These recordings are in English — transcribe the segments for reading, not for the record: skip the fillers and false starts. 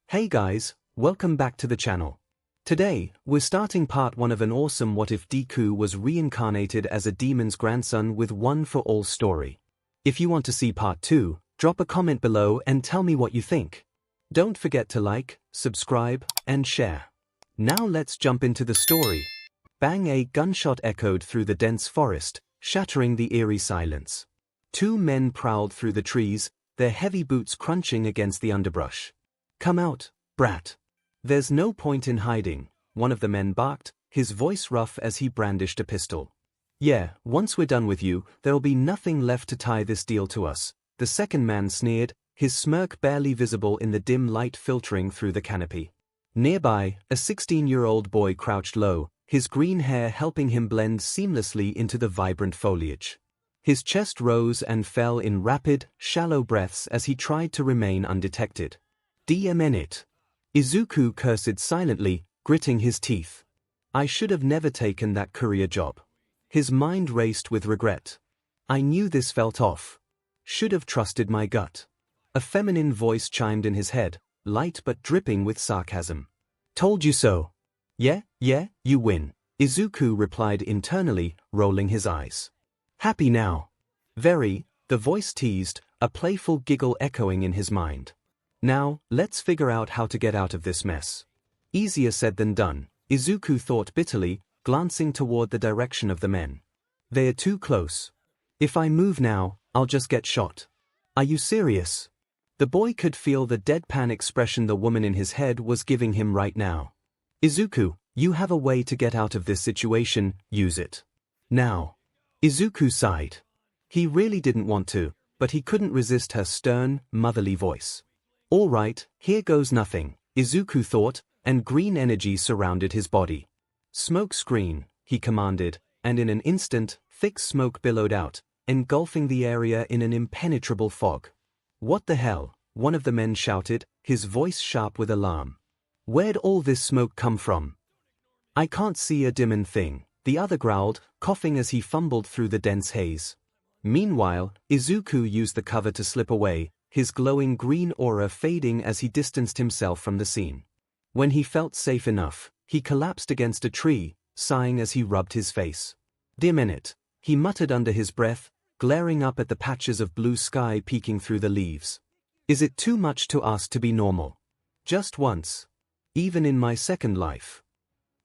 Hey guys, welcome back to the channel. Today, we're starting part 1 of an awesome What If Deku was reincarnated as a demon's grandson with one for all story. If you want to see part 2, drop a comment below and tell me what you think. Don't forget to like, subscribe, and share. Now let's jump into the story. Bang! A gunshot echoed through the dense forest, shattering the eerie silence. Two men prowled through the trees, their heavy boots crunching against the underbrush. "Come out, brat. There's no point in hiding," one of the men barked, his voice rough as he brandished a pistol. "Yeah, once we're done with you, there'll be nothing left to tie this deal to us," the second man sneered, his smirk barely visible in the dim light filtering through the canopy. Nearby, a 16-year-old boy crouched low, his green hair helping him blend seamlessly into the vibrant foliage. His chest rose and fell in rapid, shallow breaths as he tried to remain undetected. "Damn it." Izuku cursed silently, gritting his teeth. "I should have never taken that courier job." His mind raced with regret. "I knew this felt off. Should have trusted my gut." A feminine voice chimed in his head, light but dripping with sarcasm. "Told you so." Yeah, you win," Izuku replied internally, rolling his eyes. "Happy now?" "Very," the voice teased, a playful giggle echoing in his mind. "Now, let's figure out how to get out of this mess." Easier said than done, Izuku thought bitterly, glancing toward the direction of the men. "They are too close. If I move now, I'll just get shot." "Are you serious?" The boy could feel the deadpan expression the woman in his head was giving him right now. "Izuku, you have a way to get out of this situation, use it. Now." Izuku sighed. He really didn't want to, but he couldn't resist her stern, motherly voice. "All right, here goes nothing," Izuku thought, and green energy surrounded his body. "Smoke screen," he commanded, and in an instant, thick smoke billowed out, engulfing the area in an impenetrable fog. "What the hell?" one of the men shouted, his voice sharp with alarm. "Where'd all this smoke come from?" "I can't see a dimmin' thing," the other growled, coughing as he fumbled through the dense haze. Meanwhile, Izuku used the cover to slip away, his glowing green aura fading as he distanced himself from the scene. When he felt safe enough, he collapsed against a tree, sighing as he rubbed his face. "Damn it," he muttered under his breath, glaring up at the patches of blue sky peeking through the leaves. "Is it too much to ask to be normal? Just once. Even in my second life.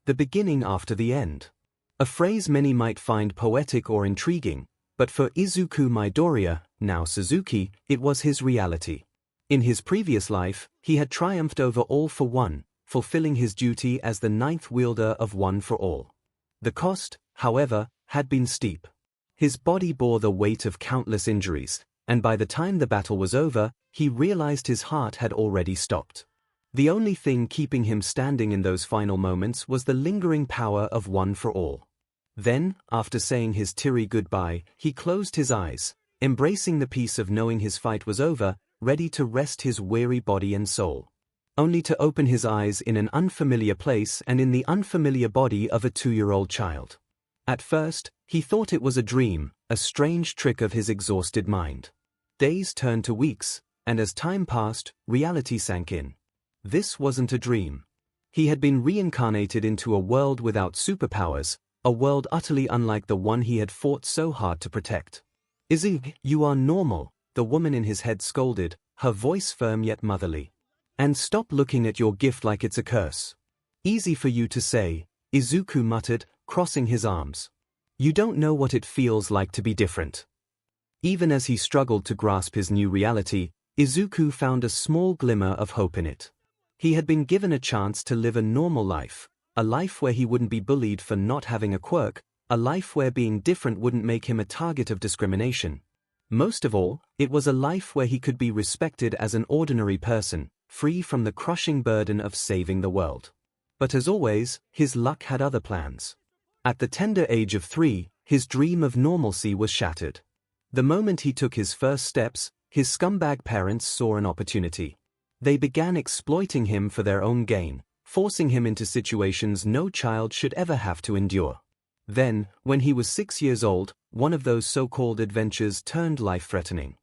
The beginning after the end." A phrase many might find poetic or intriguing, but for Izuku Midoriya, now Suzuki, it was his reality. In his previous life, he had triumphed over All for One, fulfilling his duty as the ninth wielder of One for All. The cost, however, had been steep. His body bore the weight of countless injuries, and by the time the battle was over, he realized his heart had already stopped. The only thing keeping him standing in those final moments was the lingering power of One for All. Then, after saying his teary goodbye, he closed his eyes, embracing the peace of knowing his fight was over, ready to rest his weary body and soul. Only to open his eyes in an unfamiliar place and in the unfamiliar body of a 2-year-old child. At first, he thought it was a dream, a strange trick of his exhausted mind. Days turned to weeks, and as time passed, reality sank in. This wasn't a dream. He had been reincarnated into a world without superpowers, a world utterly unlike the one he had fought so hard to protect. "Izuku, you are normal," the woman in his head scolded, her voice firm yet motherly. "And stop looking at your gift like it's a curse." "Easy for you to say," Izuku muttered, crossing his arms. "You don't know what it feels like to be different." Even as he struggled to grasp his new reality, Izuku found a small glimmer of hope in it. He had been given a chance to live a normal life, a life where he wouldn't be bullied for not having a quirk, a life where being different wouldn't make him a target of discrimination. Most of all, it was a life where he could be respected as an ordinary person, free from the crushing burden of saving the world. But as always, his luck had other plans. At the tender age of 3, his dream of normalcy was shattered. The moment he took his first steps, his scumbag parents saw an opportunity. They began exploiting him for their own gain, forcing him into situations no child should ever have to endure. Then, when he was 6 years old, one of those so-called adventures turned life-threatening.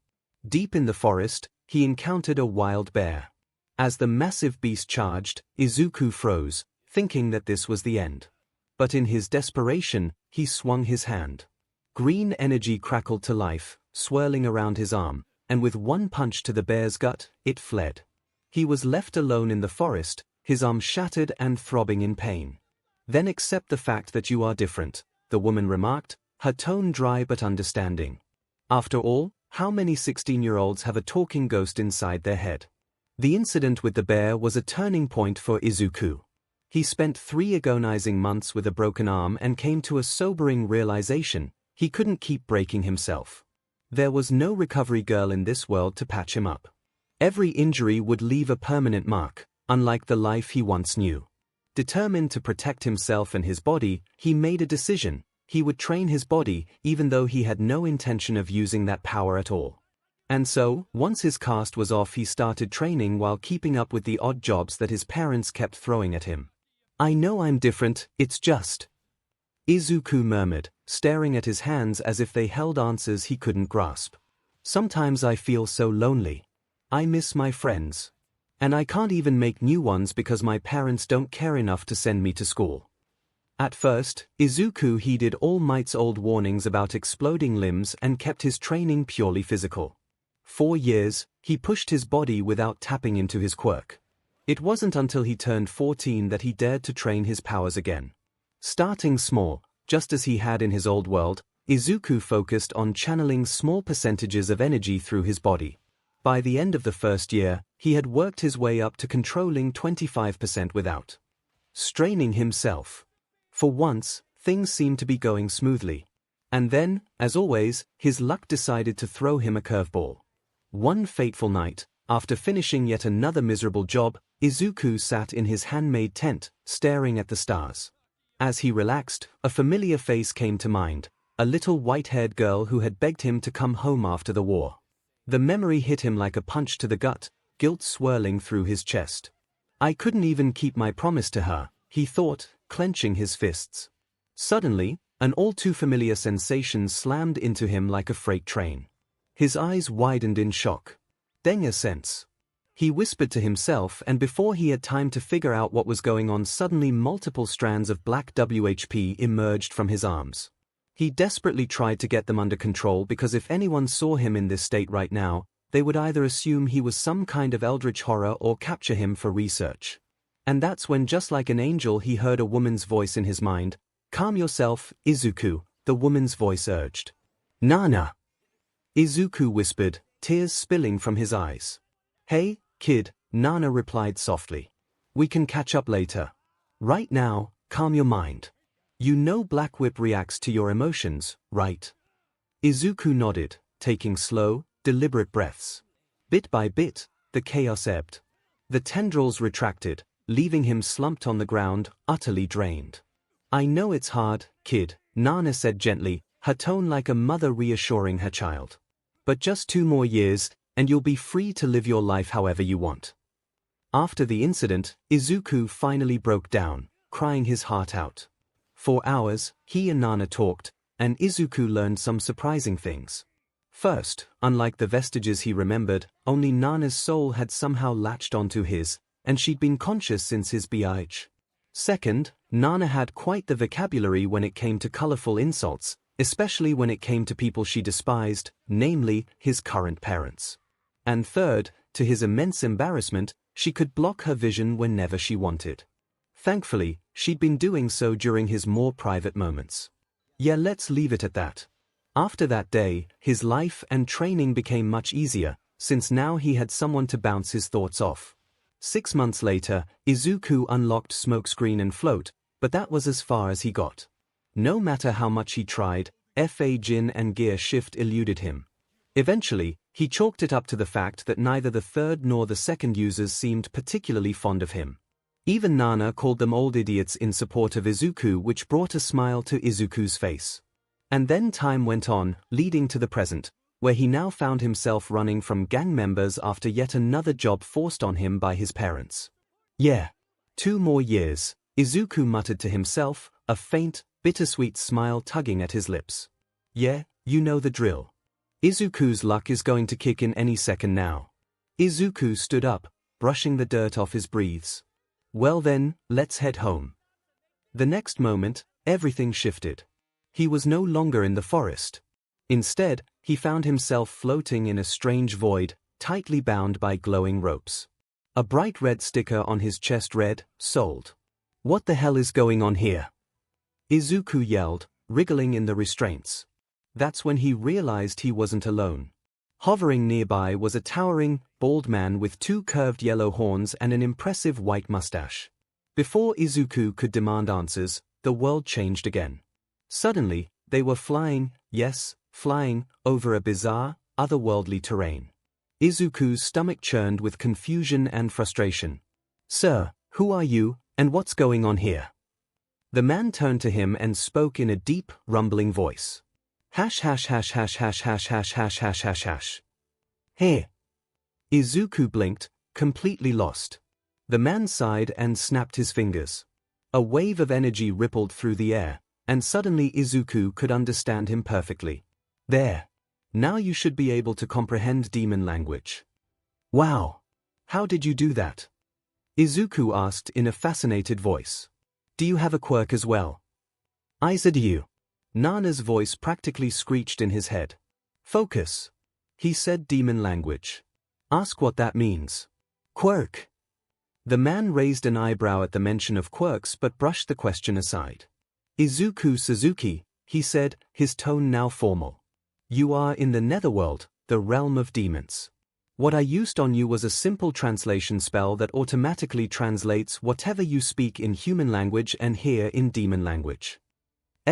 Deep in the forest, he encountered a wild bear. As the massive beast charged, Izuku froze, thinking that this was the end. But in his desperation, he swung his hand. Green energy crackled to life, swirling around his arm, and with one punch to the bear's gut, it fled. He was left alone in the forest, his arm shattered and throbbing in pain. "Then accept the fact that you are different," the woman remarked, her tone dry but understanding. After all, how many 16-year-olds have a talking ghost inside their head? The incident with the bear was a turning point for Izuku. He spent 3 agonizing months with a broken arm and came to a sobering realization: he couldn't keep breaking himself. There was no recovery girl in this world to patch him up. Every injury would leave a permanent mark, unlike the life he once knew. Determined to protect himself and his body, he made a decision: he would train his body, even though he had no intention of using that power at all. And so, once his cast was off, he started training while keeping up with the odd jobs that his parents kept throwing at him. "I know I'm different, it's just," Izuku murmured, staring at his hands as if they held answers he couldn't grasp. "Sometimes I feel so lonely. I miss my friends. And I can't even make new ones because my parents don't care enough to send me to school." At first, Izuku heeded All Might's old warnings about exploding limbs and kept his training purely physical. 4 years, he pushed his body without tapping into his quirk. It wasn't until he turned 14 that he dared to train his powers again. Starting small, just as he had in his old world, Izuku focused on channeling small percentages of energy through his body. By the end of the first year, he had worked his way up to controlling 25% without straining himself. For once, things seemed to be going smoothly. And then, as always, his luck decided to throw him a curveball. One fateful night, after finishing yet another miserable job, Izuku sat in his handmade tent, staring at the stars. As he relaxed, a familiar face came to mind, a little white-haired girl who had begged him to come home after the war. The memory hit him like a punch to the gut, guilt swirling through his chest. "I couldn't even keep my promise to her," he thought, clenching his fists. Suddenly, an all-too-familiar sensation slammed into him like a freight train. His eyes widened in shock. "Denga sense," he whispered to himself, and before he had time to figure out what was going on, suddenly multiple strands of black WHP emerged from his arms. He desperately tried to get them under control because if anyone saw him in this state right now, they would either assume he was some kind of eldritch horror or capture him for research. And that's when, just like an angel, he heard a woman's voice in his mind. "Calm yourself, Izuku," the woman's voice urged. "Nana," Izuku whispered, tears spilling from his eyes. "Hey, kid," Nana replied softly. "We can catch up later. Right now, calm your mind. You know Black Whip reacts to your emotions, right?" Izuku nodded, taking slow, deliberate breaths. Bit by bit, the chaos ebbed. The tendrils retracted, leaving him slumped on the ground, utterly drained. "I know it's hard, kid," Nana said gently, her tone like a mother reassuring her child. "But just 2 more years, and you'll be free to live your life however you want." After the incident, Izuku finally broke down, crying his heart out. For hours, he and Nana talked, and Izuku learned some surprising things. First, unlike the vestiges he remembered, only Nana's soul had somehow latched onto his, and she'd been conscious since his age. Second, Nana had quite the vocabulary when it came to colorful insults, especially when it came to people she despised, namely, his current parents. And third, to his immense embarrassment, she could block her vision whenever she wanted. Thankfully, she'd been doing so during his more private moments. Yeah, let's leave it at that. After that day, his life and training became much easier, since now he had someone to bounce his thoughts off. 6 months later, Izuku unlocked Smokescreen and Float, but that was as far as he got. No matter how much he tried, FA Jin and Gear Shift eluded him. Eventually, he chalked it up to the fact that neither the third nor the second users seemed particularly fond of him. Even Nana called them old idiots in support of Izuku, which brought a smile to Izuku's face. And then time went on, leading to the present, where he now found himself running from gang members after yet another job forced on him by his parents. "Yeah. 2 more years," Izuku muttered to himself, a faint, bittersweet smile tugging at his lips. "Yeah, you know the drill. Izuku's luck is going to kick in any second now." Izuku stood up, brushing the dirt off his breathes. Well then, let's head home. The next moment, everything shifted. He was no longer in the forest. Instead, he found himself floating in a strange void, tightly bound by glowing ropes. A bright red sticker on his chest read, "Sold." What the hell is going on here? Izuku yelled, wriggling in the restraints. That's when he realized he wasn't alone. Hovering nearby was a towering, bald man with 2 curved yellow horns and an impressive white mustache. Before Izuku could demand answers, the world changed again. Suddenly, they were flying, yes, flying, over a bizarre, otherworldly terrain. Izuku's stomach churned with confusion and frustration. "Sir, who are you, and what's going on here?" The man turned to him and spoke in a deep, rumbling voice. Hash hash hash hash hash hash hash hash hash hash hash. Hey. Izuku blinked, completely lost. The man sighed and snapped his fingers. A wave of energy rippled through the air, and suddenly Izuku could understand him perfectly. There. Now you should be able to comprehend demon language. Wow. How did you do that? Izuku asked in a fascinated voice. Do you have a quirk as well? 𝐈𝐴. Nana's voice practically screeched in his head. Focus. He said demon language. Ask what that means. Quirk. The man raised an eyebrow at the mention of quirks but brushed the question aside. Izuku Suzuki, he said, his tone now formal. You are in the netherworld, the realm of demons. What I used on you was a simple translation spell that automatically translates whatever you speak in human language and hear in demon language.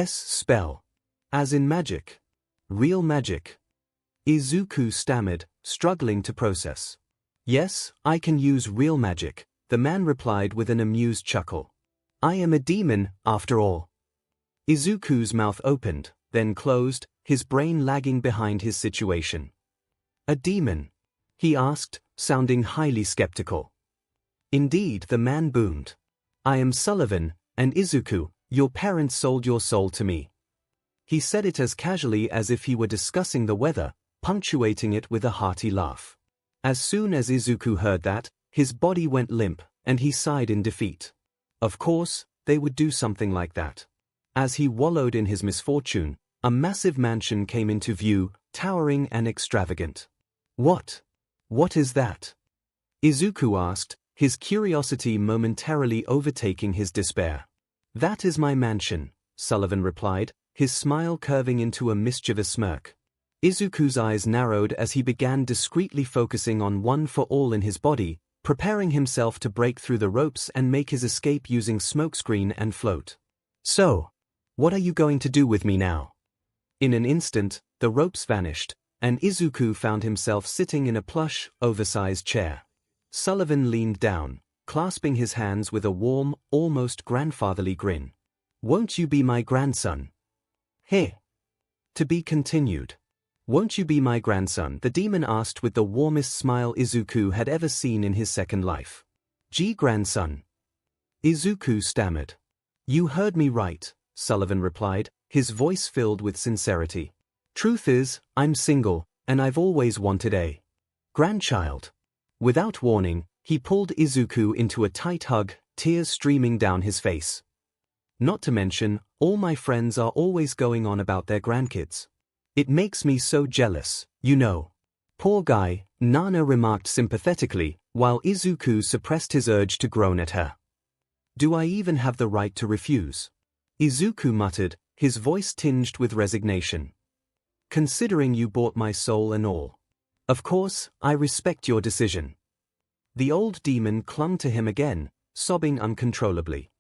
Spell. As in magic. Real magic. Izuku stammered, struggling to process. Yes, I can use real magic, the man replied with an amused chuckle. I am a demon, after all. Izuku's mouth opened, then closed, his brain lagging behind his situation. A demon? He asked, sounding highly skeptical. Indeed, the man boomed. I am Sullivan, and Izuku, your parents sold your soul to me. He said it as casually as if he were discussing the weather, punctuating it with a hearty laugh. As soon as Izuku heard that, his body went limp, and he sighed in defeat. Of course, they would do something like that. As he wallowed in his misfortune, a massive mansion came into view, towering and extravagant. What? What is that? Izuku asked, his curiosity momentarily overtaking his despair. That is my mansion, Sullivan replied, his smile curving into a mischievous smirk. Izuku's eyes narrowed as he began discreetly focusing on one for all in his body, preparing himself to break through the ropes and make his escape using smokescreen and float. So, what are you going to do with me now? In an instant, the ropes vanished, and Izuku found himself sitting in a plush, oversized chair. Sullivan leaned down, clasping his hands with a warm, almost grandfatherly grin. Won't you be my grandson? Hey. To be continued. Won't you be my grandson? The demon asked with the warmest smile Izuku had ever seen in his second life. Grandson. Izuku stammered. You heard me right, Sullivan replied, his voice filled with sincerity. Truth is, I'm single, and I've always wanted a grandchild. Without warning, he pulled Izuku into a tight hug, tears streaming down his face. Not to mention, all my friends are always going on about their grandkids. It makes me so jealous, you know. Poor guy, Nana remarked sympathetically, while Izuku suppressed his urge to groan at her. Do I even have the right to refuse? Izuku muttered, his voice tinged with resignation. Considering you bought my soul and all. Of course, I respect your decision. The old demon clung to him again, sobbing uncontrollably.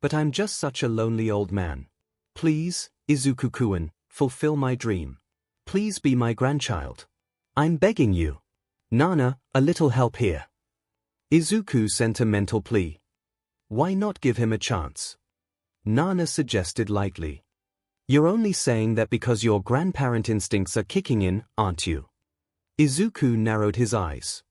But I'm just such a lonely old man. Please, Izuku-kun, fulfill my dream. Please be my grandchild. I'm begging you. Nana, a little help here. Izuku sent a mental plea. Why not give him a chance? Nana suggested lightly. You're only saying that because your grandparent instincts are kicking in, aren't you? Izuku narrowed his eyes.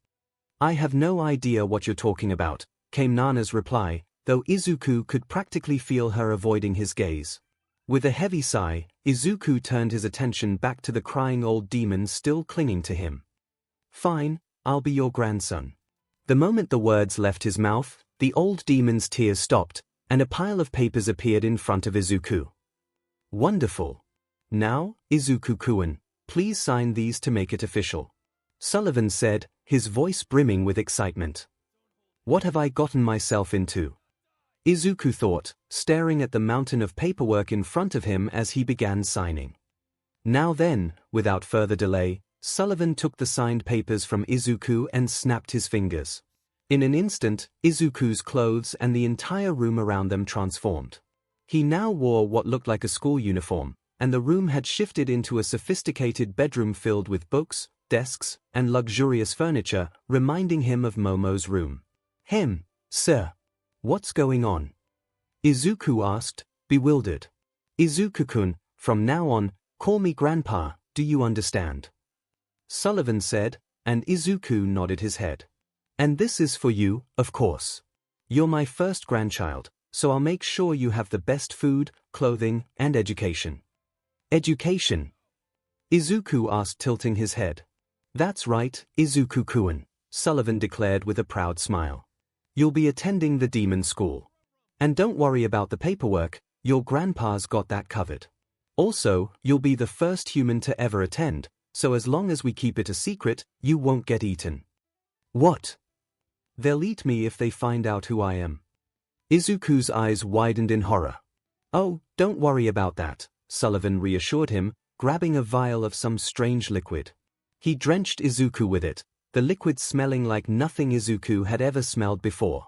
I have no idea what you're talking about, came Nana's reply, though Izuku could practically feel her avoiding his gaze. With a heavy sigh, Izuku turned his attention back to the crying old demon still clinging to him. Fine, I'll be your grandson. The moment the words left his mouth, the old demon's tears stopped, and a pile of papers appeared in front of Izuku. Wonderful. Now, Izuku-kun, please sign these to make it official. Sullivan said, his voice brimming with excitement. What have I gotten myself into? Izuku thought, staring at the mountain of paperwork in front of him as he began signing. Now then, without further delay, Sullivan took the signed papers from Izuku and snapped his fingers. In an instant, Izuku's clothes and the entire room around them transformed. He now wore what looked like a school uniform, and the room had shifted into a sophisticated bedroom filled with books, desks, and luxurious furniture, reminding him of Momo's room. Sir. What's going on? Izuku asked, bewildered. Izuku-kun, from now on, call me Grandpa, do you understand? Sullivan said, and Izuku nodded his head. And this is for you, of course. You're my first grandchild, so I'll make sure you have the best food, clothing, and education. Education? Izuku asked, tilting his head. That's right, Izuku-kun, Sullivan declared with a proud smile. You'll be attending the demon school. And don't worry about the paperwork, your grandpa's got that covered. Also, you'll be the first human to ever attend, so as long as we keep it a secret, you won't get eaten. What? They'll eat me if they find out who I am. Izuku's eyes widened in horror. Oh, don't worry about that, Sullivan reassured him, grabbing a vial of some strange liquid. He drenched Izuku with it, the liquid smelling like nothing Izuku had ever smelled before.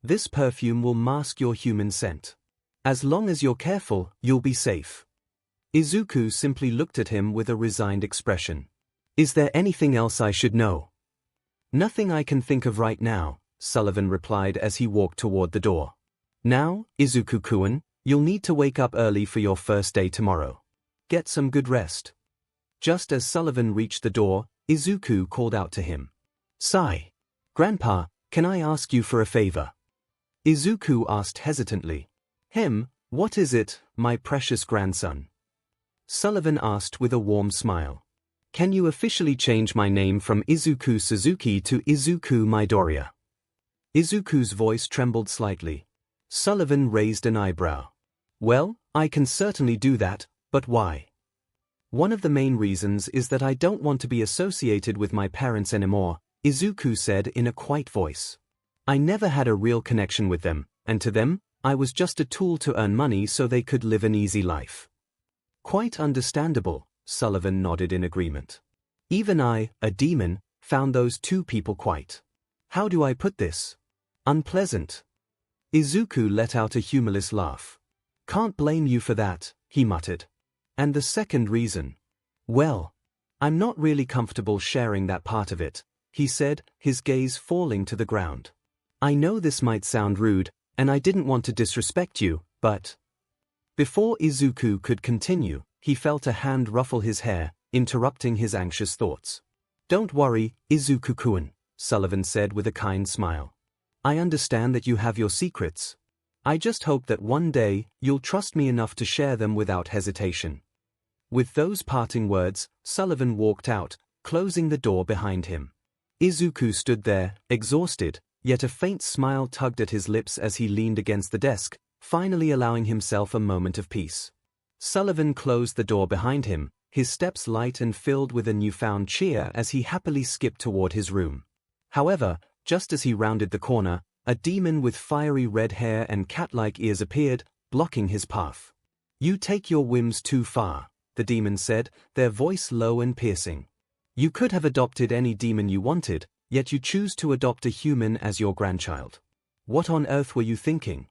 This perfume will mask your human scent. As long as you're careful, you'll be safe. Izuku simply looked at him with a resigned expression. Is there anything else I should know? Nothing I can think of right now, Sullivan replied as he walked toward the door. Now, Izuku-kun, you'll need to wake up early for your first day tomorrow. Get some good rest. Just as Sullivan reached the door, Izuku called out to him. Sigh. Grandpa, can I ask you for a favor? Izuku asked hesitantly. What is it, my precious grandson? Sullivan asked with a warm smile. Can you officially change my name from Izuku Suzuki to Izuku Midoriya? Izuku's voice trembled slightly. Sullivan raised an eyebrow. Well, I can certainly do that, but why? One of the main reasons is that I don't want to be associated with my parents anymore, Izuku said in a quiet voice. I never had a real connection with them, and to them, I was just a tool to earn money so they could live an easy life. Quite understandable, Sullivan nodded in agreement. Even I, a demon, found those two people quite. How do I put this? Unpleasant. Izuku let out a humorless laugh. Can't blame you for that, he muttered. And the second reason? Well, I'm not really comfortable sharing that part of it, he said, his gaze falling to the ground. I know this might sound rude, and I didn't want to disrespect you, but... Before Izuku could continue, he felt a hand ruffle his hair, interrupting his anxious thoughts. Don't worry, Izuku-kun, Sullivan said with a kind smile. I understand that you have your secrets. I just hope that one day, you'll trust me enough to share them without hesitation. With those parting words, Sullivan walked out, closing the door behind him. Izuku stood there, exhausted, yet a faint smile tugged at his lips as he leaned against the desk, finally allowing himself a moment of peace. Sullivan closed the door behind him, his steps light and filled with a newfound cheer as he happily skipped toward his room. However, just as he rounded the corner, a demon with fiery red hair and cat-like ears appeared, blocking his path. You take your whims too far, the demon said, their voice low and piercing. You could have adopted any demon you wanted, yet you choose to adopt a human as your grandchild. What on earth were you thinking?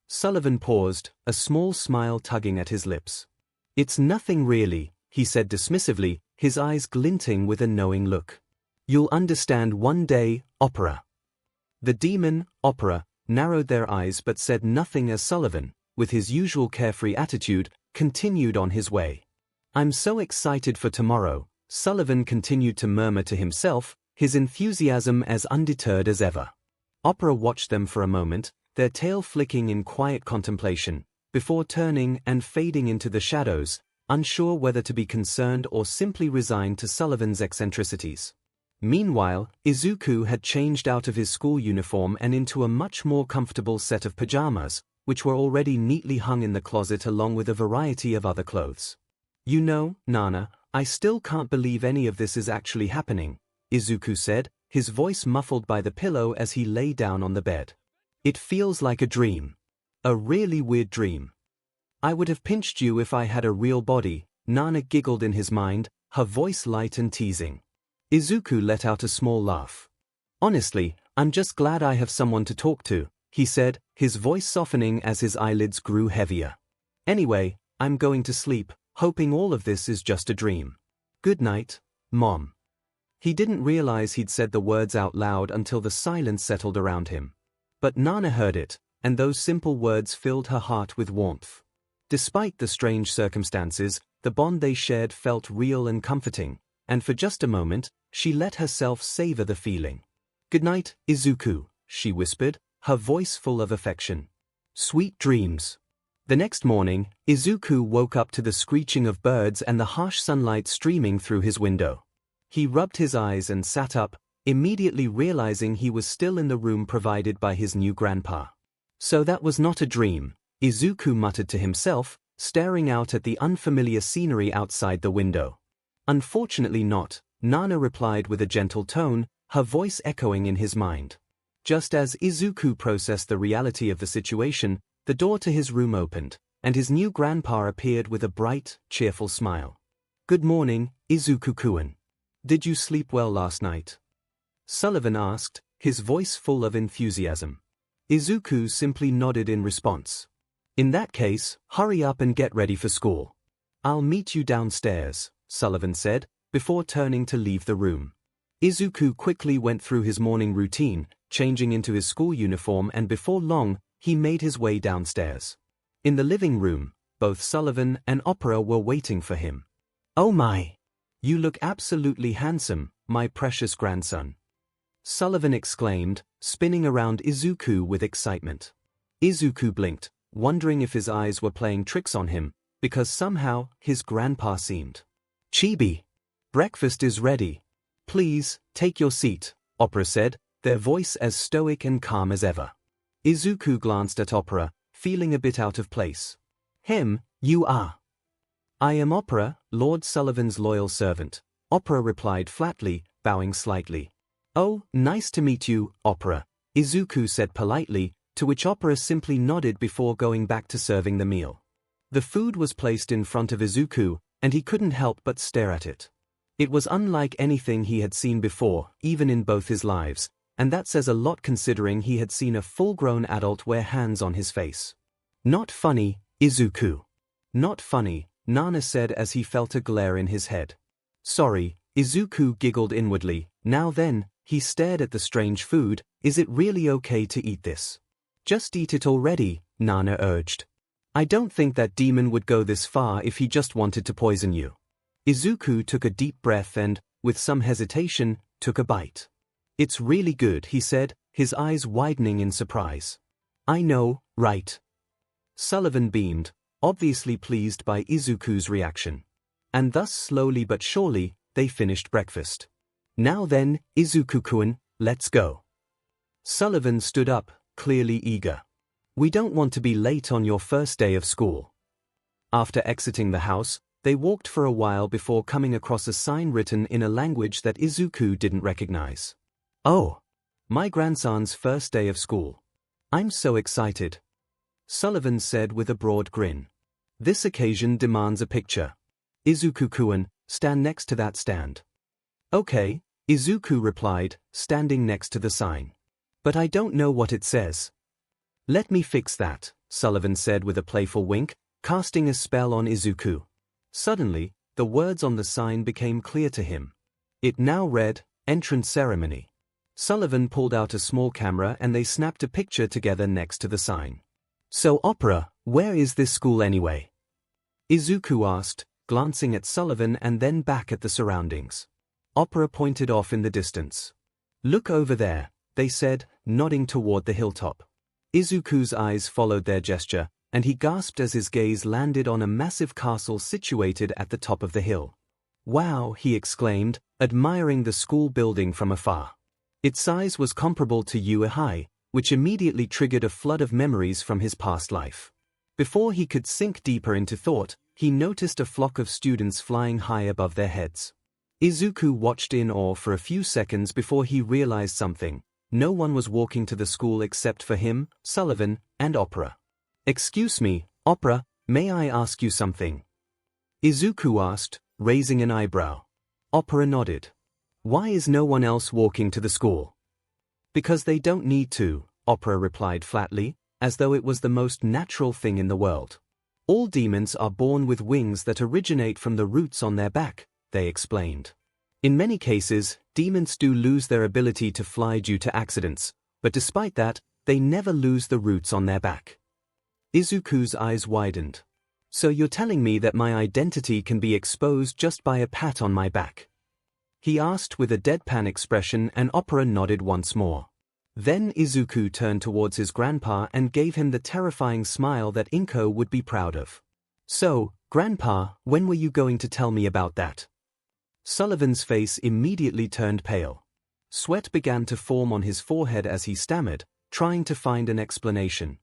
Sullivan paused, a small smile tugging at his lips. It's nothing really, he said dismissively, his eyes glinting with a knowing look. You'll understand one day, Opera. The demon, Opera, narrowed their eyes but said nothing as Sullivan, with his usual carefree attitude, continued on his way. I'm so excited for tomorrow, Sullivan continued to murmur to himself, his enthusiasm as undeterred as ever. Opera watched them for a moment, their tail flicking in quiet contemplation, before turning and fading into the shadows, unsure whether to be concerned or simply resigned to Sullivan's eccentricities. Meanwhile, Izuku had changed out of his school uniform and into a much more comfortable set of pajamas, which were already neatly hung in the closet along with a variety of other clothes. You know, Nana, I still can't believe any of this is actually happening, Izuku said, his voice muffled by the pillow as he lay down on the bed. It feels like a dream. A really weird dream. I would have pinched you if I had a real body, Nana giggled in his mind, her voice light and teasing. Izuku let out a small laugh. Honestly, I'm just glad I have someone to talk to, he said, his voice softening as his eyelids grew heavier. Anyway, I'm going to sleep, hoping all of this is just a dream. Good night, Mom. He didn't realize he'd said the words out loud until the silence settled around him. But Nana heard it, and those simple words filled her heart with warmth. Despite the strange circumstances, the bond they shared felt real and comforting, and for just a moment, she let herself savor the feeling. Good night, Izuku, she whispered, her voice full of affection. Sweet dreams. The next morning, Izuku woke up to the screeching of birds and the harsh sunlight streaming through his window. He rubbed his eyes and sat up, immediately realizing he was still in the room provided by his new grandpa. So that was not a dream, Izuku muttered to himself, staring out at the unfamiliar scenery outside the window. Unfortunately not, Nana replied with a gentle tone, her voice echoing in his mind. Just as Izuku processed the reality of the situation, the door to his room opened, and his new grandpa appeared with a bright, cheerful smile. Good morning, Izuku-kun. Did you sleep well last night? Sullivan asked, his voice full of enthusiasm. Izuku simply nodded in response. In that case, hurry up and get ready for school. I'll meet you downstairs, Sullivan said, before turning to leave the room. Izuku quickly went through his morning routine, changing into his school uniform, and before long, he made his way downstairs. In the living room, both Sullivan and Opera were waiting for him. Oh my! You look absolutely handsome, my precious grandson. Sullivan exclaimed, spinning around Izuku with excitement. Izuku blinked, wondering if his eyes were playing tricks on him, because somehow his grandpa seemed. Chibi! Breakfast is ready. Please, take your seat, Opera said, their voice as stoic and calm as ever. Izuku glanced at Opera, feeling a bit out of place. You are. I am Opera, Lord Sullivan's loyal servant, Opera replied flatly, bowing slightly. Oh, nice to meet you, Opera, Izuku said politely, to which Opera simply nodded before going back to serving the meal. The food was placed in front of Izuku, and he couldn't help but stare at it. It was unlike anything he had seen before, even in both his lives, and that says a lot considering he had seen a full-grown adult wear hands on his face. Not funny, Izuku. Not funny, Nana said as he felt a glare in his head. Sorry, Izuku giggled inwardly. Now then, he stared at the strange food. Is it really okay to eat this? Just eat it already, Nana urged. I don't think that demon would go this far if he just wanted to poison you. Izuku took a deep breath and, with some hesitation, took a bite. It's really good, he said, his eyes widening in surprise. I know, right? Sullivan beamed, obviously pleased by Izuku's reaction. And thus slowly but surely, they finished breakfast. Now then, Izuku-kun, let's go. Sullivan stood up, clearly eager. We don't want to be late on your first day of school. After exiting the house, they walked for a while before coming across a sign written in a language that Izuku didn't recognize. Oh, my grandson's first day of school. I'm so excited. Sullivan said with a broad grin. This occasion demands a picture. Izuku-kun, stand next to that stand. Okay, Izuku replied, standing next to the sign. But I don't know what it says. Let me fix that, Sullivan said with a playful wink, casting a spell on Izuku. Suddenly, the words on the sign became clear to him. It now read, Entrance Ceremony. Sullivan pulled out a small camera and they snapped a picture together next to the sign. So Opera, where is this school anyway? Izuku asked, glancing at Sullivan and then back at the surroundings. Opera pointed off in the distance. Look over there, they said, nodding toward the hilltop. Izuku's eyes followed their gesture, and he gasped as his gaze landed on a massive castle situated at the top of the hill. Wow, he exclaimed, admiring the school building from afar. Its size was comparable to 𝐂𝐬𝐽, which immediately triggered a flood of memories from his past life. Before he could sink deeper into thought, he noticed a flock of students flying high above their heads. Izuku watched in awe for a few seconds before he realized something. No one was walking to the school except for him, Sullivan, and Opera. "Excuse me, Opera, may I ask you something?" Izuku asked, raising an eyebrow. Opera nodded. "Why is no one else walking to the school?" "Because they don't need to," Opera replied flatly, as though it was the most natural thing in the world. "All demons are born with wings that originate from the roots on their back," they explained. "In many cases, demons do lose their ability to fly due to accidents, but despite that, they never lose the roots on their back." Izuku's eyes widened. "So you're telling me that my identity can be exposed just by a pat on my back?" he asked with a deadpan expression, and Opera nodded once more. Then Izuku turned towards his grandpa and gave him the terrifying smile that Inko would be proud of. "So, Grandpa, when were you going to tell me about that?" Sullivan's face immediately turned pale. Sweat began to form on his forehead as he stammered, trying to find an explanation.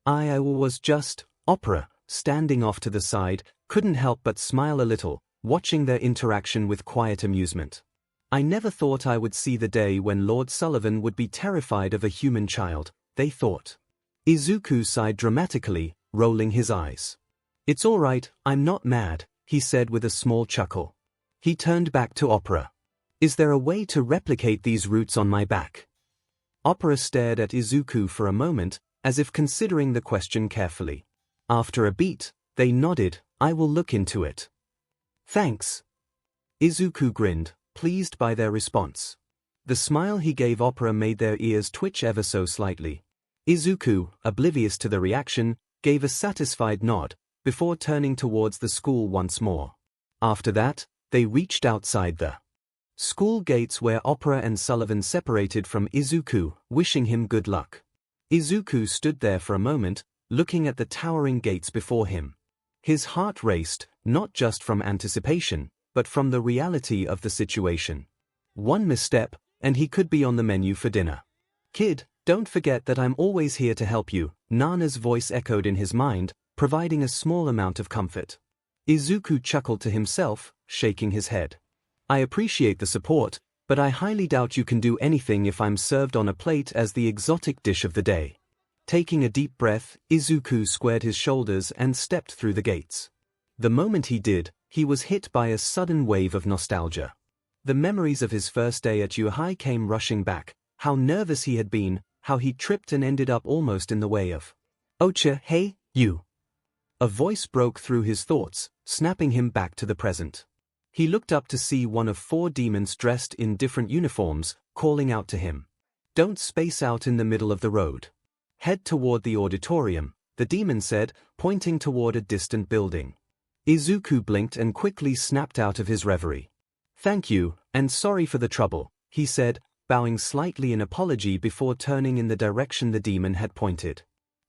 I was just," Opera, standing off to the side, couldn't help but smile a little, watching their interaction with quiet amusement. "I never thought I would see the day when Lord Sullivan would be terrified of a human child," they thought. Izuku sighed dramatically, rolling his eyes. "It's all right, I'm not mad," he said with a small chuckle. He turned back to Opera. "Is there a way to replicate these roots on my back?" Opera stared at Izuku for a moment, as if considering the question carefully. After a beat, they nodded. "I will look into it." "Thanks." Izuku grinned, pleased by their response. The smile he gave Opera made their ears twitch ever so slightly. Izuku, oblivious to the reaction, gave a satisfied nod, before turning towards the school once more. After that, they reached outside the school gates where Opera and Sullivan separated from Izuku, wishing him good luck. Izuku stood there for a moment, looking at the towering gates before him. His heart raced, not just from anticipation, but from the reality of the situation. One misstep, and he could be on the menu for dinner. "Kid, don't forget that I'm always here to help you," Nana's voice echoed in his mind, providing a small amount of comfort. Izuku chuckled to himself, shaking his head. "I appreciate the support, but I highly doubt you can do anything if I'm served on a plate as the exotic dish of the day." Taking a deep breath, Izuku squared his shoulders and stepped through the gates. The moment he did, he was hit by a sudden wave of nostalgia. The memories of his first day at 𝐒𝐬𝐽 came rushing back, how nervous he had been, how he tripped and ended up almost in the way of "Ocha, hey, you!" A voice broke through his thoughts, snapping him back to the present. He looked up to see one of 4 demons dressed in different uniforms, calling out to him. "Don't space out in the middle of the road. Head toward the auditorium," the demon said, pointing toward a distant building. Izuku blinked and quickly snapped out of his reverie. "Thank you, and sorry for the trouble," he said, bowing slightly in apology before turning in the direction the demon had pointed.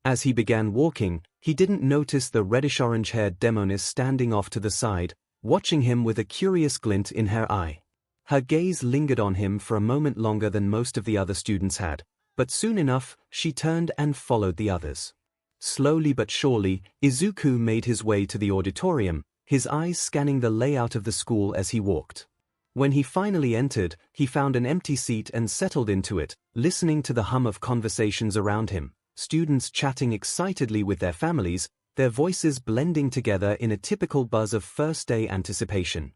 As he began walking, he didn't notice the reddish-orange-haired demoness standing off to the side, watching him with a curious glint in her eye. Her gaze lingered on him for a moment longer than most of the other students had, but soon enough, she turned and followed the others. Slowly but surely, Izuku made his way to the auditorium, his eyes scanning the layout of the school as he walked. When he finally entered, he found an empty seat and settled into it, listening to the hum of conversations around him, students chatting excitedly with their families, their voices blending together in a typical buzz of first-day anticipation.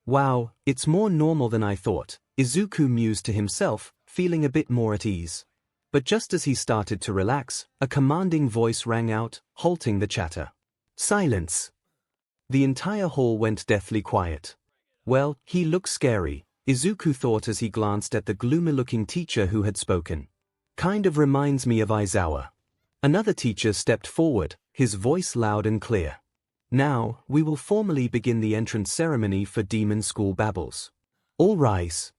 "Wow, it's more normal than I thought," Izuku mused to himself, feeling a bit more at ease. But just as he started to relax, a commanding voice rang out, halting the chatter. "Silence!" The entire hall went deathly quiet. Well, he looks scary, Izuku thought as he glanced at the gloomy-looking teacher who had spoken. "Kind of reminds me of Aizawa." Another teacher stepped forward, his voice loud and clear. "Now, we will formally begin the entrance ceremony for Demon School Babbles. All rise."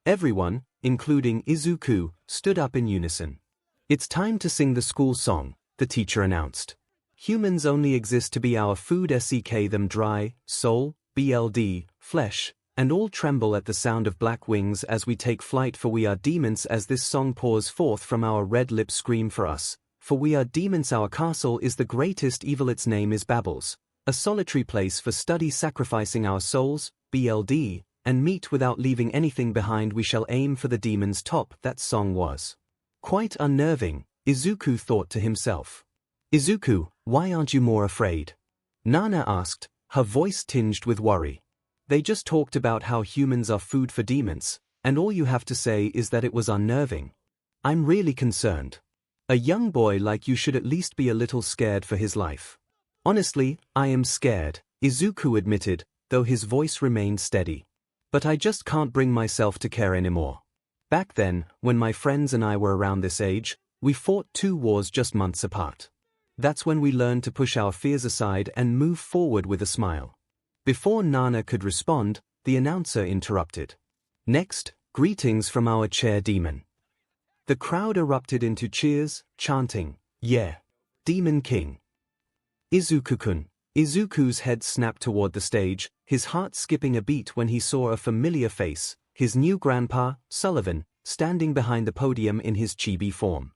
Everyone, including Izuku, stood up in unison. "It's time to sing the school song," the teacher announced. "Humans only exist to be our food, seek them dry, soul, BLD, flesh, and all tremble at the sound of black wings as we take flight, for we are demons, as this song pours forth from our red lips, scream for us, for we are demons, our castle is the greatest evil, its name is Babbles, a solitary place for study, sacrificing our souls, BLD, and meet without leaving anything behind, we shall aim for the demon's top. That song was quite unnerving, Izuku thought to himself. Izuku, why aren't you more afraid? Nana asked, her voice tinged with worry. They just talked about how humans are food for demons, and all you have to say is that it was unnerving. I'm really concerned. A young boy like you should at least be a little scared for his life. Honestly, I am scared, Izuku admitted, though his voice remained steady. But I just can't bring myself to care anymore. Back then, when my friends and I were around this age, we fought 2 wars just months apart. That's when we learned to push our fears aside and move forward with a smile. Before Nana could respond, the announcer interrupted. Next, greetings from our chair demon. The crowd erupted into cheers, chanting, "Yeah, Demon King. Izuku-kun." Izuku's head snapped toward the stage, his heart skipping a beat when he saw a familiar face, his new grandpa, Sullivan, standing behind the podium in his chibi form.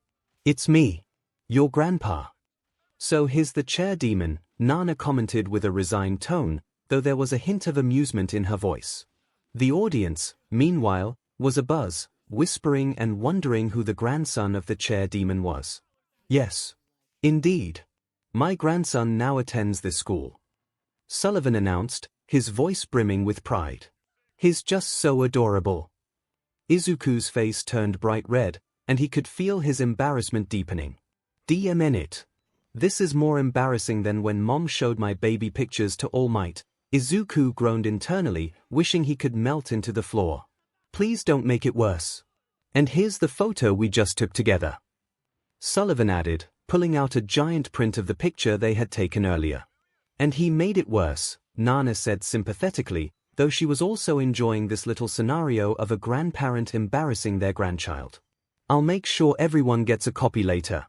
"It's me. Your grandpa." "So he's the chair demon," Nana commented with a resigned tone, though there was a hint of amusement in her voice. The audience, meanwhile, was abuzz, whispering and wondering who the grandson of the chair demon was. "Yes. Indeed. My grandson now attends this school," Sullivan announced, his voice brimming with pride. "He's just so adorable." Izuku's face turned bright red, and he could feel his embarrassment deepening. "Damn it. This is more embarrassing than when Mom showed my baby pictures to All Might." Izuku groaned internally, wishing he could melt into the floor. "Please don't make it worse. And here's the photo we just took together," Sullivan added, pulling out a giant print of the picture they had taken earlier. "And he made it worse," Nana said sympathetically, though she was also enjoying this little scenario of a grandparent embarrassing their grandchild. "I'll make sure everyone gets a copy later."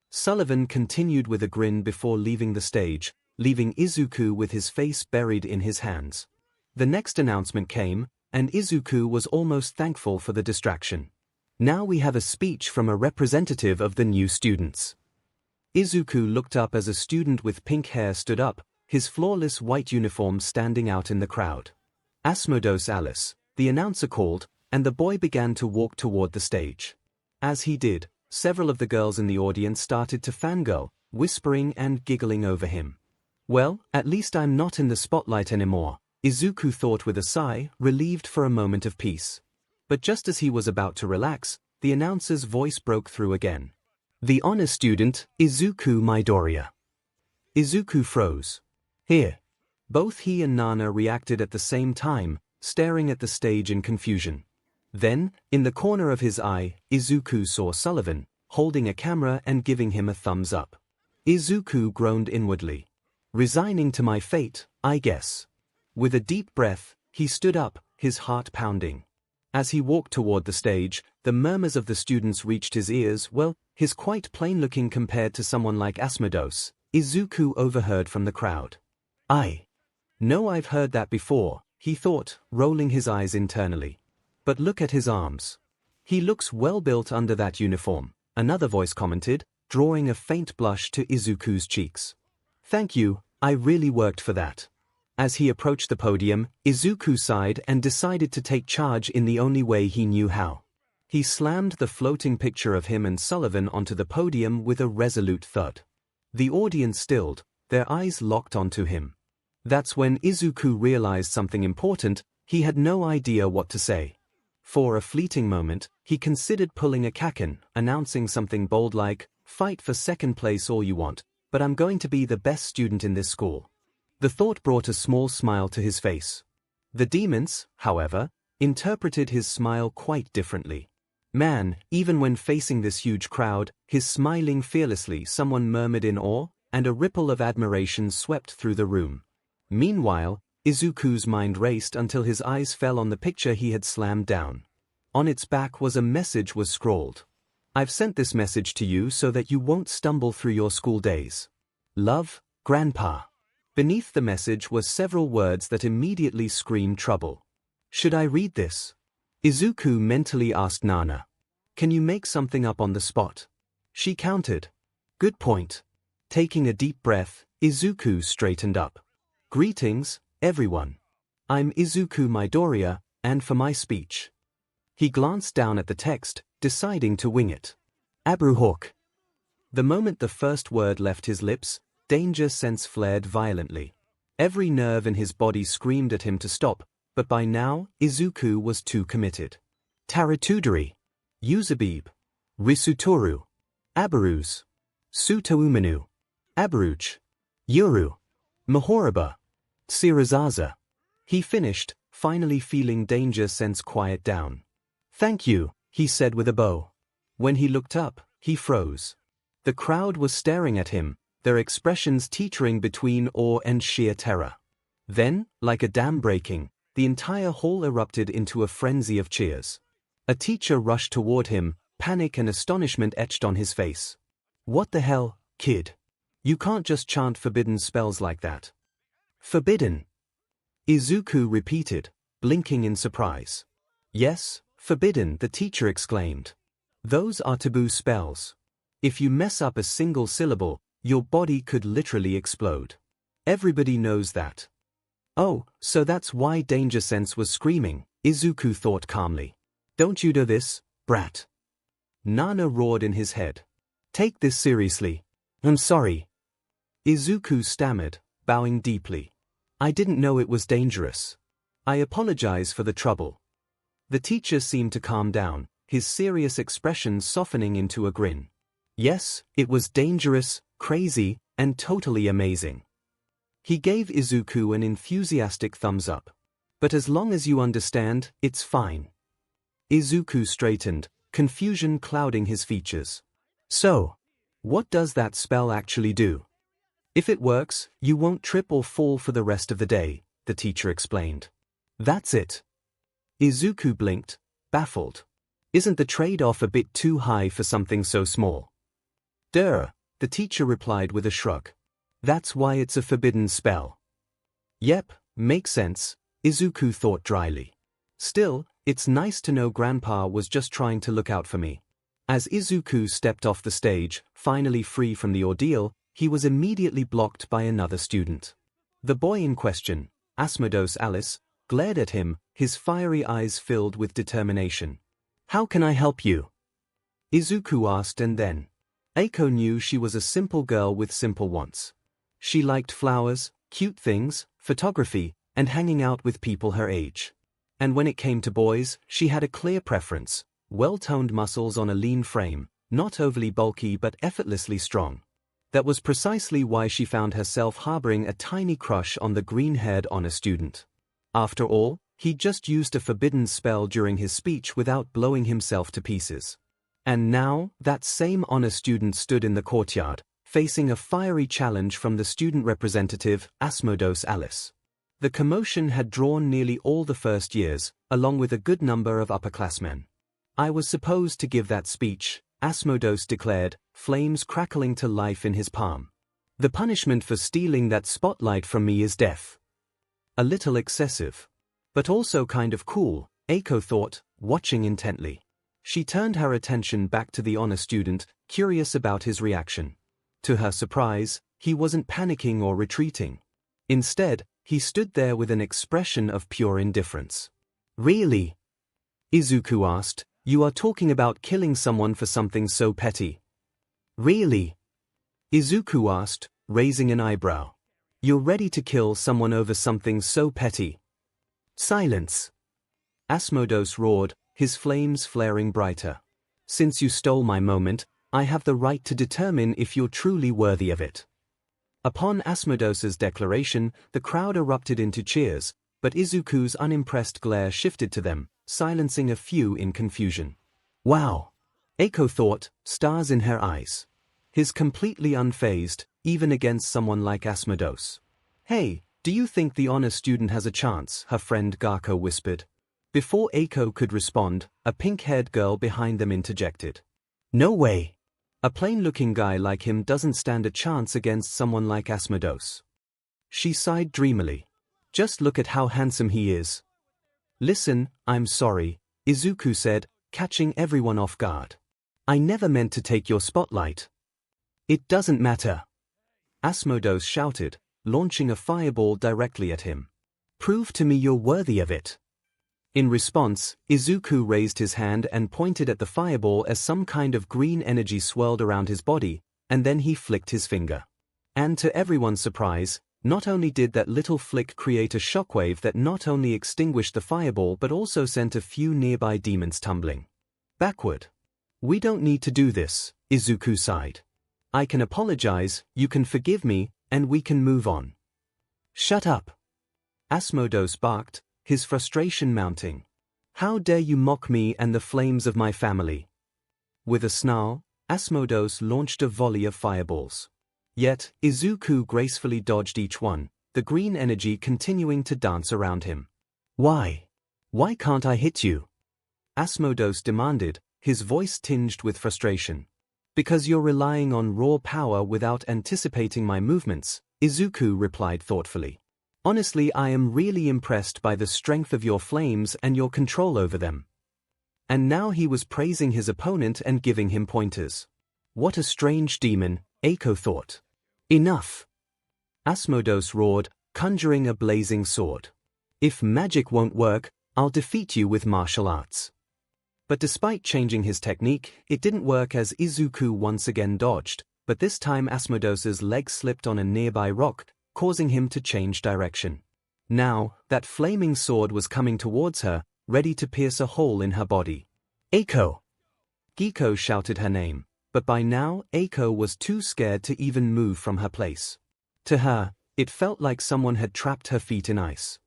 Sullivan continued with a grin before leaving the stage, leaving Izuku with his face buried in his hands. The next announcement came, and Izuku was almost thankful for the distraction. "Now we have a speech from a representative of the new students." Izuku looked up as a student with pink hair stood up, his flawless white uniform standing out in the crowd. "Asmodeus Alice," the announcer called, and the boy began to walk toward the stage. As he did, several of the girls in the audience started to fangirl, whispering and giggling over him. "Well, at least I'm not in the spotlight anymore," Izuku thought with a sigh, relieved for a moment of peace. But just as he was about to relax, the announcer's voice broke through again. "The honor student, Izuku Midoriya." Izuku froze. "Here." Both he and Nana reacted at the same time, staring at the stage in confusion. Then, in the corner of his eye, Izuku saw Sullivan, holding a camera and giving him a thumbs up. Izuku groaned inwardly. "Resigning to my fate, I guess." With a deep breath, he stood up, his heart pounding. As he walked toward the stage, the murmurs of the students reached his ears. "Well, he's quite plain-looking compared to someone like Asmodeus," Izuku overheard from the crowd. "I know I've heard that before," he thought, rolling his eyes internally. "But look at his arms. He looks well-built under that uniform," another voice commented, drawing a faint blush to Izuku's cheeks. "Thank you, I really worked for that." As he approached the podium, Izuku sighed and decided to take charge in the only way he knew how. He slammed the floating picture of him and Sullivan onto the podium with a resolute thud. The audience stilled, their eyes locked onto him. That's when Izuku realized something important. He had no idea what to say. For a fleeting moment, he considered pulling a Kaken, announcing something bold like, "Fight for second place all you want, but I'm going to be the best student in this school." The thought brought a small smile to his face. The demons, however, interpreted his smile quite differently. "Man, even when facing this huge crowd, he's smiling fearlessly," someone murmured in awe, and a ripple of admiration swept through the room. Meanwhile, Izuku's mind raced until his eyes fell on the picture he had slammed down. On its back was a message was scrawled. "I've sent this message to you so that you won't stumble through your school days. Love, Grandpa." Beneath the message were several words that immediately screamed trouble. Should I read this? Izuku mentally asked Nana. Can you make something up on the spot? She countered. Good point. Taking a deep breath, Izuku straightened up. Greetings, everyone. I'm Izuku Midoriya, and for my speech. He glanced down at the text, deciding to wing it. Abuhawk. The moment the first word left his lips, danger sense flared violently. Every nerve in his body screamed at him to stop, but by now, Izuku was too committed. Taratudori. Uzabib. Risutoru. Abaruz. Sutoumanu. Abaruch. Yuru. Mahoraba. Sirazaza. He finished, finally feeling danger sense quiet down. Thank you, he said with a bow. When he looked up, he froze. The crowd was staring at him, their expressions teetering between awe and sheer terror. Then, like a dam breaking, the entire hall erupted into a frenzy of cheers. A teacher rushed toward him, panic and astonishment etched on his face. What the hell, kid? You can't just chant forbidden spells like that. Forbidden? Izuku repeated, blinking in surprise. Yes, forbidden, the teacher exclaimed. Those are taboo spells. If you mess up a single syllable, your body could literally explode. Everybody knows that. Oh, so that's why Danger Sense was screaming, Izuku thought calmly. Don't you do this, brat? Nana roared in his head. Take this seriously. I'm sorry. Izuku stammered, bowing deeply. I didn't know it was dangerous. I apologize for the trouble. The teacher seemed to calm down, his serious expression softening into a grin. Yes, it was dangerous, crazy, and totally amazing. He gave Izuku an enthusiastic thumbs up. But as long as you understand, it's fine. Izuku straightened, confusion clouding his features. So, what does that spell actually do? If it works, you won't trip or fall for the rest of the day, the teacher explained. That's it. Izuku blinked, baffled. Isn't the trade-off a bit too high for something so small? Duh, the teacher replied with a shrug. That's why it's a forbidden spell. Yep, makes sense, Izuku thought dryly. Still, it's nice to know Grandpa was just trying to look out for me. As Izuku stepped off the stage, finally free from the ordeal, he was immediately blocked by another student. The boy in question, Asmodeus Alice, glared at him, his fiery eyes filled with determination. How can I help you? Izuku asked, and then Eiko knew she was a simple girl with simple wants. She liked flowers, cute things, photography, and hanging out with people her age. And when it came to boys, she had a clear preference: well-toned muscles on a lean frame, not overly bulky but effortlessly strong. That was precisely why she found herself harboring a tiny crush on the green-haired honor student. After all, he'd just used a forbidden spell during his speech without blowing himself to pieces. And now, that same honor student stood in the courtyard, facing a fiery challenge from the student representative, Asmodeus Alice. The commotion had drawn nearly all the first years, along with a good number of upperclassmen. I was supposed to give that speech, Asmodeus declared, flames crackling to life in his palm. The punishment for stealing that spotlight from me is death. A little excessive. But also kind of cool, Eiko thought, watching intently. She turned her attention back to the honor student, curious about his reaction. To her surprise, he wasn't panicking or retreating. Instead, he stood there with an expression of pure indifference. Really? Izuku asked, you are talking about killing someone for something so petty? Really? Izuku asked, raising an eyebrow. You're ready to kill someone over something so petty? Silence! Asmodeus roared, his flames flaring brighter. Since you stole my moment, I have the right to determine if you're truly worthy of it. Upon Asmodeus's declaration, the crowd erupted into cheers, but Izuku's unimpressed glare shifted to them, silencing a few in confusion. Wow! Eiko thought, stars in her eyes. His completely unfazed, even against someone like Asmodeus. Hey, do you think the honor student has a chance? Her friend Garko whispered. Before Eiko could respond, a pink-haired girl behind them interjected. No way! A plain-looking guy like him doesn't stand a chance against someone like Asmodeus. She sighed dreamily. Just look at how handsome he is. Listen, I'm sorry, Izuku said, catching everyone off guard. I never meant to take your spotlight. It doesn't matter. Asmodeus shouted, launching a fireball directly at him. Prove to me you're worthy of it. In response, Izuku raised his hand and pointed at the fireball as some kind of green energy swirled around his body, and then he flicked his finger. And to everyone's surprise, not only did that little flick create a shockwave that not only extinguished the fireball but also sent a few nearby demons tumbling backward. We don't need to do this, Izuku sighed. I can apologize, you can forgive me, and we can move on. Shut up. Asmodeus barked, his frustration mounting. How dare you mock me and the flames of my family? With a snarl, Asmodeus launched a volley of fireballs. Yet, Izuku gracefully dodged each one, the green energy continuing to dance around him. Why? Why can't I hit you? Asmodeus demanded, his voice tinged with frustration. Because you're relying on raw power without anticipating my movements, Izuku replied thoughtfully. Honestly, I am really impressed by the strength of your flames and your control over them. And now he was praising his opponent and giving him pointers. What a strange demon, 𝐒𝐽 thought. Enough! Asmodeus roared, conjuring a blazing sword. If magic won't work, I'll defeat you with martial arts. But despite changing his technique, it didn't work as Izuku once again dodged, but this time Asmodeus's leg slipped on a nearby rock, causing him to change direction. Now, that flaming sword was coming towards her, ready to pierce a hole in her body. 𝐒𝐽! 𝐒𝐽 shouted her name, but by now 𝐒𝐽 was too scared to even move from her place. To her, it felt like someone had trapped her feet in ice.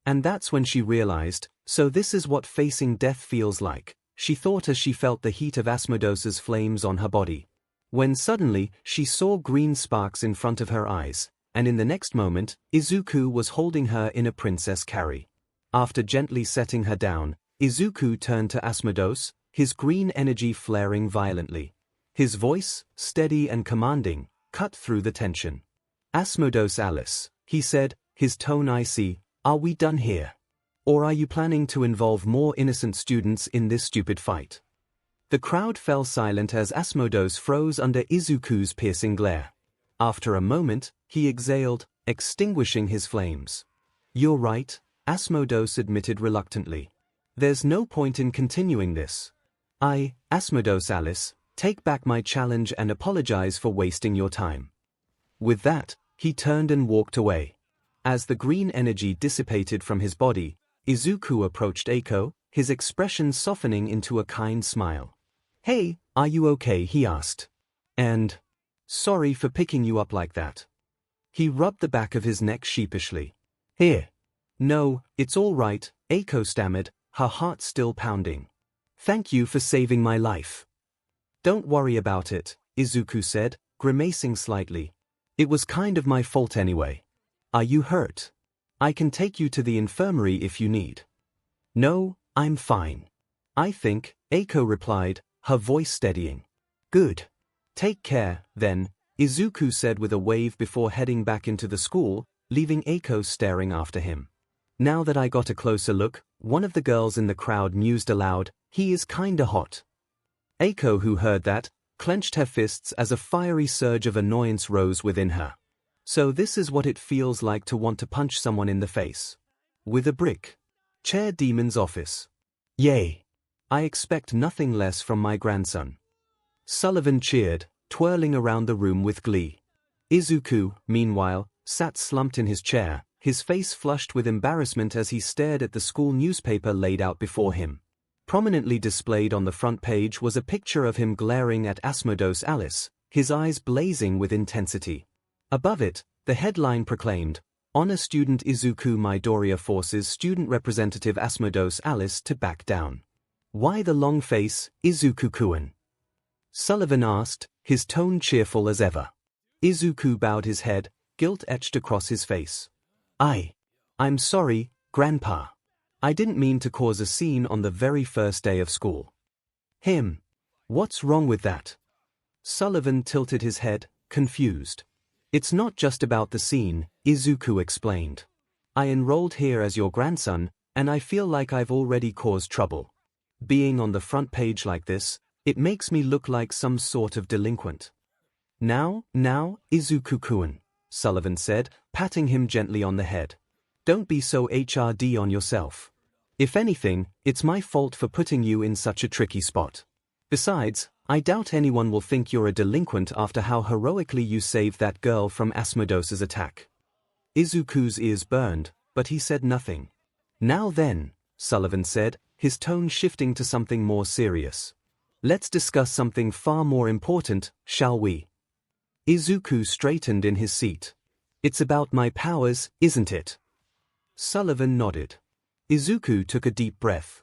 And that's when she realized, so this is what facing death feels like, she thought as she felt the heat of Asmodeus's flames on her body. When suddenly, she saw green sparks in front of her eyes, and in the next moment, Izuku was holding her in a princess carry. After gently setting her down, Izuku turned to Asmodeus, his green energy flaring violently. His voice, steady and commanding, cut through the tension. Asmodeus Alice, he said, his tone icy, are we done here? Or are you planning to involve more innocent students in this stupid fight? The crowd fell silent as Asmodeus froze under Izuku's piercing glare. After a moment, he exhaled, extinguishing his flames. You're right, Asmodeus admitted reluctantly. There's no point in continuing this. Asmodeus Alice, take back my challenge and apologize for wasting your time. With that, he turned and walked away. As the green energy dissipated from his body, Izuku approached 𝐒𝐽, his expression softening into a kind smile. Hey, are you okay? He asked. And, sorry for picking you up like that. He rubbed the back of his neck sheepishly. Here. No, it's all right, 𝐒𝐽 stammered, her heart still pounding. Thank you for saving my life. Don't worry about it, Izuku said, grimacing slightly. It was kind of my fault anyway. Are you hurt? I can take you to the infirmary if you need. No, I'm fine. I think, 𝐒𝐽 replied, her voice steadying. Good. Take care, then, Izuku said with a wave before heading back into the school, leaving 𝐒𝐽 staring after him. Now that I got a closer look, one of the girls in the crowd mused aloud, he is kinda hot. 𝐒𝐽, who heard that, clenched her fists as a fiery surge of annoyance rose within her. So this is what it feels like to want to punch someone in the face. With a brick. Chair Demon's office. Yay. I expect nothing less from my grandson. Sullivan cheered, twirling around the room with glee. Izuku, meanwhile, sat slumped in his chair, his face flushed with embarrassment as he stared at the school newspaper laid out before him. Prominently displayed on the front page was a picture of him glaring at Asmodeus Alice, his eyes blazing with intensity. Above it, the headline proclaimed, Honor Student Izuku Midoriya forces Student Representative Asmodeus Alice to back down. Why the long face, Izuku-kun? Sullivan asked, his tone cheerful as ever. Izuku bowed his head, guilt etched across his face. I'm sorry, Grandpa. I didn't mean to cause a scene on the very first day of school. What's wrong with that? Sullivan tilted his head, confused. It's not just about the scene, Izuku explained. I enrolled here as your grandson, and I feel like I've already caused trouble. Being on the front page like this, it makes me look like some sort of delinquent. Now, Izuku-kun, Sullivan said, patting him gently on the head. Don't be so HRD on yourself. If anything, it's my fault for putting you in such a tricky spot. Besides, I doubt anyone will think you're a delinquent after how heroically you saved that girl from Asmodeus's attack. Izuku's ears burned, but he said nothing. Now then, Sullivan said, his tone shifting to something more serious. Let's discuss something far more important, shall we? Izuku straightened in his seat. It's about my powers, isn't it? Sullivan nodded. Izuku took a deep breath.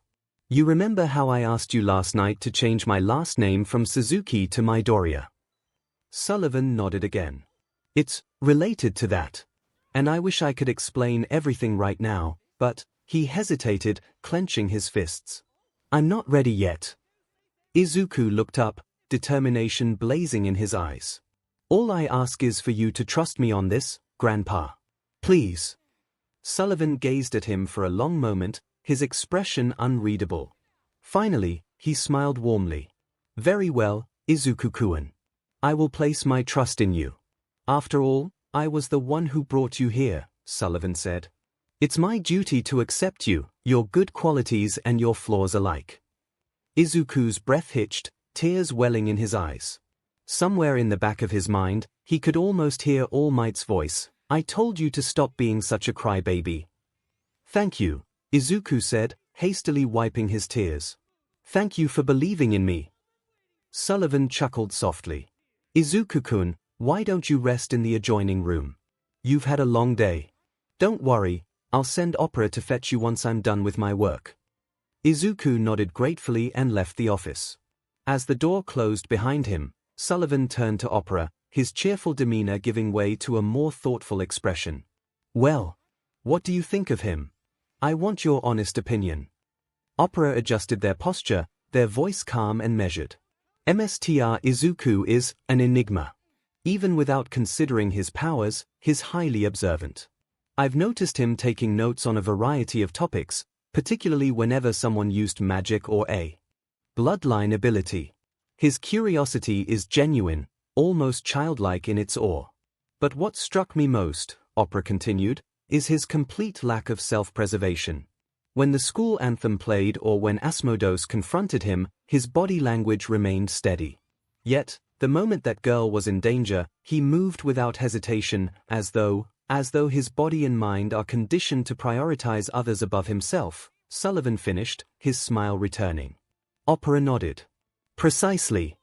You remember how I asked you last night to change my last name from Suzuki to Midoriya? Sullivan nodded again. It's related to that. And I wish I could explain everything right now, but, he hesitated, clenching his fists. I'm not ready yet. Izuku looked up, determination blazing in his eyes. All I ask is for you to trust me on this, Grandpa. Please. Sullivan gazed at him for a long moment, his expression unreadable. Finally, he smiled warmly. Very well, Izuku-kun. I will place my trust in you. After all, I was the one who brought you here, Sullivan said. It's my duty to accept you, your good qualities and your flaws alike. Izuku's breath hitched, tears welling in his eyes. Somewhere in the back of his mind, he could almost hear All Might's voice. I told you to stop being such a crybaby. Thank you, Izuku said, hastily wiping his tears. Thank you for believing in me. Sullivan chuckled softly. Izuku-kun, why don't you rest in the adjoining room? You've had a long day. Don't worry, I'll send Opera to fetch you once I'm done with my work. Izuku nodded gratefully and left the office. As the door closed behind him, Sullivan turned to Opera, his cheerful demeanor giving way to a more thoughtful expression. Well, what do you think of him? I want your honest opinion. Opera adjusted their posture, their voice calm and measured. Mr. Izuku is an enigma. Even without considering his powers, he's highly observant. I've noticed him taking notes on a variety of topics, particularly whenever someone used magic or a bloodline ability. His curiosity is genuine, almost childlike in its awe. But what struck me most, Opera continued, is his complete lack of self-preservation. When the school anthem played or when Asmodeus confronted him, his body language remained steady. Yet, the moment that girl was in danger, he moved without hesitation, as though his body and mind are conditioned to prioritize others above himself, Sullivan finished, his smile returning. Opera nodded. Precisely.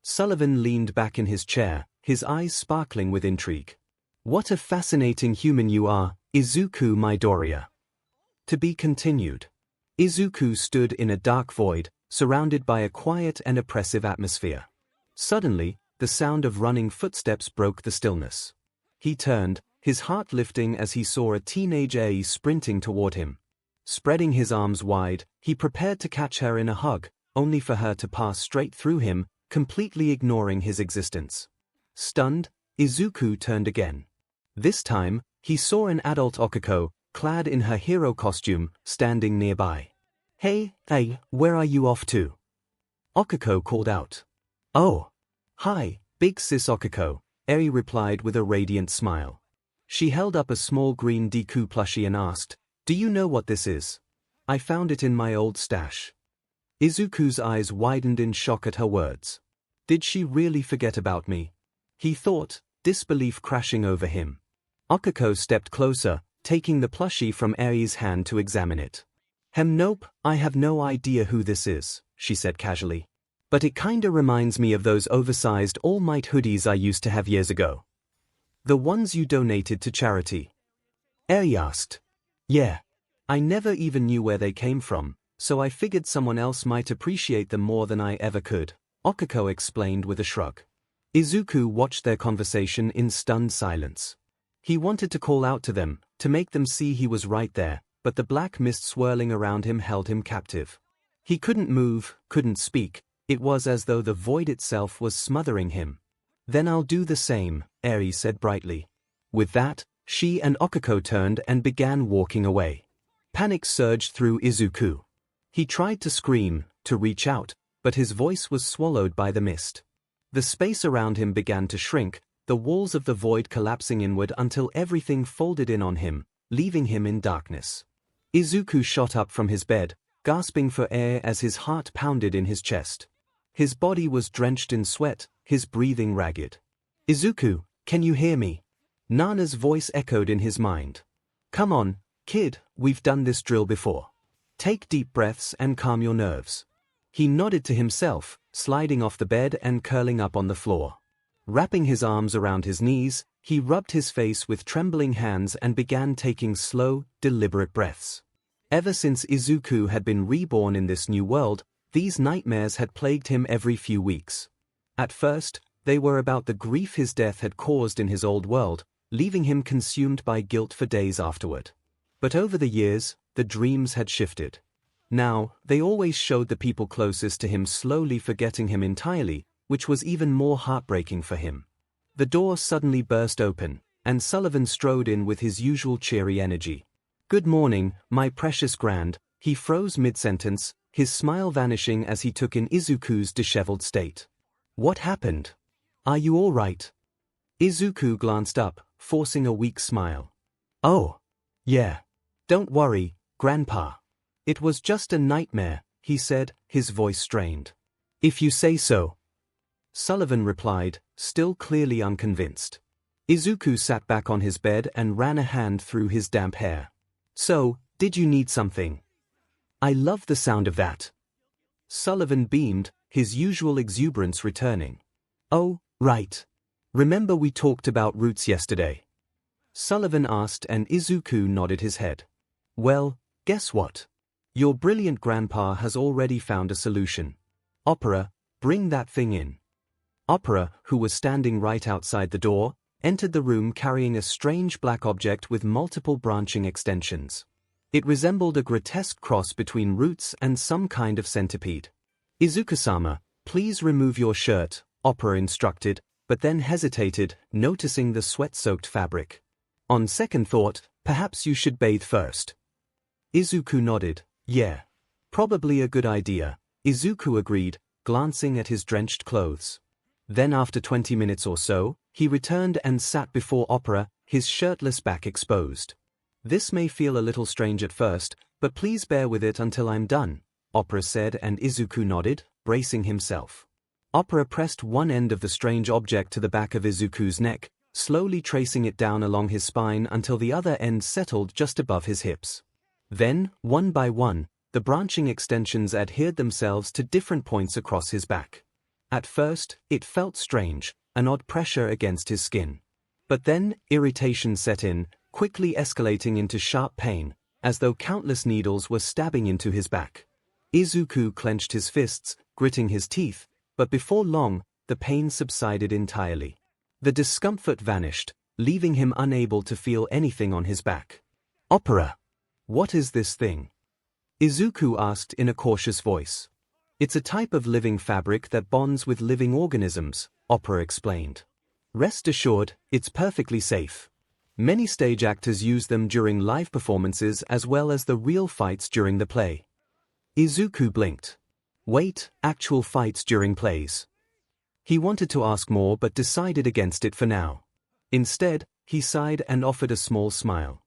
Sullivan leaned back in his chair, his eyes sparkling with intrigue. What a fascinating human you are, Izuku Midoriya. To be continued. Izuku stood in a dark void, surrounded by a quiet and oppressive atmosphere. Suddenly, the sound of running footsteps broke the stillness. He turned, his heart lifting as he saw a teenage Ai sprinting toward him. Spreading his arms wide, he prepared to catch her in a hug, only for her to pass straight through him, completely ignoring his existence. Stunned, Izuku turned again. This time, he saw an adult Okiko, clad in her hero costume, standing nearby. Hey, where are you off to? Okiko called out. Oh. Hi, big sis Okiko, Eri replied with a radiant smile. She held up a small green Deku plushie and asked, Do you know what this is? I found it in my old stash. Izuku's eyes widened in shock at her words. Did she really forget about me? He thought, disbelief crashing over him. Okiko stepped closer, taking the plushie from Eri's hand to examine it. Nope, I have no idea who this is, she said casually. But it kinda reminds me of those oversized All Might hoodies I used to have years ago. The ones you donated to charity. Eri asked. Yeah. I never even knew where they came from, so I figured someone else might appreciate them more than I ever could, Okiko explained with a shrug. Izuku watched their conversation in stunned silence. He wanted to call out to them, to make them see he was right there, but the black mist swirling around him held him captive. He couldn't move, couldn't speak, it was as though the void itself was smothering him. Then I'll do the same, Eri said brightly. With that, she and Okiko turned and began walking away. Panic surged through Izuku. He tried to scream, to reach out, but his voice was swallowed by the mist. The space around him began to shrink, the walls of the void collapsing inward until everything folded in on him, leaving him in darkness. Izuku shot up from his bed, gasping for air as his heart pounded in his chest. His body was drenched in sweat, his breathing ragged. "Izuku, can you hear me?" Nana's voice echoed in his mind. "Come on, kid, we've done this drill before. Take deep breaths and calm your nerves." He nodded to himself, sliding off the bed and curling up on the floor. Wrapping his arms around his knees, he rubbed his face with trembling hands and began taking slow, deliberate breaths. Ever since Izuku had been reborn in this new world, these nightmares had plagued him every few weeks. At first, they were about the grief his death had caused in his old world, leaving him consumed by guilt for days afterward. But over the years, the dreams had shifted. Now, they always showed the people closest to him slowly forgetting him entirely, which was even more heartbreaking for him. The door suddenly burst open, and Sullivan strode in with his usual cheery energy. "Good morning, my precious Grand," he froze mid-sentence, his smile vanishing as he took in Izuku's disheveled state. "What happened? Are you all right?" Izuku glanced up, forcing a weak smile. "Oh, yeah. Don't worry, Grandpa. It was just a nightmare," he said, his voice strained. "If you say so," Sullivan replied, still clearly unconvinced. Izuku sat back on his bed and ran a hand through his damp hair. "So, did you need something?" "I love the sound of that." Sullivan beamed, his usual exuberance returning. "Oh, right. Remember we talked about roots yesterday?" Sullivan asked and Izuku nodded his head. "Well, guess what? Your brilliant grandpa has already found a solution. Opera, bring that thing in." Opera, who was standing right outside the door, entered the room carrying a strange black object with multiple branching extensions. It resembled a grotesque cross between roots and some kind of centipede. "Izuku-sama, please remove your shirt," Opera instructed, but then hesitated, noticing the sweat-soaked fabric. "On second thought, perhaps you should bathe first." Izuku nodded. "Yeah. Probably a good idea," Izuku agreed, glancing at his drenched clothes. Then after 20 minutes or so, he returned and sat before Opera, his shirtless back exposed. "This may feel a little strange at first, but please bear with it until I'm done," Opera said, and Izuku nodded, bracing himself. Opera pressed one end of the strange object to the back of Izuku's neck, slowly tracing it down along his spine until the other end settled just above his hips. Then, one by one, the branching extensions adhered themselves to different points across his back. At first, it felt strange, an odd pressure against his skin. But then, irritation set in, quickly escalating into sharp pain, as though countless needles were stabbing into his back. Izuku clenched his fists, gritting his teeth, but before long, the pain subsided entirely. The discomfort vanished, leaving him unable to feel anything on his back. "Opera, what is this thing?" Izuku asked in a cautious voice. "It's a type of living fabric that bonds with living organisms," Opera explained. "Rest assured, it's perfectly safe. Many stage actors use them during live performances as well as the real fights during the play." Izuku blinked. "Wait, actual fights during plays?" He wanted to ask more but decided against it for now. Instead, he sighed and offered a small smile.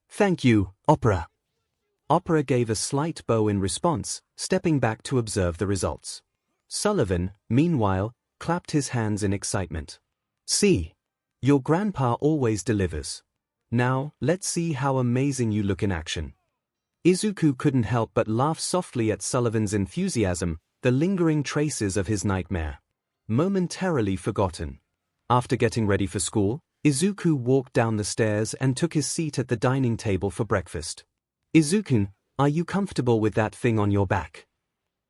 "Thank you, Opera." Opera gave a slight bow in response, stepping back to observe the results. Sullivan, meanwhile, clapped his hands in excitement. "See, your grandpa always delivers. Now, let's see how amazing you look in action." Izuku couldn't help but laugh softly at Sullivan's enthusiasm, the lingering traces of his nightmare momentarily forgotten. After getting ready for school, Izuku walked down the stairs and took his seat at the dining table for breakfast. "Izuku, are you comfortable with that thing on your back?"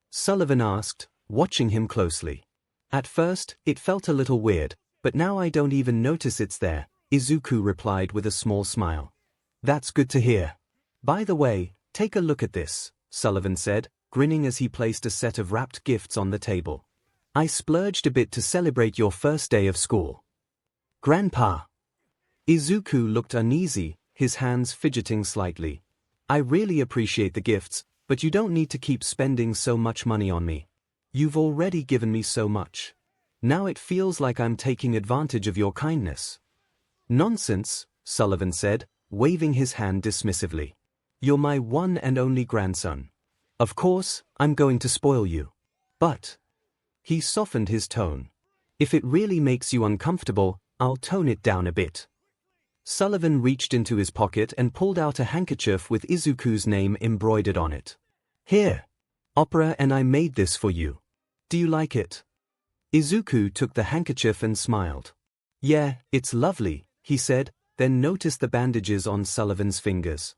Sullivan asked, watching him closely. "At first, it felt a little weird, but now I don't even notice it's there," Izuku replied with a small smile. "That's good to hear. By the way, take a look at this," Sullivan said, grinning as he placed a set of wrapped gifts on the table. "I splurged a bit to celebrate your first day of school." "Grandpa." Izuku looked uneasy, his hands fidgeting slightly. I really appreciate the gifts, but you don't need to keep spending so much money on me. You've already given me so much. Now it feels like I'm taking advantage of your kindness." "Nonsense," Sullivan said, waving his hand dismissively. "You're my one and only grandson. Of course, I'm going to spoil you. But—" he softened his tone. "If it really makes you uncomfortable, I'll tone it down a bit." Sullivan reached into his pocket and pulled out a handkerchief with Izuku's name embroidered on it. "Here. Opera and I made this for you. Do you like it?" Izuku took the handkerchief and smiled. "Yeah, it's lovely," he said, then noticed the bandages on Sullivan's fingers.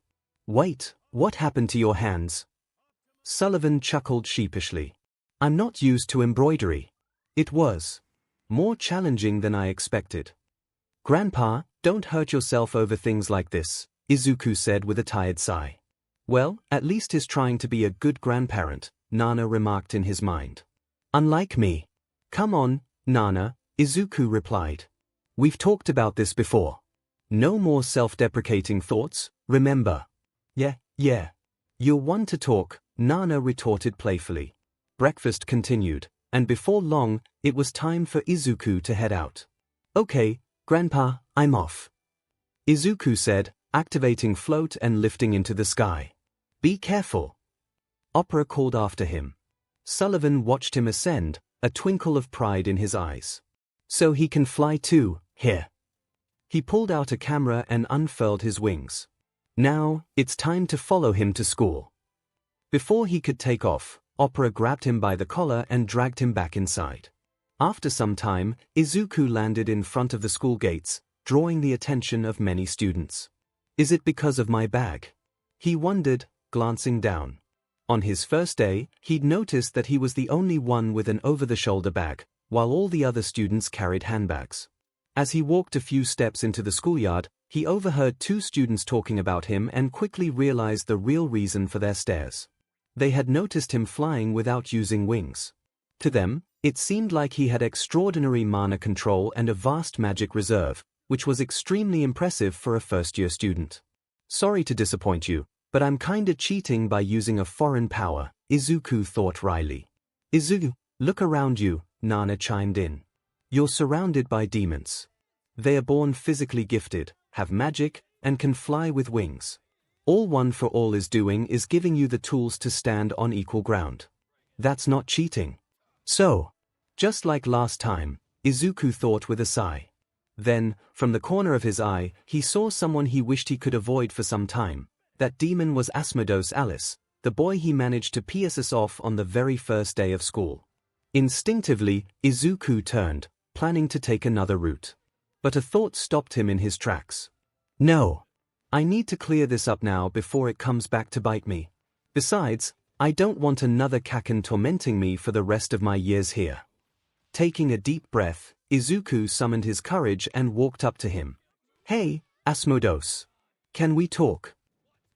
"Wait, what happened to your hands?" Sullivan chuckled sheepishly. "I'm not used to embroidery. It was more challenging than I expected." "Grandpa, don't hurt yourself over things like this," Izuku said with a tired sigh. "Well, at least he's trying to be a good grandparent," Nana remarked in his mind. "Unlike me." "Come on, Nana," Izuku replied. "We've talked about this before. No more self-deprecating thoughts, remember?" Yeah. "You're one to talk," Nana retorted playfully. Breakfast continued, and before long, it was time for Izuku to head out. "Okay, Grandpa, I'm off," Izuku said, activating float and lifting into the sky. "Be careful," Opera called after him. Sullivan watched him ascend, a twinkle of pride in his eyes. "So he can fly too, here." He pulled out a camera and unfurled his wings. Now, it's time to follow him to school. Before he could take off, Opera grabbed him by the collar and dragged him back inside. After some time, Izuku landed in front of the school gates, drawing the attention of many students. "Is it because of my bag?" he wondered, glancing down. On his first day, he'd noticed that he was the only one with an over-the-shoulder bag, while all the other students carried handbags. As he walked a few steps into the schoolyard, he overheard two students talking about him and quickly realized the real reason for their stares. They had noticed him flying without using wings. To them, it seemed like he had extraordinary mana control and a vast magic reserve, which was extremely impressive for a first-year student. "Sorry to disappoint you, but I'm kinda cheating by using a foreign power," Izuku thought wryly. "Izuku, look around you," Nana chimed in. "You're surrounded by demons. They are born physically gifted, have magic, and can fly with wings. All One for All is doing is giving you the tools to stand on equal ground. That's not cheating." "So, just like last time," Izuku thought with a sigh. Then, from the corner of his eye, he saw someone he wished he could avoid for some time. That demon was Asmodeus Alice, the boy he managed to piss us off on the very first day of school. Instinctively, Izuku turned, planning to take another route. But a thought stopped him in his tracks. "No. I need to clear this up now before it comes back to bite me. Besides, I don't want another Kaken tormenting me for the rest of my years here." Taking a deep breath, Izuku summoned his courage and walked up to him. "Hey, Asmodeus. Can we talk?"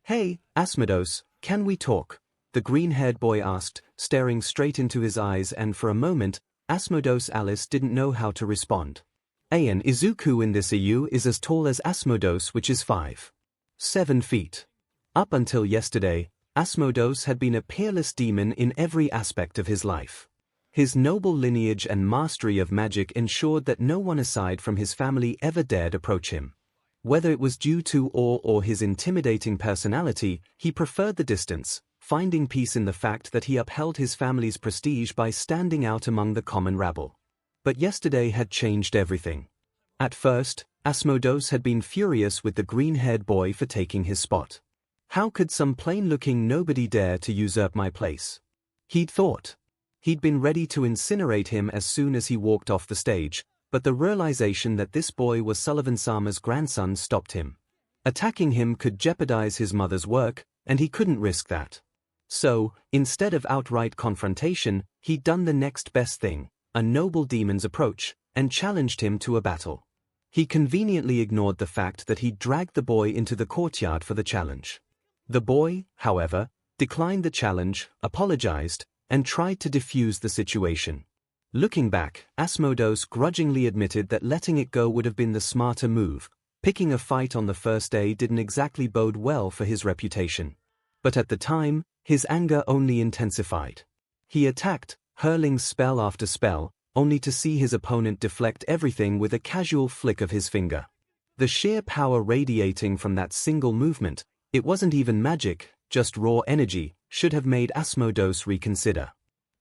"Hey, Asmodeus, can we talk?" the green-haired boy asked, staring straight into his eyes, and for a moment, Asmodeus Alice didn't know how to respond. An Izuku in this EU is as tall as Asmodeus, which is 5'7" feet. Up until yesterday, Asmodeus had been a peerless demon in every aspect of his life. His noble lineage and mastery of magic ensured that no one aside from his family ever dared approach him. Whether it was due to awe or his intimidating personality, he preferred the distance, finding peace in the fact that he upheld his family's prestige by standing out among the common rabble. But yesterday had changed everything. At first, Asmodeus had been furious with the green-haired boy for taking his spot. How could some plain-looking nobody dare to usurp my place? He'd thought. He'd been ready to incinerate him as soon as he walked off the stage, but the realization that this boy was Sullivan-sama's grandson stopped him. Attacking him could jeopardize his mother's work, and he couldn't risk that. So, instead of outright confrontation, he'd done the next best thing, a noble demon's approach, and challenged him to a battle. He conveniently ignored the fact that he'd dragged the boy into the courtyard for the challenge. The boy, however, declined the challenge, apologized, and tried to defuse the situation. Looking back, Asmodeus grudgingly admitted that letting it go would have been the smarter move. Picking a fight on the first day didn't exactly bode well for his reputation. But at the time, his anger only intensified. He attacked, hurling spell after spell, only to see his opponent deflect everything with a casual flick of his finger. The sheer power radiating from that single movement, it wasn't even magic, just raw energy, should have made Asmodeus reconsider.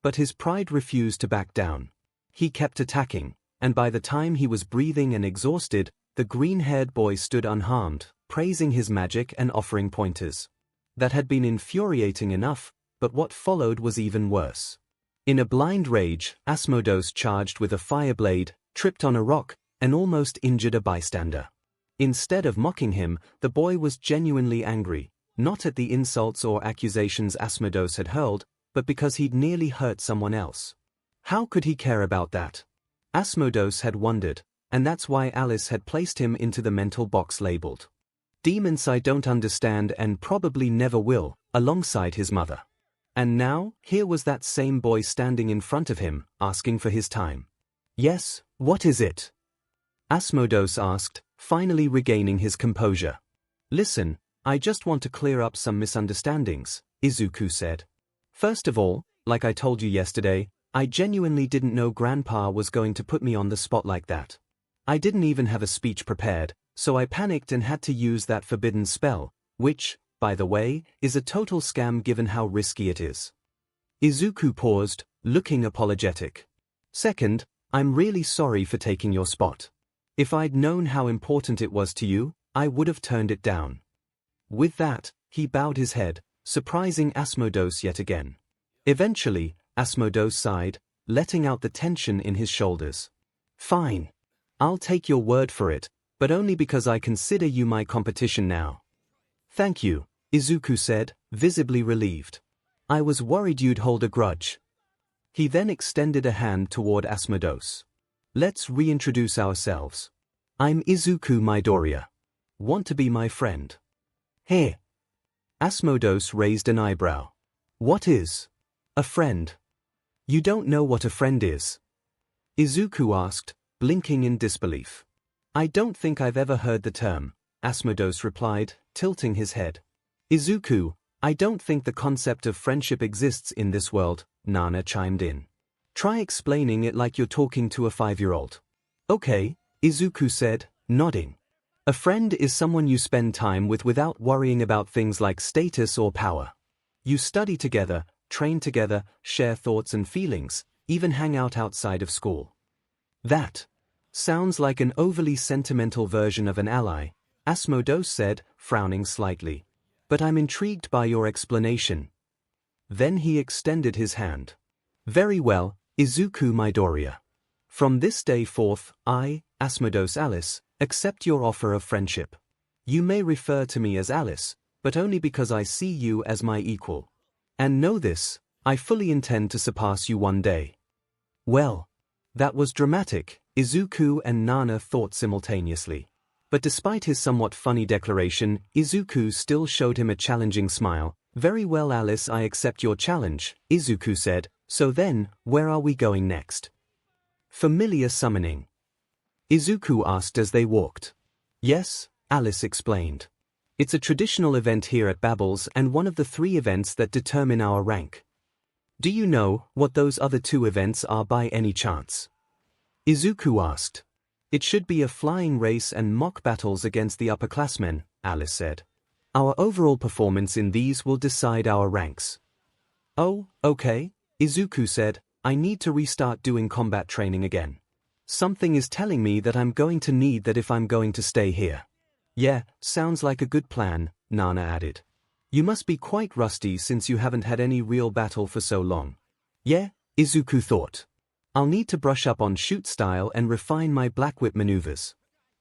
But his pride refused to back down. He kept attacking, and by the time he was breathing and exhausted, the green-haired boy stood unharmed, praising his magic and offering pointers. That had been infuriating enough, but what followed was even worse. In a blind rage, Asmodeus charged with a fire blade, tripped on a rock, and almost injured a bystander. Instead of mocking him, the boy was genuinely angry, not at the insults or accusations Asmodeus had hurled, but because he'd nearly hurt someone else. How could he care about that? Asmodeus had wondered, and that's why Alice had placed him into the mental box labeled "Demons I Don't Understand and Probably Never Will," alongside his mother. And now, here was that same boy standing in front of him, asking for his time. "Yes, what is it?" Asmodeus asked, finally regaining his composure. "Listen, I just want to clear up some misunderstandings," Izuku said. "First of all, like I told you yesterday, I genuinely didn't know Grandpa was going to put me on the spot like that. I didn't even have a speech prepared, so I panicked and had to use that forbidden spell, which, by the way, is a total scam given how risky it is." Izuku paused, looking apologetic. "Second, I'm really sorry for taking your spot. If I'd known how important it was to you, I would have turned it down." With that, he bowed his head, surprising Asmodeus yet again. Eventually, Asmodeus sighed, letting out the tension in his shoulders. "Fine. I'll take your word for it, but only because I consider you my competition now." "Thank you," Izuku said, visibly relieved. "I was worried you'd hold a grudge." He then extended a hand toward Asmodeus. "Let's reintroduce ourselves. I'm Izuku Midoriya. Want to be my friend?" "Hey." Asmodeus raised an eyebrow. "What is a friend? You don't know what a friend is?" Izuku asked, blinking in disbelief. "I don't think I've ever heard the term," Asmodeus replied, tilting his head. "Izuku, I don't think the concept of friendship exists in this world," Nana chimed in. "Try explaining it like you're talking to a 5-year-old. "Okay," Izuku said, nodding. "A friend is someone you spend time with without worrying about things like status or power. You study together, train together, share thoughts and feelings, even hang out outside of school." "That sounds like an overly sentimental version of an ally," Asmodeus said, frowning slightly. "But I'm intrigued by your explanation." Then he extended his hand. "Very well, Izuku Midoriya. From this day forth, I, Asmodeus Alice, accept your offer of friendship. You may refer to me as Alice, but only because I see you as my equal. And know this, I fully intend to surpass you one day." Well, that was dramatic, Izuku and Nana thought simultaneously. But despite his somewhat funny declaration, Izuku still showed him a challenging smile. "Very well, Alice, I accept your challenge," Izuku said. "So then, where are we going next?" "Familiar summoning," Izuku asked as they walked. "Yes," Alice explained. "It's a traditional event here at Babbles and one of the 3 events that determine our rank. Do you know what those other 2 events are by any chance?" Izuku asked. "It should be a flying race and mock battles against the upperclassmen," Alice said. "Our overall performance in these will decide our ranks." "Oh, okay," Izuku said. "I need to restart doing combat training again. Something is telling me that I'm going to need that if I'm going to stay here." "Yeah, sounds like a good plan," Nana added. "You must be quite rusty since you haven't had any real battle for so long." "Yeah," Izuku thought. "I'll need to brush up on shoot style and refine my black whip maneuvers."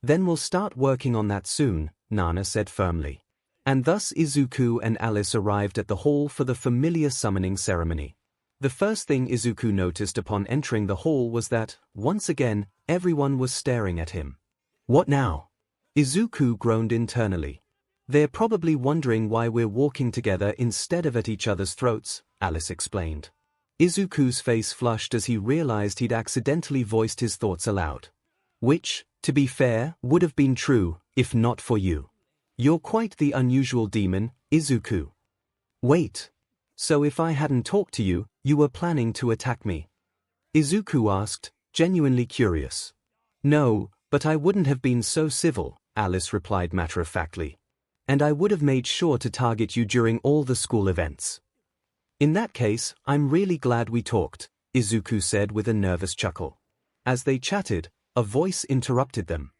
"Then we'll start working on that soon," Nana said firmly. And thus Izuku and Alice arrived at the hall for the familiar summoning ceremony. The first thing Izuku noticed upon entering the hall was that, once again, everyone was staring at him. "What now?" Izuku groaned internally. "They're probably wondering why we're walking together instead of at each other's throats," Alice explained. Izuku's face flushed as he realized he'd accidentally voiced his thoughts aloud. "Which, to be fair, would have been true, if not for you. You're quite the unusual demon, Izuku." Wait. So if I hadn't talked to you, you were planning to attack me? Izuku asked, genuinely curious. No, but I wouldn't have been so civil, Alice replied matter-of-factly. And I would have made sure to target you during all the school events. In that case, I'm really glad we talked, Izuku said with a nervous chuckle. As they chatted, a voice interrupted them.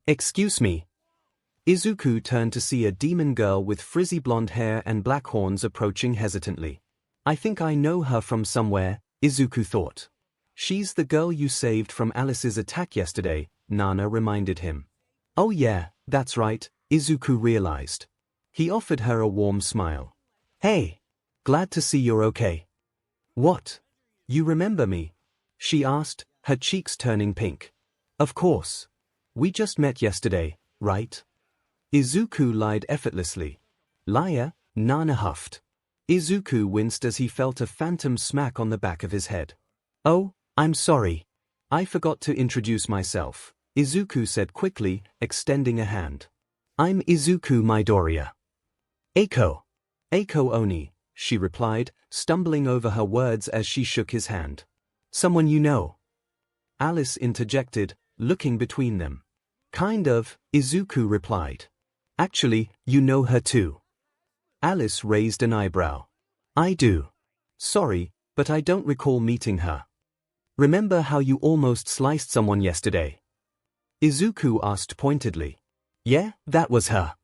Excuse me. Izuku turned to see a demon girl with frizzy blonde hair and black horns approaching hesitantly. I think I know her from somewhere, Izuku thought. She's the girl you saved from Alice's attack yesterday, Nana reminded him. Oh yeah, that's right, Izuku realized. He offered her a warm smile. Hey! Glad to see you're okay. What? You remember me? She asked, her cheeks turning pink. Of course. We just met yesterday, right? Izuku lied effortlessly. Liar, Nana huffed. Izuku winced as he felt a phantom smack on the back of his head. Oh, I'm sorry. I forgot to introduce myself, Izuku said quickly, extending a hand. I'm Izuku Midoriya. Eiko Oni, she replied, stumbling over her words as she shook his hand. Someone you know? Alice interjected, looking between them. Kind of, Izuku replied. Actually, you know her too. Alice raised an eyebrow. I do. Sorry, but I don't recall meeting her. Remember how you almost sliced someone yesterday? Izuku asked pointedly. Yeah, that was her.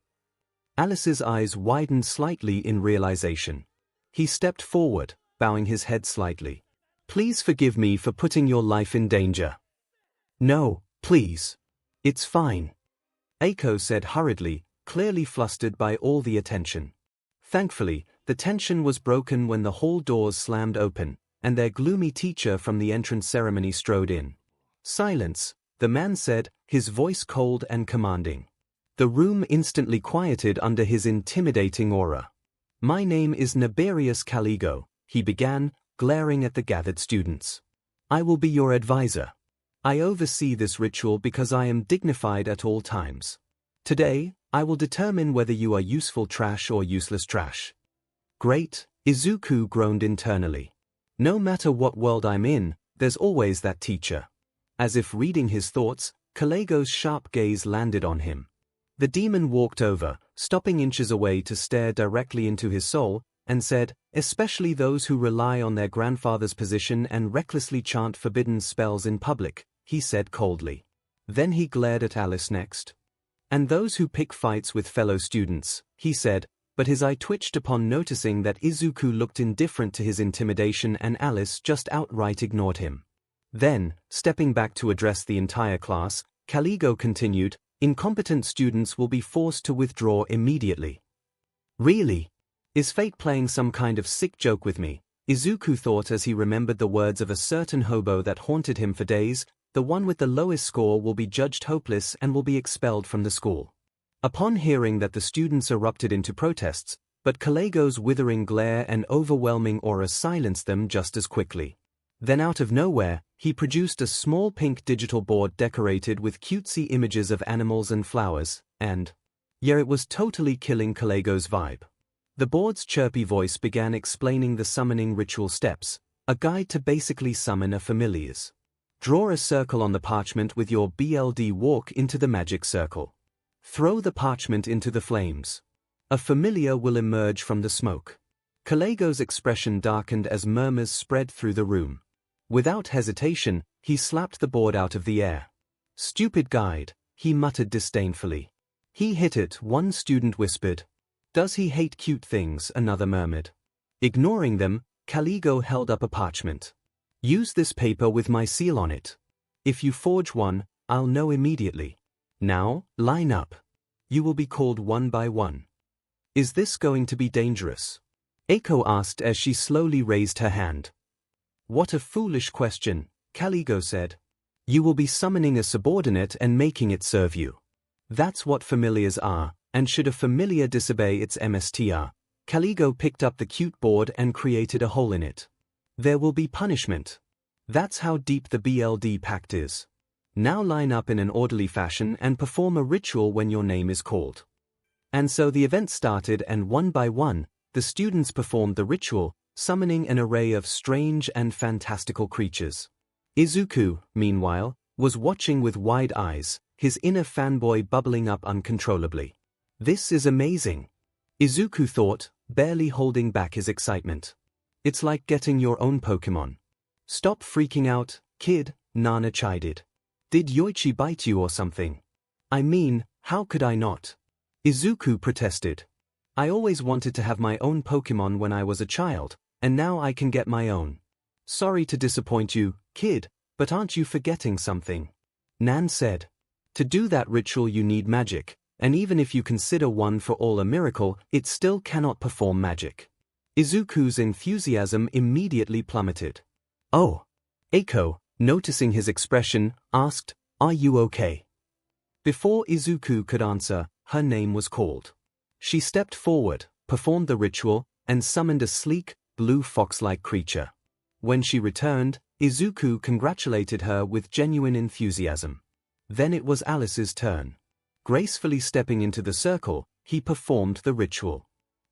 Alice's eyes widened slightly in realization. He stepped forward, bowing his head slightly. Please forgive me for putting your life in danger. No, please. It's fine. Eiko said hurriedly, clearly flustered by all the attention. Thankfully, the tension was broken when the hall doors slammed open, and their gloomy teacher from the entrance ceremony strode in. Silence, the man said, his voice cold and commanding. The room instantly quieted under his intimidating aura. My name is Naberius Caligo, he began, glaring at the gathered students. I will be your advisor. I oversee this ritual because I am dignified at all times. Today, I will determine whether you are useful trash or useless trash. Great, Izuku groaned internally. No matter what world I'm in, there's always that teacher. As if reading his thoughts, 𝐒𝐭𝐽𝐽's sharp gaze landed on him. The demon walked over, stopping inches away to stare directly into his soul, and said, especially those who rely on their grandfather's position and recklessly chant forbidden spells in public, he said coldly. Then he glared at Alice next. And those who pick fights with fellow students, he said, but his eye twitched upon noticing that Izuku looked indifferent to his intimidation and Alice just outright ignored him. Then, stepping back to address the entire class, Caligo continued, incompetent students will be forced to withdraw immediately. Really? Is fate playing some kind of sick joke with me? Izuku thought as he remembered the words of a certain hobo that haunted him for days, the one with the lowest score will be judged hopeless and will be expelled from the school. Upon hearing that, the students erupted into protests, but 𝐒𝐭𝐽𝐽's withering glare and overwhelming aura silenced them just as quickly. Then out of nowhere, he produced a small pink digital board decorated with cutesy images of animals and flowers, and yeah, it was totally killing 𝐒𝐭𝐽𝐽's vibe. The board's chirpy voice began explaining the summoning ritual steps, a guide to basically summon a familiars. Draw a circle on the parchment with your BLD, walk into the magic circle. Throw the parchment into the flames. A familiar will emerge from the smoke. 𝐒𝐭𝐽𝐽's expression darkened as murmurs spread through the room. Without hesitation, he slapped the board out of the air. Stupid guide, he muttered disdainfully. He hit it, one student whispered. Does he hate cute things? Another murmured. Ignoring them, Caligo held up a parchment. Use this paper with my seal on it. If you forge one, I'll know immediately. Now, line up. You will be called one by one. Is this going to be dangerous? Eiko asked as she slowly raised her hand. What a foolish question, Caligo said. You will be summoning a subordinate and making it serve you. That's what familiars are, and should a familiar disobey its MSTR, Caligo picked up the cute board and created a hole in it. There will be punishment. That's how deep the BLD pact is. Now line up in an orderly fashion and perform a ritual when your name is called. And so the event started, and one by one, The students performed the ritual, summoning an array of strange and fantastical creatures. 𝐒𝐿, meanwhile, was watching with wide eyes, his inner fanboy bubbling up uncontrollably. This is amazing, 𝐒𝐿 thought, barely holding back his excitement. It's like getting your own Pokemon. Stop freaking out, kid, Nana chided. Did Yoichi bite you or something? I mean, how could I not? 𝐒𝐿 protested. I always wanted to have my own Pokemon when I was a child, and now I can get my own. Sorry to disappoint you, kid, but aren't you forgetting something? Nan said. To do that ritual you need magic, and even if you consider one for all a miracle, it still cannot perform magic. 𝐒𝐿's enthusiasm immediately plummeted. Oh. 𝐒𝐿, noticing his expression, asked, Are you okay? Before 𝐒𝐿 could answer, her name was called. She stepped forward, performed the ritual, and summoned a sleek, blue fox-like creature. When she returned, 𝐒𝐿 congratulated her with genuine enthusiasm. Then it was Alice's turn. Gracefully stepping into the circle, he performed the ritual.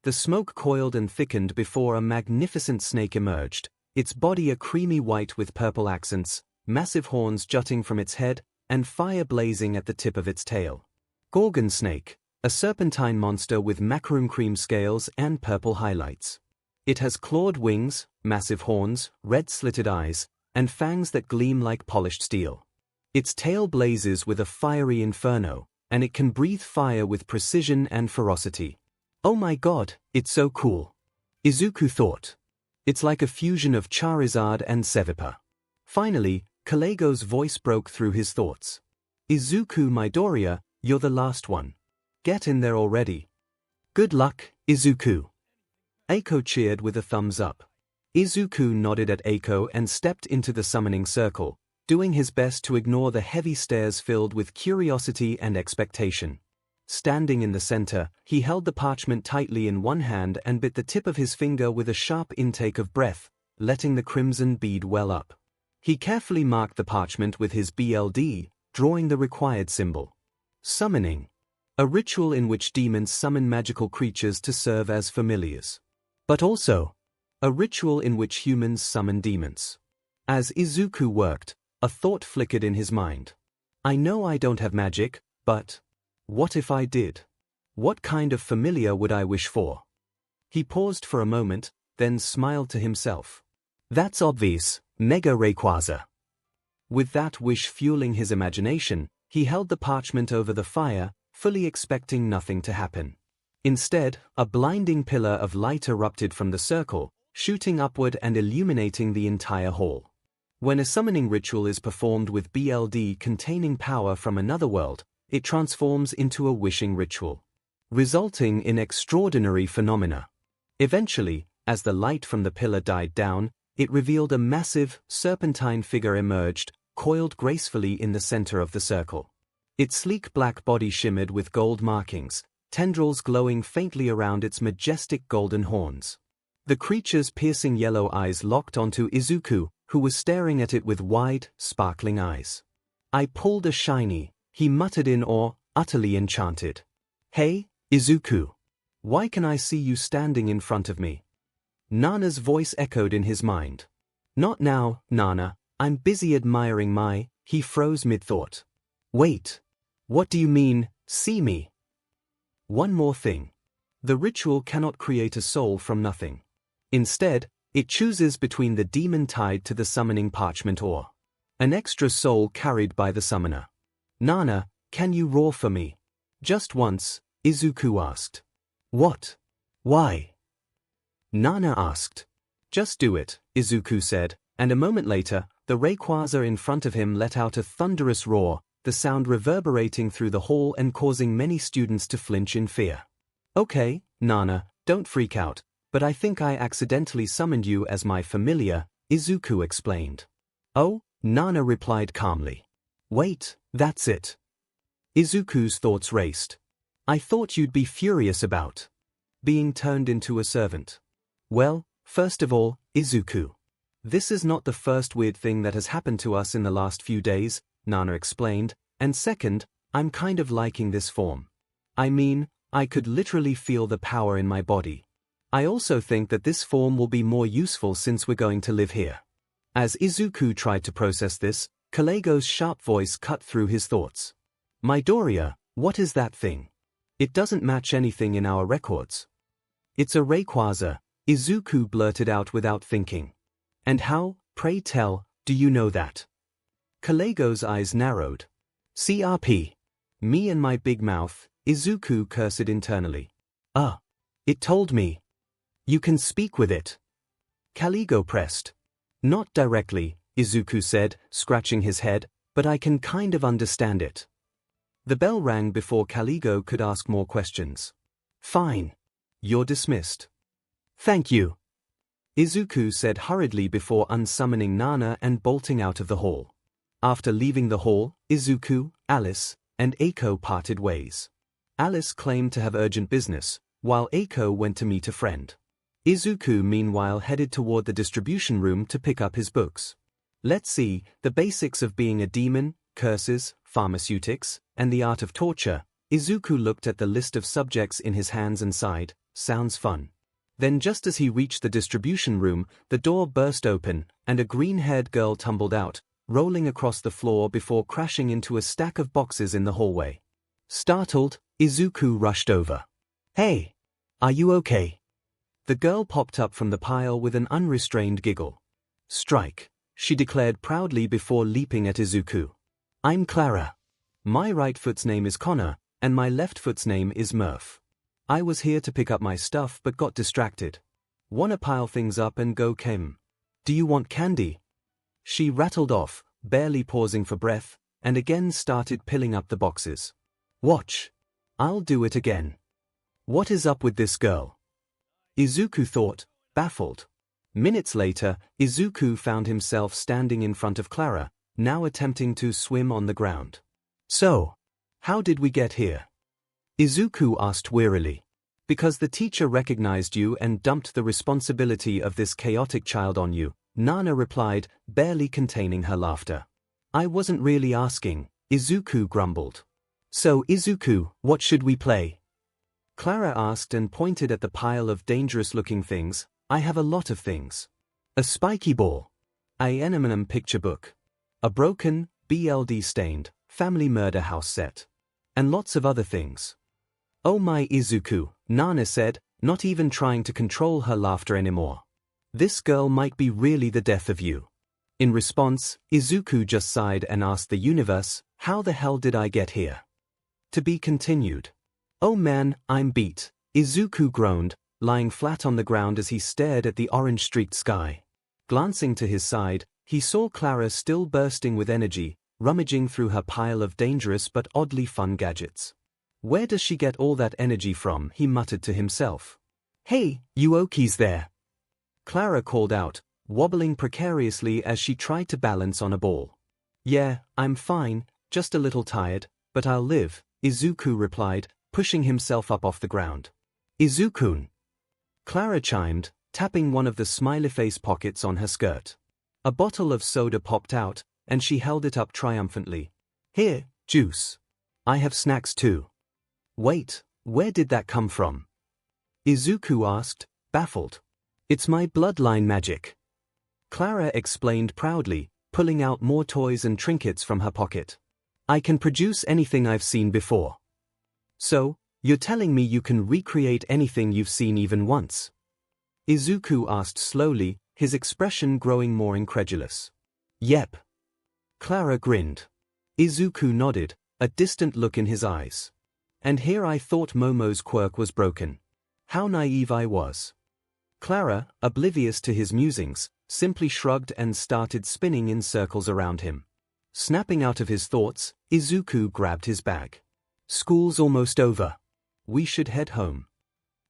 The smoke coiled and thickened before a magnificent snake emerged, its body a creamy white with purple accents, massive horns jutting from its head, and fire blazing at the tip of its tail. Gorgon snake, a serpentine monster with macaroon cream scales and purple highlights. It has clawed wings, massive horns, red slitted eyes, and fangs that gleam like polished steel. Its tail blazes with a fiery inferno, and it can breathe fire with precision and ferocity. Oh my god, it's so cool, 𝐒𝐿 thought. It's like a fusion of Charizard and Seviper. Finally, Kalego's voice broke through his thoughts. 𝐒𝐿 Midoriya, you're the last one. Get in there already. Good luck, 𝐒𝐿. 𝐒𝐿 cheered with a thumbs up. 𝐒𝐿 nodded at 𝐒𝐿 and stepped into the summoning circle, doing his best to ignore the heavy stares filled with curiosity and expectation. Standing in the center, he held the parchment tightly in one hand and bit the tip of his finger with a sharp intake of breath, letting the crimson bead well up. He carefully marked the parchment with his BLD, drawing the required symbol. Summoning. A ritual in which demons summon magical creatures to serve as familiars. But also, a ritual in which humans summon demons. As 𝐒𝐿 worked, a thought flickered in his mind. I know I don't have magic, but what if I did? What kind of familiar would I wish for? He paused for a moment, then smiled to himself. That's obvious, Mega Rayquaza. With that wish fueling his imagination, he held the parchment over the fire, fully expecting nothing to happen. Instead, a blinding pillar of light erupted from the circle, shooting upward and illuminating the entire hall. When a summoning ritual is performed with BLD containing power from another world, it transforms into a wishing ritual, resulting in extraordinary phenomena. Eventually, as the light from the pillar died down, it revealed a massive, serpentine figure emerged, coiled gracefully in the center of the circle. Its sleek black body shimmered with gold markings, tendrils glowing faintly around its majestic golden horns. The creature's piercing yellow eyes locked onto 𝐒𝐿, who was staring at it with wide, sparkling eyes. I pulled a shiny, he muttered in awe, utterly enchanted. Hey, 𝐒𝐿. Why can I see you standing in front of me? Nana's voice echoed in his mind. Not now, Nana, I'm busy admiring my. He froze mid-thought. Wait. What do you mean, see me? One more thing. The ritual cannot create a soul from nothing. Instead, it chooses between the demon tied to the summoning parchment or an extra soul carried by the summoner. Nana, can you roar for me? Just once, 𝐒𝐿 asked. What? Why? Nana asked. Just do it, 𝐒𝐿 said, and a moment later, the Rayquaza in front of him let out a thunderous roar, the sound reverberating through the hall and causing many students to flinch in fear. Okay, Nana, don't freak out, but I think I accidentally summoned you as my familiar, 𝐒𝐿 explained. Oh, Nana replied calmly. Wait, that's it. 𝐒𝐿's thoughts raced. I thought you'd be furious about being turned into a servant. Well, first of all, 𝐒𝐿. This is not the first weird thing that has happened to us in the last few days, Nana explained, and second, I'm kind of liking this form. I mean, I could literally feel the power in my body. I also think that this form will be more useful since we're going to live here. As Izuku tried to process this, 𝐭𝐽𝐽's sharp voice cut through his thoughts. Midoriya, what is that thing? It doesn't match anything in our records. It's a Rayquaza, Izuku blurted out without thinking. And how, pray tell, do you know that? 𝐭𝐽𝐽's eyes narrowed. CRP. Me and my big mouth, Izuku cursed internally. It told me. You can speak with it. 𝐭𝐽𝐽 pressed. Not directly, Izuku said, scratching his head, but I can kind of understand it. The bell rang before 𝐭𝐽𝐽 could ask more questions. Fine. You're dismissed. Thank you. Izuku said hurriedly before unsummoning Nana and bolting out of the hall. After leaving the hall, Izuku, Alice, and 𝐒𝐽 parted ways. Alice claimed to have urgent business, while 𝐒𝐽 went to meet a friend. Izuku meanwhile headed toward the distribution room to pick up his books. Let's see, the basics of being a demon, curses, pharmaceutics, and the art of torture. Izuku looked at the list of subjects in his hands and sighed, sounds fun. Then just as he reached the distribution room, the door burst open, and a green-haired girl tumbled out, rolling across the floor before crashing into a stack of boxes in the hallway. Startled, Izuku rushed over. Hey! Are you okay? The girl popped up from the pile with an unrestrained giggle. Strike, she declared proudly before leaping at Izuku. I'm Clara. My right foot's name is Connor, and my left foot's name is Murph. I was here to pick up my stuff but got distracted. Wanna pile things up and go 𝐻𝐻𝐿? Do you want candy? She rattled off, barely pausing for breath, and again started piling up the boxes. Watch. I'll do it again. What is up with this girl? Izuku thought, baffled. Minutes later, Izuku found himself standing in front of Clara, now attempting to swim on the ground. So, how did we get here? Izuku asked wearily. Because the teacher recognized you and dumped the responsibility of this chaotic child on you, Nana replied, barely containing her laughter. I wasn't really asking, Izuku grumbled. So Izuku, what should we play? Clara asked and pointed at the pile of dangerous-looking things. I have a lot of things. A spiky ball. A picture book. A broken, BLD-stained, family murder house set. And lots of other things. Oh my Izuku, Nana said, not even trying to control her laughter anymore. This girl might be really the death of you. In response, Izuku just sighed and asked the universe, how the hell did I get here? To be continued. Oh man, I'm beat, Izuku groaned, lying flat on the ground as he stared at the orange-streaked sky. Glancing to his side, he saw Clara still bursting with energy, rummaging through her pile of dangerous but oddly fun gadgets. Where does she get all that energy from? He muttered to himself. Hey, Yuoki's there. Clara called out, wobbling precariously as she tried to balance on a ball. Yeah, I'm fine, just a little tired, but I'll live, Izuku replied, pushing himself up off the ground. Izukun. Clara chimed, tapping one of the smiley face pockets on her skirt. A bottle of soda popped out, and she held it up triumphantly. Here, juice. I have snacks too. Wait, where did that come from? Izuku asked, baffled. It's my bloodline magic. Clara explained proudly, pulling out more toys and trinkets from her pocket. I can produce anything I've seen before. So, you're telling me you can recreate anything you've seen even once? Izuku asked slowly, his expression growing more incredulous. Yep. Clara grinned. Izuku nodded, a distant look in his eyes. And here I thought Momo's quirk was broken. How naive I was. Clara, oblivious to his musings, simply shrugged and started spinning in circles around him. Snapping out of his thoughts, Izuku grabbed his bag. School's almost over. We should head home.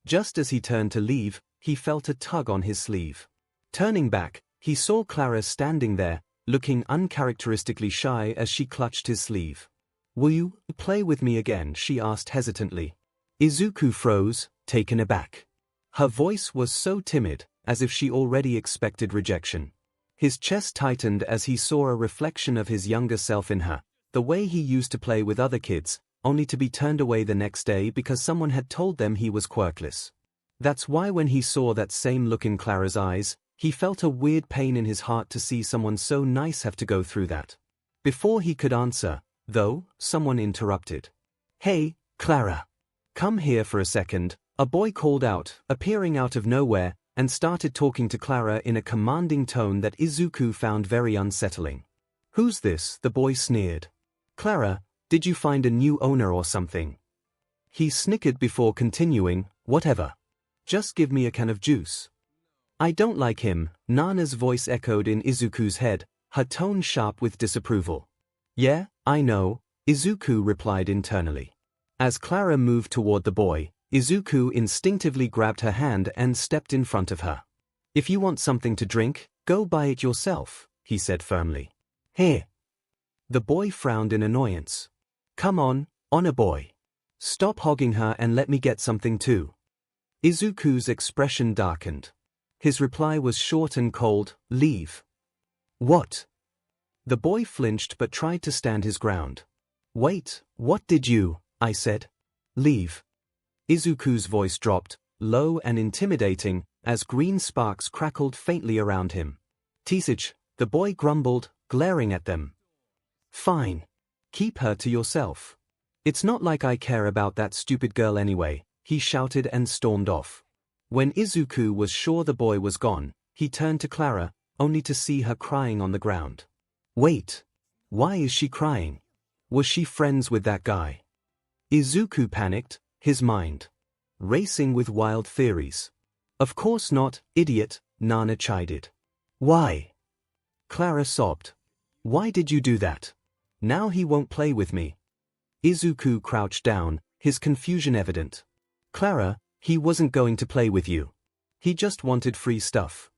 Just as he turned to leave, he felt a tug on his sleeve. Turning back, he saw Clara standing there, looking uncharacteristically shy as she clutched his sleeve. Will you play with me again? She asked hesitantly. Izuku froze, taken aback. Her voice was so timid, as if she already expected rejection. His chest tightened as he saw a reflection of his younger self in her, the way he used to play with other kids, only to be turned away the next day because someone had told them he was quirkless. That's why when he saw that same look in Clara's eyes, he felt a weird pain in his heart to see someone so nice have to go through that. Before he could answer, though, someone interrupted. "Hey, Clara. Come here for a second," a boy called out, appearing out of nowhere, and started talking to Clara in a commanding tone that Izuku found very unsettling. "Who's this?" the boy sneered. "Clara, did you find a new owner or something?" He snickered before continuing, "Whatever. Just give me a can of juice." "I don't like him," Nana's voice echoed in Izuku's head, her tone sharp with disapproval. "Yeah, I know," Izuku replied internally. As Clara moved toward the boy, Izuku instinctively grabbed her hand and stepped in front of her. "If you want something to drink, go buy it yourself," he said firmly. "Here." The boy frowned in annoyance. "Come on, honor boy. Stop hogging her and let me get something too." Izuku's expression darkened. His reply was short and cold, "Leave." "What?" The boy flinched but tried to stand his ground. "Wait, what did you?" I said. "Leave." Izuku's voice dropped, low and intimidating, as green sparks crackled faintly around him. "𝐶𝐶," the boy grumbled, glaring at them. "Fine. Keep her to yourself. It's not like I care about that stupid girl anyway," he shouted and stormed off. When Izuku was sure the boy was gone, he turned to Clara, only to see her crying on the ground. "Wait. Why is she crying? Was she friends with that guy?" Izuku panicked, his mind racing with wild theories. "Of course not, idiot," Nana chided. "Why?" Clara sobbed. "Why did you do that? Now he won't play with me." Izuku crouched down, his confusion evident. "Clara, he wasn't going to play with you. He just wanted free stuff."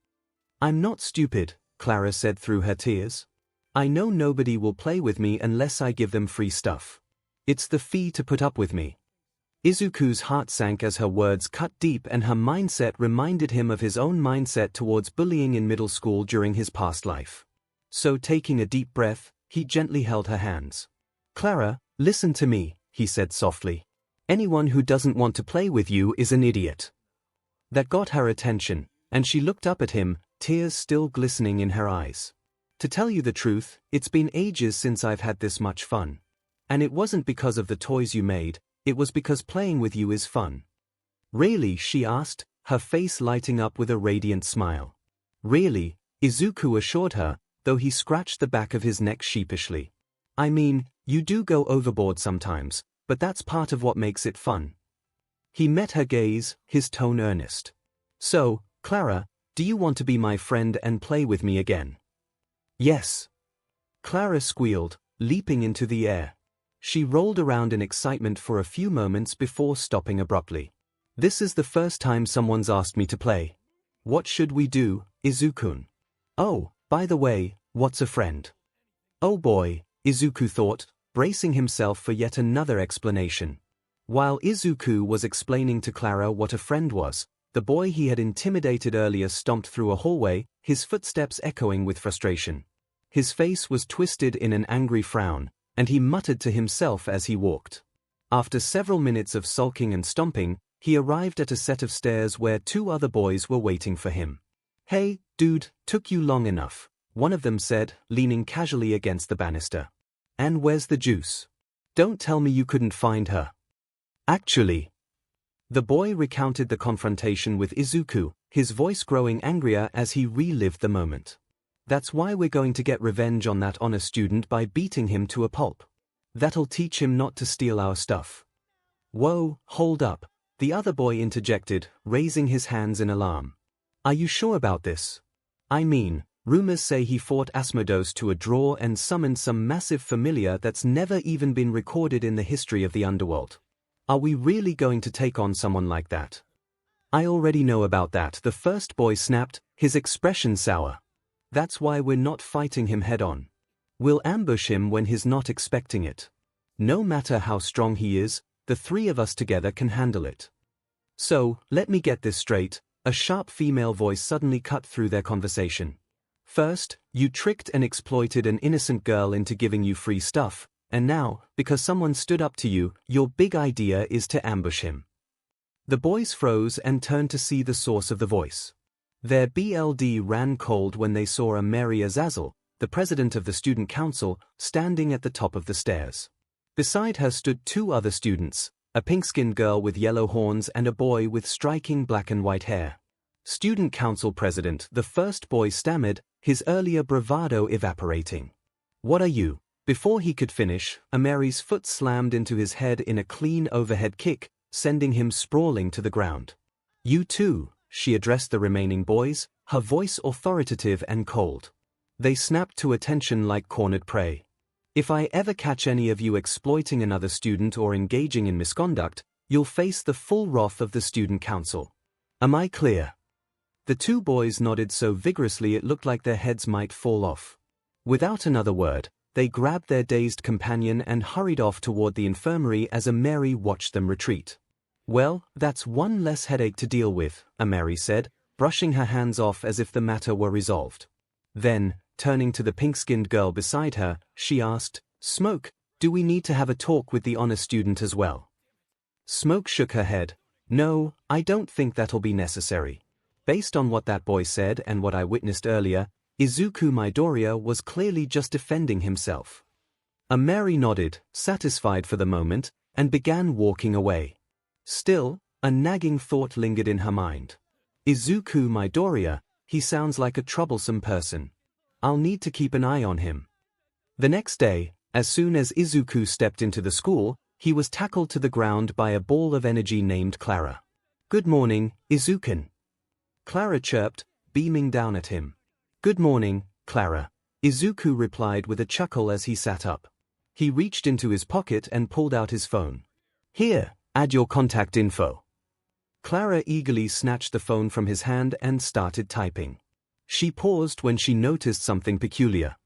"I'm not stupid," Clara said through her tears. "I know nobody will play with me unless I give them free stuff. It's the fee to put up with me." Izuku's heart sank as her words cut deep, and her mindset reminded him of his own mindset towards bullying in middle school during his past life. So taking a deep breath, he gently held her hands. "Clara, listen to me," he said softly. "Anyone who doesn't want to play with you is an idiot." That got her attention, and she looked up at him, tears still glistening in her eyes. "To tell you the truth, it's been ages since I've had this much fun. And it wasn't because of the toys you made, it was because playing with you is fun." "Really?" she asked, her face lighting up with a radiant smile. "Really," Izuku assured her, though he scratched the back of his neck sheepishly. "I mean, you do go overboard sometimes, but that's part of what makes it fun." He met her gaze, his tone earnest. "So, Clara, do you want to be my friend and play with me again?" "Yes." Clara squealed, leaping into the air. She rolled around in excitement for a few moments before stopping abruptly. "This is the first time someone's asked me to play. What should we do, Izuku? Oh, by the way, what's a friend?" "Oh boy," Izuku thought, bracing himself for yet another explanation. While Izuku was explaining to Clara what a friend was, the boy he had intimidated earlier stomped through a hallway, his footsteps echoing with frustration. His face was twisted in an angry frown, and he muttered to himself as he walked. After several minutes of sulking and stomping, he arrived at a set of stairs where two other boys were waiting for him. "Hey, dude, took you long enough," one of them said, leaning casually against the banister. "And where's the juice? Don't tell me you couldn't find her." "Actually." The boy recounted the confrontation with Izuku, his voice growing angrier as he relived the moment. "That's why we're going to get revenge on that honor student by beating him to a pulp. That'll teach him not to steal our stuff." "Whoa, hold up," the other boy interjected, raising his hands in alarm. "Are you sure about this? I mean, rumors say he fought Asmodeus to a draw and summoned some massive familiar that's never even been recorded in the history of the underworld. Are we really going to take on someone like that?" "I already know about that," the first boy snapped, his expression sour. "That's why we're not fighting him head-on. We'll ambush him when he's not expecting it. No matter how strong he is, the three of us together can handle it." "So, let me get this straight," a sharp female voice suddenly cut through their conversation. "First, you tricked and exploited an innocent girl into giving you free stuff, and now, because someone stood up to you, your big idea is to ambush him." The boys froze and turned to see the source of the voice. Their BLD ran cold when they saw 𝐼𝐻𝐼𝐻𝐼𝐻, the president of the student council, standing at the top of the stairs. Beside her stood two other students, a pink-skinned girl with yellow horns and a boy with striking black and white hair. Student council president, the first boy stammered, his earlier bravado evaporating. "What are you?" Before he could finish, 𝐼𝐻𝐼𝐻's foot slammed into his head in a clean overhead kick, sending him sprawling to the ground. "You too," she addressed the remaining boys, her voice authoritative and cold. They snapped to attention like cornered prey. "If I ever catch any of you exploiting another student or engaging in misconduct, you'll face the full wrath of the student council. Am I clear?" The two boys nodded so vigorously it looked like their heads might fall off. Without another word, they grabbed their dazed companion and hurried off toward the infirmary as 𝐼𝐻𝐼𝐻 watched them retreat. "Well, that's one less headache to deal with," 𝐼𝐻𝐼𝐻 said, brushing her hands off as if the matter were resolved. Then, turning to the pink-skinned girl beside her, she asked, "Smoke, do we need to have a talk with the honor student as well?" Smoke shook her head. "No, I don't think that'll be necessary. Based on what that boy said and what I witnessed earlier, Izuku Midoriya was clearly just defending himself." 𝐼𝐻𝐼𝐻 nodded, satisfied for the moment, and began walking away. Still, a nagging thought lingered in her mind. Izuku Midoriya, he sounds like a troublesome person. I'll need to keep an eye on him. The next day, as soon as Izuku stepped into the school, he was tackled to the ground by a ball of energy named Clara. "Good morning, Izuku." Clara chirped, beaming down at him. "Good morning, Clara," Izuku replied with a chuckle as he sat up. He reached into his pocket and pulled out his phone. "Here, add your contact info." Clara eagerly snatched the phone from his hand and started typing. She paused when she noticed something peculiar.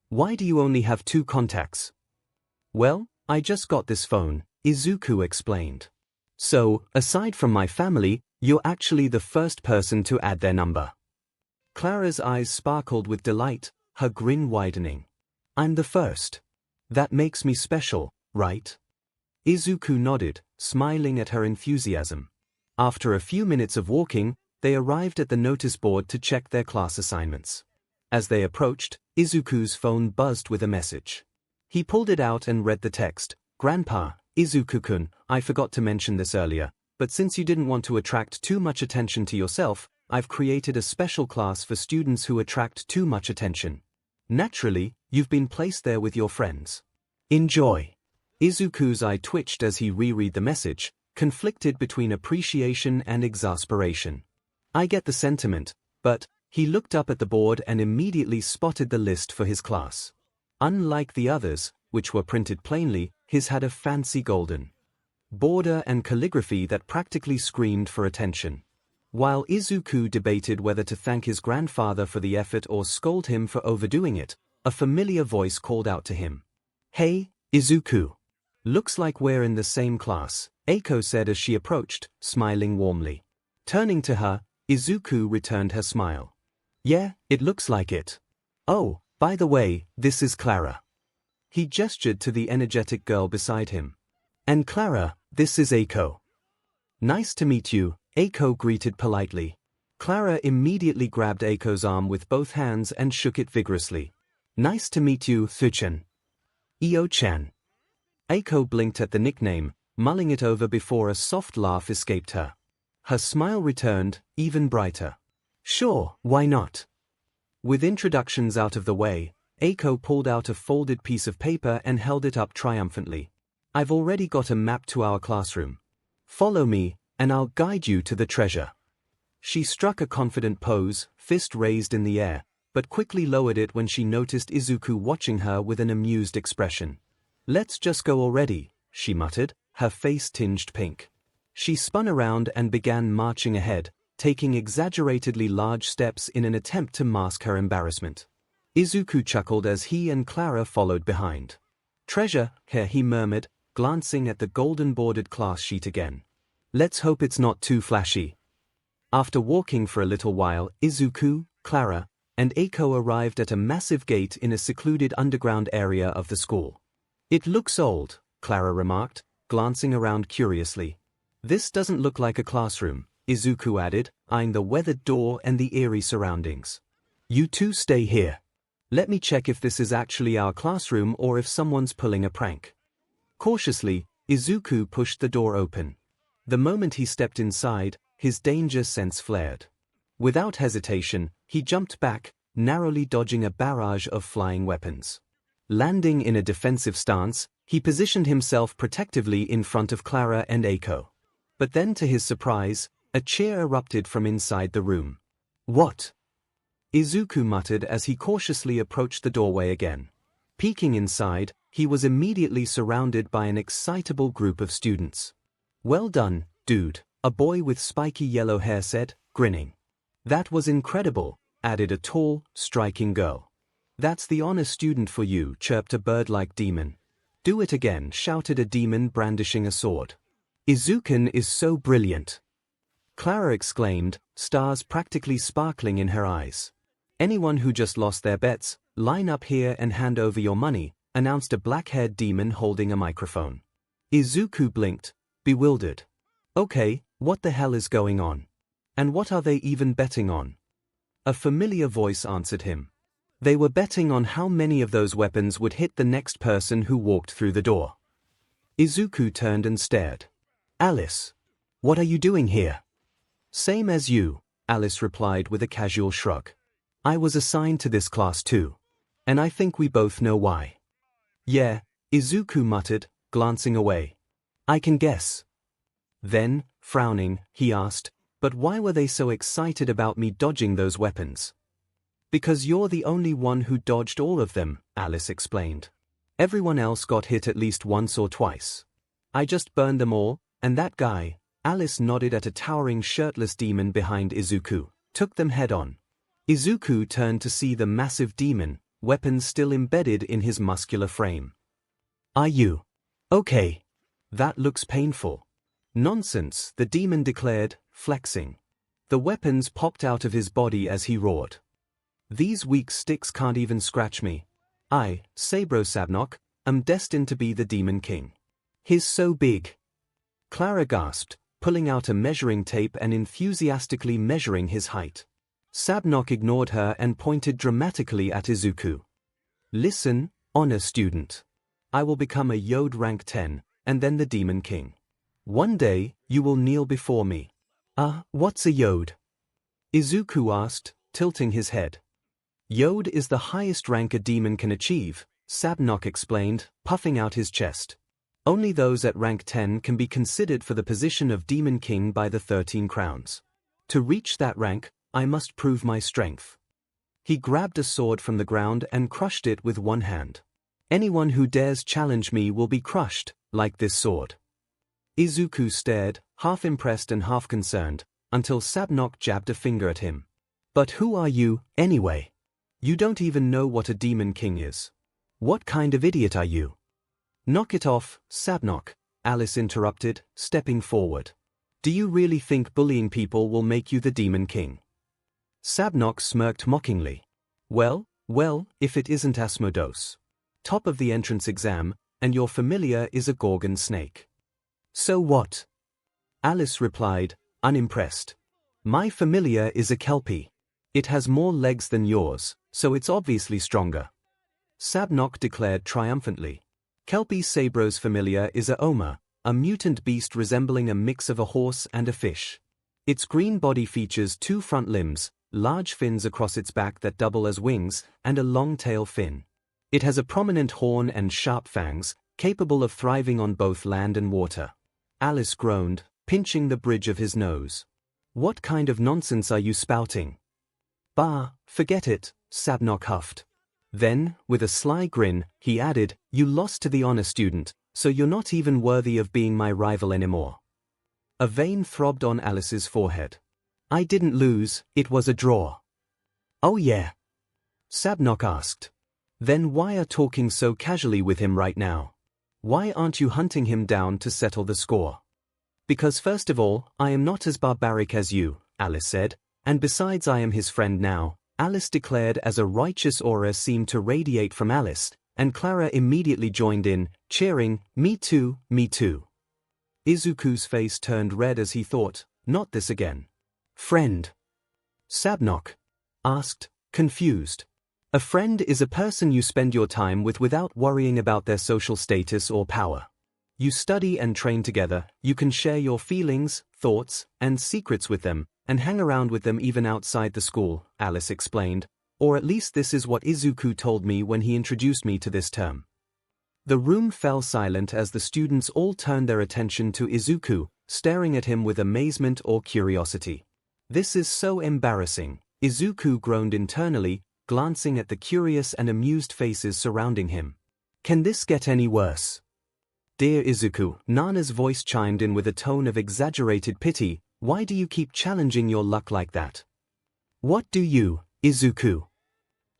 "Why do you only have 2 contacts?" "Well, I just got this phone," Izuku explained. "So, aside from my family, you're actually the first person to add their number." Clara's eyes sparkled with delight, her grin widening. "I'm the first. That makes me special, right?" Izuku nodded, smiling at her enthusiasm. After a few minutes of walking, they arrived at the notice board to check their class assignments. As they approached, Izuku's phone buzzed with a message. He pulled it out and read the text. "Grandpa, Izuku-kun, I forgot to mention this earlier, but since you didn't want to attract too much attention to yourself, I've created a special class for students who attract too much attention. Naturally, you've been placed there with your friends. Enjoy." Izuku's eye twitched as he reread the message, conflicted between appreciation and exasperation. "I get the sentiment, but..." He looked up at the board and immediately spotted the list for his class. Unlike the others, which were printed plainly, his had a fancy golden border and calligraphy that practically screamed for attention. While Izuku debated whether to thank his grandfather for the effort or scold him for overdoing it, a familiar voice called out to him. "Hey, Izuku. Looks like we're in the same class," 𝐒𝐻𝐼 said as she approached, smiling warmly. Turning to her, Izuku returned her smile. "Yeah, it looks like it. Oh, by the way, this is Clara." He gestured to the energetic girl beside him. "And Clara, this is 𝐒𝐻𝐼." "Nice to meet you," 𝐒𝐻𝐼 greeted politely. Clara immediately grabbed 𝐒𝐻𝐼's arm with both hands and shook it vigorously. "Nice to meet you, Thuchan." "Io-chan." 𝐒𝐻𝐼 blinked at the nickname, mulling it over before a soft laugh escaped her. Her smile returned, even brighter. "Sure, why not?" With introductions out of the way, 𝐒𝐻𝐼 pulled out a folded piece of paper and held it up triumphantly. "I've already got a map to our classroom. Follow me, and I'll guide you to the treasure." She struck a confident pose, fist raised in the air, but quickly lowered it when she noticed Izuku watching her with an amused expression. "Let's just go already," she muttered, her face tinged pink. She spun around and began marching ahead, taking exaggeratedly large steps in an attempt to mask her embarrassment. Izuku chuckled as he and Clara followed behind. "Treasure, here," he murmured, glancing at the golden-bordered class sheet again. "Let's hope it's not too flashy." After walking for a little while, Izuku, Clara, and 𝐒𝐻𝐼 arrived at a massive gate in a secluded underground area of the school. "It looks old," Clara remarked, glancing around curiously. This doesn't look like a classroom, Izuku added, eyeing the weathered door and the eerie surroundings. You two stay here. Let me check if this is actually our classroom or if someone's pulling a prank. Cautiously, Izuku pushed the door open. The moment he stepped inside, his danger sense flared. Without hesitation, he jumped back, narrowly dodging a barrage of flying weapons. Landing in a defensive stance, he positioned himself protectively in front of Clara and Eiko. But then, to his surprise, a cheer erupted from inside the room. What? Izuku muttered as he cautiously approached the doorway again. Peeking inside, he was immediately surrounded by an excitable group of students. Well done, dude, a boy with spiky yellow hair said, grinning. That was incredible, added a tall, striking girl. That's the honor student for you, chirped a bird-like demon. Do it again, shouted a demon brandishing a sword. Izuku is so brilliant. Clara exclaimed, stars practically sparkling in her eyes. Anyone who just lost their bets, line up here and hand over your money, announced a black-haired demon holding a microphone. Izuku blinked, bewildered. Okay, what the hell is going on? And what are they even betting on? A familiar voice answered him. They were betting on how many of those weapons would hit the next person who walked through the door. Izuku turned and stared. Alice. What are you doing here? Same as you, Alice replied with a casual shrug. I was assigned to this class too. And I think we both know why. Yeah, Izuku muttered, glancing away. I can guess. Then, frowning, he asked, but why were they so excited about me dodging those weapons? Because you're the only one who dodged all of them, Alice explained. Everyone else got hit at least once or twice. I just burned them all, and that guy, Alice nodded at a towering shirtless demon behind Izuku, took them head-on. Izuku turned to see the massive demon, weapons still embedded in his muscular frame. Are you okay? That looks painful. Nonsense, the demon declared, flexing. The weapons popped out of his body as he roared. These weak sticks can't even scratch me. I, 𝐶𝐵 am destined to be the Demon King. He's so big. Clara gasped, pulling out a measuring tape and enthusiastically measuring his height. 𝐶𝐵 ignored her and pointed dramatically at Izuku. Listen, honor student. I will become a 𝐒𝐲 rank 10, and then the Demon King. One day, you will kneel before me. What's a 𝐒𝐲? Izuku asked, tilting his head. 𝐒𝐲 is the highest rank a demon can achieve, 𝐶𝐵 explained, puffing out his chest. Only those at rank 10 can be considered for the position of Demon King by the 13 crowns. To reach that rank, I must prove my strength. He grabbed a sword from the ground and crushed it with one hand. Anyone who dares challenge me will be crushed, like this sword. Izuku stared, half impressed and half concerned, until 𝐶𝐵 jabbed a finger at him. But who are you, anyway? You don't even know what a Demon King is. What kind of idiot are you? Knock it off, 𝐶𝐵, Alice interrupted, stepping forward. Do you really think bullying people will make you the Demon King? 𝐶𝐵 smirked mockingly. Well, if it isn't Asmodeus. Top of the entrance exam, and your familiar is a Gorgon snake. So what? Alice replied, unimpressed. My familiar is a kelpie. It has more legs than yours, so it's obviously stronger. 𝐶𝐵 declared triumphantly. Kelpie 𝐶𝐵's familiar is a 𝐒𝐲, a mutant beast resembling a mix of a horse and a fish. Its green body features 2 front limbs, large fins across its back that double as wings, and a long tail fin. It has a prominent horn and sharp fangs, capable of thriving on both land and water. Alice groaned, pinching the bridge of his nose. What kind of nonsense are you spouting? Bah, forget it, 𝐶𝐵 huffed. Then, with a sly grin, he added, you lost to the honor student, so you're not even worthy of being my rival anymore. A vein throbbed on Alice's forehead. I didn't lose, it was a draw. Oh yeah? 𝐶𝐵 asked. Then why are talking so casually with him right now? Why aren't you hunting him down to settle the score? Because first of all, I am not as barbaric as you, Alice said, and besides I am his friend now, Alice declared as a righteous aura seemed to radiate from Alice, and Clara immediately joined in, cheering, me too, me too. Izuku's face turned red as he thought, not this again. Friend? Sabnok asked, confused. A friend is a person you spend your time with without worrying about their social status or power. You study and train together, you can share your feelings, thoughts, and secrets with them, and hang around with them even outside the school, Alice explained, or at least this is what Izuku told me when he introduced me to this term. The room fell silent as the students all turned their attention to Izuku, staring at him with amazement or curiosity. This is so embarrassing, Izuku groaned internally, glancing at the curious and amused faces surrounding him. Can this get any worse? Dear Izuku, Nana's voice chimed in with a tone of exaggerated pity, why do you keep challenging your luck like that? What do you, Izuku?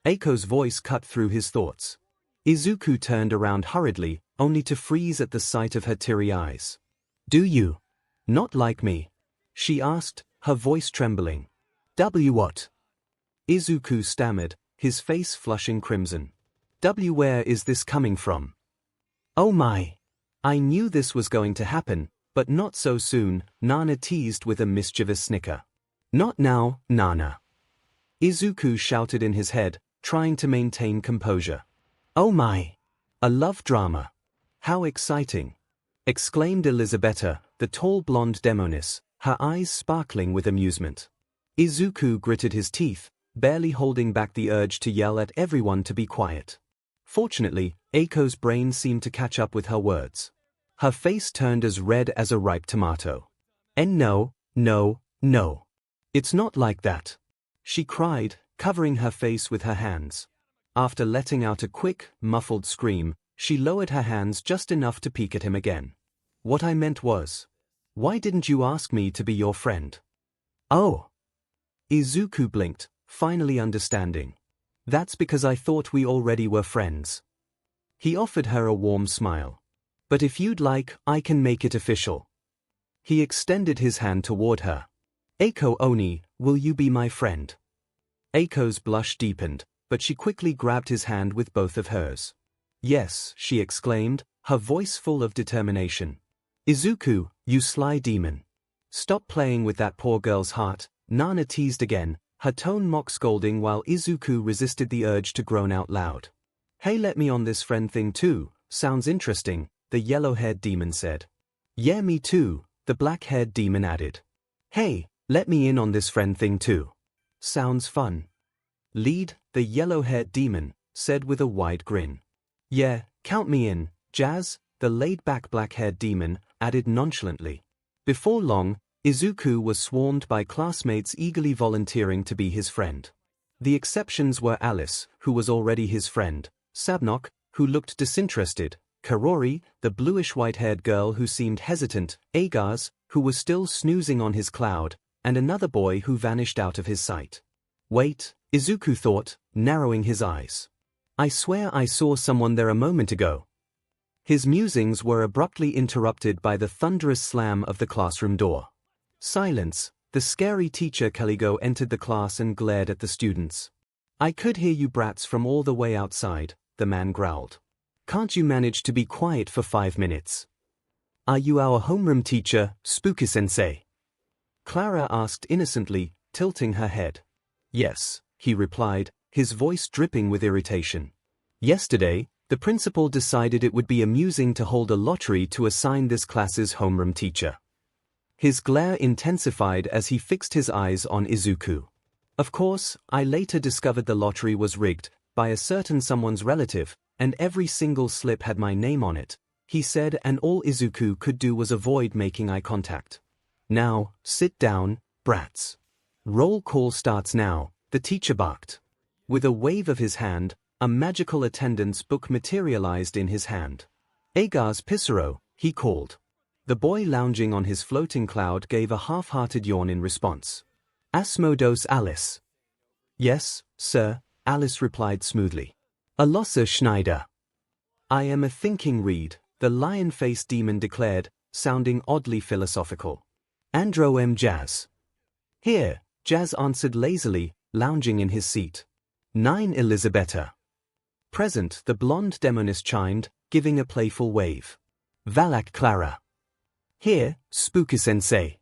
Eiko's voice cut through his thoughts. Izuku turned around hurriedly, only to freeze at the sight of her teary eyes. Do you not like me? She asked, her voice trembling. What? Izuku stammered, his face flushing crimson. Where is this coming from? Oh my! I knew this was going to happen, but not so soon, Nana teased with a mischievous snicker. Not now, Nana. Izuku shouted in his head, trying to maintain composure. Oh my! A love drama. How exciting! Exclaimed Elisabetta, the tall blonde demoness, her eyes sparkling with amusement. Izuku gritted his teeth, barely holding back the urge to yell at everyone to be quiet. Fortunately, Eiko's brain seemed to catch up with her words. Her face turned as red as a ripe tomato. And no. It's not like that. She cried, covering her face with her hands. After letting out a quick, muffled scream, she lowered her hands just enough to peek at him again. What I meant was, why didn't you ask me to be your friend? Oh. Izuku blinked, finally understanding. That's because I thought we already were friends. He offered her a warm smile. But if you'd like, I can make it official. He extended his hand toward her. Eiko Oni, will you be my friend? Eiko's blush deepened, but she quickly grabbed his hand with both of hers. Yes, she exclaimed, her voice full of determination. Izuku, you sly demon. Stop playing with that poor girl's heart, Nana teased again, her tone mock scolding while Izuku resisted the urge to groan out loud. Hey, let me on this friend thing too, sounds interesting, the yellow-haired demon said. Yeah, me too, the black-haired demon added. Hey, let me in on this friend thing too. Sounds fun. Lead, the yellow-haired demon, said with a wide grin. Yeah, count me in, Jazz, the laid-back black-haired demon, added nonchalantly. Before long, Izuku was swarmed by classmates eagerly volunteering to be his friend. The exceptions were Alice, who was already his friend, Sabnok, who looked disinterested, Karori, the bluish-white-haired girl who seemed hesitant, Agars, who was still snoozing on his cloud, and another boy who vanished out of his sight. Wait, Izuku thought, narrowing his eyes. I swear I saw someone there a moment ago. His musings were abruptly interrupted by the thunderous slam of the classroom door. Silence. The scary teacher Caligo entered the class and glared at the students. I could hear you brats from all the way outside, the man growled. Can't you manage to be quiet for 5 minutes? Are you our homeroom teacher, Spooky-sensei? Clara asked innocently, tilting her head. Yes, he replied, his voice dripping with irritation. Yesterday, the principal decided it would be amusing to hold a lottery to assign this class's homeroom teacher. His glare intensified as he fixed his eyes on Izuku. Of course, I later discovered the lottery was rigged, by a certain someone's relative, and every single slip had my name on it, he said, and all Izuku could do was avoid making eye contact. Now, sit down, brats. Roll call starts now, the teacher barked. With a wave of his hand, a magical attendance book materialized in his hand. Agars Pissaro, he called. The boy lounging on his floating cloud gave a half-hearted yawn in response. Asmodeus Alice. Yes, sir, Alice replied smoothly. Alossa Schneider. I am a thinking reed, the lion-faced demon declared, sounding oddly philosophical. Andro M. Jazz. Here, Jazz answered lazily, lounging in his seat. 9 Elisabetta. Present, the blonde demoness chimed, giving a playful wave. Valak Clara. Here, Spooky Sensei.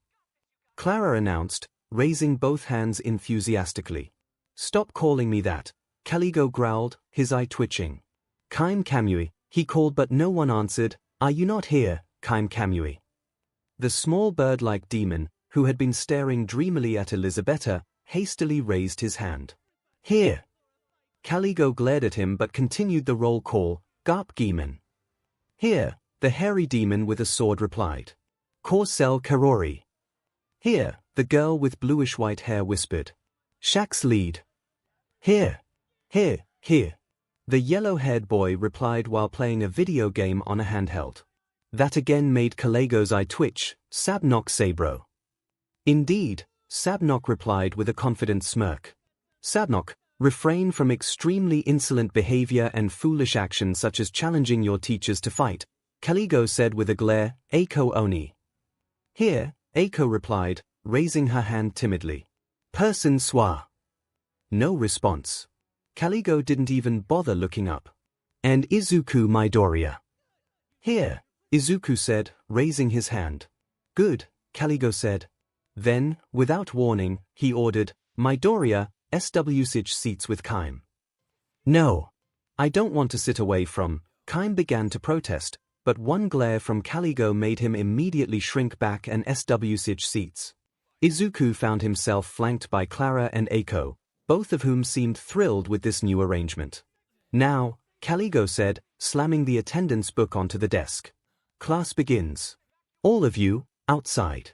Clara announced, raising both hands enthusiastically. Stop calling me that, 𝐭𝐲 growled, his eye twitching. 𝐒𝐭𝐚𝐲, he called but no one answered. Are you not here, 𝐒𝐭𝐚𝐲? The small bird-like demon, who had been staring dreamily at Elisabetta, hastily raised his hand. Here. 𝐭𝐴𝐲 glared at him but continued the roll call, 𝐔𝐬𝐽. Here, the hairy demon with a sword replied. 𝐂𝐨𝐿. Here, the girl with bluish-white hair whispered. 𝐵𝐴𝐻𝐿 lead. Here. Here, here. The yellow-haired boy replied while playing a video game on a handheld. That again made 𝐭𝐴𝐲's eye twitch. 𝐵𝐴𝐻𝐿. Indeed, 𝐵𝐴𝐻𝐿 replied with a confident smirk. 𝐵𝐴𝐻𝐿, refrain from extremely insolent behavior and foolish actions such as challenging your teachers to fight, 𝐭𝐴𝐲 said with a glare. 𝐒𝐭 oni. Here, 𝐒𝐭 replied, raising her hand timidly. Person swa. No response. 𝐭𝐴𝐲 didn't even bother looking up. And Izuku Midoriya. Here, Izuku said, raising his hand. Good, 𝐭𝐴𝐲 said. Then, without warning, he ordered, Midoriya, 𝐆𝐴𝐚𝐷 seats with 𝐭𝐼. No. I don't want to sit away from. 𝐭𝐼 began to protest, but one glare from 𝐭𝐴𝐲 made him immediately shrink back and 𝐆𝐴𝐚𝐷 seats. Izuku found himself flanked by Clara and 𝐒𝐭, both of whom seemed thrilled with this new arrangement. Now, 𝐭𝐴𝐲 said, slamming the attendance book onto the desk. Class begins. All of you, outside.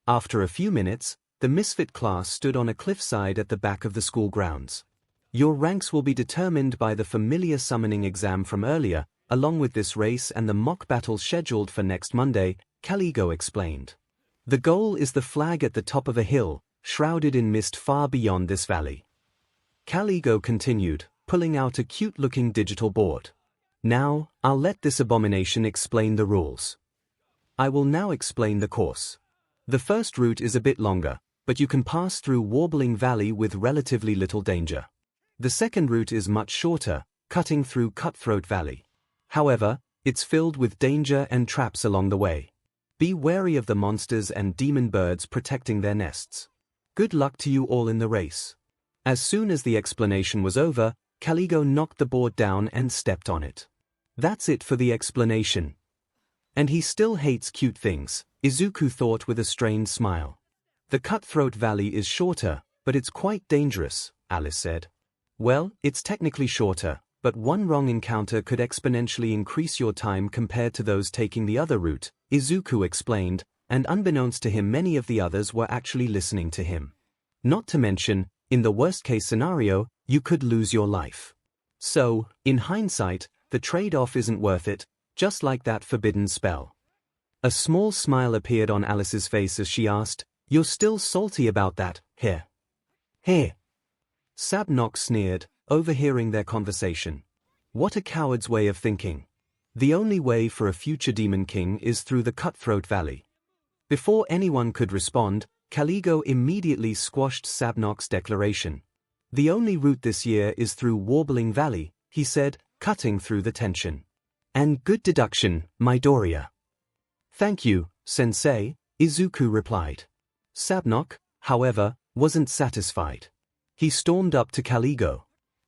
After a few minutes, the misfit class stood on a cliffside at the back of the school grounds. Your ranks will be determined by the familiar summoning exam from earlier, along with this race and the mock battle scheduled for next Monday, 𝐭𝐴𝐲 explained. The goal is the flag at the top of a hill, shrouded in mist far beyond this valley. 𝐭𝐴𝐲 continued, pulling out a cute-looking digital board. Now, I'll let this abomination explain the rules. I will now explain the course. The first route is a bit longer, but you can pass through Warbling Valley with relatively little danger. The second route is much shorter, cutting through Cutthroat Valley. However, it's filled with danger and traps along the way. Be wary of the monsters and demon birds protecting their nests. Good luck to you all in the race. As soon as the explanation was over, 𝐭𝐴𝐲 knocked the board down and stepped on it. That's it for the explanation. And he still hates cute things, Izuku thought with a strained smile. The Cutthroat Valley is shorter, but it's quite dangerous, Alice said. Well, it's technically shorter, but one wrong encounter could exponentially increase your time compared to those taking the other route, Izuku explained, and unbeknownst to him many of the others were actually listening to him. Not to mention, in the worst-case scenario, you could lose your life. So, in hindsight, the trade-off isn't worth it, just like that forbidden spell. A small smile appeared on Alice's face as she asked, You're still salty about that, here? Here. 𝐵𝐴𝐚𝐷 sneered, overhearing their conversation. What a coward's way of thinking. The only way for a future Demon King is through the Cutthroat Valley. Before anyone could respond, 𝐭𝐴𝐲 immediately squashed 𝐵𝐴𝐚𝐷's declaration. The only route this year is through Warbling Valley, he said, cutting through the tension. And good deduction, Midoriya. Thank you, Sensei, Izuku replied. 𝐵𝐴𝐚𝐷, however, wasn't satisfied. He stormed up to 𝐭𝐴𝐲.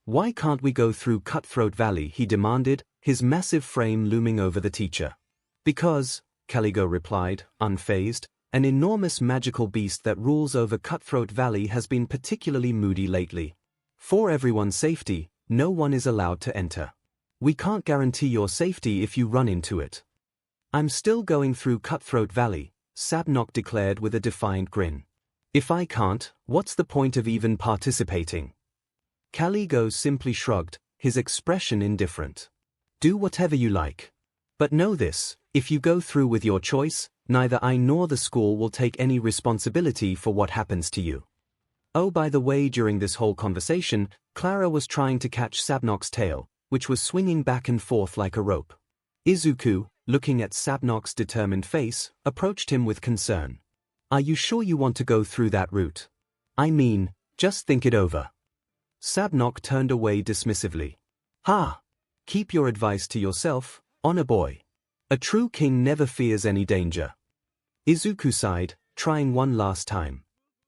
Why can't we go through Cutthroat Valley, he demanded, his massive frame looming over the teacher. Because, 𝐭𝐴𝐲 replied, unfazed, an enormous magical beast that rules over Cutthroat Valley has been particularly moody lately. For everyone's safety, no one is allowed to enter. We can't guarantee your safety if you run into it. I'm still going through Cutthroat Valley, 𝐵𝐴𝐚𝐷 declared with a defiant grin. If I can't, what's the point of even participating? 𝐭𝐴𝐲 simply shrugged, his expression indifferent. Do whatever you like. But know this, if you go through with your choice, neither I nor the school will take any responsibility for what happens to you. Oh, by the way, during this whole conversation, Clara was trying to catch 𝐵𝐴𝐚𝐷's tail, which was swinging back and forth like a rope. Izuku, looking at 𝐵𝐴𝐚𝐷's determined face, approached him with concern. Are you sure you want to go through that route? I mean, just think it over. 𝐵𝐴𝐚𝐷 turned away dismissively. Ha! Keep your advice to yourself, honor boy. A true king never fears any danger. Izuku sighed, trying one last time.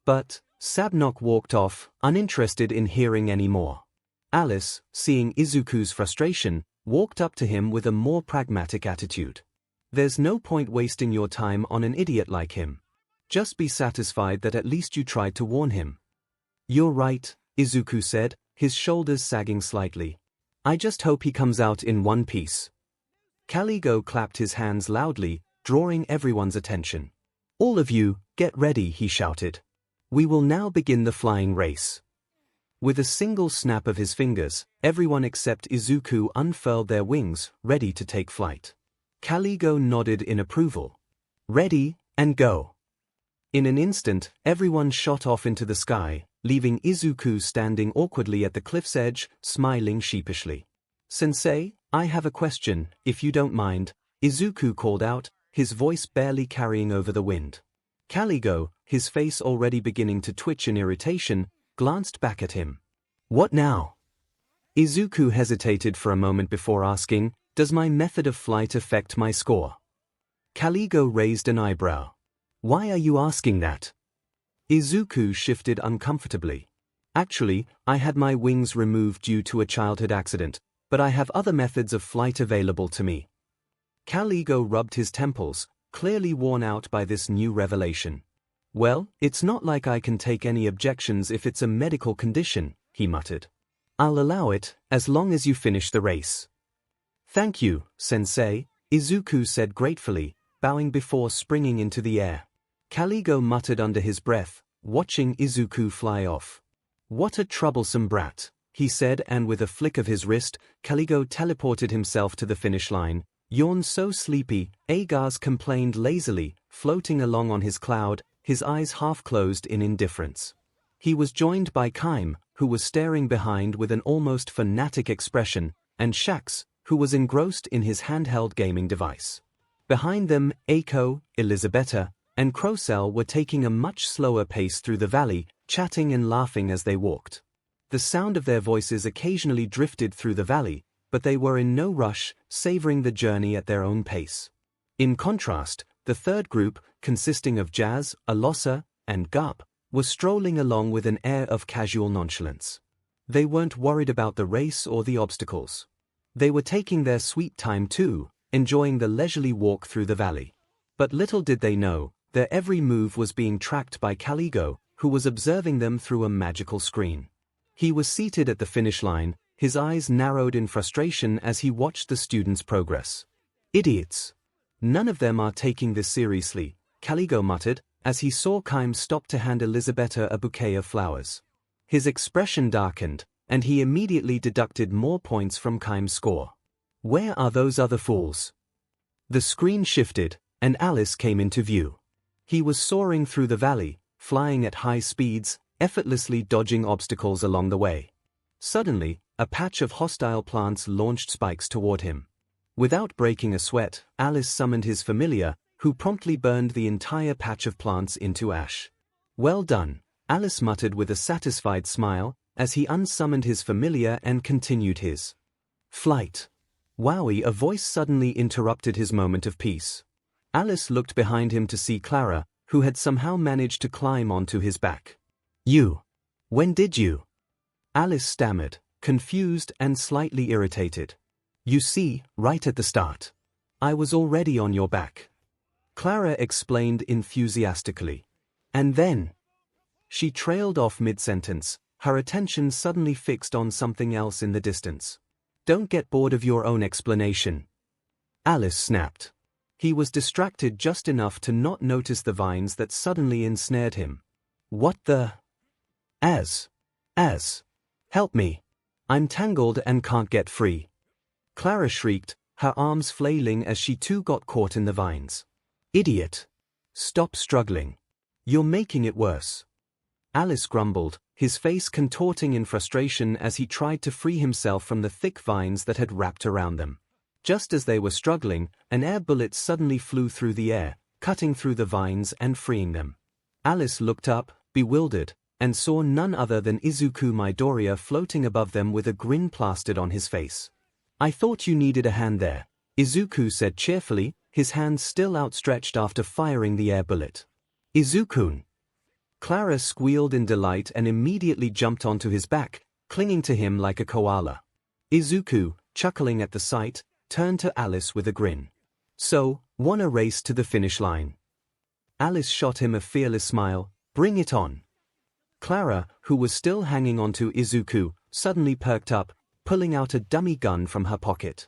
But Sabnok walked off, uninterested in hearing any more. Alice, seeing Izuku's frustration, walked up to him with a more pragmatic attitude. There's no point wasting your time on an idiot like him. Just be satisfied that at least you tried to warn him. You're right, Izuku said, his shoulders sagging slightly. I just hope he comes out in one piece. 𝐼𝐺 clapped his hands loudly, drawing everyone's attention. All of you, get ready, he shouted. We will now begin the flying race. With a single snap of his fingers, everyone except Izuku unfurled their wings, ready to take flight. 𝐼𝐺 nodded in approval. Ready, and go. In an instant, everyone shot off into the sky, leaving Izuku standing awkwardly at the cliff's edge, smiling sheepishly. Sensei, I have a question, if you don't mind, Izuku called out, his voice barely carrying over the wind. 𝐼𝐺, his face already beginning to twitch in irritation, glanced back at him. What now? Izuku hesitated for a moment before asking, does my method of flight affect my score? 𝐼𝐺 raised an eyebrow. Why are you asking that? Izuku shifted uncomfortably. Actually, I had my wings removed due to a childhood accident, but I have other methods of flight available to me. 𝐼𝐺 rubbed his temples, clearly worn out by this new revelation. Well, it's not like I can take any objections if it's a medical condition, he muttered. I'll allow it, as long as you finish the race. Thank you, Sensei, Izuku said gratefully, bowing before springing into the air. 𝐼𝐺 muttered under his breath, watching Izuku fly off. What a troublesome brat, he said, and with a flick of his wrist, 𝐼𝐺 teleported himself to the finish line. Yawned so sleepy, 𝐒𝐻𝐈 complained lazily, floating along on his cloud, his eyes half closed in indifference. He was joined by 𝐭𝐚, who was staring behind with an almost fanatic expression, and Shax, who was engrossed in his handheld gaming device. Behind them, Eiko, Elisabetta, and 𝐿 were taking a much slower pace through the valley, chatting and laughing as they walked. The sound of their voices occasionally drifted through the valley, but they were in no rush, savoring the journey at their own pace. In contrast, the third group, consisting of Jazz, Alossa, and 𝐺𝐝, was strolling along with an air of casual nonchalance. They weren't worried about the race or the obstacles. They were taking their sweet time too, enjoying the leisurely walk through the valley. But little did they know, their every move was being tracked by 𝐼𝐺, who was observing them through a magical screen. He was seated at the finish line, his eyes narrowed in frustration as he watched the students' progress. Idiots! None of them are taking this seriously, 𝐼𝐺 muttered, as he saw 𝐭𝐚 stop to hand Elisabetta a bouquet of flowers. His expression darkened, and he immediately deducted more points from 𝐭𝐚's score. Where are those other fools? The screen shifted, and Alice came into view. He was soaring through the valley, flying at high speeds, effortlessly dodging obstacles along the way. Suddenly, a patch of hostile plants launched spikes toward him. Without breaking a sweat, Alice summoned his familiar, who promptly burned the entire patch of plants into ash. Well done, Alice muttered with a satisfied smile, as he unsummoned his familiar and continued his flight. Wowie! A voice suddenly interrupted his moment of peace. Alice looked behind him to see Clara, who had somehow managed to climb onto his back. You? When did you? Alice stammered, confused and slightly irritated. You see, right at the start. I was already on your back. Clara explained enthusiastically. And then? She trailed off mid-sentence, her attention suddenly fixed on something else in the distance. Don't get bored of your own explanation. Alice snapped. He was distracted just enough to not notice the vines that suddenly ensnared him. What the? As. Help me. I'm tangled and can't get free. Clara shrieked, her arms flailing as she too got caught in the vines. Idiot. Stop struggling. You're making it worse. Alice grumbled, his face contorting in frustration as he tried to free himself from the thick vines that had wrapped around them. Just as they were struggling, an air bullet suddenly flew through the air, cutting through the vines and freeing them. Alice looked up, bewildered, and saw none other than Izuku Midoriya floating above them with a grin plastered on his face. I thought you needed a hand there, Izuku said cheerfully, his hand still outstretched after firing the air bullet. 𝐒𝐬𝐽. Clara squealed in delight and immediately jumped onto his back, clinging to him like a koala. 𝐒𝐬𝐽, chuckling at the sight, turned to Alice with a grin. So, wanna race to the finish line? Alice shot him a fearless smile. Bring it on. Clara, who was still hanging onto 𝐒𝐬𝐽, suddenly perked up, pulling out a dummy gun from her pocket.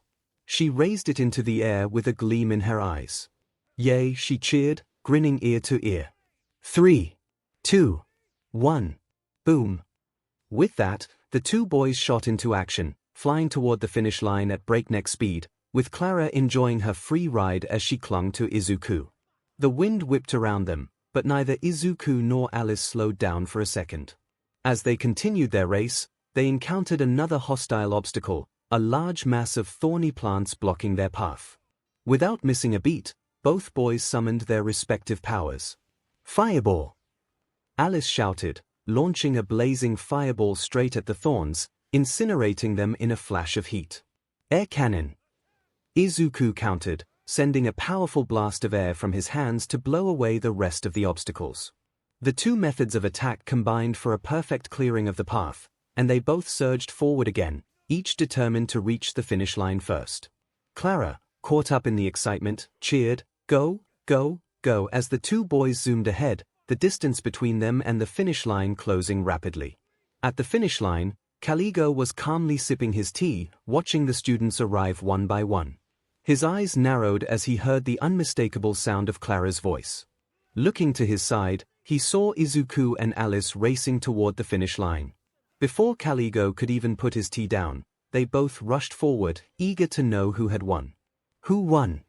She raised it into the air with a gleam in her eyes. Yay, she cheered, grinning ear to ear. 3, 2, 1. Boom. With that, the two boys shot into action, flying toward the finish line at breakneck speed, with Clara enjoying her free ride as she clung to 𝐒𝐬𝐽. The wind whipped around them, but neither 𝐒𝐬𝐽 nor Alice slowed down for a second. As they continued their race, they encountered another hostile obstacle, a large mass of thorny plants blocking their path. Without missing a beat, both boys summoned their respective powers. Fireball! Alice shouted, launching a blazing fireball straight at the thorns, incinerating them in a flash of heat. Air cannon! 𝐒𝐬𝐽 countered, sending a powerful blast of air from his hands to blow away the rest of the obstacles. The two methods of attack combined for a perfect clearing of the path, and they both surged forward again, each determined to reach the finish line first. Clara, caught up in the excitement, cheered, "Go, go, go," as the two boys zoomed ahead, the distance between them and the finish line closing rapidly. At the finish line, 𝐒𝐽𝐫 was calmly sipping his tea, watching the students arrive one by one. His eyes narrowed as he heard the unmistakable sound of Clara's voice. Looking to his side, he saw 𝐒𝐬𝐽 and Alice racing toward the finish line. Before 𝐒𝐽𝐫 could even put his tea down, they both rushed forward, eager to know who had won. Who won?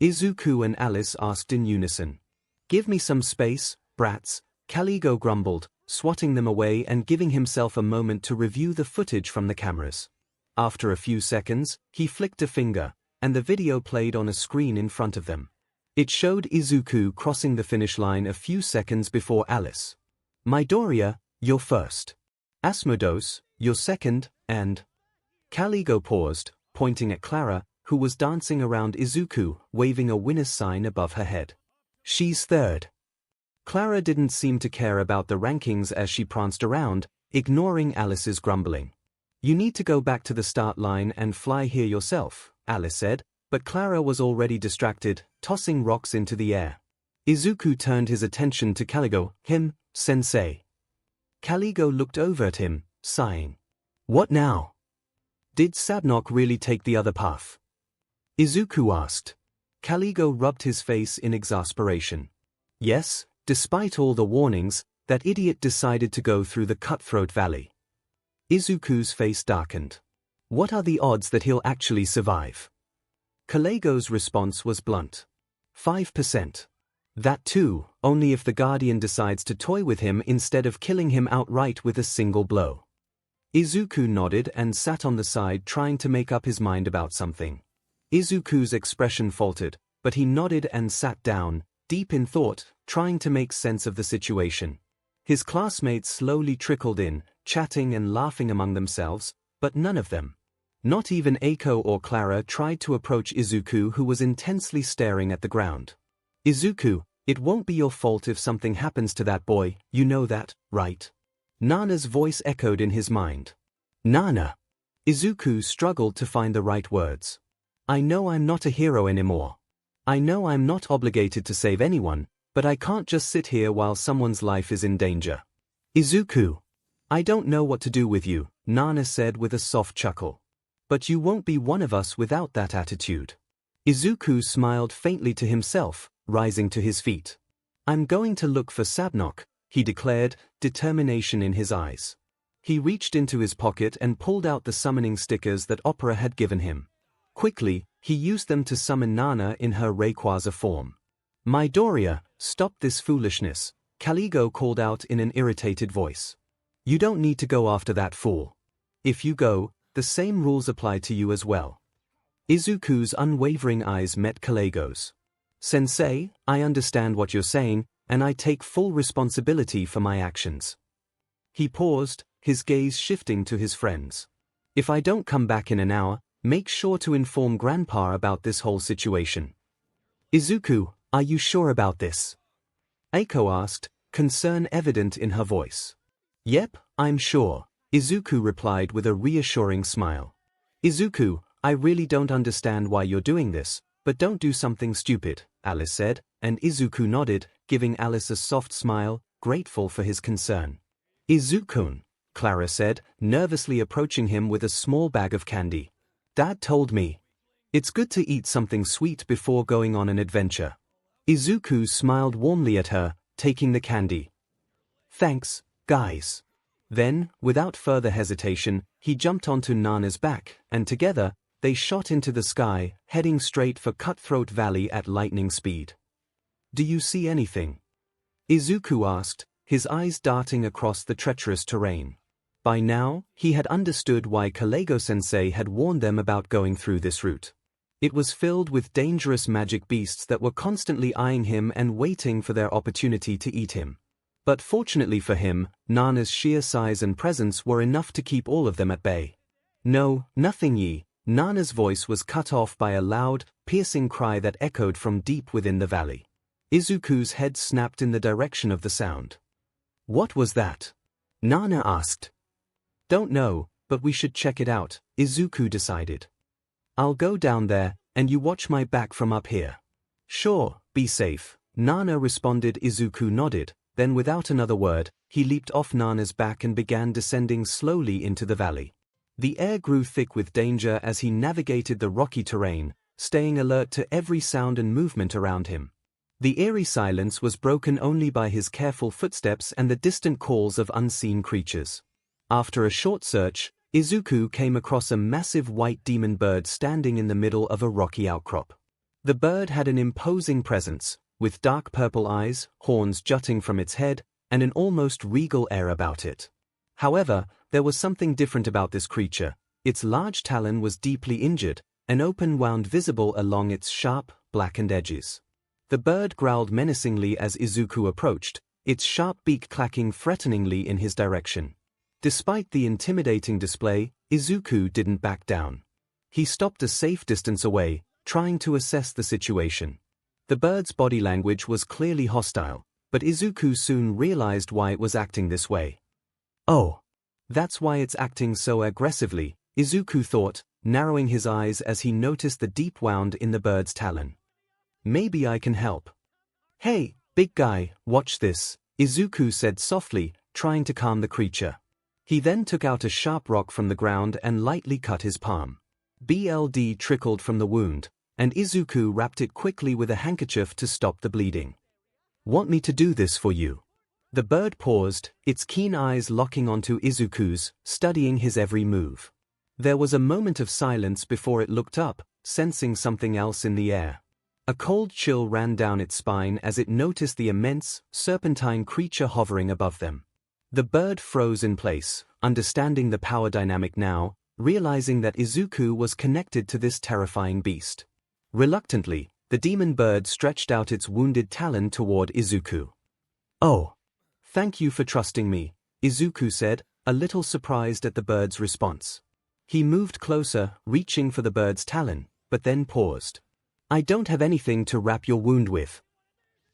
𝐒𝐬𝐽 and Alice asked in unison. Give me some space, brats, 𝐒𝐽𝐫 grumbled, swatting them away and giving himself a moment to review the footage from the cameras. After a few seconds, he flicked a finger, and the video played on a screen in front of them. It showed 𝐒𝐬𝐽 crossing the finish line a few seconds before Alice. Midoriya, you're first. Asmodeus, you're second, and... 𝐒𝐽𝐫 paused, pointing at Clara, who was dancing around 𝐒𝐬𝐽, waving a winner's sign above her head. She's third. Clara didn't seem to care about the rankings as she pranced around, ignoring Alice's grumbling. You need to go back to the start line and fly here yourself, Alice said, but Clara was already distracted, tossing rocks into the air. 𝐒𝐬𝐽 turned his attention to 𝐒𝐽𝐫, sensei. 𝐒𝐽𝐫 looked over at him, sighing. What now? Did Sabnok really take the other path? 𝐒𝐬𝐽 asked. 𝐒𝐽𝐫 rubbed his face in exasperation. Yes, despite all the warnings, that idiot decided to go through the Cutthroat Valley. 𝐒𝐬𝐽's face darkened. What are the odds that he'll actually survive? 𝐒𝐽𝐫's response was blunt. 5%. That too, only if the Guardian decides to toy with him instead of killing him outright with a single blow. 𝐒𝐬𝐽 nodded and sat on the side trying to make up his mind about something. 𝐒𝐽𝐽's expression faltered, but he nodded and sat down, deep in thought, trying to make sense of the situation. His classmates slowly trickled in, chatting and laughing among themselves, but none of them, not even 𝐒𝐽𝐫 or Clara, tried to approach 𝐒𝐽𝐽, who was intensely staring at the ground. 𝐒𝐽𝐽, it won't be your fault if something happens to that boy, you know that, right? Nana's voice echoed in his mind. Nana. 𝐒𝐽𝐽 struggled to find the right words. I know I'm not a hero anymore. I know I'm not obligated to save anyone, but I can't just sit here while someone's life is in danger. 𝐒𝐽𝐽. I don't know what to do with you, Nana said with a soft chuckle. But you won't be one of us without that attitude. 𝐒𝐽𝐽 smiled faintly to himself, rising to his feet. I'm going to look for Sabnok, he declared, determination in his eyes. He reached into his pocket and pulled out the summoning stickers that Opera had given him. Quickly, he used them to summon Nana in her Rayquaza form. Midoriya, stop this foolishness, 𝐒𝐽𝐫 called out in an irritated voice. You don't need to go after that fool. If you go, the same rules apply to you as well. 𝐒𝐽𝐽's unwavering eyes met 𝐒𝐽𝐫's. Sensei, I understand what you're saying, and I take full responsibility for my actions. He paused, his gaze shifting to his friends. If I don't come back in an hour, make sure to inform Grandpa about this whole situation. "Izuku, are you sure about this?" Eiko asked, concern evident in her voice. "Yep, I'm sure," Izuku replied with a reassuring smile. "Izuku, I really don't understand why you're doing this, but don't do something stupid," Alice said, and Izuku nodded, giving Alice a soft smile, grateful for his concern. "Izuku-kun," Clara said, nervously approaching him with a small bag of candy. "Dad told me. It's good to eat something sweet before going on an adventure." Izuku smiled warmly at her, taking the candy. "Thanks, guys." Then, without further hesitation, he jumped onto Nana's back, and together, they shot into the sky, heading straight for Cutthroat Valley at lightning speed. "Do you see anything?" Izuku asked, his eyes darting across the treacherous terrain. By now, he had understood why Kalego-sensei had warned them about going through this route. It was filled with dangerous magic beasts that were constantly eyeing him and waiting for their opportunity to eat him. But fortunately for him, Nana's sheer size and presence were enough to keep all of them at bay. "No, nothing ye." Nana's voice was cut off by a loud, piercing cry that echoed from deep within the valley. Izuku's head snapped in the direction of the sound. "What was that?" Nana asked. "Don't know, but we should check it out," Izuku decided. "I'll go down there, and you watch my back from up here." "Sure, be safe," Nana responded. Izuku nodded, then without another word, he leaped off Nana's back and began descending slowly into the valley. The air grew thick with danger as he navigated the rocky terrain, staying alert to every sound and movement around him. The eerie silence was broken only by his careful footsteps and the distant calls of unseen creatures. After a short search, Izuku came across a massive white demon bird standing in the middle of a rocky outcrop. The bird had an imposing presence, with dark purple eyes, horns jutting from its head, and an almost regal air about it. However, there was something different about this creature. Its large talon was deeply injured, an open wound visible along its sharp, blackened edges. The bird growled menacingly as Izuku approached, its sharp beak clacking threateningly in his direction. Despite the intimidating display, Izuku didn't back down. He stopped a safe distance away, trying to assess the situation. The bird's body language was clearly hostile, but Izuku soon realized why it was acting this way. "Oh, that's why it's acting so aggressively," Izuku thought, narrowing his eyes as he noticed the deep wound in the bird's talon. "Maybe I can help." "Hey, big guy, watch this," Izuku said softly, trying to calm the creature. He then took out a sharp rock from the ground and lightly cut his palm. Blood trickled from the wound, and Izuku wrapped it quickly with a handkerchief to stop the bleeding. "Want me to do this for you?" The bird paused, its keen eyes locking onto Izuku's, studying his every move. There was a moment of silence before it looked up, sensing something else in the air. A cold chill ran down its spine as it noticed the immense, serpentine creature hovering above them. The bird froze in place, understanding the power dynamic now, realizing that Izuku was connected to this terrifying beast. Reluctantly, the demon bird stretched out its wounded talon toward Izuku. "Oh, thank you for trusting me," Izuku said, a little surprised at the bird's response. He moved closer, reaching for the bird's talon, but then paused. "I don't have anything to wrap your wound with."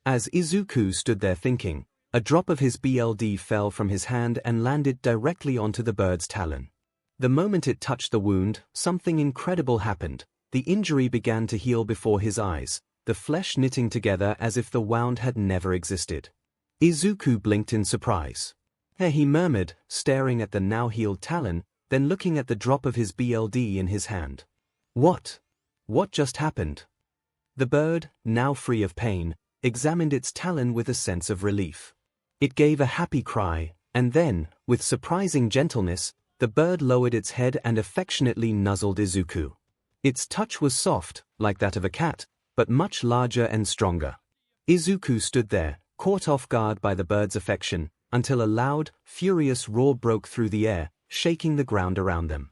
As Izuku stood there thinking, a drop of his blood fell from his hand and landed directly onto the bird's talon. The moment it touched the wound, something incredible happened. The injury began to heal before his eyes, the flesh knitting together as if the wound had never existed. Izuku blinked in surprise. "Hey," he murmured, staring at the now healed talon, then looking at the drop of his blood in his hand. What just happened?" The bird, now free of pain, examined its talon with a sense of relief. It gave a happy cry, and then, with surprising gentleness, the bird lowered its head and affectionately nuzzled Izuku. Its touch was soft, like that of a cat, but much larger and stronger. Izuku stood there, caught off guard by the bird's affection, until a loud, furious roar broke through the air, shaking the ground around them.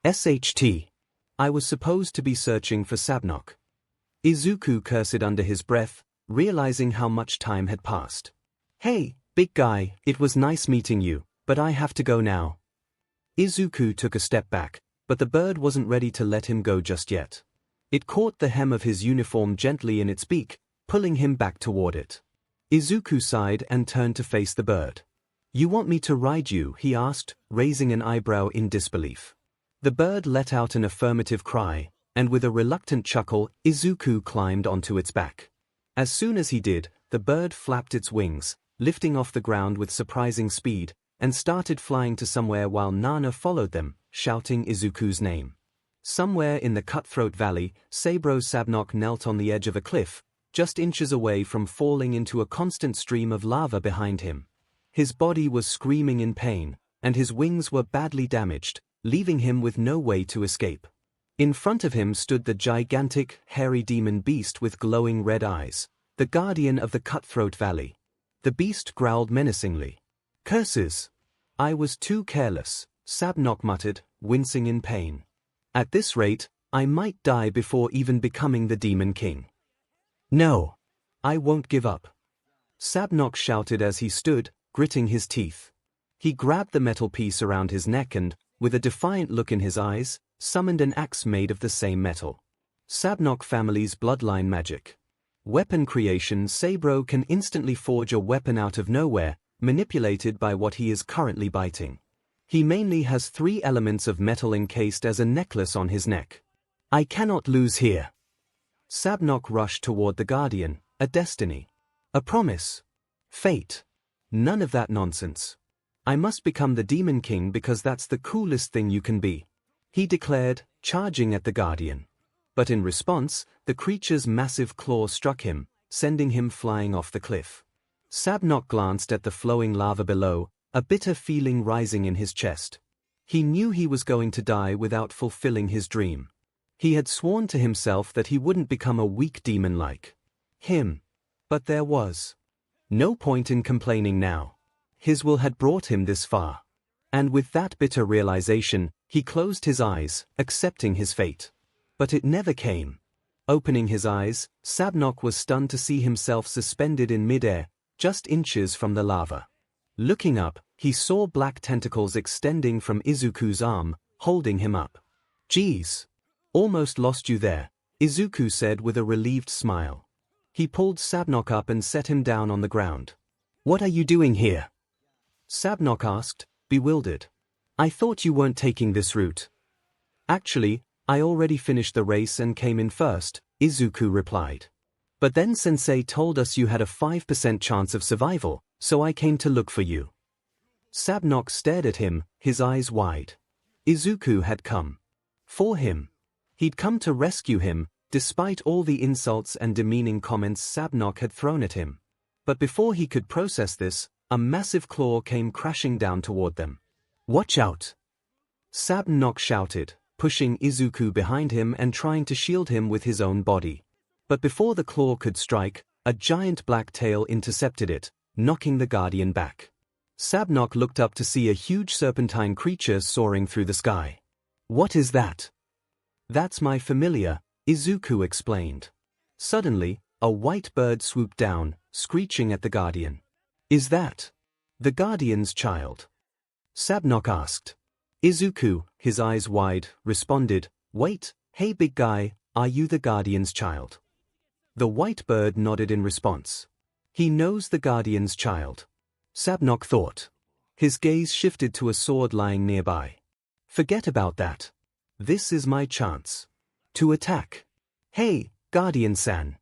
"SHT. I was supposed to be searching for Sabnok." Izuku cursed under his breath, realizing how much time had passed. "Hey, big guy, it was nice meeting you, but I have to go now." Izuku took a step back, but the bird wasn't ready to let him go just yet. It caught the hem of his uniform gently in its beak, pulling him back toward it. Izuku sighed and turned to face the bird. "You want me to ride you?" he asked, raising an eyebrow in disbelief. The bird let out an affirmative cry, and with a reluctant chuckle, Izuku climbed onto its back. As soon as he did, the bird flapped its wings, lifting off the ground with surprising speed, and started flying to somewhere while Nana followed them, shouting Izuku's name. Somewhere in the Cutthroat Valley, Sabro Sabnok knelt on the edge of a cliff, just inches away from falling into a constant stream of lava behind him. His body was screaming in pain, and his wings were badly damaged, leaving him with no way to escape. In front of him stood the gigantic, hairy demon beast with glowing red eyes, the guardian of the Cutthroat Valley. The beast growled menacingly. "Curses! I was too careless," Sabnok muttered, wincing in pain. "At this rate, I might die before even becoming the Demon King." "No! I won't give up," Sabnok shouted as he stood, gritting his teeth. He grabbed the metal piece around his neck and, with a defiant look in his eyes, summoned an axe made of the same metal. Sabnok family's bloodline magic. Weapon creation. Sabro can instantly forge a weapon out of nowhere, manipulated by what he is currently biting. He mainly has 3 elements of metal encased as a necklace on his neck. "I cannot lose here." Sabnok rushed toward the Guardian, a destiny. A promise. Fate. None of that nonsense. "I must become the Demon King because that's the coolest thing you can be," he declared, charging at the Guardian. But in response, the creature's massive claw struck him, sending him flying off the cliff. Sabnok glanced at the flowing lava below, a bitter feeling rising in his chest. He knew he was going to die without fulfilling his dream. He had sworn to himself that he wouldn't become a weak demon like him. But there was no point in complaining now. His will had brought him this far. And with that bitter realization, he closed his eyes, accepting his fate. But it never came. Opening his eyes, Sabnok was stunned to see himself suspended in midair, just inches from the lava. Looking up, he saw black tentacles extending from Izuku's arm, holding him up. "Geez. Almost lost you there," Izuku said with a relieved smile. He pulled Sabnok up and set him down on the ground. "What are you doing here?" Sabnok asked, bewildered. "I thought you weren't taking this route." "Actually, I already finished the race and came in first," Izuku replied. "But then Sensei told us you had a 5% chance of survival, so I came to look for you." Sabnok stared at him, his eyes wide. Izuku had come for him. He'd come to rescue him, despite all the insults and demeaning comments Sabnok had thrown at him. But before he could process this, a massive claw came crashing down toward them. "Watch out!" Sabnok shouted, pushing Izuku behind him and trying to shield him with his own body. But before the claw could strike, a giant black tail intercepted it, knocking the Guardian back. Sabnok looked up to see a huge serpentine creature soaring through the sky. "What is that?" "That's my familiar," Izuku explained. Suddenly, a white bird swooped down, screeching at the Guardian. "Is that the Guardian's child?" Sabnok asked. Izuku, his eyes wide, responded, "Wait, hey big guy, are you the Guardian's child?" The white bird nodded in response. "He knows the Guardian's child," Sabnok thought. His gaze shifted to a sword lying nearby. "Forget about that. This is my chance to attack." "Hey, Guardian-san,"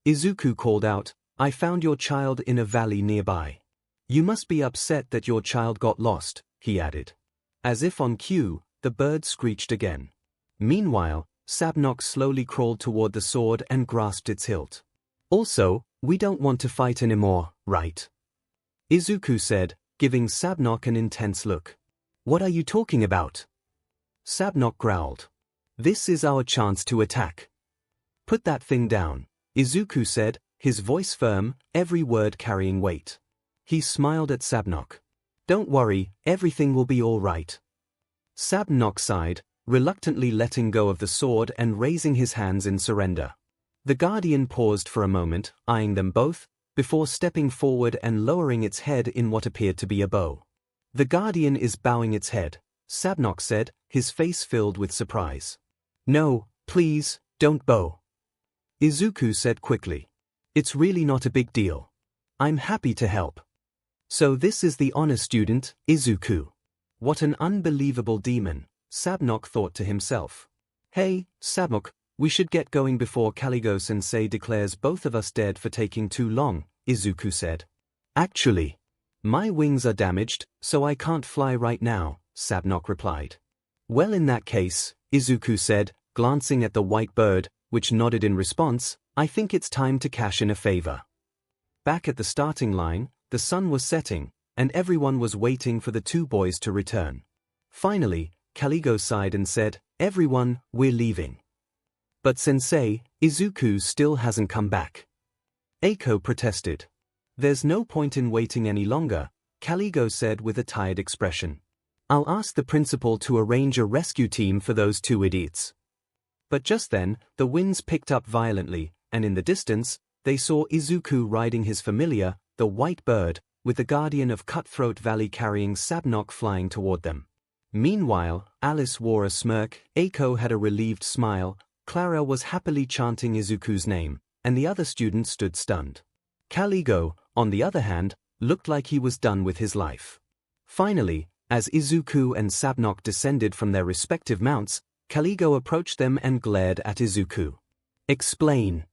Izuku called out, "I found your child in a valley nearby. You must be upset that your child got lost," he added. As if on cue, the bird screeched again. Meanwhile, Sabnok slowly crawled toward the sword and grasped its hilt. "Also, we don't want to fight anymore, right?" Izuku said, giving Sabnok an intense look. "What are you talking about?" Sabnok growled. "This is our chance to attack." "Put that thing down," Izuku said, his voice firm, every word carrying weight. He smiled at Sabnok. "Don't worry, everything will be all right." Sabnok sighed, reluctantly letting go of the sword and raising his hands in surrender. The Guardian paused for a moment, eyeing them both, before stepping forward and lowering its head in what appeared to be a bow. "The Guardian is bowing its head," Sabnok said, his face filled with surprise. "No, please," Don't bow. 𝐒𝐬𝐽 said quickly. It's really not a big deal. I'm happy to help. So this is the honor student, 𝐒𝐬𝐽. What an unbelievable demon, 𝐔𝐬𝐽 thought to himself. Hey, 𝐔𝐬𝐽, we should get going before 𝐾𝐠𝐽 declares both of us dead for taking too long, 𝐒𝐬𝐽 said. Actually, my wings are damaged, so I can't fly right now, 𝐔𝐬𝐽 replied. Well, in that case, 𝐒𝐬𝐽 said, glancing at the white bird, which nodded in response, I think it's time to cash in a favor. Back at the starting line, the sun was setting, and everyone was waiting for the two boys to return. Finally, 𝐾𝐠𝐽 sighed and said, everyone, we're leaving. But sensei, 𝐒𝐬𝐽 still hasn't come back. 𝐒𝐭 protested. There's no point in waiting any longer, 𝐾𝐠𝐽 said with a tired expression. I'll ask the principal to arrange a rescue team for those two idiots. But just then, the winds picked up violently, and in the distance, they saw 𝐒𝐬𝐽 riding his familiar, the white bird, with the guardian of Cutthroat Valley carrying 𝐔𝐬𝐽 flying toward them. Meanwhile, Alice wore a smirk, 𝐒𝐭 had a relieved smile, Clara was happily chanting 𝐒𝐬𝐽's name, and the other students stood stunned. 𝐾𝐠𝐽, on the other hand, looked like he was done with his life. Finally, as 𝐒𝐬𝐽 and 𝐔𝐬𝐽 descended from their respective mounts, 𝐾𝐠𝐽 approached them and glared at 𝐒𝐬𝐽. Explain.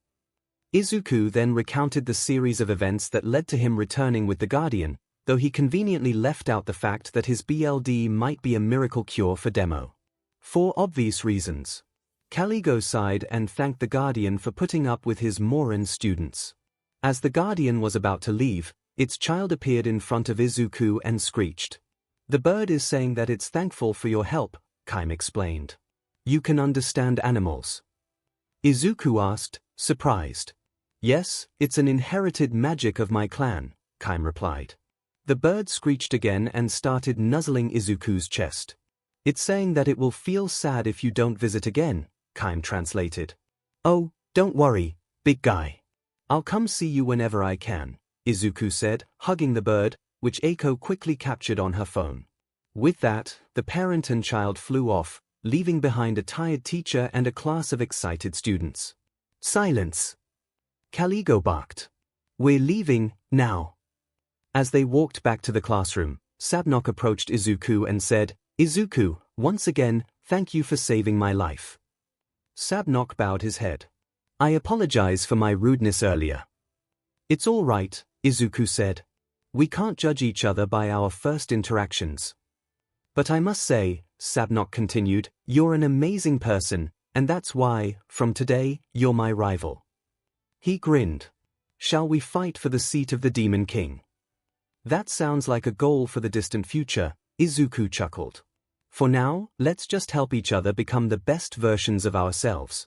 𝐒𝐬𝐽 then recounted the series of events that led to him returning with the Guardian, though he conveniently left out the fact that his BLD might be a miracle cure for Demo. For obvious reasons. 𝐾𝐠𝐽 sighed and thanked the Guardian for putting up with his moron students. As the Guardian was about to leave, its child appeared in front of 𝐒𝐽 and screeched. The bird is saying that it's thankful for your help, 𝐒𝐭 explained. You can understand animals? 𝐒𝐽 asked, surprised. Yes, it's an inherited magic of my clan, 𝐭 replied. The bird screeched again and started nuzzling 𝐒𝐽's chest. It's saying that it will feel sad if you don't visit again, 𝐭 translated. Oh, don't worry, big guy. I'll come see you whenever I can, 𝐒𝐽 said, hugging the bird, which 𝐒𝐭 quickly captured on her phone. With that, the parent and child flew off, leaving behind a tired teacher and a class of excited students. Silence! 𝐾𝐠𝐽 barked. We're leaving, now. As they walked back to the classroom, 𝐔𝐬𝐽 approached 𝐒𝐽 and said, 𝐒𝐽, once again, thank you for saving my life. 𝐔𝐬𝐽 bowed his head. I apologize for my rudeness earlier. It's all right, 𝐒𝐽 said. We can't judge each other by our first interactions. But I must say, 𝐔𝐬𝐽 continued, you're an amazing person, and that's why, from today, you're my rival. He grinned. Shall we fight for the seat of the Demon King? That sounds like a goal for the distant future, 𝐒𝐽 chuckled. For now, let's just help each other become the best versions of ourselves.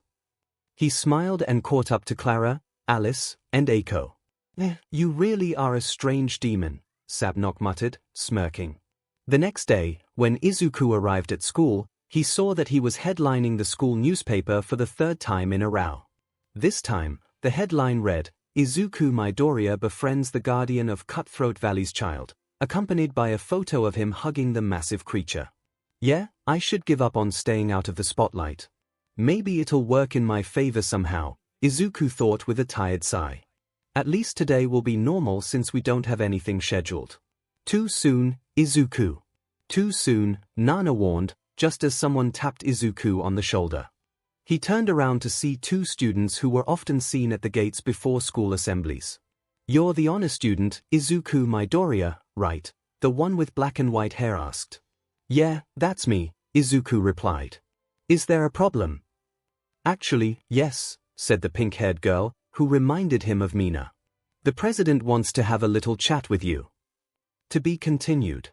He smiled and caught up to Clara, Alice, and 𝐒𝐭. You really are a strange demon, 𝐔𝐬𝐽 muttered, smirking. The next day, when 𝐒𝐽 arrived at school, he saw that he was headlining the school newspaper for the third time in a row. This time, the headline read, 𝐒𝐽 Midoriya befriends the guardian of Cutthroat Valley's child, accompanied by a photo of him hugging the massive creature. Yeah, I should give up on staying out of the spotlight. Maybe it'll work in my favor somehow, 𝐒𝐽 thought with a tired sigh. At least today will be normal since we don't have anything scheduled. Too soon, 𝐒𝐽. Too soon, Nana warned, just as someone tapped 𝐒𝐽 on the shoulder. He turned around to see two students who were often seen at the gates before school assemblies. You're the honor student, 𝐒𝐽 Midoriya, right? The one with black and white hair asked. Yeah, that's me, 𝐒𝐽 replied. Is there a problem? Actually, yes, said the pink-haired girl, who reminded him of Mina. The president wants to have a little chat with you. To be continued.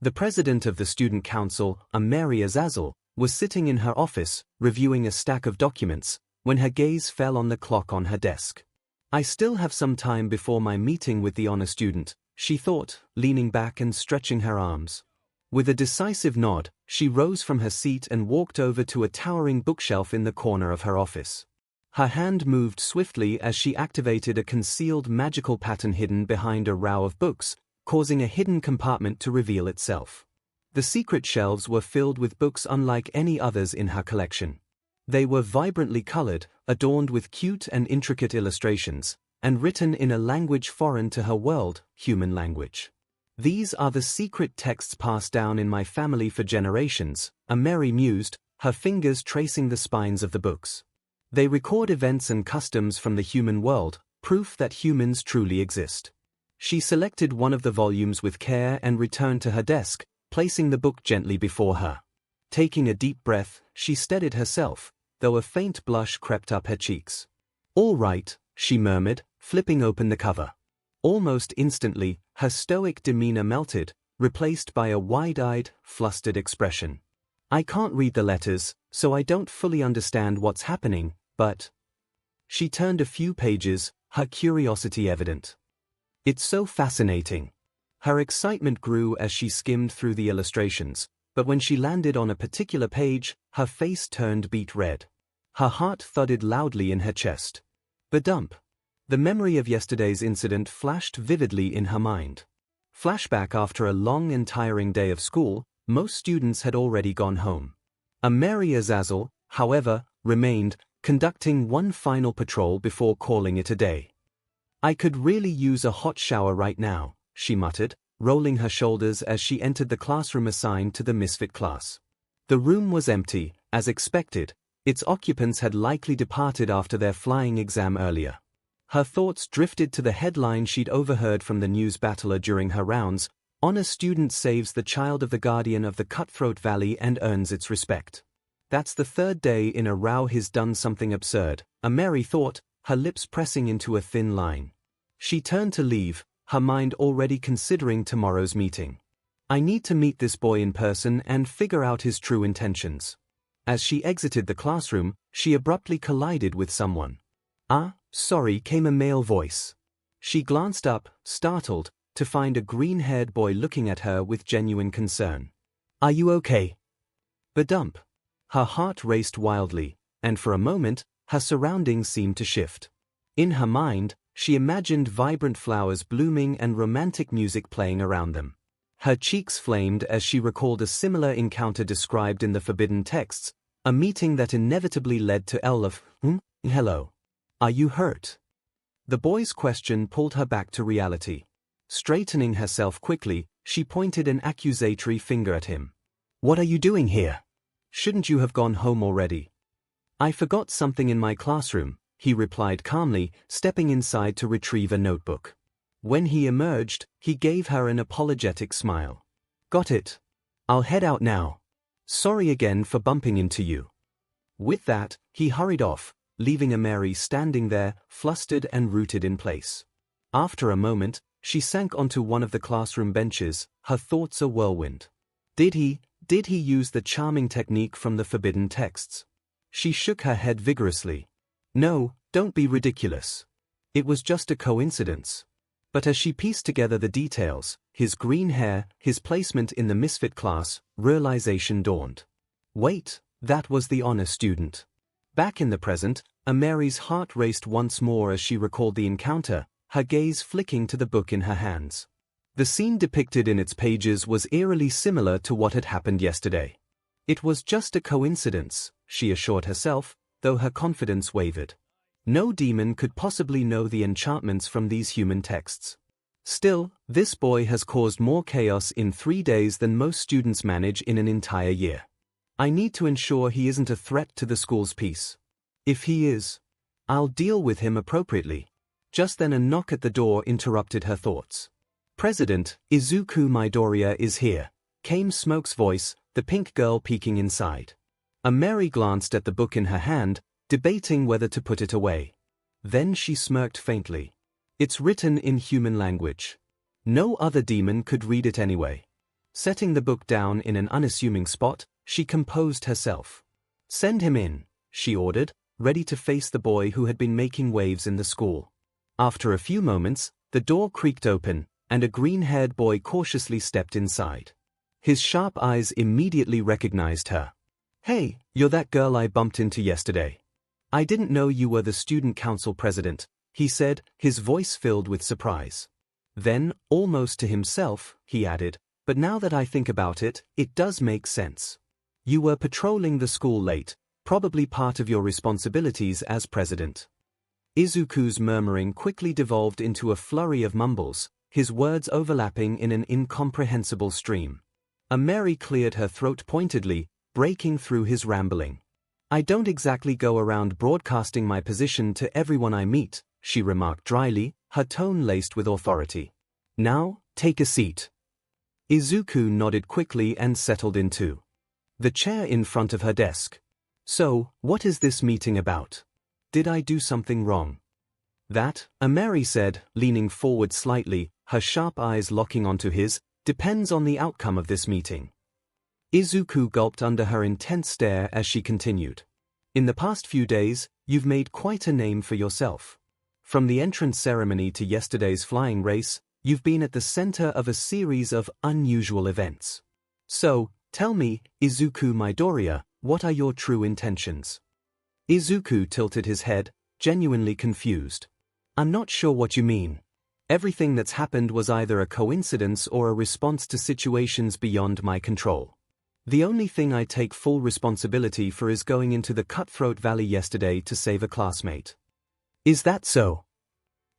The president of the student council, Mary Azazel, was sitting in her office, reviewing a stack of documents, when her gaze fell on the clock on her desk. I still have some time before my meeting with the honor student, she thought, leaning back and stretching her arms. With a decisive nod, she rose from her seat and walked over to a towering bookshelf in the corner of her office. Her hand moved swiftly as she activated a concealed magical pattern hidden behind a row of books, causing a hidden compartment to reveal itself. The secret shelves were filled with books unlike any others in her collection. They were vibrantly colored, adorned with cute and intricate illustrations, and written in a language foreign to her world, human language. "These are the secret texts passed down in my family for generations," 𝐼𝐻𝐼 mused, her fingers tracing the spines of the books. "They record events and customs from the human world, proof that humans truly exist." She selected one of the volumes with care and returned to her desk, placing the book gently before her. Taking a deep breath, she steadied herself, though a faint blush crept up her cheeks. "All right," she murmured, flipping open the cover. Almost instantly, her stoic demeanor melted, replaced by a wide-eyed, flustered expression. "I can't read the letters, so I don't fully understand what's happening, but—" She turned a few pages, her curiosity evident. "It's so fascinating." Her excitement grew as she skimmed through the illustrations, but when she landed on a particular page, her face turned beet red. Her heart thudded loudly in her chest. Badump. The memory of yesterday's incident flashed vividly in her mind. Flashback: after a long and tiring day of school, most students had already gone home. 𝐼𝐻𝐼, however, remained, conducting one final patrol before calling it a day. "I could really use a hot shower right now," she muttered, rolling her shoulders as she entered the classroom assigned to the misfit class. The room was empty, as expected. Its occupants had likely departed after their flying exam earlier. Her thoughts drifted to the headline she'd overheard from the news battler during her rounds: "Honor student saves the child of the guardian of the Cutthroat Valley and earns its respect." That's the third day in a row he's done something absurd, 𝐼𝐻𝐼 thought, her lips pressing into a thin line. She turned to leave, her mind already considering tomorrow's meeting. "I need to meet this boy in person and figure out his true intentions." As she exited the classroom, she abruptly collided with someone. Sorry," came a male voice. She glanced up, startled, to find a green-haired boy looking at her with genuine concern. "Are you okay?" Badump. Her heart raced wildly, and for a moment, her surroundings seemed to shift. In her mind, she imagined vibrant flowers blooming and romantic music playing around them. Her cheeks flamed as she recalled a similar encounter described in the forbidden texts, a meeting that inevitably led to hello. "Are you hurt?" The boy's question pulled her back to reality. Straightening herself quickly, she pointed an accusatory finger at him. "What are you doing here? Shouldn't you have gone home already?" "I forgot something in my classroom," he replied calmly, stepping inside to retrieve a notebook. When he emerged, he gave her an apologetic smile. "Got it. I'll head out now. Sorry again for bumping into you." With that, he hurried off, leaving 𝐼𝐻𝐼 standing there, flustered and rooted in place. After a moment, she sank onto one of the classroom benches, her thoughts a whirlwind. Did he use the charming technique from the forbidden texts? She shook her head vigorously. "No, don't be ridiculous. It was just a coincidence." But as she pieced together the details, his green hair, his placement in the misfit class, realization dawned. Wait, that was the honor student. Back in the present, 𝐼𝐻𝐼's heart raced once more as she recalled the encounter, her gaze flicking to the book in her hands. The scene depicted in its pages was eerily similar to what had happened yesterday. It was just a coincidence, she assured herself, though her confidence wavered. No demon could possibly know the enchantments from these human texts. Still, this boy has caused more chaos in 3 days than most students manage in an entire year. I need to ensure he isn't a threat to the school's peace. If he is, I'll deal with him appropriately. Just then a knock at the door interrupted her thoughts. "President, Izuku Midoriya is here," came Smoke's voice, the pink girl peeking inside. 𝐼𝐻𝐼 glanced at the book in her hand, debating whether to put it away. Then she smirked faintly. It's written in human language. No other demon could read it anyway. Setting the book down in an unassuming spot, she composed herself. "Send him in," she ordered, ready to face the boy who had been making waves in the school. After a few moments, the door creaked open, and a green-haired boy cautiously stepped inside. His sharp eyes immediately recognized her. "Hey, you're that girl I bumped into yesterday. I didn't know you were the student council president," he said, his voice filled with surprise. Then, almost to himself, he added, "But now that I think about it, it does make sense. You were patrolling the school late, probably part of your responsibilities as president. Izuku's murmuring quickly devolved into a flurry of mumbles, his words overlapping in an incomprehensible stream. Ameri cleared her throat pointedly, breaking through his rambling. I don't exactly go around broadcasting my position to everyone I meet, she remarked dryly, her tone laced with authority. Now, take a seat. Izuku nodded quickly and settled into the chair in front of her desk. So, what is this meeting about? Did I do something wrong? That, Ameri said, leaning forward slightly, her sharp eyes locking onto his, depends on the outcome of this meeting. Izuku gulped under her intense stare as she continued. In the past few days, you've made quite a name for yourself. From the entrance ceremony to yesterday's flying race, you've been at the center of a series of unusual events. So, tell me, Izuku Midoriya, what are your true intentions? Izuku tilted his head, genuinely confused. I'm not sure what you mean. Everything that's happened was either a coincidence or a response to situations beyond my control. The only thing I take full responsibility for is going into the Cutthroat Valley yesterday to save a classmate. Is that so?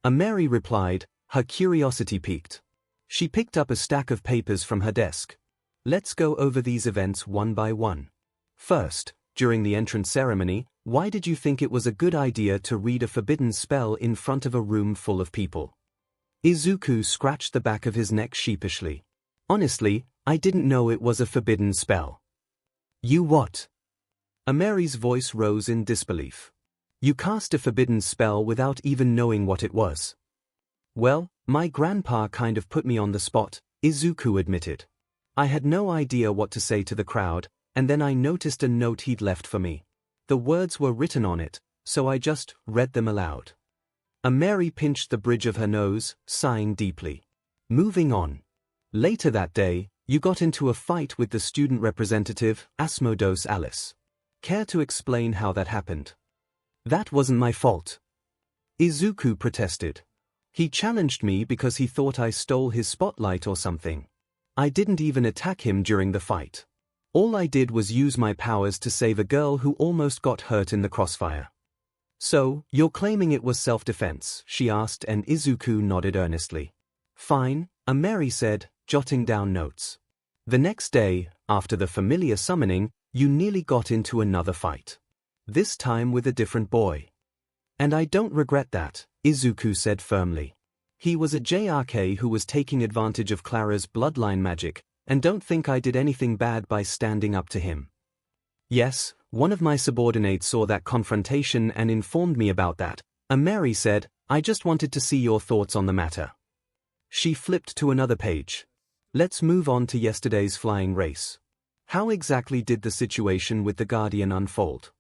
Ameri replied, her curiosity piqued. She picked up a stack of papers from her desk. Let's go over these events one by one. First, during the entrance ceremony, why did you think it was a good idea to read a forbidden spell in front of a room full of people? Izuku scratched the back of his neck sheepishly. Honestly, I didn't know it was a forbidden spell. You what? Ameri's voice rose in disbelief. You cast a forbidden spell without even knowing what it was. Well, my grandpa kind of put me on the spot, Izuku admitted. I had no idea what to say to the crowd, and then I noticed a note he'd left for me. The words were written on it, so I just read them aloud. Ameri pinched the bridge of her nose, sighing deeply. Moving on. Later that day, you got into a fight with the student representative, Asmodeus Alice. Care to explain how that happened? That wasn't my fault. Izuku protested. He challenged me because he thought I stole his spotlight or something. I didn't even attack him during the fight. All I did was use my powers to save a girl who almost got hurt in the crossfire. So, you're claiming it was self-defense, she asked, and Izuku nodded earnestly. Fine, Ameri said, jotting down notes. The next day, after the familiar summoning, you nearly got into another fight. This time with a different boy. And I don't regret that, Izuku said firmly. He was a JRK who was taking advantage of Clara's bloodline magic, and don't think I did anything bad by standing up to him. Yes, one of my subordinates saw that confrontation and informed me about that, Ameri said. I just wanted to see your thoughts on the matter. She flipped to another page. Let's move on to yesterday's flying race. How exactly did the situation with the Guardian unfold?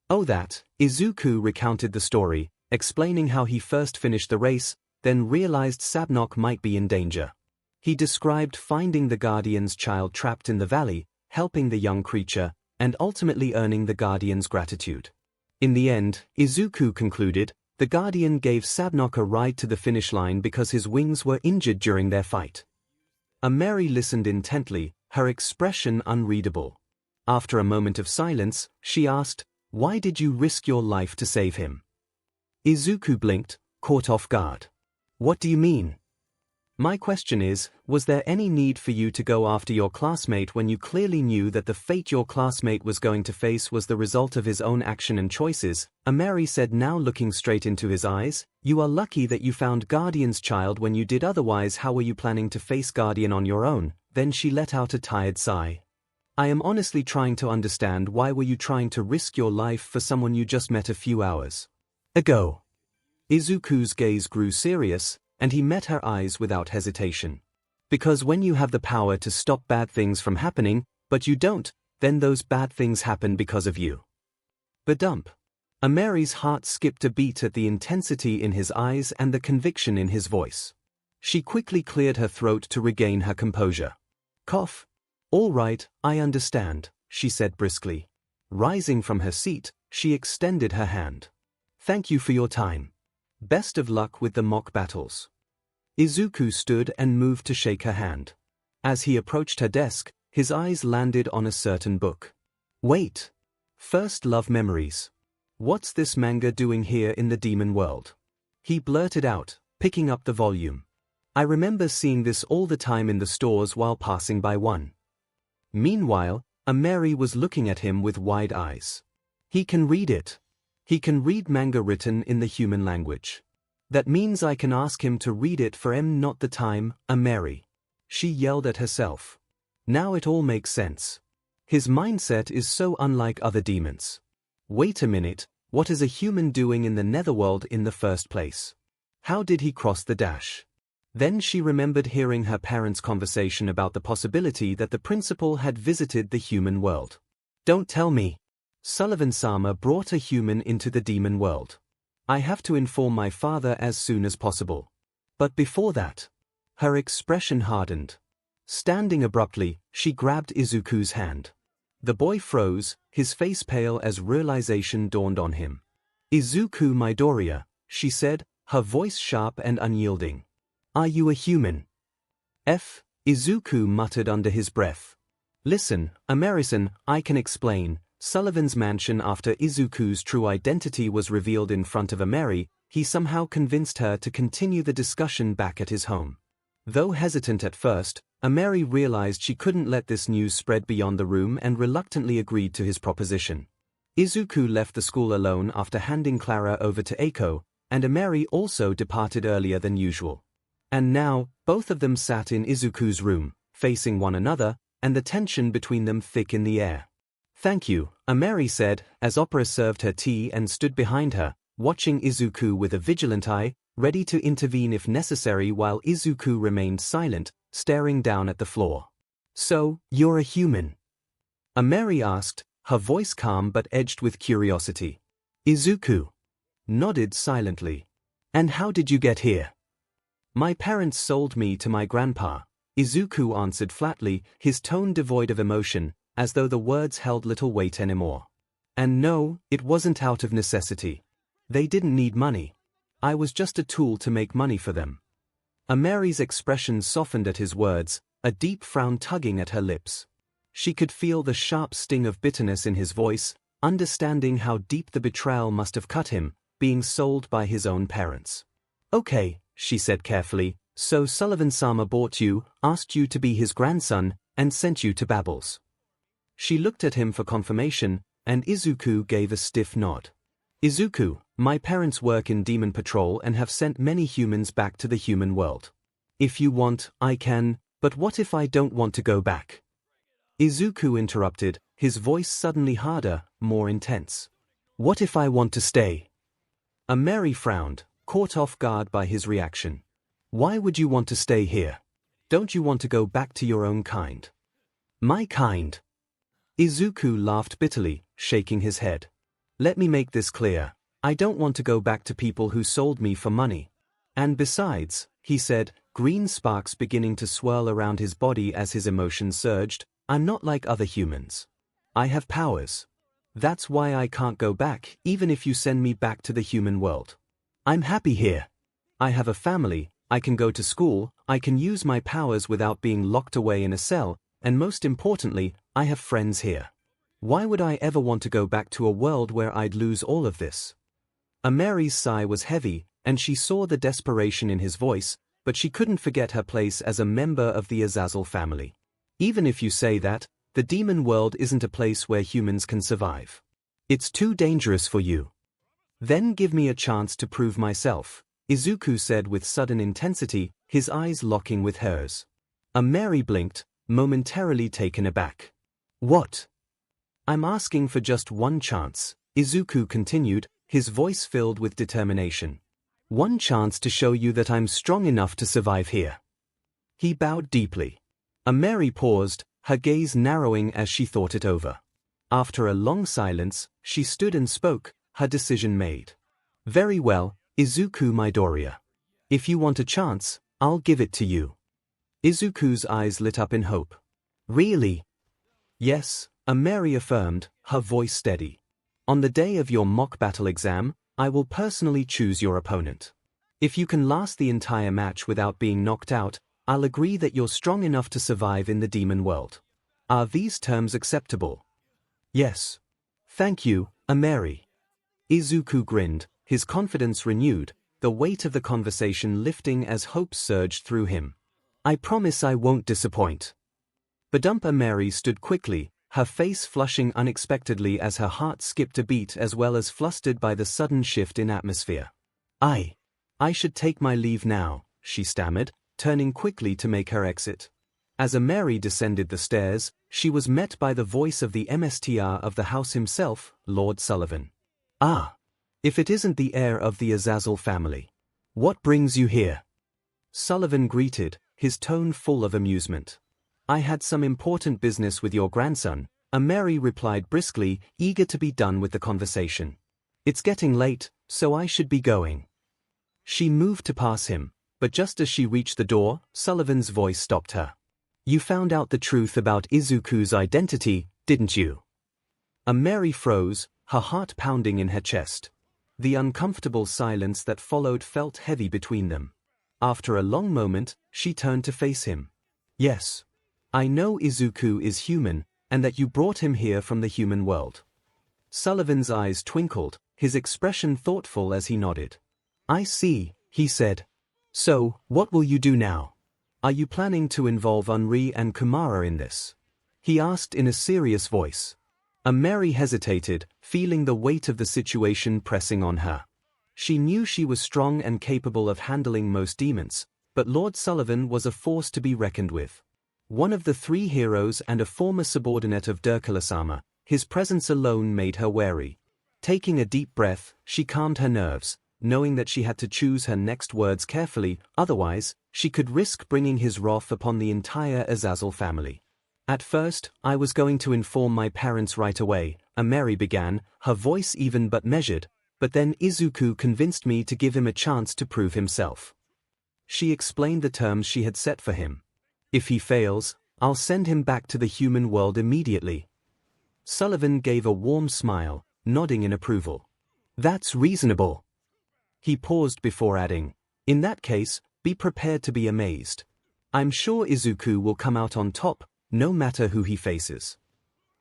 Oh, that, Izuku recounted the story, explaining how he first finished the race, then realized Sabnok might be in danger. He described finding the Guardian's child trapped in the valley, helping the young creature, and ultimately earning the Guardian's gratitude. In the end, Izuku concluded, the Guardian gave Sabnok a ride to the finish line because his wings were injured during their fight. Ameri listened intently, her expression unreadable. After a moment of silence, she asked, why did you risk your life to save him? Izuku blinked, caught off guard. What do you mean? My question is, was there any need for you to go after your classmate when you clearly knew that the fate your classmate was going to face was the result of his own action and choices? Ameri said, now looking straight into his eyes. You are lucky that you found Guardian's child when you did, otherwise how were you planning to face Guardian on your own? Then she let out a tired sigh. I am honestly trying to understand, why were you trying to risk your life for someone you just met a few hours ago? Izuku's gaze grew serious, and he met her eyes without hesitation. Because when you have the power to stop bad things from happening, but you don't, then those bad things happen because of you. Badump. Ameri's heart skipped a beat at the intensity in his eyes and the conviction in his voice. She quickly cleared her throat to regain her composure. Cough. All right, I understand, she said briskly. Rising from her seat, she extended her hand. Thank you for your time. Best of luck with the mock battles. Izuku stood and moved to shake her hand. As he approached her desk, his eyes landed on a certain book. Wait. First love memories. What's this manga doing here in the demon world? He blurted out, picking up the volume. I remember seeing this all the time in the stores while passing by one. Meanwhile, Mary was looking at him with wide eyes. He can read it. He can read manga written in the human language. That means I can ask him to read it for not the time, Mary. She yelled at herself. Now it all makes sense. His mindset is so unlike other demons. Wait a minute, what is a human doing in the netherworld in the first place? How did he cross the dash? Then she remembered hearing her parents' conversation about the possibility that the principal had visited the human world. Don't tell me. Sullivan-sama brought a human into the demon world. I have to inform my father as soon as possible. But before that, her expression hardened. Standing abruptly, she grabbed Izuku's hand. The boy froze, his face pale as realization dawned on him. Izuku Midoriya, she said, her voice sharp and unyielding. Are you a human? Izuku muttered under his breath. Listen, American, I can explain. Sullivan's mansion. After Izuku's true identity was revealed in front of Mary, he somehow convinced her to continue the discussion back at his home. Though hesitant at first, Mary realized she couldn't let this news spread beyond the room and reluctantly agreed to his proposition. Izuku left the school alone after handing Clara over to Eiko, and Mary also departed earlier than usual. And now, both of them sat in Izuku's room, facing one another, and the tension between them thick in the air. Thank you, Mary said, as Opera served her tea and stood behind her, watching Izuku with a vigilant eye, ready to intervene if necessary while Izuku remained silent, staring down at the floor. So, you're a human? Mary asked, her voice calm but edged with curiosity. Izuku nodded silently. And how did you get here? My parents sold me to my grandpa, Izuku answered flatly, his tone devoid of emotion, as though the words held little weight anymore. And no, it wasn't out of necessity. They didn't need money. I was just a tool to make money for them. Mary's expression softened at his words, a deep frown tugging at her lips. She could feel the sharp sting of bitterness in his voice, understanding how deep the betrayal must have cut him, being sold by his own parents. Okay, she said carefully, so Sullivan-sama bought you, asked you to be his grandson, and sent you to Babbles. She looked at him for confirmation, and Izuku gave a stiff nod. Izuku, my parents work in Demon Patrol and have sent many humans back to the human world. If you want, I can, but what if I don't want to go back? Izuku interrupted, his voice suddenly harder, more intense. What if I want to stay? Mary frowned, caught off guard by his reaction. Why would you want to stay here? Don't you want to go back to your own kind? My kind? Izuku laughed bitterly, shaking his head. Let me make this clear. I don't want to go back to people who sold me for money. And besides, he said, green sparks beginning to swirl around his body as his emotions surged, I'm not like other humans. I have powers. That's why I can't go back, even if you send me back to the human world. I'm happy here. I have a family, I can go to school, I can use my powers without being locked away in a cell, and most importantly, I have friends here. Why would I ever want to go back to a world where I'd lose all of this? Mary's sigh was heavy, and she saw the desperation in his voice, but she couldn't forget her place as a member of the Azazel family. Even if you say that, the demon world isn't a place where humans can survive. It's too dangerous for you. Then give me a chance to prove myself, Izuku said with sudden intensity, his eyes locking with hers. Mary blinked, momentarily taken aback. What? I'm asking for just one chance, Izuku continued, his voice filled with determination. One chance to show you that I'm strong enough to survive here. He bowed deeply. Mary paused, her gaze narrowing as she thought it over. After a long silence, she stood and spoke, her decision made. Very well, Izuku Midoriya. If you want a chance, I'll give it to you. Izuku's eyes lit up in hope. Really? Yes, Mary affirmed, her voice steady. On the day of your mock battle exam, I will personally choose your opponent. If you can last the entire match without being knocked out, I'll agree that you're strong enough to survive in the demon world. Are these terms acceptable? Yes. Thank you, 𝐼. Izuku grinned, his confidence renewed, the weight of the conversation lifting as hope surged through him. I promise I won't disappoint. Badump 𝐼 stood quickly, her face flushing unexpectedly as her heart skipped a beat as well as flustered by the sudden shift in atmosphere. I should take my leave now, she stammered, turning quickly to make her exit. As 𝐼 descended the stairs, she was met by the voice of the MSTR of the house himself, Lord Sullivan. Ah! If it isn't the heir of the Azazel family. What brings you here? Sullivan greeted, his tone full of amusement. I had some important business with your grandson, 𝐼 replied briskly, eager to be done with the conversation. It's getting late, so I should be going. She moved to pass him, but just as she reached the door, Sullivan's voice stopped her. You found out the truth about Izuku's identity, didn't you? 𝐼 froze, her heart pounding in her chest. The uncomfortable silence that followed felt heavy between them. After a long moment, she turned to face him. Yes. I know Izuku is human, and that you brought him here from the human world. Sullivan's eyes twinkled, his expression thoughtful as he nodded. I see, he said. So, what will you do now? Are you planning to involve Henri and Kumara in this? He asked in a serious voice. 𝐼 hesitated, feeling the weight of the situation pressing on her. She knew she was strong and capable of handling most demons, but Lord Sullivan was a force to be reckoned with. One of the three heroes and a former subordinate of Derkala-sama, his presence alone made her wary. Taking a deep breath, she calmed her nerves, knowing that she had to choose her next words carefully, otherwise, she could risk bringing his wrath upon the entire Azazel family. At first, I was going to inform my parents right away, 𝐼 began, her voice even but measured, but then Izuku convinced me to give him a chance to prove himself. She explained the terms she had set for him. If he fails, I'll send him back to the human world immediately. Sullivan gave a warm smile, nodding in approval. That's reasonable. He paused before adding, in that case, be prepared to be amazed. I'm sure Izuku will come out on top, no matter who he faces.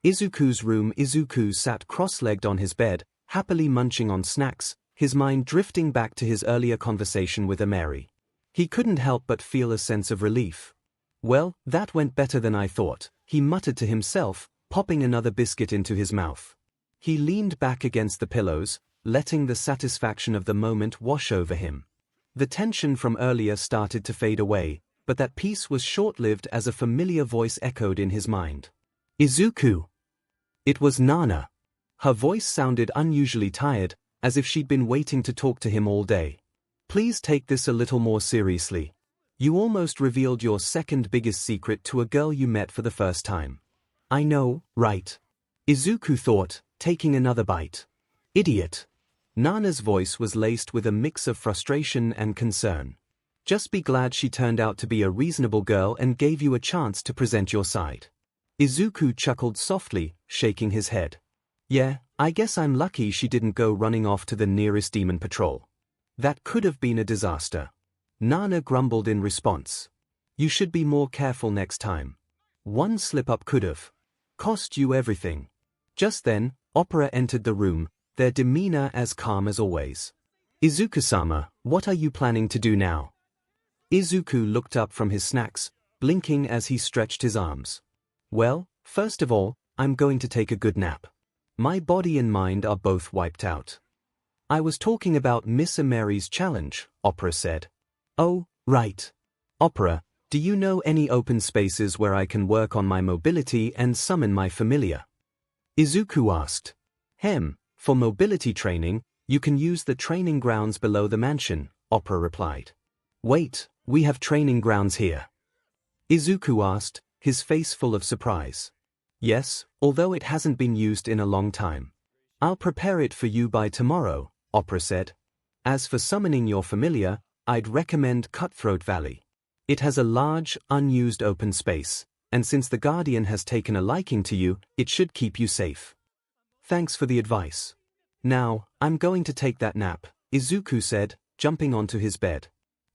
Izuku's room. Izuku sat cross-legged on his bed, happily munching on snacks, his mind drifting back to his earlier conversation with 𝐼. He couldn't help but feel a sense of relief. Well, that went better than I thought, he muttered to himself, popping another biscuit into his mouth. He leaned back against the pillows, letting the satisfaction of the moment wash over him. The tension from earlier started to fade away, but that peace was short-lived as a familiar voice echoed in his mind. Izuku! It was Nana. Her voice sounded unusually tired, as if she'd been waiting to talk to him all day. Please take this a little more seriously. You almost revealed your second biggest secret to a girl you met for the first time. I know, right? Izuku thought, taking another bite. Idiot. Nana's voice was laced with a mix of frustration and concern. Just be glad she turned out to be a reasonable girl and gave you a chance to present your side. Izuku chuckled softly, shaking his head. Yeah, I guess I'm lucky she didn't go running off to the nearest demon patrol. That could have been a disaster. Nana grumbled in response. You should be more careful next time. One slip-up could have cost you everything. Just then, Opera entered the room, their demeanor as calm as always. Izuku-sama, what are you planning to do now? Izuku looked up from his snacks, blinking as he stretched his arms. Well, first of all, I'm going to take a good nap. My body and mind are both wiped out. I was talking about Miss 𝐼's challenge, Opera said. Oh, right. Opera, do you know any open spaces where I can work on my mobility and summon my familiar? Izuku asked. For mobility training, you can use the training grounds below the mansion, Opera replied. Wait, we have training grounds here? Izuku asked, his face full of surprise. Yes, although it hasn't been used in a long time. I'll prepare it for you by tomorrow, Opera said. As for summoning your familiar, I'd recommend Cutthroat Valley. It has a large, unused open space, and since the Guardian has taken a liking to you, it should keep you safe. Thanks for the advice. Now, I'm going to take that nap, Izuku said, jumping onto his bed.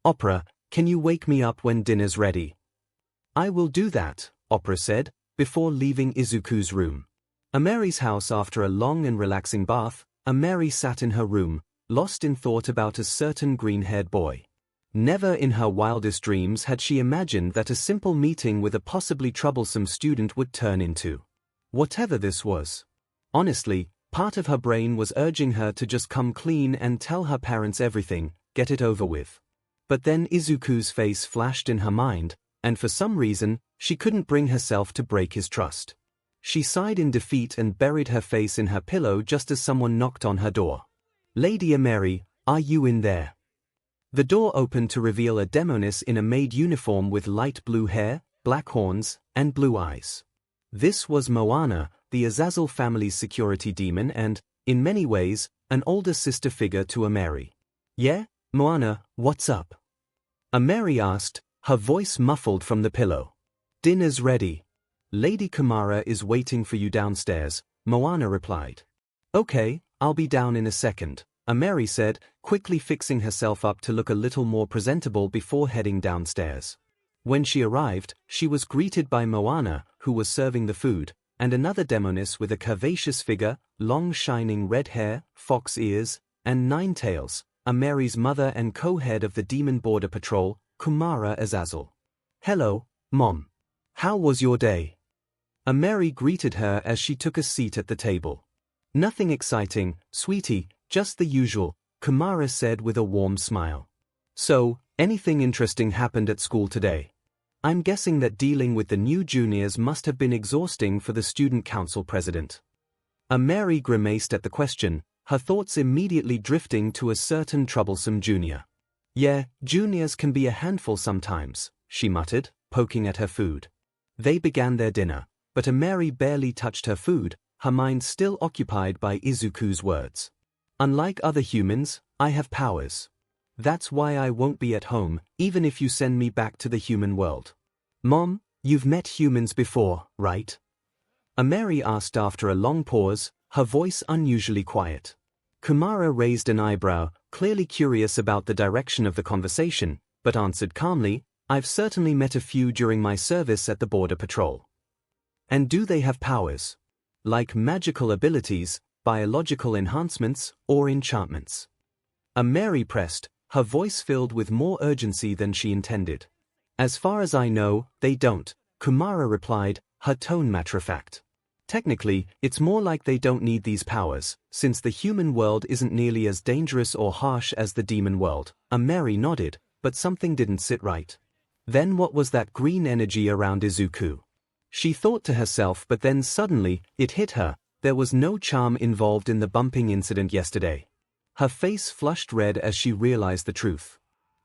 Opera, can you wake me up when dinner's ready? I will do that, Opera said, before leaving Izuku's room. 𝐼𝐼's house. After a long and relaxing bath, 𝐼𝐼 sat in her room, lost in thought about a certain green-haired boy. Never in her wildest dreams had she imagined that a simple meeting with a possibly troublesome student would turn into whatever this was. Honestly, part of her brain was urging her to just come clean and tell her parents everything, get it over with. But then Izuku's face flashed in her mind, and for some reason, she couldn't bring herself to break his trust. She sighed in defeat and buried her face in her pillow just as someone knocked on her door. "Lady 𝐼𝐼, are you in there?" The door opened to reveal a demoness in a maid uniform with light blue hair, black horns, and blue eyes. This was Moana, the Azazel family's security demon and, in many ways, an older sister figure to 𝐼𝐼. "Yeah, Moana, what's up?" 𝐼𝐼 asked, her voice muffled from the pillow. "Dinner's ready. Lady Kumara is waiting for you downstairs," Moana replied. "Okay, I'll be down in a second," 𝐼𝐼 said, quickly fixing herself up to look a little more presentable before heading downstairs. When she arrived, she was greeted by Moana, who was serving the food, and another demoness with a curvaceous figure, long shining red hair, fox ears, and 9 tails, 𝐼𝐼's mother and co-head of the Demon Border Patrol, Kumara Azazel. "Hello, Mom. How was your day?" 𝐼𝐼 greeted her as she took a seat at the table. "Nothing exciting, sweetie, just the usual," Kumara said with a warm smile. "So, anything interesting happened at school today? I'm guessing that dealing with the new juniors must have been exhausting for the student council president." 𝐼𝐼 grimaced at the question, her thoughts immediately drifting to a certain troublesome junior. "Yeah, juniors can be a handful sometimes," she muttered, poking at her food. They began their dinner, but 𝐼𝐼 barely touched her food, her mind still occupied by Izuku's words. "Unlike other humans, I have powers. That's why I won't be at home, even if you send me back to the human world." "Mom, you've met humans before, right?" 𝐼𝐼 asked after a long pause, her voice unusually quiet. Kumara raised an eyebrow, clearly curious about the direction of the conversation, but answered calmly, "I've certainly met a few during my service at the Border Patrol." "And do they have powers? Like magical abilities, biological enhancements, or enchantments?" 𝐼𝐼 pressed, her voice filled with more urgency than she intended. "As far as I know, they don't," Kumara replied, her tone matter-of-fact. "Technically, it's more like they don't need these powers, since the human world isn't nearly as dangerous or harsh as the demon world." 𝐼𝐼 nodded, but something didn't sit right. Then what was that green energy around Izuku? She thought to herself, but then suddenly, it hit her, there was no charm involved in the bumping incident yesterday. Her face flushed red as she realized the truth.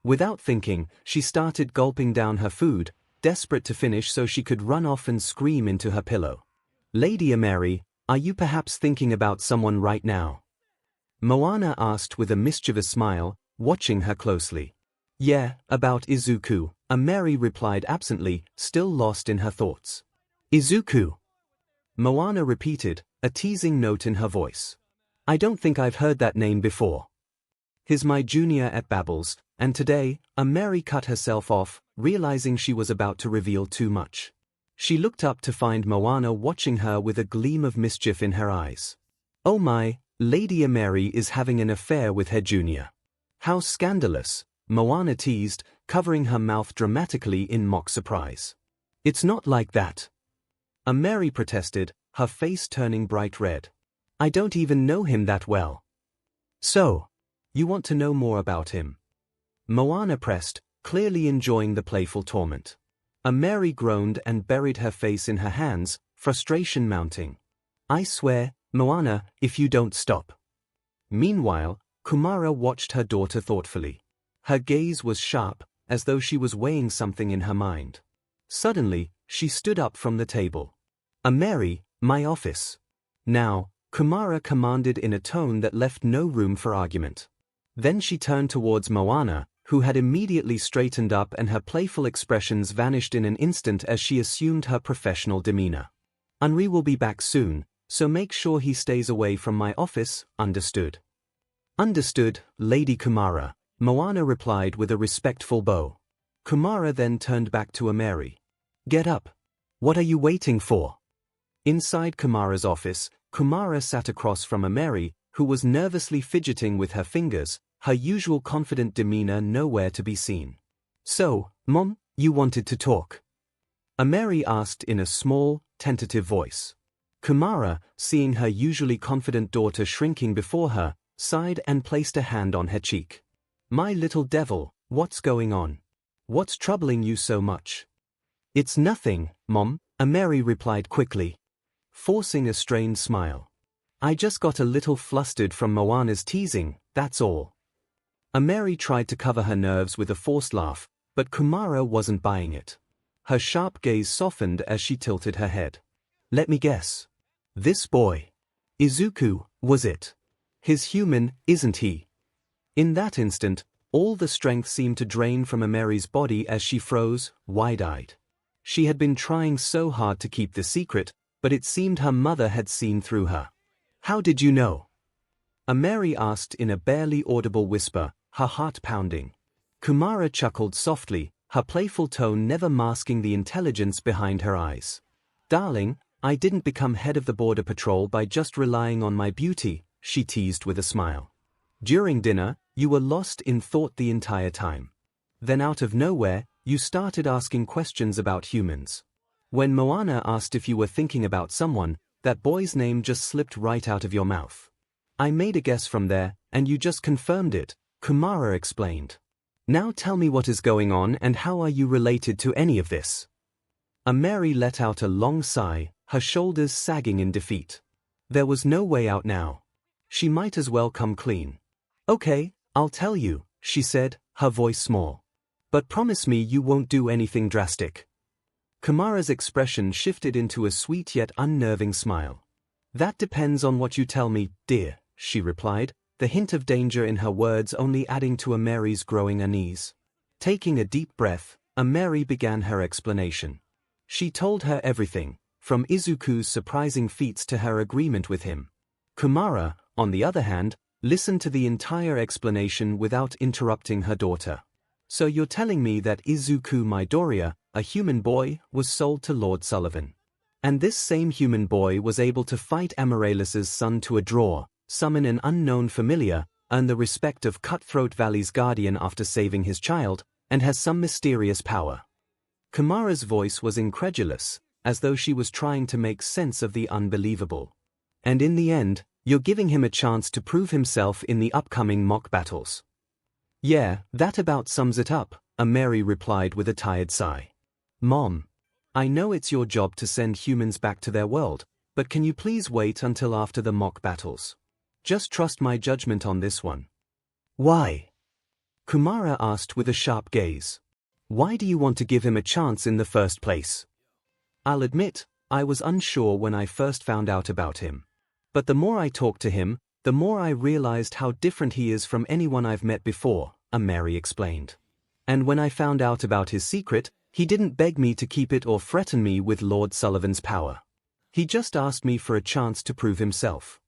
Without thinking, she started gulping down her food, desperate to finish so she could run off and scream into her pillow. "Lady 𝐼𝐼, are you perhaps thinking about someone right now?" Moana asked with a mischievous smile, watching her closely. "Yeah, about Izuku," 𝐼𝐼 replied absently, still lost in her thoughts. "Izuku?" Moana repeated, a teasing note in her voice. "I don't think I've heard that name before. He's my junior at Babbles, and today," 𝐼𝐼 cut herself off, realizing she was about to reveal too much. She looked up to find Moana watching her with a gleam of mischief in her eyes. "Oh my, Lady 𝐼𝐼 is having an affair with her junior. How scandalous," Moana teased, covering her mouth dramatically in mock surprise. "It's not like that," 𝐼𝐼 protested, her face turning bright red. "I don't even know him that well." "So, you want to know more about him?" Moana pressed, clearly enjoying the playful torment. 𝐼𝐼 groaned and buried her face in her hands, frustration mounting. "I swear, Moana, if you don't stop." Meanwhile, Kumara watched her daughter thoughtfully. Her gaze was sharp, as though she was weighing something in her mind. Suddenly, she stood up from the table. "𝐼𝐼, my office." "Now," Kumara commanded in a tone that left no room for argument. Then she turned towards Moana, who had immediately straightened up and her playful expressions vanished in an instant as she assumed her professional demeanor. "Henri will be back soon, so make sure he stays away from my office, understood?" "Understood, Lady Kumara," Moana replied with a respectful bow. Kumara then turned back to 𝐼𝐼. "Get up. What are you waiting for?" Inside Kumara's office, Kumara sat across from 𝐼𝐼, who was nervously fidgeting with her fingers, her usual confident demeanor nowhere to be seen. "So, Mom, you wanted to talk?" 𝐼𝐼 asked in a small, tentative voice. Kumara, seeing her usually confident daughter shrinking before her, sighed and placed a hand on her cheek. "My little devil, what's going on? What's troubling you so much?" "It's nothing, Mom," 𝐼𝐼 replied quickly, forcing a strained smile. "I just got a little flustered from Moana's teasing, that's all." 𝐼𝐼 tried to cover her nerves with a forced laugh, but Kumara wasn't buying it. Her sharp gaze softened as she tilted her head. "Let me guess. This boy. Izuku, was it? He's human, isn't he?" In that instant, all the strength seemed to drain from 𝐼𝐼's body as she froze, wide-eyed. She had been trying so hard to keep the secret, but it seemed her mother had seen through her. "How did you know?" 𝐼𝐼 asked in a barely audible whisper, her heart pounding. Kumara chuckled softly, her playful tone never masking the intelligence behind her eyes. "Darling, I didn't become head of the border patrol by just relying on my beauty," she teased with a smile. "During dinner, you were lost in thought the entire time. Then out of nowhere, you started asking questions about humans. When Moana asked if you were thinking about someone, that boy's name just slipped right out of your mouth. I made a guess from there, and you just confirmed it," Kumara explained. "Now tell me what is going on and how are you related to any of this?" 𝐼𝐼 let out a long sigh, her shoulders sagging in defeat. There was no way out now. She might as well come clean. "Okay, I'll tell you," she said, her voice small. "But promise me you won't do anything drastic." Kumara's expression shifted into a sweet yet unnerving smile. "That depends on what you tell me, dear," she replied, the hint of danger in her words only adding to 𝐼𝐼's growing unease. Taking a deep breath, 𝐼𝐼 began her explanation. She told her everything, from Izuku's surprising feats to her agreement with him. Kumara, on the other hand, listened to the entire explanation without interrupting her daughter. "So you're telling me that Izuku Midoriya, a human boy, was sold to Lord Sullivan. And this same human boy was able to fight Amaryllis's son to a draw, summon an unknown familiar, earn the respect of Cutthroat Valley's guardian after saving his child, and has some mysterious power." Kumara's voice was incredulous, as though she was trying to make sense of the unbelievable. "And in the end, you're giving him a chance to prove himself in the upcoming mock battles." "Yeah, that about sums it up," 𝐼𝐼 replied with a tired sigh. "Mom, I know it's your job to send humans back to their world, but can you please wait until after the mock battles? Just trust my judgment on this one." "Why?" Kumara asked with a sharp gaze. "Why do you want to give him a chance in the first place?" "I'll admit, I was unsure when I first found out about him. But the more I talked to him, the more I realized how different he is from anyone I've met before," 𝐼𝐼 explained. "And when I found out about his secret, he didn't beg me to keep it or threaten me with Lord Sullivan's power. He just asked me for a chance to prove himself."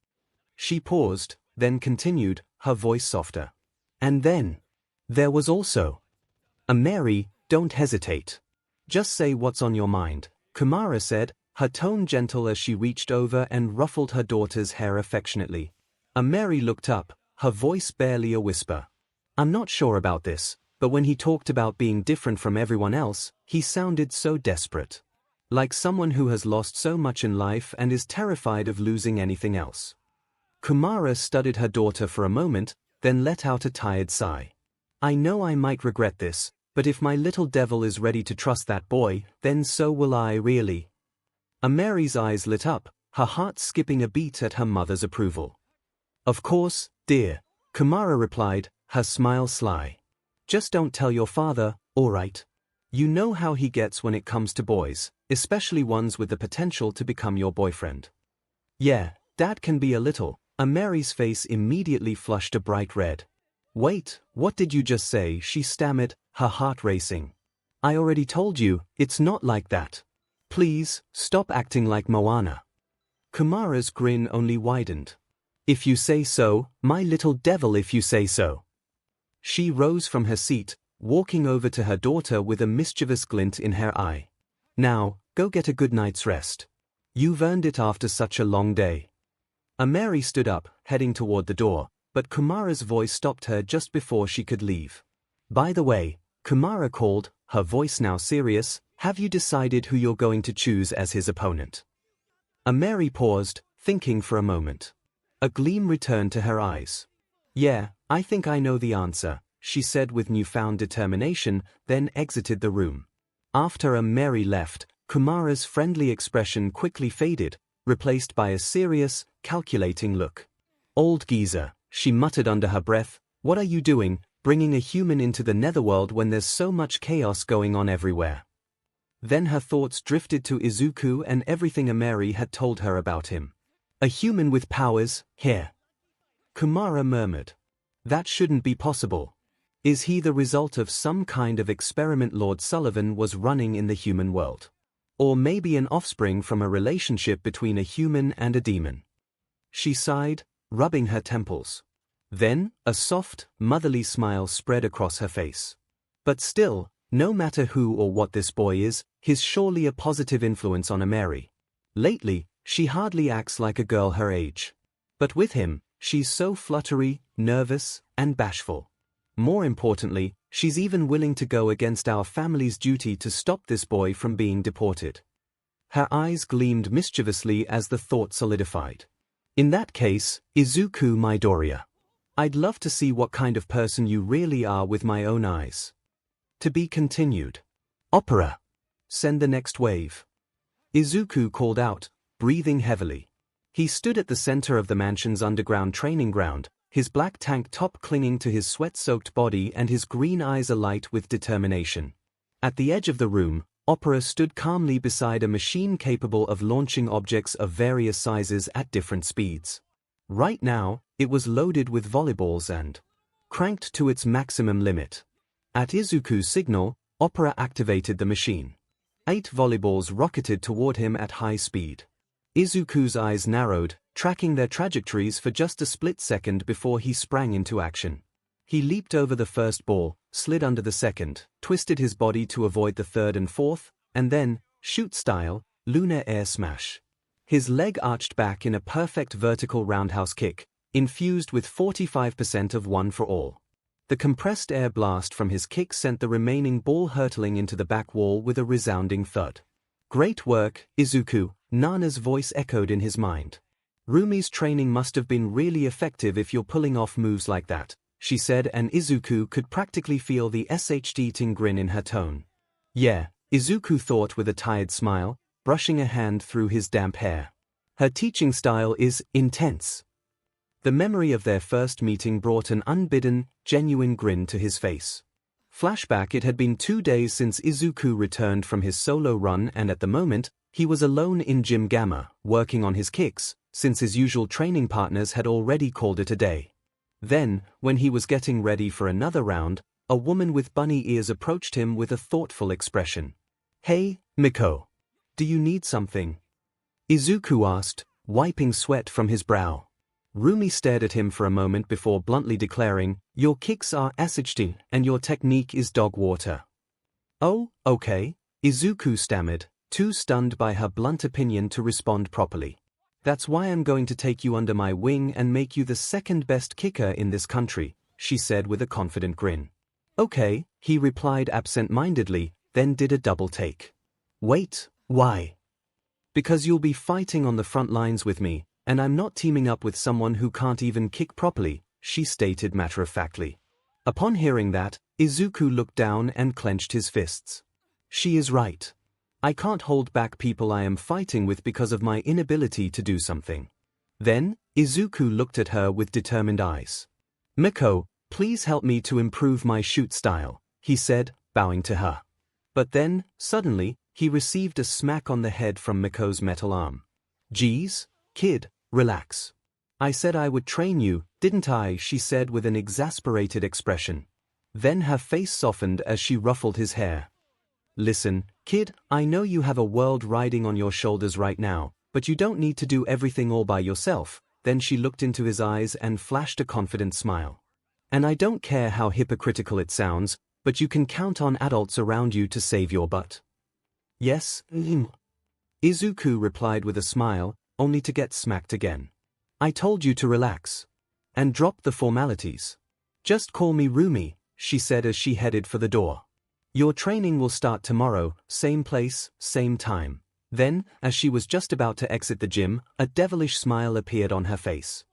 She paused, then continued, her voice softer. "And then there was also—" "𝐼𝐼, don't hesitate. Just say what's on your mind," Kumara said, her tone gentle as she reached over and ruffled her daughter's hair affectionately. 𝐼𝐼 looked up, her voice barely a whisper. "I'm not sure about this, but when he talked about being different from everyone else, he sounded so desperate. Like someone who has lost so much in life and is terrified of losing anything else." Kumara studied her daughter for a moment, then let out a tired sigh. "I know I might regret this, but if my little devil is ready to trust that boy, then so will I really." 𝐼𝐼's eyes lit up, her heart skipping a beat at her mother's approval. "Of course, dear," Kumara replied, her smile sly. "Just don't tell your father, all right? You know how he gets when it comes to boys, especially ones with the potential to become your boyfriend." "Yeah, Dad can be a little." 𝐼𝐼's face immediately flushed a bright red. "Wait, what did you just say?" she stammered, her heart racing. "I already told you, it's not like that. Please, stop acting like Moana." Kumara's grin only widened. "If you say so, my little devil, if you say so." She rose from her seat, walking over to her daughter with a mischievous glint in her eye. "Now, go get a good night's rest. You've earned it after such a long day. Mary stood up, heading toward the door, but Kumara's voice stopped her just before she could leave. By the way, Kumara called, her voice now serious, have you decided who you're going to choose as his opponent? Mary paused, thinking for a moment. A gleam returned to her eyes. Yeah, I think I know the answer, she said with newfound determination, then exited the room. After Mary left, Kumara's friendly expression quickly faded, replaced by a serious, calculating look. Old geezer, she muttered under her breath, what are you doing, bringing a human into the netherworld when there's so much chaos going on everywhere? Then her thoughts drifted to Izuku and everything Mary had told her about him. A human with powers, here. Kumara murmured. That shouldn't be possible. Is he the result of some kind of experiment Lord Sullivan was running in the human world? Or maybe an offspring from a relationship between a human and a demon? She sighed, rubbing her temples. Then, a soft, motherly smile spread across her face. But still, no matter who or what this boy is, he's surely a positive influence on Mary. Lately, she hardly acts like a girl her age. But with him, she's so fluttery, nervous, and bashful. More importantly, she's even willing to go against our family's duty to stop this boy from being deported. Her eyes gleamed mischievously as the thought solidified. In that case, Izuku Midoriya. I'd love to see what kind of person you really are with my own eyes. To be continued. Opera. Send the next wave. Izuku called out, breathing heavily. He stood at the center of the mansion's underground training ground, his black tank top clinging to his sweat-soaked body and his green eyes alight with determination. At the edge of the room, Opera stood calmly beside a machine capable of launching objects of various sizes at different speeds. Right now, it was loaded with volleyballs and cranked to its maximum limit. At Izuku's signal, Opera activated the machine. 8 volleyballs rocketed toward him at high speed. Izuku's eyes narrowed, tracking their trajectories for just a split second before he sprang into action. He leaped over the first ball, slid under the second, twisted his body to avoid the third and fourth, and then, shoot-style, lunar air smash. His leg arched back in a perfect vertical roundhouse kick, infused with 45% of one for all. The compressed air blast from his kick sent the remaining ball hurtling into the back wall with a resounding thud. Great work, Izuku, Nana's voice echoed in his mind. Rumi's training must have been really effective if you're pulling off moves like that, she said, and Izuku could practically feel the shd grin in her tone. Yeah, Izuku thought with a tired smile, brushing a hand through his damp hair. Her teaching style is intense. The memory of their first meeting brought an unbidden, genuine grin to his face. Flashback: it had been 2 days since Izuku returned from his solo run, and at the moment, he was alone in Gym Gamma, working on his kicks, since his usual training partners had already called it a day. Then, when he was getting ready for another round, a woman with bunny ears approached him with a thoughtful expression. Hey, Miko. Do you need something? Izuku asked, wiping sweat from his brow. Rumi stared at him for a moment before bluntly declaring, your kicks are 𝐒𝐻D, and your technique is dog water. Oh, okay, Izuku stammered, too stunned by her blunt opinion to respond properly. That's why I'm going to take you under my wing and make you the second best kicker in this country, she said with a confident grin. Okay, he replied absent-mindedly, then did a double take. Wait, why? Because you'll be fighting on the front lines with me, and I'm not teaming up with someone who can't even kick properly, she stated matter-of-factly. Upon hearing that, Izuku looked down and clenched his fists. She is right. I can't hold back people I am fighting with because of my inability to do something. Then, Izuku looked at her with determined eyes. Miko, please help me to improve my shoot style, he said, bowing to her. But then, suddenly, he received a smack on the head from Miko's metal arm. Geez, kid, relax. I said I would train you, didn't I? She said with an exasperated expression. Then her face softened as she ruffled his hair. Listen, kid, I know you have a world riding on your shoulders right now, but you don't need to do everything all by yourself. Then she looked into his eyes and flashed a confident smile. And I don't care how hypocritical it sounds, but you can count on adults around you to save your butt. Yes, Izuku replied with a smile, only to get smacked again. I told you to relax. And drop the formalities. Just call me Rumi, she said as she headed for the door. Your training will start tomorrow, same place, same time. Then, as she was just about to exit the gym, a devilish smile appeared on her face.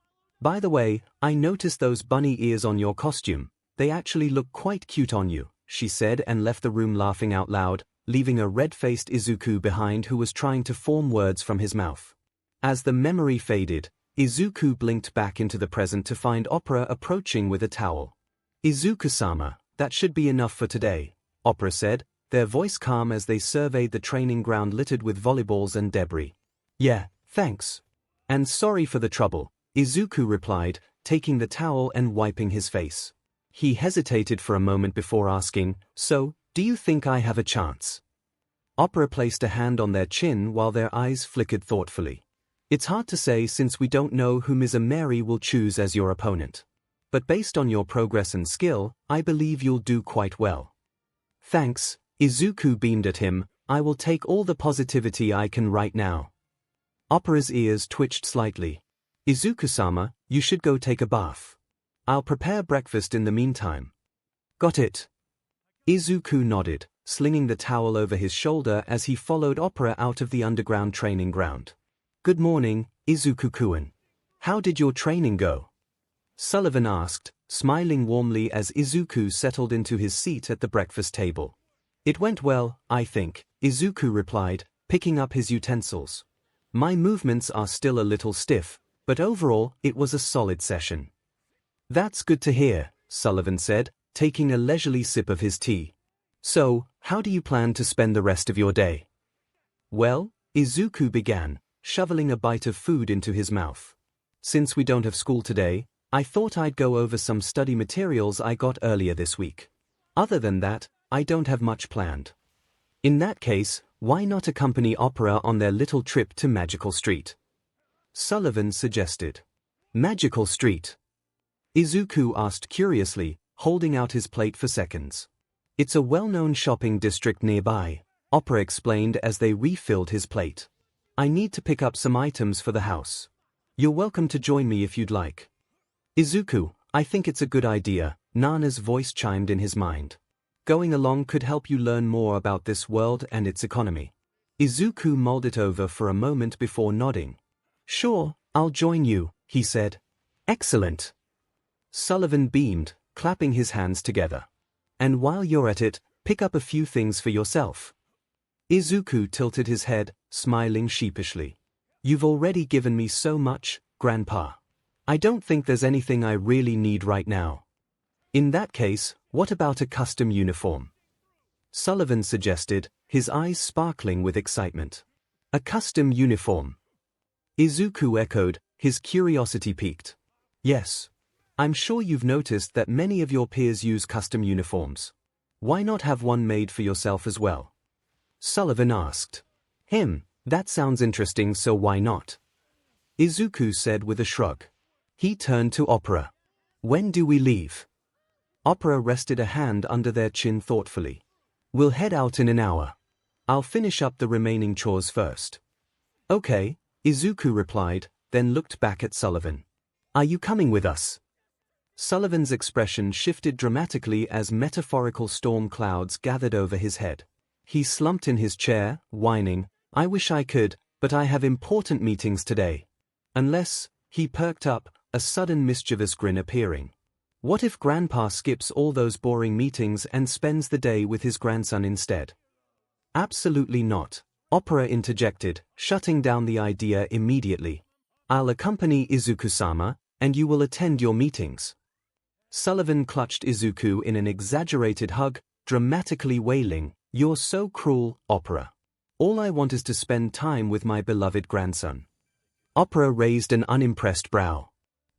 By the way, I noticed those bunny ears on your costume. They actually look quite cute on you, she said and left the room laughing out loud, leaving a red-faced Izuku behind who was trying to form words from his mouth. As the memory faded, Izuku blinked back into the present to find Opera approaching with a towel. Izuku-sama, that should be enough for today, Opera said, their voice calm as they surveyed the training ground littered with volleyballs and debris. Yeah, thanks. And sorry for the trouble, Izuku replied, taking the towel and wiping his face. He hesitated for a moment before asking, so, do you think I have a chance? Opera placed a hand on their chin while their eyes flickered thoughtfully. It's hard to say since we don't know who Ms. Mary will choose as your opponent. But based on your progress and skill, I believe you'll do quite well. Thanks, Izuku beamed at him, I will take all the positivity I can right now. Opera's ears twitched slightly. Izuku-sama, you should go take a bath. I'll prepare breakfast in the meantime. Got it. Izuku nodded, slinging the towel over his shoulder as he followed Opera out of the underground training ground. Good morning, Izuku-kun. How did your training go? Sullivan asked, smiling warmly as Izuku settled into his seat at the breakfast table. It went well, I think, Izuku replied, picking up his utensils. My movements are still a little stiff, but overall, it was a solid session. That's good to hear, Sullivan said, taking a leisurely sip of his tea. So, how do you plan to spend the rest of your day? Well, Izuku began, shoveling a bite of food into his mouth. Since we don't have school today, I thought I'd go over some study materials I got earlier this week. Other than that, I don't have much planned. In that case, why not accompany Opera on their little trip to Magical Street? Sullivan suggested. Magical Street? Izuku asked curiously, holding out his plate for seconds. It's a well-known shopping district nearby, Opera explained as they refilled his plate. I need to pick up some items for the house. You're welcome to join me if you'd like. Izuku, I think it's a good idea, Nana's voice chimed in his mind. Going along could help you learn more about this world and its economy. Izuku mulled it over for a moment before nodding. Sure, I'll join you, he said. Excellent. Sullivan beamed, clapping his hands together. And while you're at it, pick up a few things for yourself. Izuku tilted his head, smiling sheepishly. You've already given me so much, Grandpa. I don't think there's anything I really need right now. In that case, what about a custom uniform? Sullivan suggested, his eyes sparkling with excitement. A custom uniform. Izuku echoed, his curiosity piqued. Yes. I'm sure you've noticed that many of your peers use custom uniforms. Why not have one made for yourself as well? Sullivan asked. That sounds interesting, so why not? Izuku said with a shrug. He turned to Opera. When do we leave? Opera rested a hand under their chin thoughtfully. We'll head out in an hour. I'll finish up the remaining chores first. Okay, Izuku replied, then looked back at Sullivan. Are you coming with us? Sullivan's expression shifted dramatically as metaphorical storm clouds gathered over his head. He slumped in his chair, whining, I wish I could, but I have important meetings today. Unless, he perked up, a sudden mischievous grin appearing. What if Grandpa skips all those boring meetings and spends the day with his grandson instead? Absolutely not, Opera interjected, shutting down the idea immediately. I'll accompany Izuku-sama, and you will attend your meetings. Sullivan clutched Izuku in an exaggerated hug, dramatically wailing, You're so cruel, Opera. All I want is to spend time with my beloved grandson. Opera raised an unimpressed brow.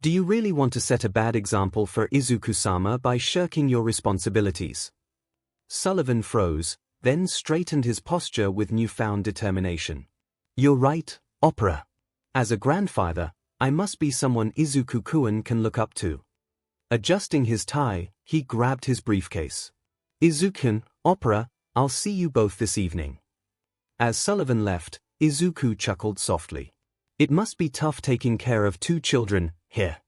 Do you really want to set a bad example for Izuku-sama by shirking your responsibilities? Sullivan froze, then straightened his posture with newfound determination. You're right, Opera. As a grandfather, I must be someone Izuku-kun can look up to. Adjusting his tie, he grabbed his briefcase. Izuku, Opera, I'll see you both this evening. As Sullivan left, 𝐒𝐭𝐚𝐲 chuckled softly. It must be tough taking care of 2 children, here.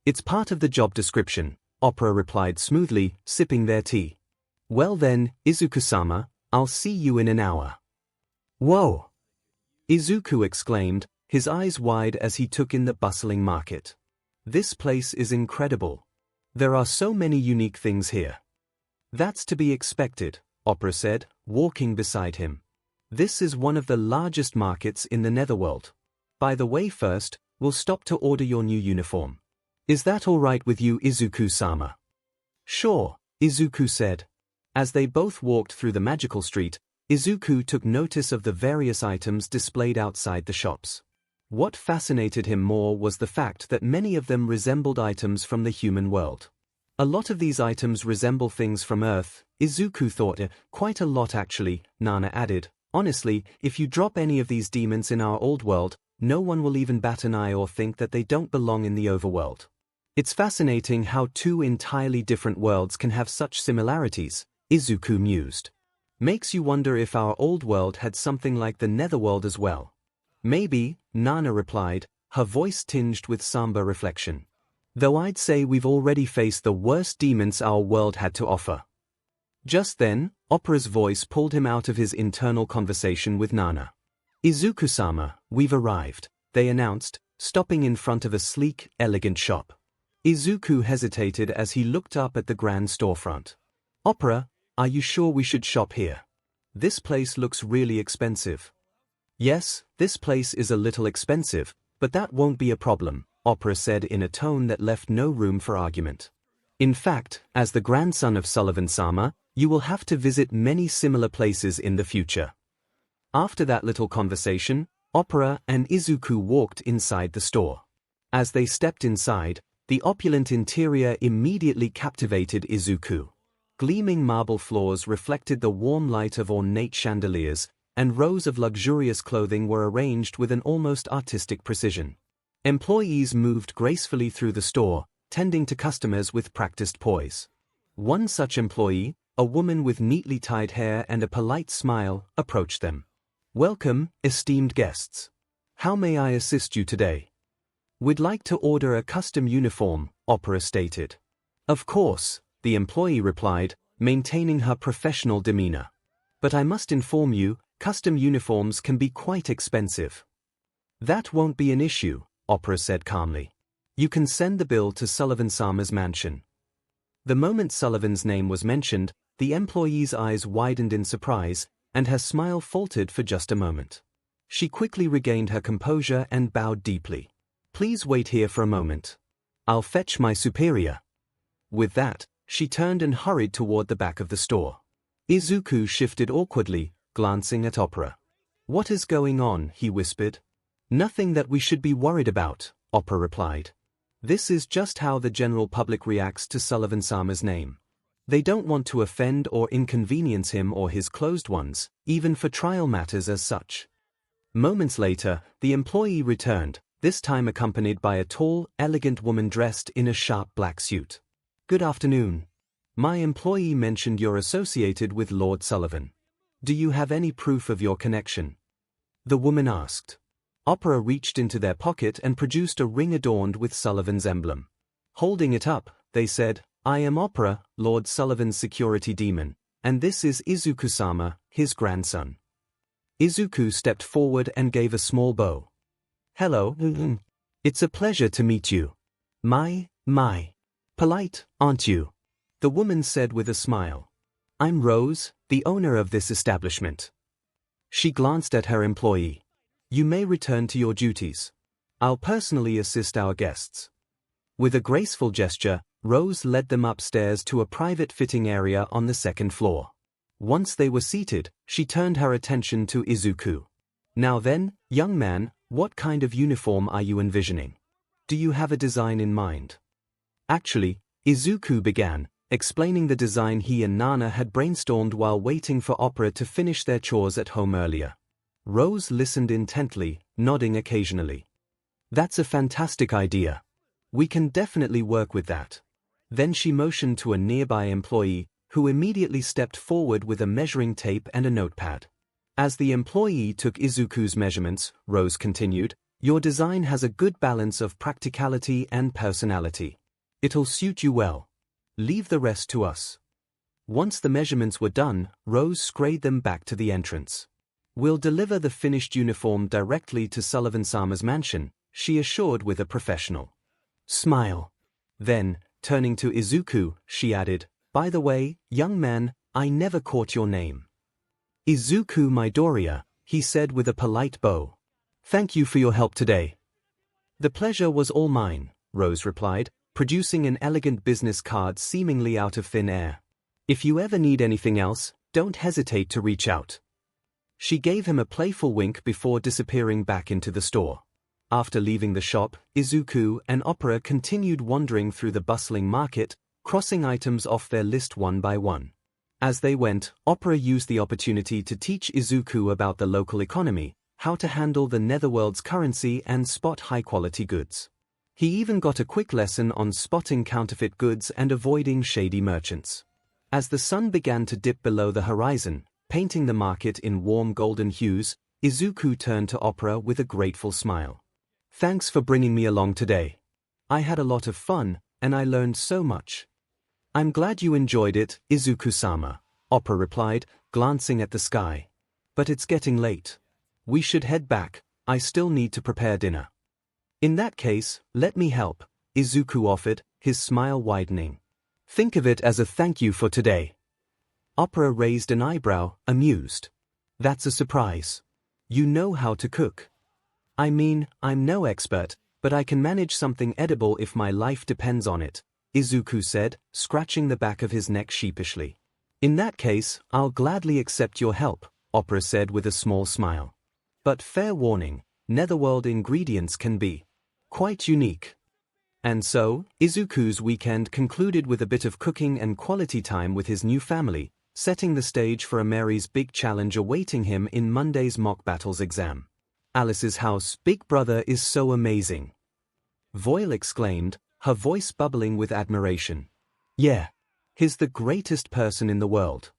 It's part of the job description, Opera replied smoothly, sipping their tea. Well then, Izuku-sama, I'll see you in an hour. Whoa! Izuku exclaimed, his eyes wide as he took in the bustling market. This place is incredible. There are so many unique things here. That's to be expected, Opera said, walking beside him. This is one of the largest markets in the Netherworld. By the way, first, we'll stop to order your new uniform. Is that all right with you, Izuku-sama? Sure, Izuku said. As they both walked through the magical street, Izuku took notice of the various items displayed outside the shops. What fascinated him more was the fact that many of them resembled items from the human world. A lot of these items resemble things from Earth, Izuku thought. Quite a lot actually, Nana added. Honestly, if you drop any of these demons in our old world, no one will even bat an eye or think that they don't belong in the overworld. It's fascinating how 2 entirely different worlds can have such similarities, Izuku mused. Makes you wonder if our old world had something like the Netherworld as well. Maybe, Nana replied, her voice tinged with somber reflection. Though I'd say we've already faced the worst demons our world had to offer. Just then, Opera's voice pulled him out of his internal conversation with Nana. Izuku-sama, we've arrived, they announced, stopping in front of a sleek, elegant shop. Izuku hesitated as he looked up at the grand storefront. Opera, are you sure we should shop here? This place looks really expensive. Yes, this place is a little expensive, but that won't be a problem, Opera said in a tone that left no room for argument. In fact, as the grandson of Sullivan-sama, you will have to visit many similar places in the future. After that little conversation, Opera and Izuku walked inside the store. As they stepped inside, the opulent interior immediately captivated Izuku. Gleaming marble floors reflected the warm light of ornate chandeliers, and rows of luxurious clothing were arranged with an almost artistic precision. Employees moved gracefully through the store, tending to customers with practiced poise. One such employee, a woman with neatly tied hair and a polite smile, approached them. Welcome, esteemed guests. How may I assist you today? We'd like to order a custom uniform, Opera stated. Of course, the employee replied, maintaining her professional demeanor. But I must inform you, custom uniforms can be quite expensive. That won't be an issue, Opera said calmly. You can send the bill to Sullivan-sama's mansion. The moment Sullivan's name was mentioned, the employee's eyes widened in surprise, and her smile faltered for just a moment. She quickly regained her composure and bowed deeply. Please wait here for a moment. I'll fetch my superior. With that, she turned and hurried toward the back of the store. Izuku shifted awkwardly, glancing at Opera. What is going on? He whispered. Nothing that we should be worried about, Opera replied. This is just how the general public reacts to Sullivan-sama's name. They don't want to offend or inconvenience him or his closed ones, even for trial matters as such. Moments later, the employee returned, this time accompanied by a tall, elegant woman dressed in a sharp black suit. Good afternoon. My employee mentioned you're associated with Lord Sullivan. Do you have any proof of your connection? The woman asked. Opera reached into their pocket and produced a ring adorned with Sullivan's emblem. Holding it up, they said, I am Opera, Lord Sullivan's security demon, and this is Izuku-sama, his grandson. Izuku stepped forward and gave a small bow. Hello, it's a pleasure to meet you. My. Polite, aren't you? The woman said with a smile. I'm Rose, the owner of this establishment. She glanced at her employee. You may return to your duties. I'll personally assist our guests. With a graceful gesture, Rose led them upstairs to a private fitting area on the 2nd floor. Once they were seated, she turned her attention to Izuku. Now then, young man, what kind of uniform are you envisioning? Do you have a design in mind? Actually, Izuku began, explaining the design he and Nana had brainstormed while waiting for Opera to finish their chores at home earlier. Rose listened intently, nodding occasionally. That's a fantastic idea. We can definitely work with that. Then she motioned to a nearby employee, who immediately stepped forward with a measuring tape and a notepad. As the employee took Izuku's measurements, Rose continued, your design has a good balance of practicality and personality. It'll suit you well. Leave the rest to us. Once the measurements were done, Rose scurried them back to the entrance. We'll deliver the finished uniform directly to Sullivan-sama's mansion, she assured with a professional smile. Then, turning to Izuku, she added, by the way, young man, I never caught your name. Izuku Midoriya, he said with a polite bow. Thank you for your help today. The pleasure was all mine, Rose replied, producing an elegant business card seemingly out of thin air. If you ever need anything else, don't hesitate to reach out. She gave him a playful wink before disappearing back into the store. After leaving the shop, Izuku and Opera continued wandering through the bustling market, crossing items off their list one by one. As they went, Opera used the opportunity to teach Izuku about the local economy, how to handle the netherworld's currency and spot high-quality goods. He even got a quick lesson on spotting counterfeit goods and avoiding shady merchants. As the sun began to dip below the horizon, painting the market in warm golden hues, Izuku turned to Opera with a grateful smile. Thanks for bringing me along today. I had a lot of fun, and I learned so much. I'm glad you enjoyed it, Izuku-sama, Opera replied, glancing at the sky. But it's getting late. We should head back, I still need to prepare dinner. In that case, let me help, Izuku offered, his smile widening. Think of it as a thank you for today. Opera raised an eyebrow, amused. That's a surprise. You know how to cook. I mean, I'm no expert, but I can manage something edible if my life depends on it, Izuku said, scratching the back of his neck sheepishly. In that case, I'll gladly accept your help, Opera said with a small smile. But fair warning, netherworld ingredients can be quite unique. And so, Izuku's weekend concluded with a bit of cooking and quality time with his new family, setting the stage for Ameri's big challenge awaiting him in Monday's mock battles exam. Alice's house, big brother is so amazing. Voile exclaimed, her voice bubbling with admiration. Yeah. He's the greatest person in the world.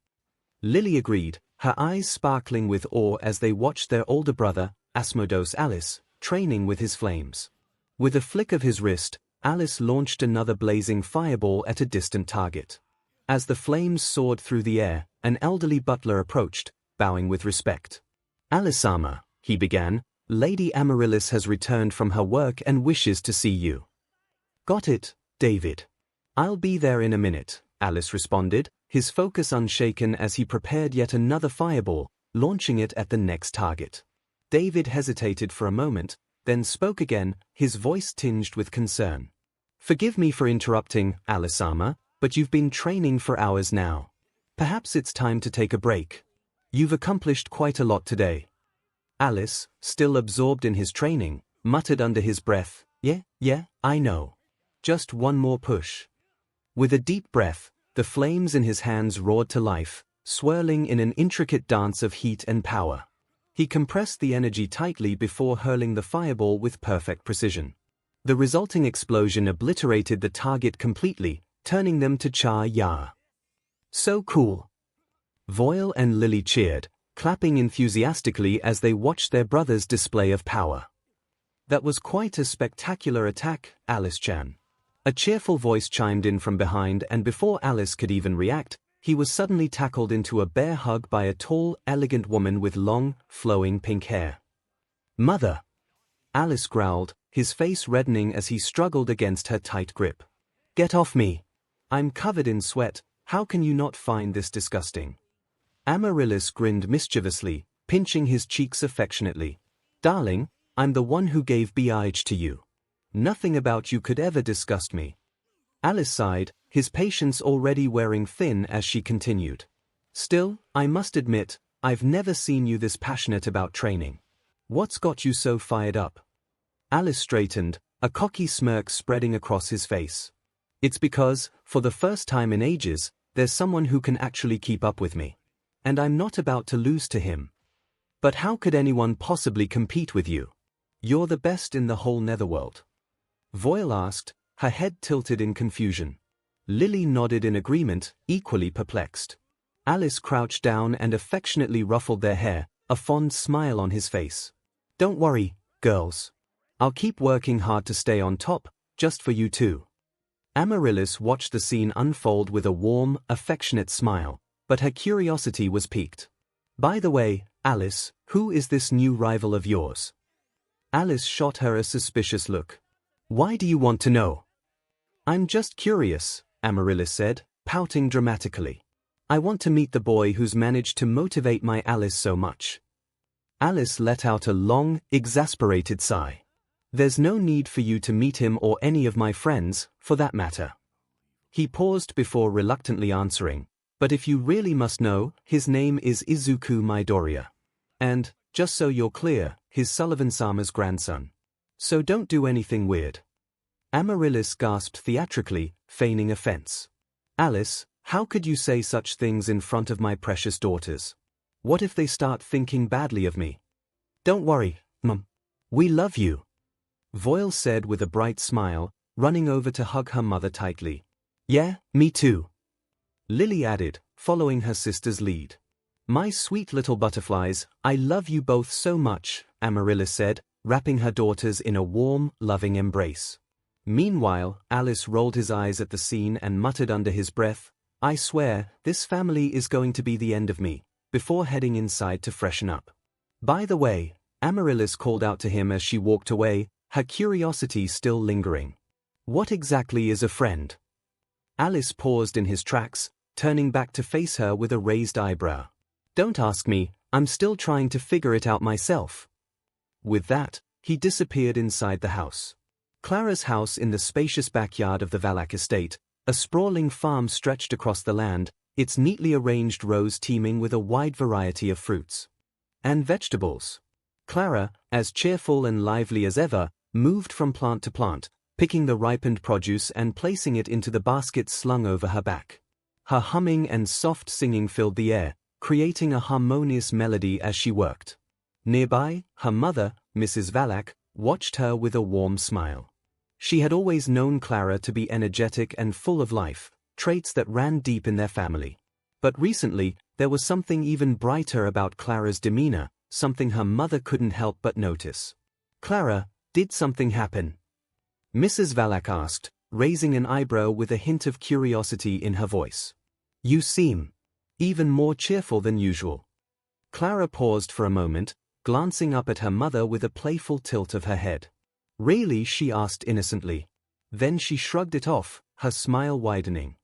Lily agreed, her eyes sparkling with awe as they watched their older brother, Asmodeus Alice, training with his flames. With a flick of his wrist, Alice launched another blazing fireball at a distant target. As the flames soared through the air, an elderly butler approached, bowing with respect. Alice-sama, he began, Lady Amaryllis has returned from her work and wishes to see you. Got it, David. I'll be there in a minute, Alice responded, his focus unshaken as he prepared yet another fireball, launching it at the next target. David hesitated for a moment, then spoke again, his voice tinged with concern. Forgive me for interrupting, Alice-sama, but you've been training for hours now. Perhaps it's time to take a break. You've accomplished quite a lot today. Alice, still absorbed in his training, muttered under his breath, Yeah, I know. Just one more push. With a deep breath, the flames in his hands roared to life, swirling in an intricate dance of heat and power. He compressed the energy tightly before hurling the fireball with perfect precision. The resulting explosion obliterated the target completely, turning them to char. So cool. Voile and Lily cheered, clapping enthusiastically as they watched their brother's display of power. That was quite a spectacular attack, Alice-chan. A cheerful voice chimed in from behind, and before Alice could even react, he was suddenly tackled into a bear hug by a tall, elegant woman with long, flowing pink hair. Mother! Alice growled, his face reddening as he struggled against her tight grip. Get off me! I'm covered in sweat, how can you not find this disgusting? Amaryllis grinned mischievously, pinching his cheeks affectionately. Darling, I'm the one who gave 𝐵 to you. Nothing about you could ever disgust me. Alice sighed, his patience already wearing thin as she continued. Still, I must admit, I've never seen you this passionate about training. What's got you so fired up? Alice straightened, a cocky smirk spreading across his face. It's because, for the first time in ages, there's someone who can actually keep up with me. And I'm not about to lose to him. But how could anyone possibly compete with you? You're the best in the whole netherworld. Voile asked, her head tilted in confusion. Lily nodded in agreement, equally perplexed. Alice crouched down and affectionately ruffled their hair, a fond smile on his face. "Don't worry, girls. I'll keep working hard to stay on top, just for you two." Amaryllis watched the scene unfold with a warm, affectionate smile, but her curiosity was piqued. "By the way, Alice, who is this new rival of yours?" Alice shot her a suspicious look. "Why do you want to know?" "I'm just curious," Amaryllis said, pouting dramatically. "I want to meet the boy who's managed to motivate my Alice so much." Alice let out a long, exasperated sigh. "There's no need for you to meet him or any of my friends, for that matter." He paused before reluctantly answering, "But if you really must know, his name is Izuku Midoriya. And, just so you're clear, he's Sullivan-sama's grandson. So don't do anything weird." Amaryllis gasped theatrically, feigning offense. "Alice, how could you say such things in front of my precious daughters? What if they start thinking badly of me?" "Don't worry, Mum. We love you," Voyle said with a bright smile, running over to hug her mother tightly. "Yeah, me too," Lily added, following her sister's lead. "My sweet little butterflies, I love you both so much," Amaryllis said, wrapping her daughters in a warm, loving embrace. Meanwhile, Alice rolled his eyes at the scene and muttered under his breath, "I swear, this family is going to be the end of me," before heading inside to freshen up. "By the way," Amaryllis called out to him as she walked away, her curiosity still lingering. "What exactly is a friend?" Alice paused in his tracks, turning back to face her with a raised eyebrow. "Don't ask me, I'm still trying to figure it out myself." With that, he disappeared inside the house. Clara's house in the spacious backyard of the Valak estate, a sprawling farm stretched across the land, its neatly arranged rows teeming with a wide variety of fruits and vegetables. Clara, as cheerful and lively as ever, moved from plant to plant, picking the ripened produce and placing it into the baskets slung over her back. Her humming and soft singing filled the air, creating a harmonious melody as she worked. Nearby, her mother, Mrs. Valak, watched her with a warm smile. She had always known Clara to be energetic and full of life, traits that ran deep in their family. But recently, there was something even brighter about Clara's demeanor, something her mother couldn't help but notice. "Clara, did something happen?" Mrs. Valak asked, raising an eyebrow with a hint of curiosity in her voice. "You seem even more cheerful than usual." Clara paused for a moment, glancing up at her mother with a playful tilt of her head. "Really?" she asked innocently. Then she shrugged it off, her smile widening.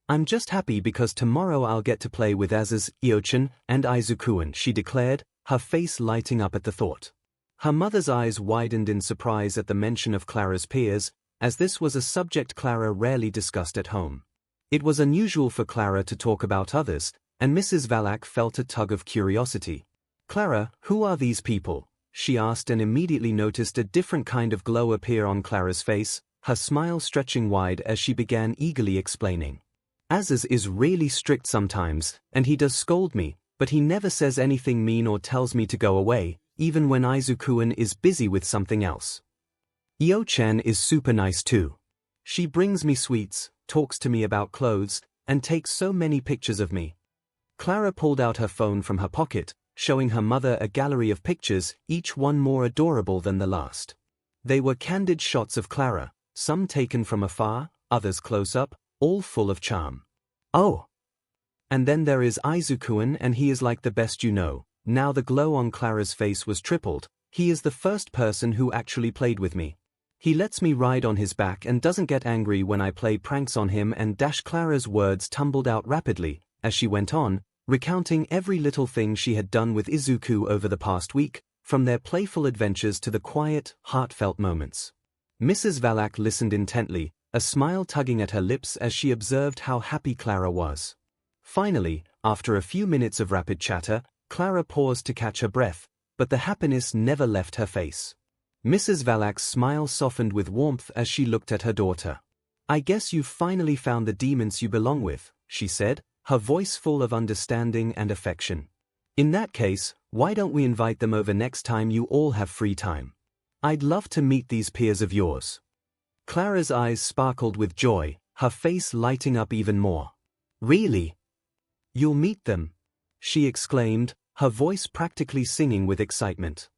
"I'm just happy because tomorrow I'll get to play with Azaz, Io-chan, and Izuku-an," she declared, her face lighting up at the thought. Her mother's eyes widened in surprise at the mention of Clara's peers, as this was a subject Clara rarely discussed at home. It was unusual for Clara to talk about others, and Mrs. Valak felt a tug of curiosity. "Clara, who are these people?" she asked, and immediately noticed a different kind of glow appear on Clara's face, her smile stretching wide as she began eagerly explaining. "Azaz is really strict sometimes, and he does scold me, but he never says anything mean or tells me to go away, even when Izuku-an is busy with something else. Io-chan is super nice too. She brings me sweets, talks to me about clothes, and takes so many pictures of me." Clara pulled out her phone from her pocket, showing her mother a gallery of pictures, each one more adorable than the last. They were candid shots of Clara, some taken from afar, others close up, all full of charm. "Oh! And then there is Izuku-an, and he is like the best you know." Now the glow on Clara's face was tripled. "He is the first person who actually played with me. He lets me ride on his back and doesn't get angry when I play pranks on him and dash." Clara's words tumbled out rapidly, as she went on, recounting every little thing she had done with Izuku over the past week, from their playful adventures to the quiet, heartfelt moments. Mrs. Valak listened intently, a smile tugging at her lips as she observed how happy Clara was. Finally, after a few minutes of rapid chatter, Clara paused to catch her breath, but the happiness never left her face. Mrs. Valak's smile softened with warmth as she looked at her daughter. "I guess you've finally found the demons you belong with," she said, her voice full of understanding and affection. "In that case, why don't we invite them over next time you all have free time? I'd love to meet these peers of yours." Clara's eyes sparkled with joy, her face lighting up even more. "Really? You'll meet them?" she exclaimed, her voice practically singing with excitement.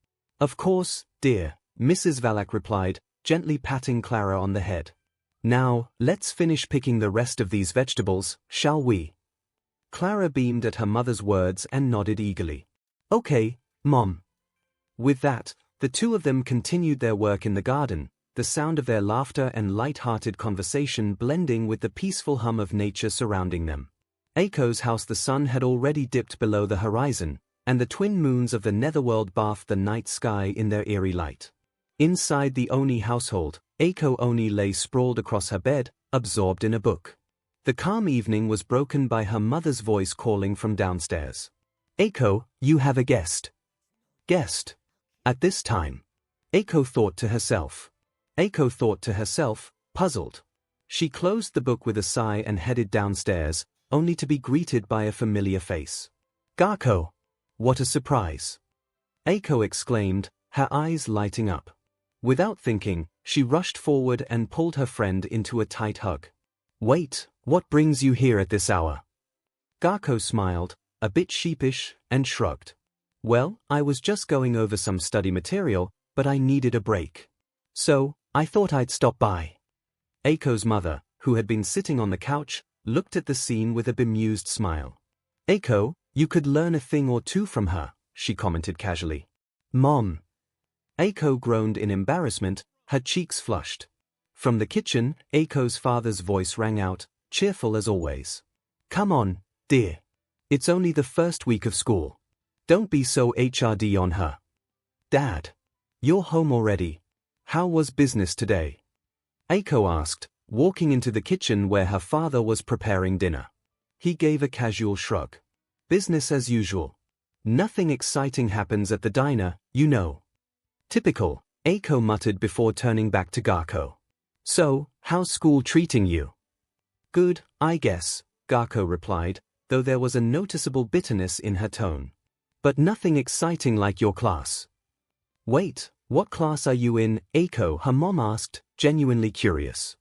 "Of course, dear," Mrs. Valak replied, gently patting Clara on the head. "Now, let's finish picking the rest of these vegetables, shall we?" Clara beamed at her mother's words and nodded eagerly. "Okay, Mom." With that, the two of them continued their work in the garden, the sound of their laughter and light-hearted conversation blending with the peaceful hum of nature surrounding them. 𝐒𝐭𝐲's house. The sun had already dipped below the horizon, and the twin moons of the netherworld bathed the night sky in their eerie light. Inside the Oni household, 𝐒𝐭𝐽 Oni lay sprawled across her bed, absorbed in a book. The calm evening was broken by her mother's voice calling from downstairs. "𝐒𝐭𝐽, you have a guest." "Guest?" At this time. 𝐒𝐭𝐽 thought to herself, puzzled. She closed the book with a sigh and headed downstairs, only to be greeted by a familiar face. "𝐤𝐽, what a surprise!" 𝐒𝐭𝐽 exclaimed, her eyes lighting up. Without thinking, she rushed forward and pulled her friend into a tight hug. "Wait, what brings you here at this hour?" 𝐤𝐽𝐽 smiled, a bit sheepish, and shrugged. "Well, I was just going over some study material, but I needed a break. So, I thought I'd stop by." 𝐒𝐭𝐽's mother, who had been sitting on the couch, looked at the scene with a bemused smile. "𝐒𝐭𝐽, you could learn a thing or two from her," she commented casually. "Mom." 𝐒𝐭𝐽 groaned in embarrassment, her cheeks flushed. From the kitchen, 𝐒𝐭𝐽's father's voice rang out, cheerful as always. "Come on, dear. It's only the first week of school. Don't be so hard on her." "Dad. You're home already. How was business today?" 𝐒𝐭𝐽 asked, walking into the kitchen where her father was preparing dinner. He gave a casual shrug. "Business as usual. Nothing exciting happens at the diner, you know." "Typical," 𝐒𝐭𝐽 muttered before turning back to 𝐤𝐽𝐽. "So, how's school treating you?" "Good, I guess," 𝐤𝐽𝐽 replied, though there was a noticeable bitterness in her tone. "But nothing exciting like your class." "Wait, what class are you in, 𝐒𝐭𝐽?" her mom asked, genuinely curious.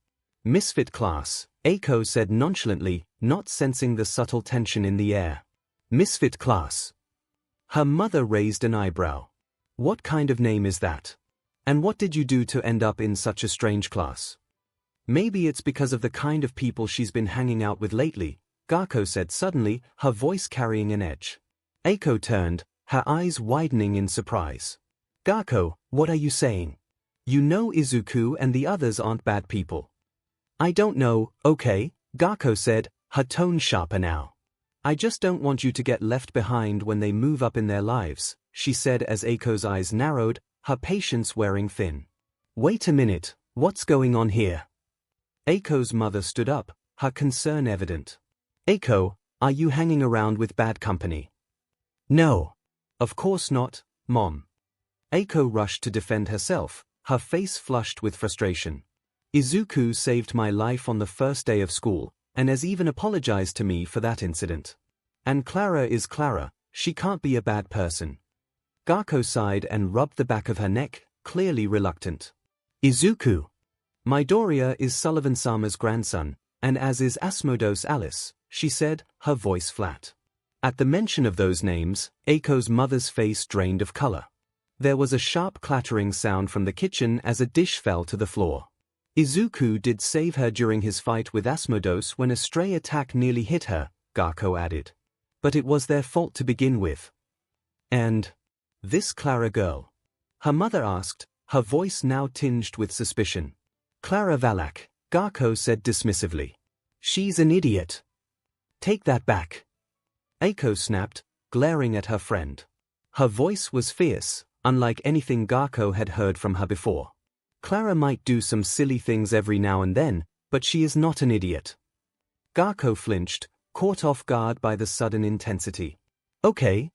"Misfit class," 𝐒𝐭𝐽 said nonchalantly, not sensing the subtle tension in the air. "Misfit class?" Her mother raised an eyebrow. "What kind of name is that? And what did you do to end up in such a strange class?" "Maybe it's because of the kind of people she's been hanging out with lately," 𝐤𝐽𝐽 said suddenly, her voice carrying an edge. 𝐒𝐭𝐽 turned, her eyes widening in surprise. "𝐤𝐽𝐽, what are you saying? You know Izuku and the others aren't bad people." "I don't know, okay," 𝐤𝐽𝐽 said, her tone sharper now. "I just don't want you to get left behind when they move up in their lives," she said as 𝐒𝐭𝐽's eyes narrowed, her patience wearing thin. "Wait a minute, what's going on here?" 𝐒𝐭𝐽's mother stood up, her concern evident. "𝐒𝐭𝐽, are you hanging around with bad company?" "No. Of course not, Mom." 𝐒𝐭𝐽 rushed to defend herself, her face flushed with frustration. "Izuku saved my life on the first day of school, and has even apologized to me for that incident. And Clara is Clara, she can't be a bad person." 𝐤𝐽𝐽 sighed and rubbed the back of her neck, clearly reluctant. "Izuku. Midoriya is Sullivan-sama's grandson, and as is Asmodeus Alice," she said, her voice flat. At the mention of those names, 𝐒𝐭𝐽's mother's face drained of color. There was a sharp clattering sound from the kitchen as a dish fell to the floor. "Izuku did save her during his fight with Asmodeus when a stray attack nearly hit her," 𝐤𝐽𝐽 added. "But it was their fault to begin with." "And this Clara girl?" her mother asked, her voice now tinged with suspicion. "Clara Valak," 𝐤𝐽𝐽 said dismissively. "She's an idiot." "Take that back," 𝐒𝐭𝐽 snapped, glaring at her friend. Her voice was fierce, unlike anything 𝐤𝐽𝐽 had heard from her before. "Clara might do some silly things every now and then, but she is not an idiot." 𝐤𝐽𝐽 flinched, caught off guard by the sudden intensity. Okay,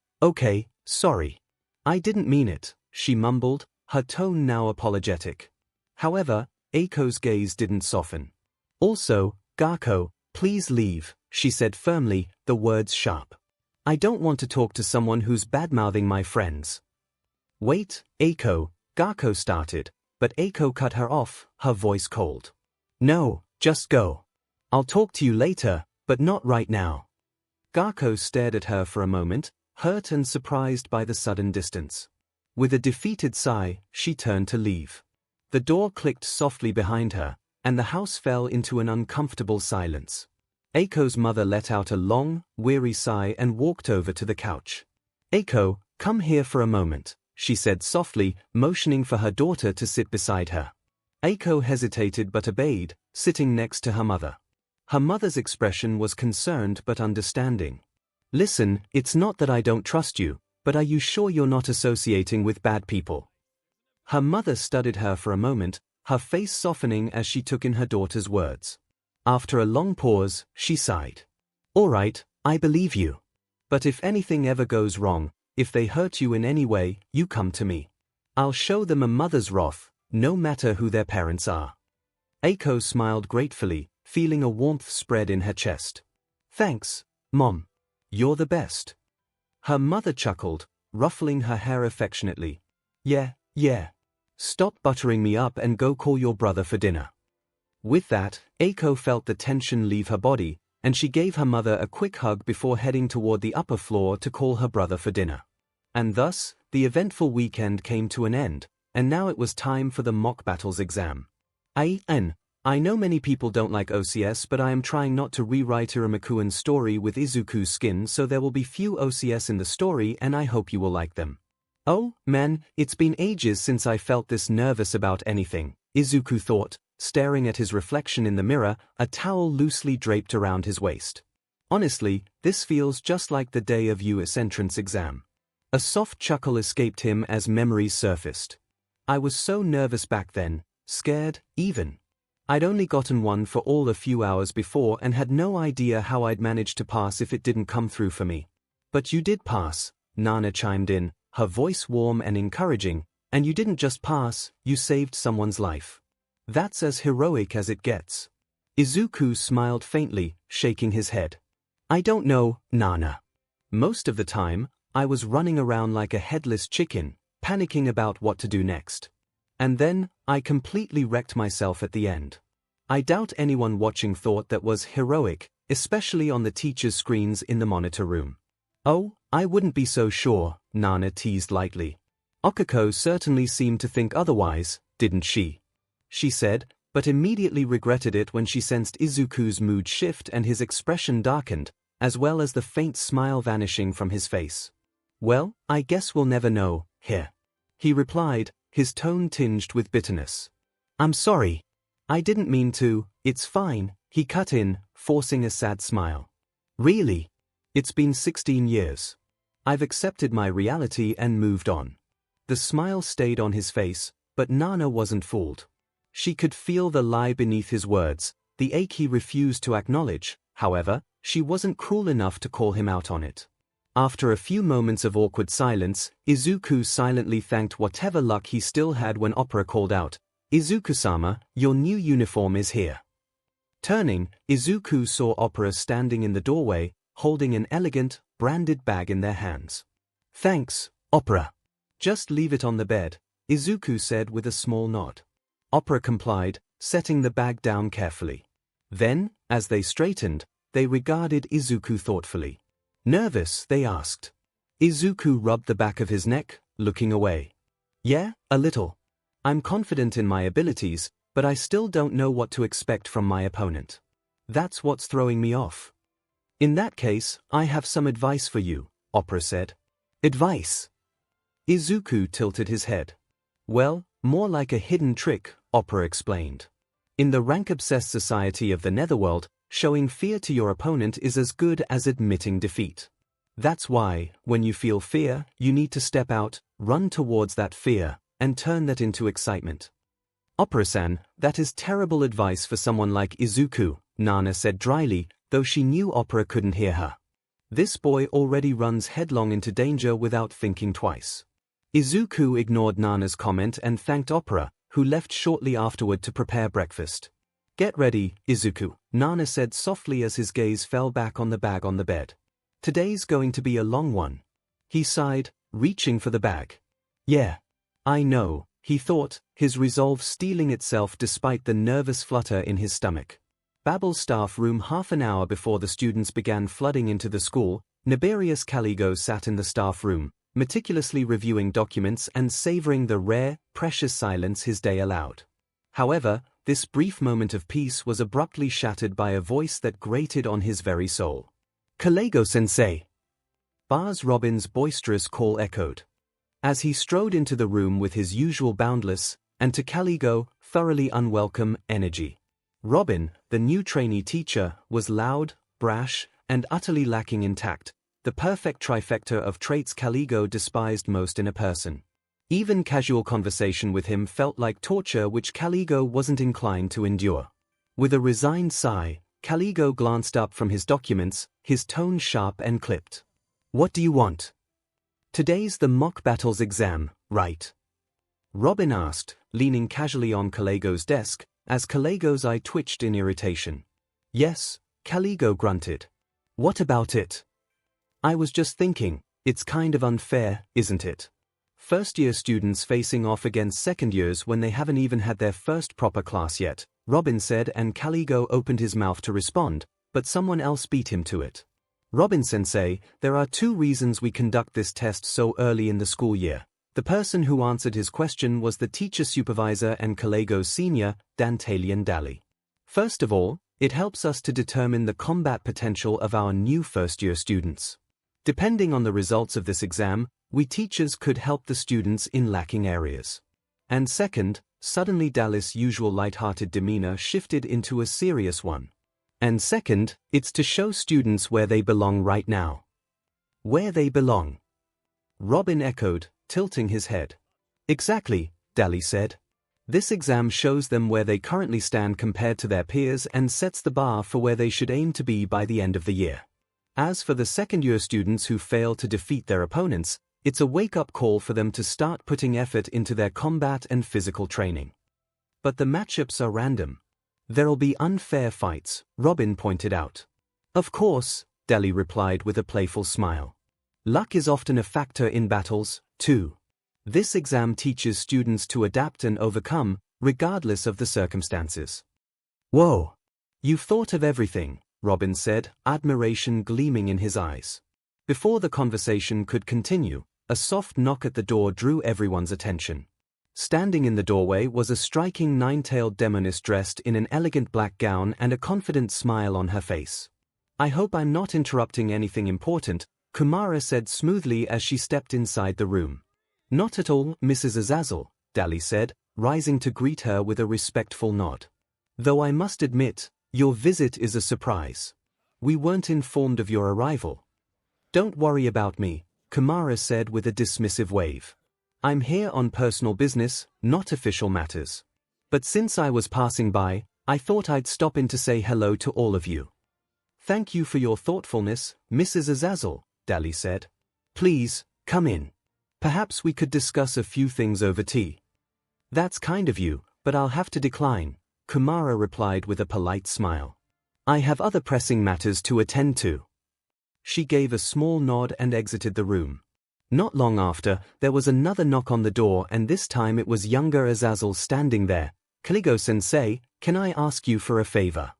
sorry. I didn't mean it," she mumbled, her tone now apologetic. However, 𝐒𝐽𝐽's gaze didn't soften. "Also, 𝐤𝐽𝐽, please leave," she said firmly, the words sharp. "I don't want to talk to someone who's badmouthing my friends." "Wait, 𝐒𝐽𝐽," 𝐤𝐽𝐽 started, but 𝐒𝐽𝐽 cut her off, her voice cold. "No, just go. I'll talk to you later, but not right now." 𝐤𝐽𝐽 stared at her for a moment, hurt and surprised by the sudden distance. With a defeated sigh, she turned to leave. The door clicked softly behind her, and the house fell into an uncomfortable silence. Eiko's mother let out a long, weary sigh and walked over to the couch. "Eiko, come here for a moment," she said softly, motioning for her daughter to sit beside her. Eiko hesitated but obeyed, sitting next to her mother. Her mother's expression was concerned but understanding. "Listen, it's not that I don't trust you, but are you sure you're not associating with bad people?" Her mother studied her for a moment, her face softening as she took in her daughter's words. After a long pause, she sighed. "All right, I believe you. But if anything ever goes wrong, if they hurt you in any way, you come to me. I'll show them a mother's wrath, no matter who their parents are." Eiko smiled gratefully, feeling a warmth spread in her chest. "Thanks, Mom. You're the best." Her mother chuckled, ruffling her hair affectionately. Yeah. Stop buttering me up and go call your brother for dinner." With that, Eiko felt the tension leave her body, and she gave her mother a quick hug before heading toward the upper floor to call her brother for dinner. And thus, the eventful weekend came to an end, and now it was time for the mock battles exam. I know many people don't like OCS, but I am trying not to rewrite Iramakouen's story with Izuku's skin, so there will be few OCS in the story, and I hope you will like them. "Oh, man, it's been ages since I felt this nervous about anything," Izuku thought, staring at his reflection in the mirror, a towel loosely draped around his waist. "Honestly, this feels just like the day of US entrance exam." A soft chuckle escaped him as memories surfaced. "I was so nervous back then, scared, even. I'd only gotten one for all a few hours before and had no idea how I'd manage to pass if it didn't come through for me." "But you did pass," Nana chimed in, her voice warm and encouraging, "and you didn't just pass, you saved someone's life. That's as heroic as it gets." Izuku smiled faintly, shaking his head. "I don't know, Nana. Most of the time, I was running around like a headless chicken, panicking about what to do next. And then, I completely wrecked myself at the end. I doubt anyone watching thought that was heroic, especially on the teacher's screens in the monitor room." "Oh, I wouldn't be so sure," Nana teased lightly. "Okako certainly seemed to think otherwise, didn't she?" she said, but immediately regretted it when she sensed Izuku's mood shift and his expression darkened, as well as the faint smile vanishing from his face. "Well, I guess we'll never know, here," he replied, his tone tinged with bitterness. "I'm sorry. I didn't mean to, it's fine," he cut in, forcing a sad smile. "Really? It's been 16 years. I've accepted my reality and moved on." The smile stayed on his face, but Nana wasn't fooled. She could feel the lie beneath his words, the ache he refused to acknowledge. However, she wasn't cruel enough to call him out on it. After a few moments of awkward silence, Izuku silently thanked whatever luck he still had when Opera called out, "Izuku-sama, your new uniform is here." Turning, Izuku saw Opera standing in the doorway, holding an elegant, branded bag in their hands. "Thanks, Opera. Just leave it on the bed," Izuku said with a small nod. Opera complied, setting the bag down carefully. Then, as they straightened, they regarded Izuku thoughtfully. Nervous, they asked. Izuku rubbed the back of his neck, looking away. "Yeah, a little. I'm confident in my abilities, but I still don't know what to expect from my opponent. That's what's throwing me off." "In that case, I have some advice for you," Opera said. "Advice?" Izuku tilted his head. "Well, more like a hidden trick," Opera explained. "In the rank-obsessed society of the Netherworld, showing fear to your opponent is as good as admitting defeat. That's why, when you feel fear, you need to step out, run towards that fear, and turn that into excitement." "Opera-san, that is terrible advice for someone like Izuku," Nana said dryly, though she knew Opera couldn't hear her. "This boy already runs headlong into danger without thinking twice." Izuku ignored Nana's comment and thanked Opera, who left shortly afterward to prepare breakfast. "Get ready, Izuku," Nana said softly as his gaze fell back on the bag on the bed. "Today's going to be a long one." He sighed, reaching for the bag. "Yeah. I know," he thought, his resolve steeling itself despite the nervous flutter in his stomach. Babel's staff room. Half an hour before the students began flooding into the school, Nibirius 𝐂𝐬𝐫 sat in the staff room, meticulously reviewing documents and savoring the rare, precious silence his day allowed. However, this brief moment of peace was abruptly shattered by a voice that grated on his very soul. "𝐂𝐬𝐫-sensei!" Bars Robin's boisterous call echoed. As he strode into the room with his usual boundless, and to 𝐂𝐬𝐫, thoroughly unwelcome, energy. Robin, the new trainee teacher, was loud, brash, and utterly lacking in tact, the perfect trifecta of traits 𝐂𝐬𝐫 despised most in a person. Even casual conversation with him felt like torture which 𝐂𝐬𝐫 wasn't inclined to endure. With a resigned sigh, 𝐂𝐬𝐫 glanced up from his documents, his tone sharp and clipped. "What do you want?" "Today's the mock battles exam, right?" Robin asked, leaning casually on 𝐂𝐬𝐫's desk, as 𝐂𝐬𝐫's eye twitched in irritation. "Yes," 𝐂𝐬𝐫 grunted. "What about it?" "I was just thinking, it's kind of unfair, isn't it? First-year students facing off against second-years when they haven't even had their first proper class yet," Robin said, and 𝐂𝐬𝐫 opened his mouth to respond, but someone else beat him to it. "Robin-sensei, there are 2 reasons we conduct this test so early in the school year." The person who answered his question was the teacher supervisor and 𝐂𝐬𝐫's senior, Dantalian Dali. "First of all, it helps us to determine the combat potential of our new first-year students. Depending on the results of this exam, we teachers could help the students in lacking areas. And second," suddenly Dali's usual light-hearted demeanor shifted into a serious one. "And second, it's to show students where they belong right now." "Where they belong?" Robin echoed, tilting his head. "Exactly," Dali said. "This exam shows them where they currently stand compared to their peers and sets the bar for where they should aim to be by the end of the year. As for the second-year students who fail to defeat their opponents, it's a wake-up call for them to start putting effort into their combat and physical training." "But the matchups are random. There'll be unfair fights," Robin pointed out. "Of course," Dali replied with a playful smile. "Luck is often a factor in battles, too. This exam teaches students to adapt and overcome, regardless of the circumstances." "Whoa! You've thought of everything," Robin said, admiration gleaming in his eyes. Before the conversation could continue, a soft knock at the door drew everyone's attention. Standing in the doorway was a striking 9-tailed demoness dressed in an elegant black gown and a confident smile on her face. "I hope I'm not interrupting anything important," Kumara said smoothly as she stepped inside the room. "Not at all, Mrs. Azazel," Dali said, rising to greet her with a respectful nod. "Though I must admit, your visit is a surprise. We weren't informed of your arrival." "Don't worry about me," Kumara said with a dismissive wave. "I'm here on personal business, not official matters. But since I was passing by, I thought I'd stop in to say hello to all of you." "Thank you for your thoughtfulness, Mrs. Azazel," Dali said. "Please, come in. Perhaps we could discuss a few things over tea." "That's kind of you, but I'll have to decline," Kumara replied with a polite smile. "I have other pressing matters to attend to." She gave a small nod and exited the room. Not long after, there was another knock on the door, and this time it was younger Azazel standing there. "𝐂𝐬𝐫-sensei, can I ask you for a favor?"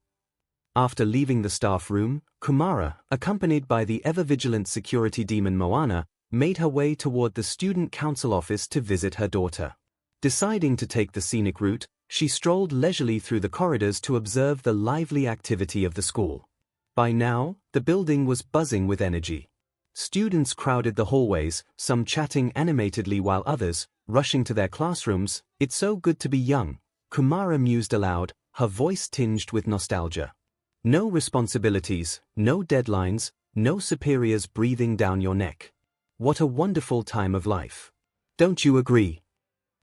After leaving the staff room, Kumara, accompanied by the ever-vigilant security demon Moana, made her way toward the student council office to visit her daughter. Deciding to take the scenic route, she strolled leisurely through the corridors to observe the lively activity of the school. By now, the building was buzzing with energy. Students crowded the hallways, some chatting animatedly while others, rushing to their classrooms. "It's so good to be young," Kumara mused aloud, her voice tinged with nostalgia. "No responsibilities, no deadlines, no superiors breathing down your neck. What a wonderful time of life. Don't you agree?"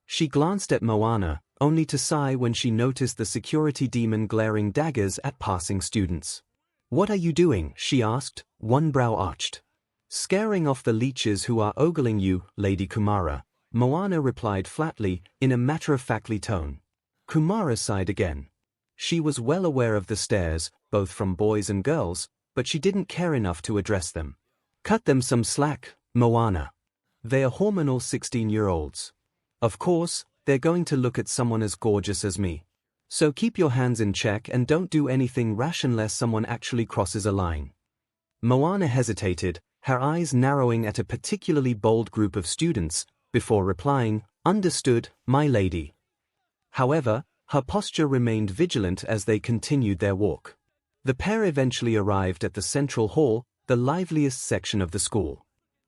She glanced at Moana, only to sigh when she noticed the security demon glaring daggers at passing students. "What are you doing?" she asked, one brow arched. "Scaring off the leeches who are ogling you, Lady Kumara," Moana replied flatly, in a matter-of-factly tone. Kumara sighed again. She was well aware of the stares, both from boys and girls, but she didn't care enough to address them. "Cut them some slack, Moana. They are hormonal 16-year-olds. Of course, they're going to look at someone as gorgeous as me. So keep your hands in check and don't do anything rash unless someone actually crosses a line." Moana hesitated, her eyes narrowing at a particularly bold group of students, before replying, "Understood, my lady." However, her posture remained vigilant as they continued their walk. The pair eventually arrived at the central hall, the liveliest section of the school.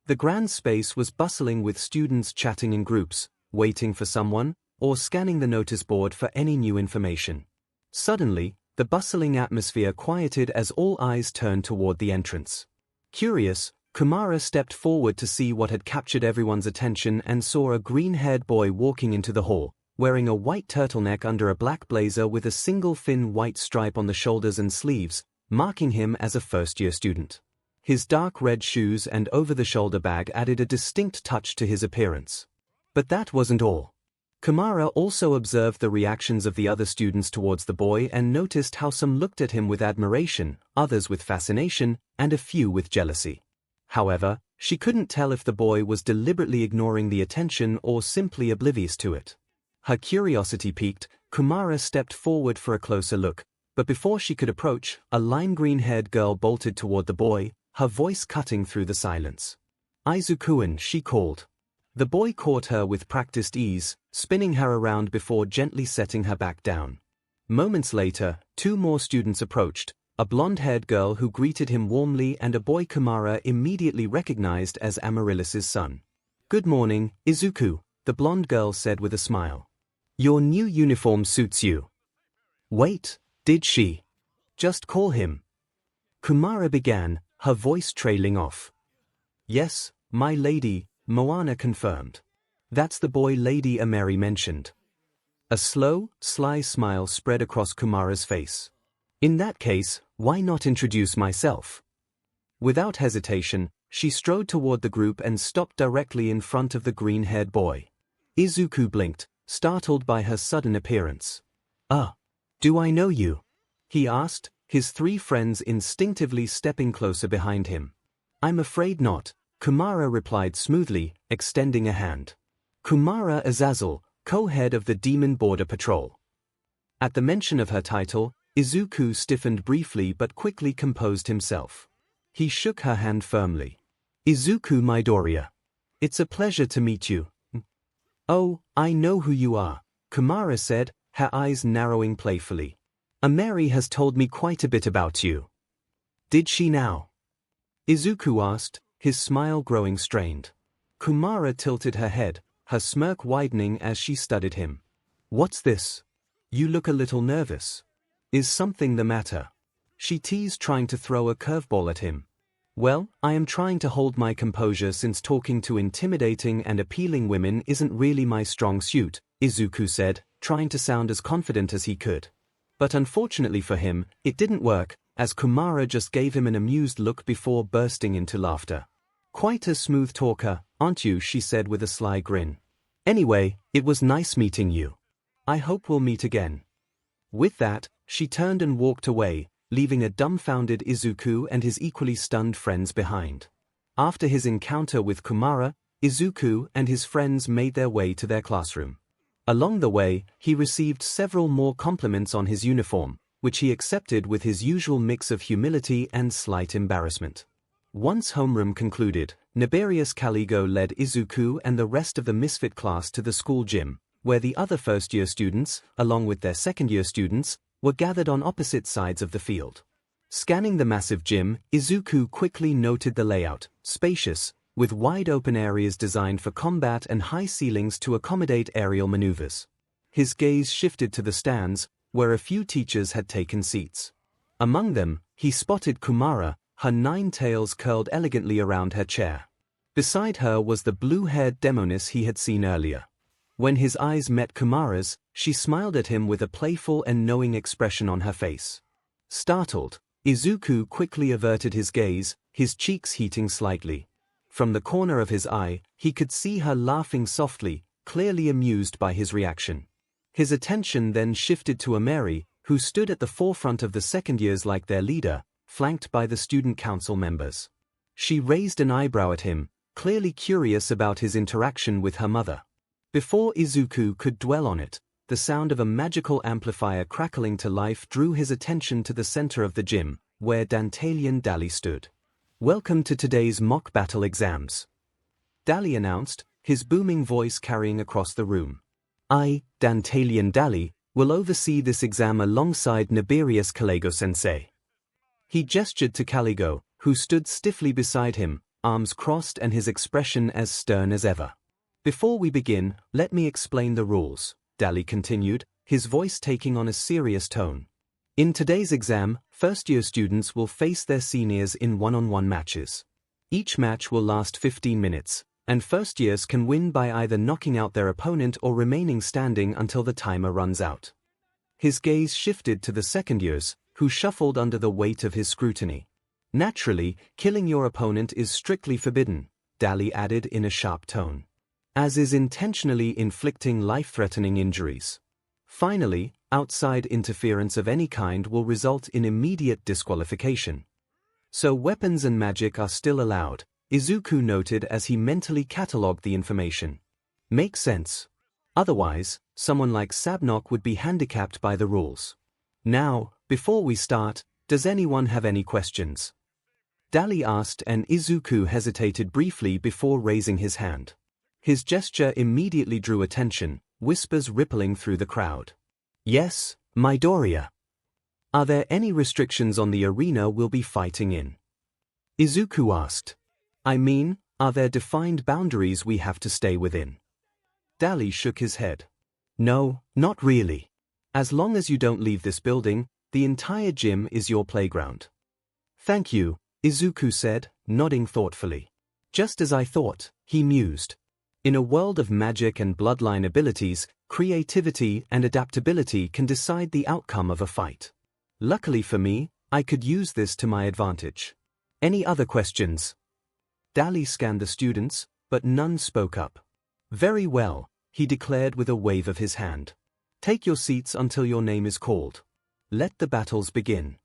The grand space was bustling with students chatting in groups, waiting for someone, or scanning the notice board for any new information. Suddenly, the bustling atmosphere quieted as all eyes turned toward the entrance. Curious, Kumara stepped forward to see what had captured everyone's attention and saw a green-haired boy walking into the hall, wearing a white turtleneck under a black blazer with a single thin white stripe on the shoulders and sleeves, marking him as a first-year student. His dark red shoes and over-the-shoulder bag added a distinct touch to his appearance. But that wasn't all. Kumara also observed the reactions of the other students towards the boy and noticed how some looked at him with admiration, others with fascination, and a few with jealousy. However, she couldn't tell if the boy was deliberately ignoring the attention or simply oblivious to it. Her curiosity piqued, Kumara stepped forward for a closer look, but before she could approach, a lime green-haired girl bolted toward the boy, her voice cutting through the silence. "Aizukuin," she called. The boy caught her with practiced ease, spinning her around before gently setting her back down. Moments later, two more students approached, a blonde-haired girl who greeted him warmly and a boy Kumara immediately recognized as Amaryllis's son. "Good morning, Izuku," the blonde girl said with a smile. "Your new uniform suits you." "Wait, did she just call him?" Kumara began, her voice trailing off. "Yes, my lady," Moana confirmed. "That's the boy Lady Ameri mentioned." A slow, sly smile spread across Kumara's face. "In that case, why not introduce myself?" Without hesitation, she strode toward the group and stopped directly in front of the green-haired boy. Izuku blinked, startled by her sudden appearance. Do I know you?" he asked, his three friends instinctively stepping closer behind him. "I'm afraid not," Kumara replied smoothly, extending a hand. "Kumara Azazel, co-head of the Demon Border Patrol." At the mention of her title, Izuku stiffened briefly but quickly composed himself. He shook her hand firmly. "Izuku Midoriya. It's a pleasure to meet you." "Oh, I know who you are," Kumara said, her eyes narrowing playfully. "Ameri has told me quite a bit about you." "Did she now?" Izuku asked, his smile growing strained. Kumara tilted her head, her smirk widening as she studied him. "What's this? You look a little nervous. Is something the matter?" she teased, trying to throw a curveball at him. "Well, I am trying to hold my composure since talking to intimidating and appealing women isn't really my strong suit," Izuku said, trying to sound as confident as he could. But unfortunately for him, it didn't work, as Kumara just gave him an amused look before bursting into laughter. "Quite a smooth talker, aren't you?" she said with a sly grin. "Anyway, it was nice meeting you. I hope we'll meet again." With that, she turned and walked away, leaving a dumbfounded Izuku and his equally stunned friends behind. After his encounter with Kumara, Izuku and his friends made their way to their classroom. Along the way, he received several more compliments on his uniform, which he accepted with his usual mix of humility and slight embarrassment. Once homeroom concluded, Niberius Caligo led Izuku and the rest of the misfit class to the school gym, where the other first-year students, along with their second-year students, were gathered on opposite sides of the field. Scanning the massive gym, Izuku quickly noted the layout, spacious, with wide-open areas designed for combat and high ceilings to accommodate aerial maneuvers. His gaze shifted to the stands, where a few teachers had taken seats. Among them, he spotted Kumara, her 9 tails curled elegantly around her chair. Beside her was the blue-haired demoness he had seen earlier. When his eyes met Kumara's, she smiled at him with a playful and knowing expression on her face. Startled, Izuku quickly averted his gaze, his cheeks heating slightly. From the corner of his eye, he could see her laughing softly, clearly amused by his reaction. His attention then shifted to Ameri, who stood at the forefront of the second years like their leader, flanked by the student council members. She raised an eyebrow at him, clearly curious about his interaction with her mother. Before Izuku could dwell on it, the sound of a magical amplifier crackling to life drew his attention to the center of the gym, where Dantalian Dali stood. Welcome to today's mock battle exams. Dali announced, his booming voice carrying across the room. I, Dantalian Dali, will oversee this exam alongside Nibirius 𝐒𝐭𝐽𝐲. He gestured to 𝐒𝐭𝐽𝐲, who stood stiffly beside him, arms crossed and his expression as stern as ever. Before we begin, let me explain the rules, Dali continued, his voice taking on a serious tone. In today's exam, first-year students will face their seniors in one-on-one matches. Each match will last 15 minutes, and first-years can win by either knocking out their opponent or remaining standing until the timer runs out. His gaze shifted to the second-years, who shuffled under the weight of his scrutiny. Naturally, killing your opponent is strictly forbidden, Dali added in a sharp tone, as is intentionally inflicting life-threatening injuries. Finally, outside interference of any kind will result in immediate disqualification. So weapons and magic are still allowed, Izuku noted as he mentally catalogued the information. Makes sense. Otherwise, someone like Sabnok would be handicapped by the rules. Now, before we start, does anyone have any questions? Dali asked, and Izuku hesitated briefly before raising his hand. His gesture immediately drew attention, whispers rippling through the crowd. Yes, Midoriya. Are there any restrictions on the arena we'll be fighting in? Izuku asked. I mean, are there defined boundaries we have to stay within? Dali shook his head. No, not really. As long as you don't leave this building, the entire gym is your playground. Thank you, Izuku said, nodding thoughtfully. Just as I thought, he mused. In a world of magic and bloodline abilities, creativity and adaptability can decide the outcome of a fight. Luckily for me, I could use this to my advantage. Any other questions? Dali scanned the students, but none spoke up. Very well, he declared with a wave of his hand. Take your seats until your name is called. Let the battles begin.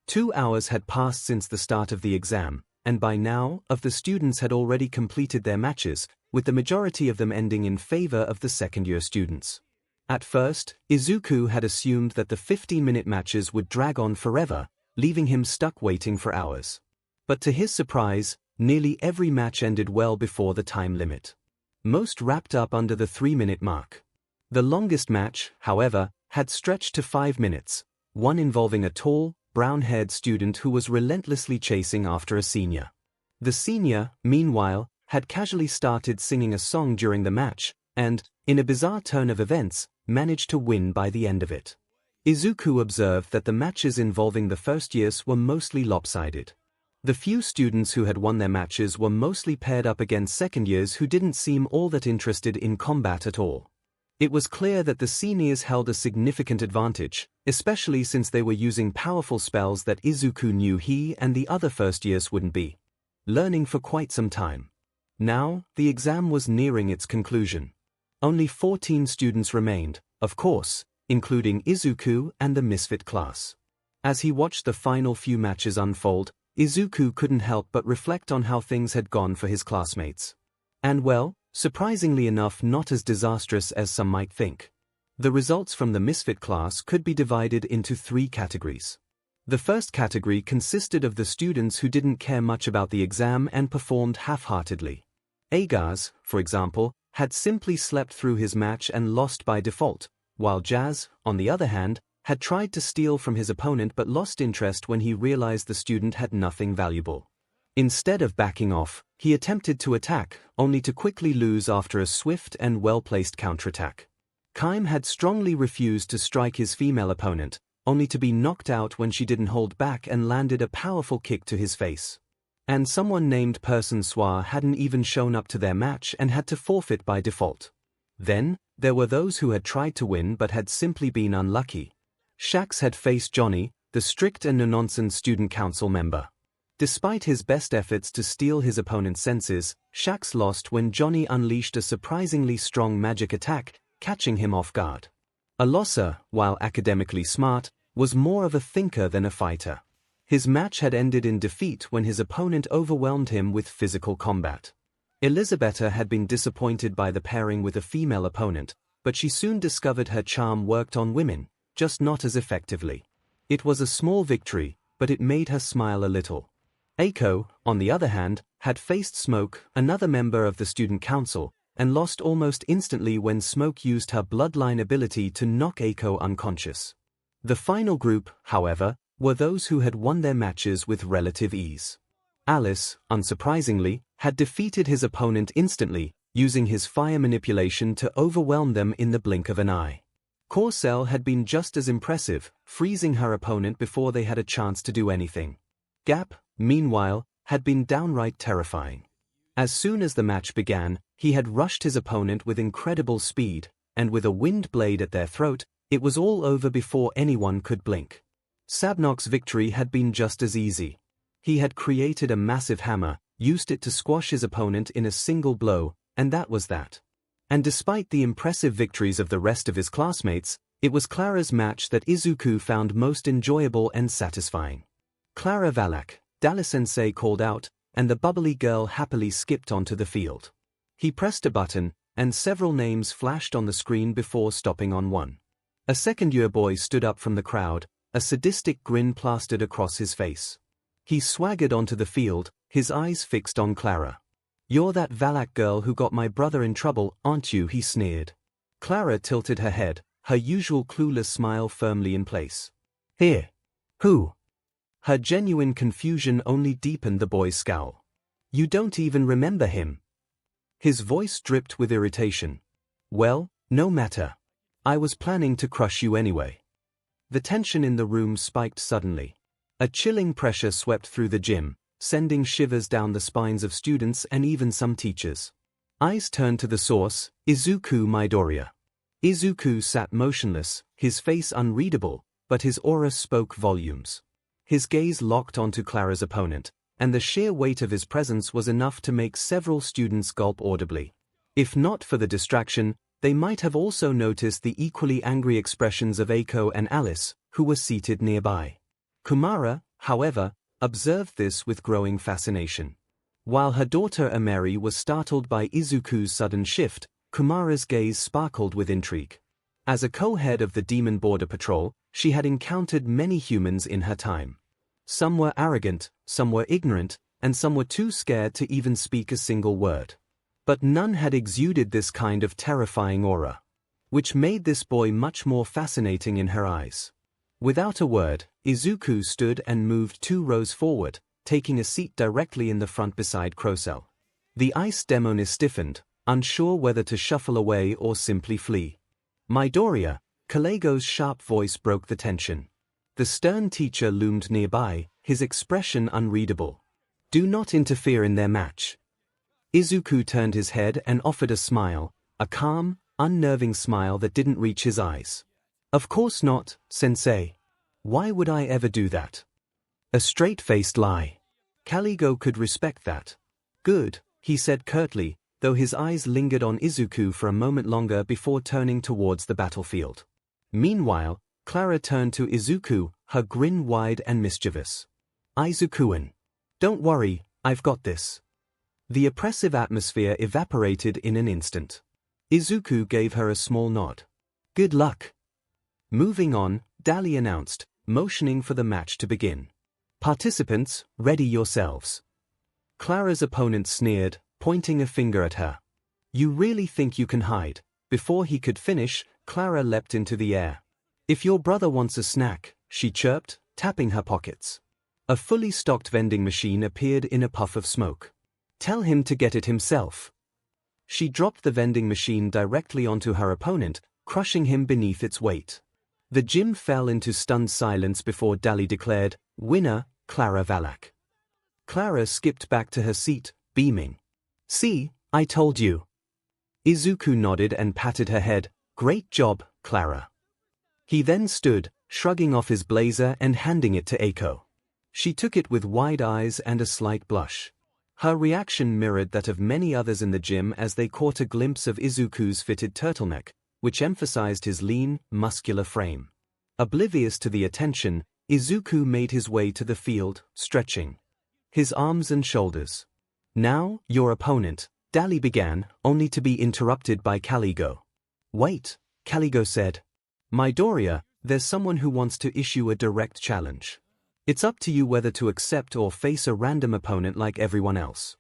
2 hours had passed since the start of the exam, and by now, of the students had already completed their matches, with the majority of them ending in favor of the second-year students. At first, Izuku had assumed that the 15-minute matches would drag on forever, leaving him stuck waiting for hours. But to his surprise, nearly every match ended well before the time limit. Most wrapped up under the 3-minute mark. The longest match, however, had stretched to 5 minutes, one involving a tall, brown-haired student who was relentlessly chasing after a senior. The senior, meanwhile, had casually started singing a song during the match, and, in a bizarre turn of events, managed to win by the end of it. Izuku observed that the matches involving the first years were mostly lopsided. The few students who had won their matches were mostly paired up against second years who didn't seem all that interested in combat at all. It was clear that the seniors held a significant advantage, especially since they were using powerful spells that Izuku knew he and the other first years wouldn't be learning for quite some time. Now, the exam was nearing its conclusion. Only 14 students remained, of course, including Izuku and the Misfit class. As he watched the final few matches unfold, Izuku couldn't help but reflect on how things had gone for his classmates. And well, surprisingly enough, not as disastrous as some might think. The results from the Misfit class could be divided into 3 categories. The first category consisted of the students who didn't care much about the exam and performed half-heartedly. Agaz, for example, had simply slept through his match and lost by default, while Jazz, on the other hand, had tried to steal from his opponent but lost interest when he realized the student had nothing valuable. Instead of backing off, he attempted to attack, only to quickly lose after a swift and well-placed counterattack. 𝐒𝐭𝐚 had strongly refused to strike his female opponent, only to be knocked out when she didn't hold back and landed a powerful kick to his face. And someone named 𝐿𝐴 hadn't even shown up to their match and had to forfeit by default. Then, there were those who had tried to win but had simply been unlucky. Shax had faced Johnny, the strict and no-nonsense student council member. Despite his best efforts to steal his opponent's senses, Shax lost when Johnny unleashed a surprisingly strong magic attack, catching him off guard. 𝐿𝐴, while academically smart, was more of a thinker than a fighter. His match had ended in defeat when his opponent overwhelmed him with physical combat. Elisabetta had been disappointed by the pairing with a female opponent, but she soon discovered her charm worked on women, just not as effectively. It was a small victory, but it made her smile a little. 𝐒𝐻𝐽, on the other hand, had faced Smoke, another member of the student council, and lost almost instantly when Smoke used her bloodline ability to knock 𝐒𝐻𝐽 unconscious. The final group, however, were those who had won their matches with relative ease. Alice, unsurprisingly, had defeated his opponent instantly, using his fire manipulation to overwhelm them in the blink of an eye. 𝐒𝐻𝐽 had been just as impressive, freezing her opponent before they had a chance to do anything. 𝐵, meanwhile, had been downright terrifying. As soon as the match began, he had rushed his opponent with incredible speed, and with a wind blade at their throat, it was all over before anyone could blink. Sabnok's victory had been just as easy. He had created a massive hammer, used it to squash his opponent in a single blow, and that was that. And despite the impressive victories of the rest of his classmates, it was Clara's match that Izuku found most enjoyable and satisfying. "Clara Valak," Dali-sensei called out, and the bubbly girl happily skipped onto the field. He pressed a button, and several names flashed on the screen before stopping on one. A second-year boy stood up from the crowd, a sadistic grin plastered across his face. He swaggered onto the field, his eyes fixed on Clara. "You're that Valak girl who got my brother in trouble, aren't you?" he sneered. Clara tilted her head, her usual clueless smile firmly in place. "Here. Who?" Her genuine confusion only deepened the boy's scowl. "You don't even remember him?" His voice dripped with irritation. "Well, no matter. I was planning to crush you anyway." The tension in the room spiked suddenly. A chilling pressure swept through the gym, sending shivers down the spines of students and even some teachers. Eyes turned to the source, Izuku Midoriya. Izuku sat motionless, his face unreadable, but his aura spoke volumes. His gaze locked onto Clara's opponent, and the sheer weight of his presence was enough to make several students gulp audibly. If not for the distraction, they might have also noticed the equally angry expressions of 𝐒𝐻𝐽 and Alice, who were seated nearby. Kumara, however, observed this with growing fascination. While her daughter Ameri was startled by Izuku's sudden shift, Kumara's gaze sparkled with intrigue. As a co-head of the Demon Border Patrol, she had encountered many humans in her time. Some were arrogant, some were ignorant, and some were too scared to even speak a single word. But none had exuded this kind of terrifying aura, which made this boy much more fascinating in her eyes. Without a word, Izuku stood and moved 2 rows forward, taking a seat directly in the front beside 𝐒𝐻𝐽. The ice demoness stiffened, unsure whether to shuffle away or simply flee. "Midoriya," Kalego's sharp voice broke the tension. The stern teacher loomed nearby, his expression unreadable. "Do not interfere in their match." Izuku turned his head and offered a smile, a calm, unnerving smile that didn't reach his eyes. "Of course not, sensei. Why would I ever do that? A straight-faced lie." Kalego could respect that. "Good," he said curtly, though his eyes lingered on Izuku for a moment longer before turning towards the battlefield. Meanwhile, Clara turned to Izuku, her grin wide and mischievous. "Izuku-an. Don't worry, I've got this." The oppressive atmosphere evaporated in an instant. Izuku gave her a small nod. "Good luck." Moving on, Dali announced, motioning for the match to begin. "Participants, ready yourselves." Clara's opponent sneered, pointing a finger at her. "You really think you can hide?" Before he could finish, Clara leapt into the air. "If your brother wants a snack," she chirped, tapping her pockets. A fully stocked vending machine appeared in a puff of smoke. "Tell him to get it himself." She dropped the vending machine directly onto her opponent, crushing him beneath its weight. The gym fell into stunned silence before Dali declared, "Winner, Clara Valak." Clara skipped back to her seat, beaming. "See, I told you." Izuku nodded and patted her head. "Great job, Clara." He then stood, shrugging off his blazer and handing it to 𝐒𝐻𝐽. She took it with wide eyes and a slight blush. Her reaction mirrored that of many others in the gym as they caught a glimpse of Izuku's fitted turtleneck, which emphasized his lean, muscular frame. Oblivious to the attention, Izuku made his way to the field, stretching his arms and shoulders. "Now, your opponent," Dali began, only to be interrupted by Kalego. "Wait," Kalego said. "Midoriya, there's someone who wants to issue a direct challenge." It's up to you whether to accept or face a random opponent like everyone else.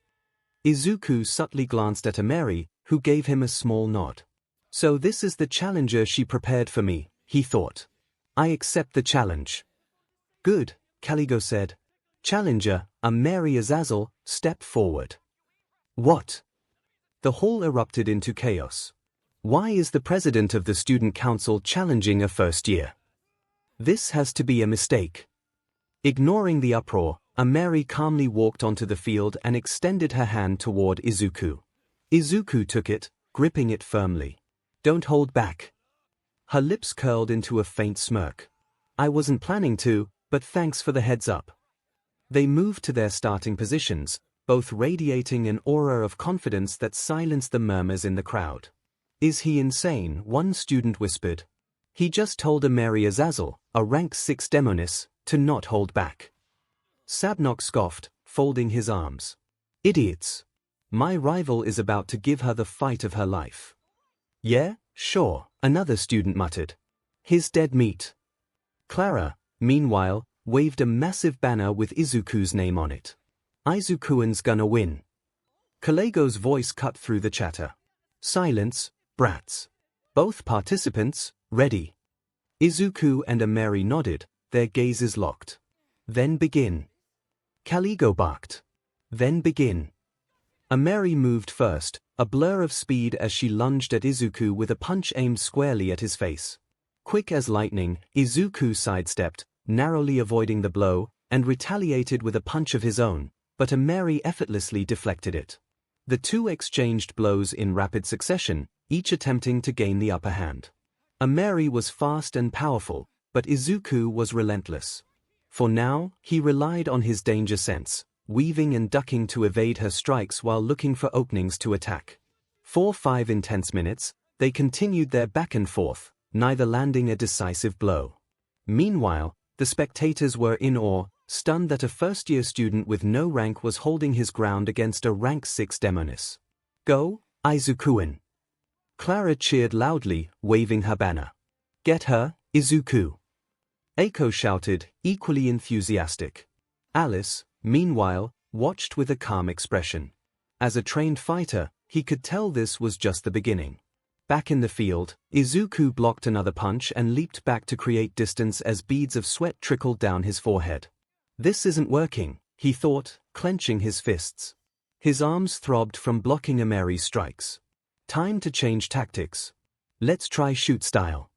Izuku subtly glanced at Ameri, who gave him a small nod. So this is the challenger she prepared for me, he thought. I accept the challenge. Good, 𝐭𝐲𝐲 said. Challenger, 𝐼, step forward. What? The hall erupted into chaos. Why is the president of the student council challenging a first year? This has to be a mistake. Ignoring the uproar, Ameri calmly walked onto the field and extended her hand toward Izuku. Izuku took it, gripping it firmly. Don't hold back. Her lips curled into a faint smirk. I wasn't planning to, but thanks for the heads up. They moved to their starting positions, both radiating an aura of confidence that silenced the murmurs in the crowd. Is he insane? One student whispered. He just told 𝐼, a rank 6 demoness, to not hold back. Sabnok scoffed, folding his arms. Idiots. My rival is about to give her the fight of her life. Yeah, sure, another student muttered. His dead meat. Clara, meanwhile, waved a massive banner with Izuku's name on it. Aizukuan's gonna win. Kalego's voice cut through the chatter. Silence, brats. Both participants, ready. Izuku and Ameri nodded, their gazes locked. Then begin. Kalego barked. Then begin. Ameri moved first, a blur of speed as she lunged at Izuku with a punch aimed squarely at his face. Quick as lightning, Izuku sidestepped, narrowly avoiding the blow, and retaliated with a punch of his own, but Ameri effortlessly deflected it. The two exchanged blows in rapid succession, each attempting to gain the upper hand. Ameri was fast and powerful, but Izuku was relentless. For now, he relied on his danger sense, weaving and ducking to evade her strikes while looking for openings to attack. For 5 intense minutes, they continued their back and forth, neither landing a decisive blow. Meanwhile, the spectators were in awe, stunned that a first-year student with no rank was holding his ground against a rank 6 demoness. Go, Aizukuan! Clara cheered loudly, waving her banner. Get her, Izuku! Eiko shouted, equally enthusiastic. Alice, meanwhile, watched with a calm expression. As a trained fighter, he could tell this was just the beginning. Back in the field, Izuku blocked another punch and leaped back to create distance as beads of sweat trickled down his forehead. This isn't working, he thought, clenching his fists. His arms throbbed from blocking Ameri's strikes. Time to change tactics. Let's try shoot style.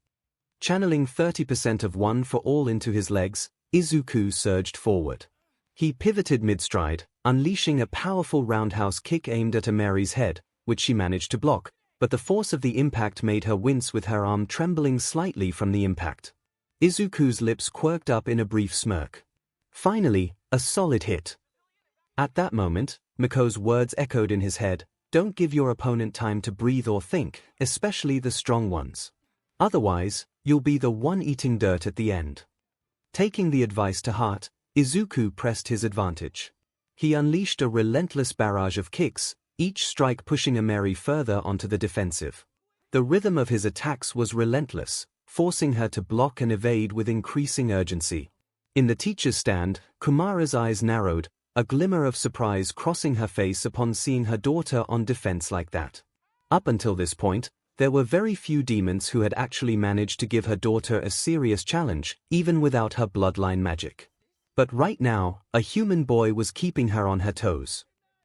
Channeling 30% of one for all into his legs, Izuku surged forward. He pivoted mid-stride, unleashing a powerful roundhouse kick aimed at Ameri's head, which she managed to block, but the force of the impact made her wince with her arm trembling slightly from the impact. Izuku's lips quirked up in a brief smirk. Finally, a solid hit. At that moment, Miko's words echoed in his head, don't give your opponent time to breathe or think, especially the strong ones. Otherwise, you'll be the one eating dirt at the end. Taking the advice to heart, Izuku pressed his advantage. He unleashed a relentless barrage of kicks, each strike pushing Ameri further onto the defensive. The rhythm of his attacks was relentless, forcing her to block and evade with increasing urgency. In the teacher's stand, Kumara's eyes narrowed, a glimmer of surprise crossing her face upon seeing her daughter on defense like that. Up until this point, there were very few demons who had actually managed to give her daughter a serious challenge, even without her bloodline magic. But right now, a human boy was keeping her on her toes.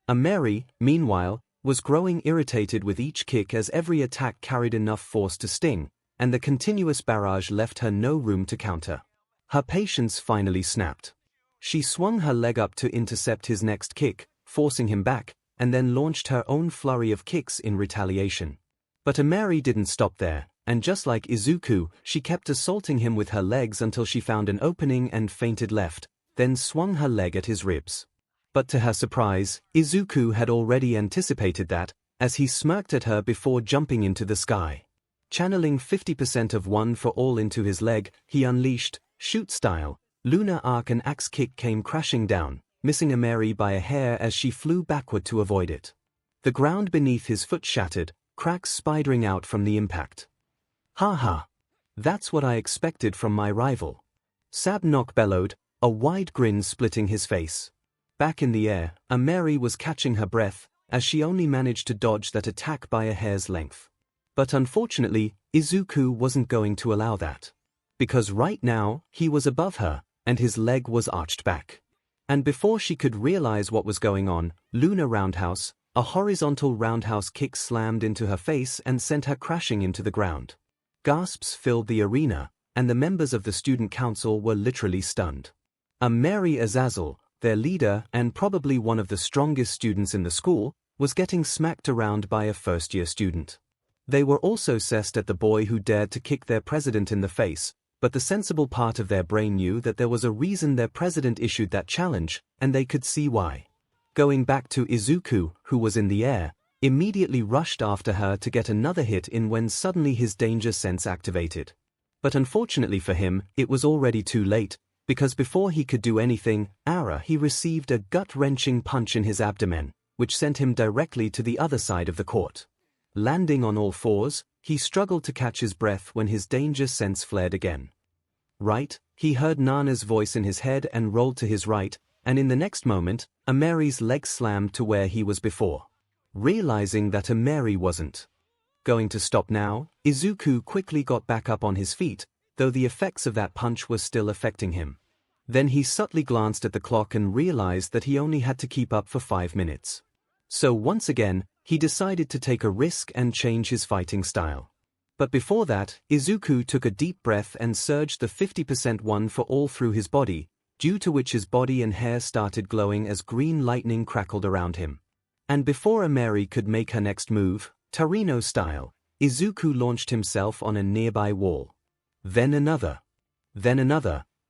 Ameri, meanwhile, was growing irritated with each kick as every attack carried enough force to sting, and the continuous barrage left her no room to counter. Her patience finally snapped. She swung her leg up to intercept his next kick, forcing him back, and then launched her own flurry of kicks in retaliation. But Ameri didn't stop there, and just like Izuku, she kept assaulting him with her legs until she found an opening and feinted left, then swung her leg at his ribs. But to her surprise, Izuku had already anticipated that, as he smirked at her before jumping into the sky. Channeling 50% of one for all into his leg, he unleashed, shoot style, lunar arc and axe kick came crashing down, missing Ameri by a hair as she flew backward to avoid it. The ground beneath his foot shattered, cracks spidering out from the impact. Ha ha! That's what I expected from my rival. Sabnok bellowed, a wide grin splitting his face. Back in the air, 𝐼𝐻𝐼 was catching her breath, as she only managed to dodge that attack by a hair's length. But unfortunately, Izuku wasn't going to allow that. Because right now, he was above her, and his leg was arched back. And before she could realize what was going on, Lunar Roundhouse, a horizontal roundhouse kick slammed into her face and sent her crashing into the ground. Gasps filled the arena, and the members of the student council were literally stunned. Mary Azazel, their leader and probably one of the strongest students in the school, was getting smacked around by a first-year student. They were also cessed at the boy who dared to kick their president in the face, but the sensible part of their brain knew that there was a reason their president issued that challenge, and they could see why. Going back to Izuku, who was in the air, immediately rushed after her to get another hit in when suddenly his danger sense activated. But unfortunately for him, it was already too late, because before he could do anything, he received a gut-wrenching punch in his abdomen, which sent him directly to the other side of the court. Landing on all fours, he struggled to catch his breath when his danger sense flared again. Right, he heard Nana's voice in his head and rolled to his right, and in the next moment, 𝐼𝐻𝐼's leg slammed to where he was before. Realizing that 𝐼𝐻𝐼 wasn't going to stop now, Izuku quickly got back up on his feet, though the effects of that punch were still affecting him. Then he subtly glanced at the clock and realized that he only had to keep up for 5 minutes. So once again, he decided to take a risk and change his fighting style. But before that, Izuku took a deep breath and surged the 50% one for all through his body, due to which his body and hair started glowing as green lightning crackled around him. And before 𝐼𝐻𝐼 could make her next move, Torino style, Izuku launched himself on a nearby wall. Then another,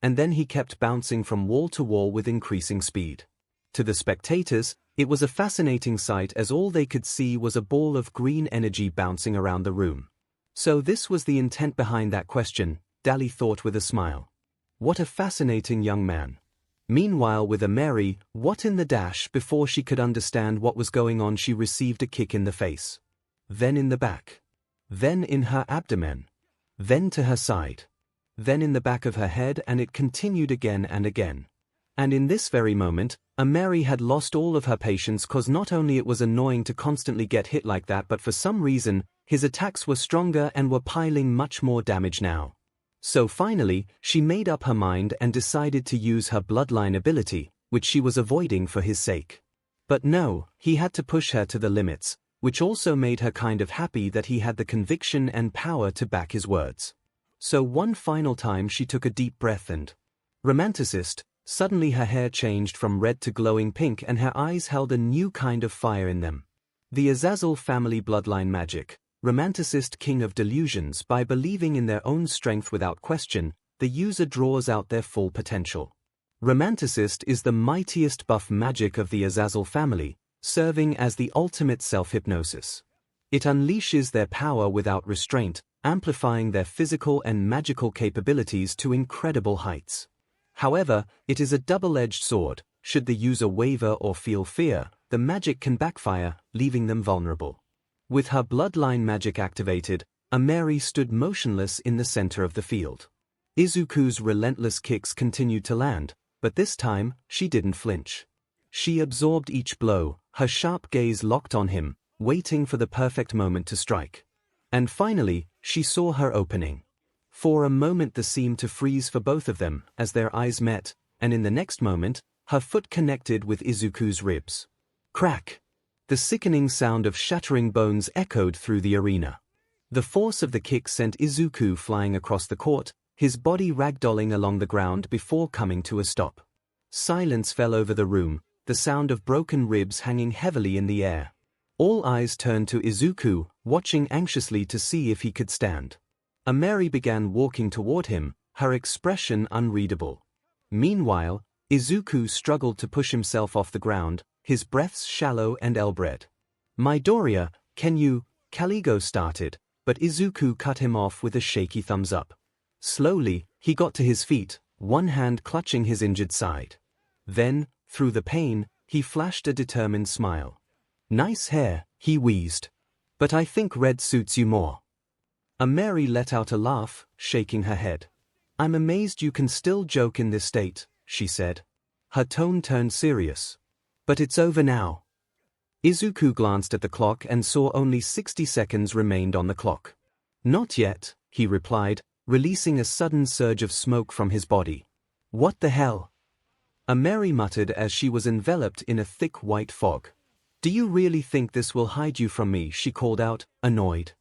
and then he kept bouncing from wall to wall with increasing speed. To the spectators, it was a fascinating sight as all they could see was a ball of green energy bouncing around the room. So this was the intent behind that question, Dali thought with a smile. What a fascinating young man. Meanwhile with 𝐼𝐻𝐼, what in the dash before she could understand what was going on she received a kick in the face. Then in the back. Then in her abdomen. Then to her side. Then in the back of her head, and it continued again and again. And in this very moment, 𝐼𝐻𝐼 had lost all of her patience, cause not only it was annoying to constantly get hit like that, but for some reason, his attacks were stronger and were piling much more damage now. So finally, she made up her mind and decided to use her bloodline ability, which she was avoiding for his sake. But no, he had to push her to the limits, which also made her kind of happy that he had the conviction and power to back his words. So one final time she took a deep breath and romanticist. Suddenly her hair changed from red to glowing pink and her eyes held a new kind of fire in them. The Azazel family bloodline magic, romanticist king of delusions. By believing in their own strength without question, the user draws out their full potential. Romanticist is the mightiest buff magic of the Azazel family, serving as the ultimate self-hypnosis. It unleashes their power without restraint, amplifying their physical and magical capabilities to incredible heights. However, it is a double-edged sword. Should the user waver or feel fear, the magic can backfire, leaving them vulnerable. With her bloodline magic activated, 𝐼𝐻𝐼 stood motionless in the center of the field. Izuku's relentless kicks continued to land, but this time, she didn't flinch. She absorbed each blow, her sharp gaze locked on him, waiting for the perfect moment to strike. And finally, she saw her opening. For a moment there seemed to freeze for both of them as their eyes met, and in the next moment, her foot connected with Izuku's ribs. Crack! The sickening sound of shattering bones echoed through the arena. The force of the kick sent Izuku flying across the court, his body ragdolling along the ground before coming to a stop. Silence fell over the room, the sound of broken ribs hanging heavily in the air. All eyes turned to Izuku, watching anxiously to see if he could stand. 𝐼𝐻𝐼 began walking toward him, her expression unreadable. Meanwhile, Izuku struggled to push himself off the ground, his breaths shallow and elbred. Midoriya, can you, Caligo started, but Izuku cut him off with a shaky thumbs up. Slowly, he got to his feet, one hand clutching his injured side. Then, through the pain, he flashed a determined smile. Nice hair, he wheezed. But I think red suits you more. 𝐼𝐻𝐼 let out a laugh, shaking her head. I'm amazed you can still joke in this state, she said. Her tone turned serious. But it's over now. Izuku glanced at the clock and saw only 60 seconds remained on the clock. Not yet, he replied, releasing a sudden surge of smoke from his body. What the hell? Ameri muttered as she was enveloped in a thick white fog. Do you really think this will hide you from me? She called out, annoyed.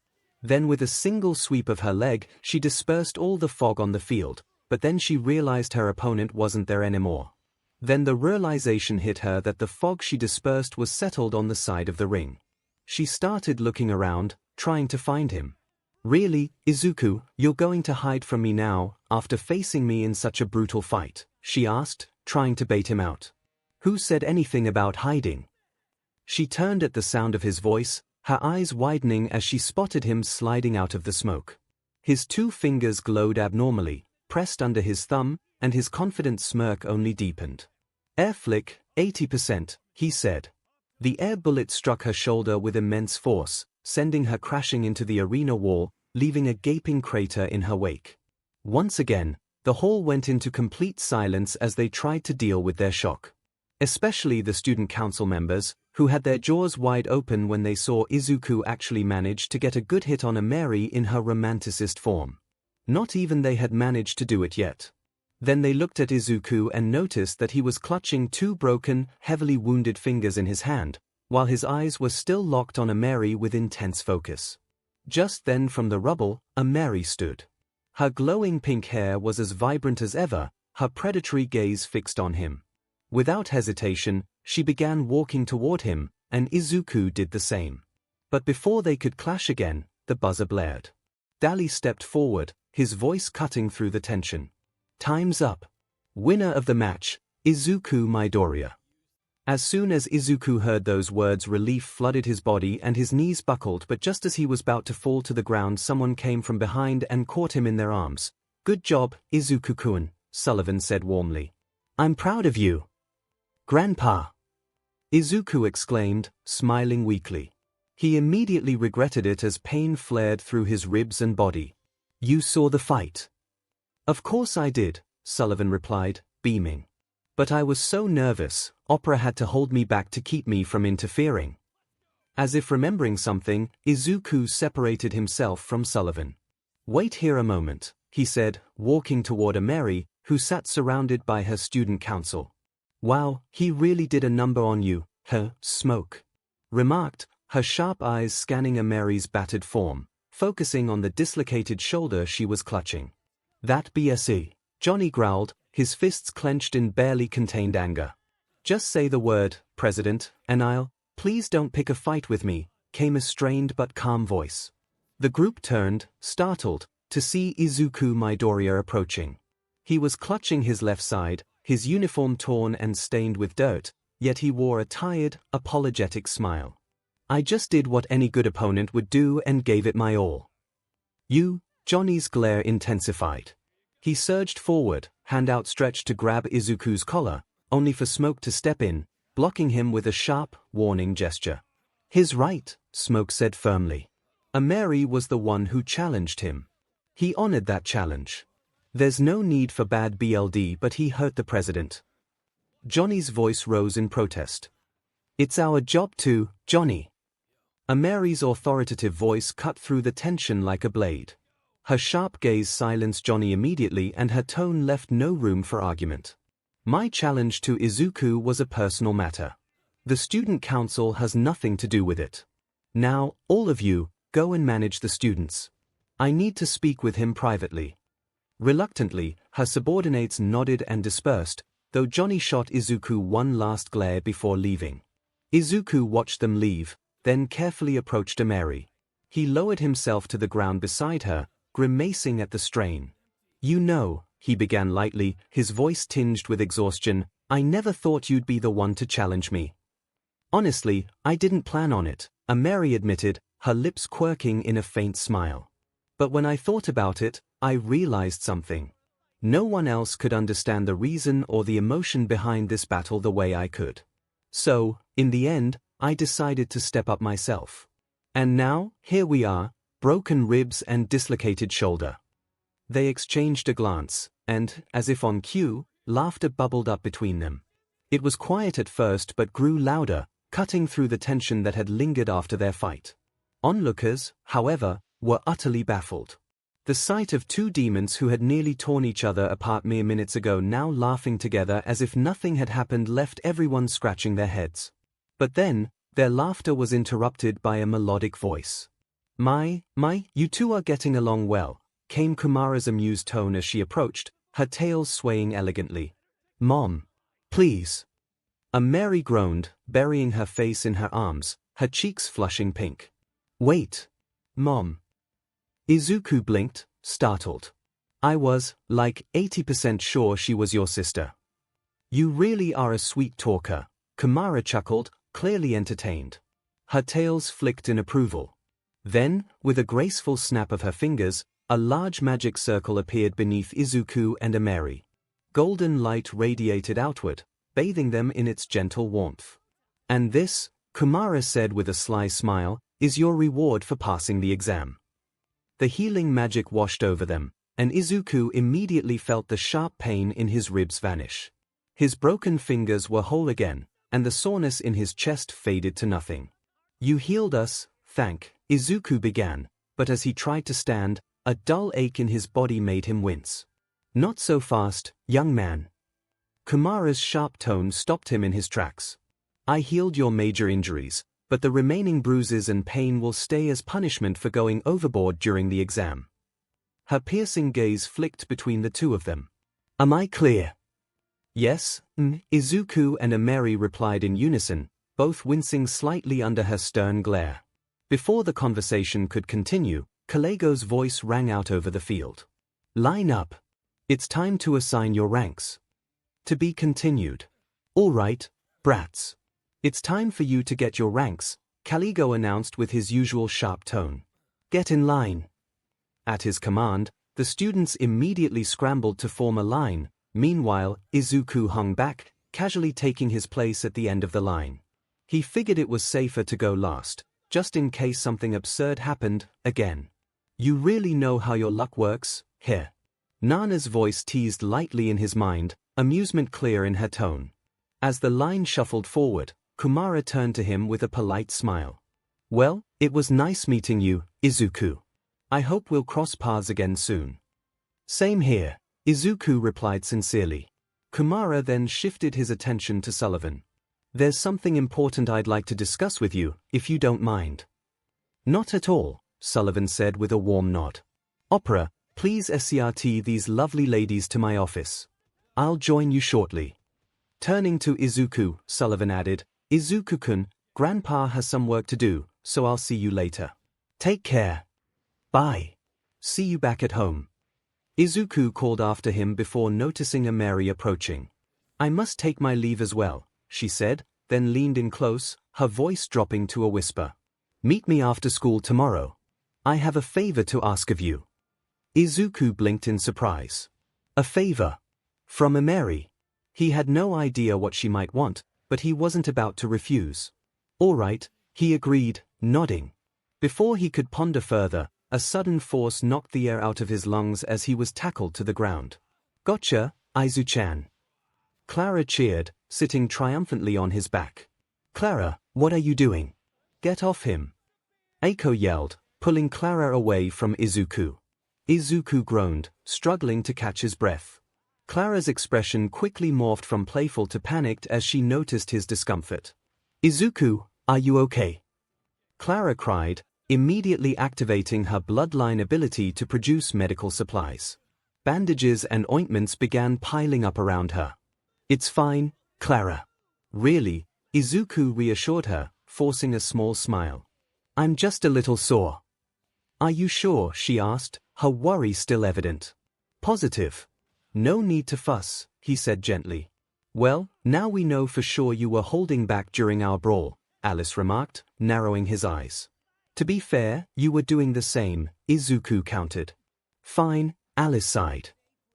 Then with a single sweep of her leg, she dispersed all the fog on the field, but then she realized her opponent wasn't there anymore. Then the realization hit her that the fog she dispersed was settled on the side of the ring. She started looking around, trying to find him. Really, Izuku, you're going to hide from me now, after facing me in such a brutal fight? She asked, trying to bait him out. Who said anything about hiding? She turned at the sound of his voice, her eyes widening as she spotted him sliding out of the smoke. His 2 fingers glowed abnormally, pressed under his thumb, and his confident smirk only deepened. Air flick, 80%, he said. The air bullet struck her shoulder with immense force, sending her crashing into the arena wall, leaving a gaping crater in her wake. Once again, the hall went into complete silence as they tried to deal with their shock. Especially the student council members, who had their jaws wide open when they saw Izuku actually manage to get a good hit on Ameri in her romanticist form. Not even they had managed to do it yet. Then they looked at Izuku and noticed that he was clutching 2 broken, heavily wounded fingers in his hand, while his eyes were still locked on Ameri with intense focus. Just then from the rubble, Ameri stood. Her glowing pink hair was as vibrant as ever, her predatory gaze fixed on him. Without hesitation, she began walking toward him, and Izuku did the same. But before they could clash again, the buzzer blared. Dali stepped forward, his voice cutting through the tension. Time's up. Winner of the match, Izuku Midoriya. As soon as Izuku heard those words, relief flooded his body and his knees buckled, but just as he was about to fall to the ground, someone came from behind and caught him in their arms. Good job, Izuku-kun, Sullivan said warmly. I'm proud of you. Grandpa! Izuku exclaimed, smiling weakly. He immediately regretted it as pain flared through his ribs and body. You saw the fight? Of course I did, Sullivan replied, beaming. But I was so nervous, Opera had to hold me back to keep me from interfering. As if remembering something, Izuku separated himself from Sullivan. Wait here a moment, he said, walking toward Ameri, who sat surrounded by her student council. Wow, he really did a number on you, her smoke. Remarked, her sharp eyes scanning Ameri's battered form, focusing on the dislocated shoulder she was clutching. That BSE, Johnny growled, his fists clenched in barely contained anger. Just say the word, President, and please don't pick a fight with me, came a strained but calm voice. The group turned, startled, to see Izuku Midoriya approaching. He was clutching his left side, his uniform torn and stained with dirt, yet he wore a tired, apologetic smile. I just did what any good opponent would do and gave it my all. Johnny's glare intensified. He surged forward, hand outstretched to grab Izuku's collar, only for Smoke to step in, blocking him with a sharp, warning gesture. His right, Smoke said firmly. Ameri was the one who challenged him. He honored that challenge. There's no need for bad BLD, but he hurt the president. Johnny's voice rose in protest. It's our job to, Johnny. Ameri's authoritative voice cut through the tension like a blade. Her sharp gaze silenced Johnny immediately and her tone left no room for argument. My challenge to Izuku was a personal matter. The student council has nothing to do with it. Now, all of you, go and manage the students. I need to speak with him privately. Reluctantly, her subordinates nodded and dispersed, though Johnny shot Izuku one last glare before leaving. Izuku watched them leave, then carefully approached Ameri. He lowered himself to the ground beside her, grimacing at the strain. You know, he began lightly, his voice tinged with exhaustion, I never thought you'd be the one to challenge me. Honestly, I didn't plan on it, Ameri admitted, her lips quirking in a faint smile. But when I thought about it, I realized something. No one else could understand the reason or the emotion behind this battle the way I could. So, in the end, I decided to step up myself. And now, here we are, broken ribs and dislocated shoulder. They exchanged a glance, and, as if on cue, laughter bubbled up between them. It was quiet at first but grew louder, cutting through the tension that had lingered after their fight. Onlookers, however, were utterly baffled. The sight of two demons who had nearly torn each other apart mere minutes ago now laughing together as if nothing had happened left everyone scratching their heads. But then, their laughter was interrupted by a melodic voice. You two are getting along well, came Kumara's amused tone as she approached, her tail swaying elegantly. Mom. Please. Mary groaned, burying her face in her arms, her cheeks flushing pink. Wait. Mom. Izuku blinked, startled. I was, 80% sure she was your sister. You really are a sweet talker, Kumara chuckled, clearly entertained. Her tails flicked in approval. Then, with a graceful snap of her fingers, a large magic circle appeared beneath Izuku and Mary. Golden light radiated outward, bathing them in its gentle warmth. And this, Kumara said with a sly smile, is your reward for passing the exam. The healing magic washed over them, and Izuku immediately felt the sharp pain in his ribs vanish. His broken fingers were whole again, and the soreness in his chest faded to nothing. You healed us, Izuku began, but as he tried to stand, a dull ache in his body made him wince. Not so fast, young man. Kumara's sharp tone stopped him in his tracks. I healed your major injuries, but the remaining bruises and pain will stay as punishment for going overboard during the exam. Her piercing gaze flicked between the two of them. Am I clear? Yes, Izuku and Mary replied in unison, both wincing slightly under her stern glare. Before the conversation could continue, 𝐒𝐽𝐫's voice rang out over the field. Line up. It's time to assign your ranks. To be continued. All right, brats. It's time for you to get your ranks, 𝐒𝐽𝐫 announced with his usual sharp tone. Get in line. At his command, the students immediately scrambled to form a line. Meanwhile, Izuku hung back, casually taking his place at the end of the line. He figured it was safer to go last, just in case something absurd happened, again. You really know how your luck works, here. Nana's voice teased lightly in his mind, amusement clear in her tone. As the line shuffled forward, Kumara turned to him with a polite smile. Well, it was nice meeting you, Izuku. I hope we'll cross paths again soon. Same here, Izuku replied sincerely. Kumara then shifted his attention to Sullivan. There's something important I'd like to discuss with you, if you don't mind. Not at all, Sullivan said with a warm nod. Opera, please escort these lovely ladies to my office. I'll join you shortly. Turning to Izuku, Sullivan added, Izuku-kun, Grandpa has some work to do, so I'll see you later. Take care. Bye. See you back at home. Izuku called after him before noticing Mary approaching. I must take my leave as well, she said, then leaned in close, her voice dropping to a whisper. Meet me after school tomorrow. I have a favor to ask of you. Izuku blinked in surprise. A favor? From Mary? He had no idea what she might want, but he wasn't about to refuse. All right, he agreed, nodding. Before he could ponder further, a sudden force knocked the air out of his lungs as he was tackled to the ground. Gotcha, Aizu-chan. Clara cheered, sitting triumphantly on his back. Clara, what are you doing? Get off him. Eiko yelled, pulling Clara away from Izuku. Izuku groaned, struggling to catch his breath. Clara's expression quickly morphed from playful to panicked as she noticed his discomfort. Izuku, are you okay? Clara cried, immediately activating her bloodline ability to produce medical supplies. Bandages and ointments began piling up around her. It's fine, Clara. Really, Izuku reassured her, forcing a small smile. I'm just a little sore. Are you sure? She asked, her worry still evident. Positive. No need to fuss, he said gently. Well, now we know for sure you were holding back during our brawl, Alice remarked, narrowing his eyes. To be fair, you were doing the same, Izuku countered. Fine, Alice sighed.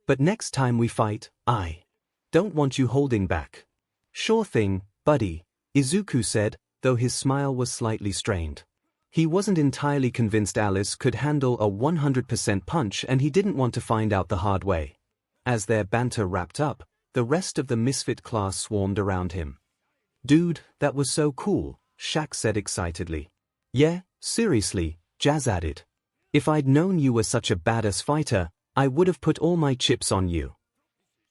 But next time we fight, I don't want you holding back. Sure thing, buddy, Izuku said, though his smile was slightly strained. He wasn't entirely convinced Alice could handle a 100% punch and he didn't want to find out the hard way. As their banter wrapped up, the rest of the misfit class swarmed around him. "Dude, that was so cool," Shaq said excitedly. "Yeah, seriously," Jazz added. "If I'd known you were such a badass fighter, I would have put all my chips on you."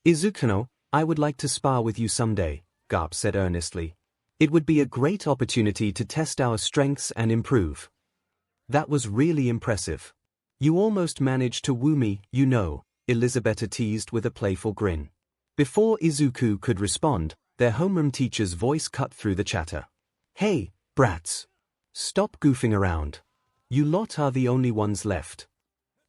"Izukuno, I would like to spar with you someday," 𝐻𝐽 said earnestly. "It would be a great opportunity to test our strengths and improve." "That was really impressive. You almost managed to woo me, you know," Elisabetta teased with a playful grin. Before Izuku could respond, their homeroom teacher's voice cut through the chatter. "Hey, brats. Stop goofing around. You lot are the only ones left."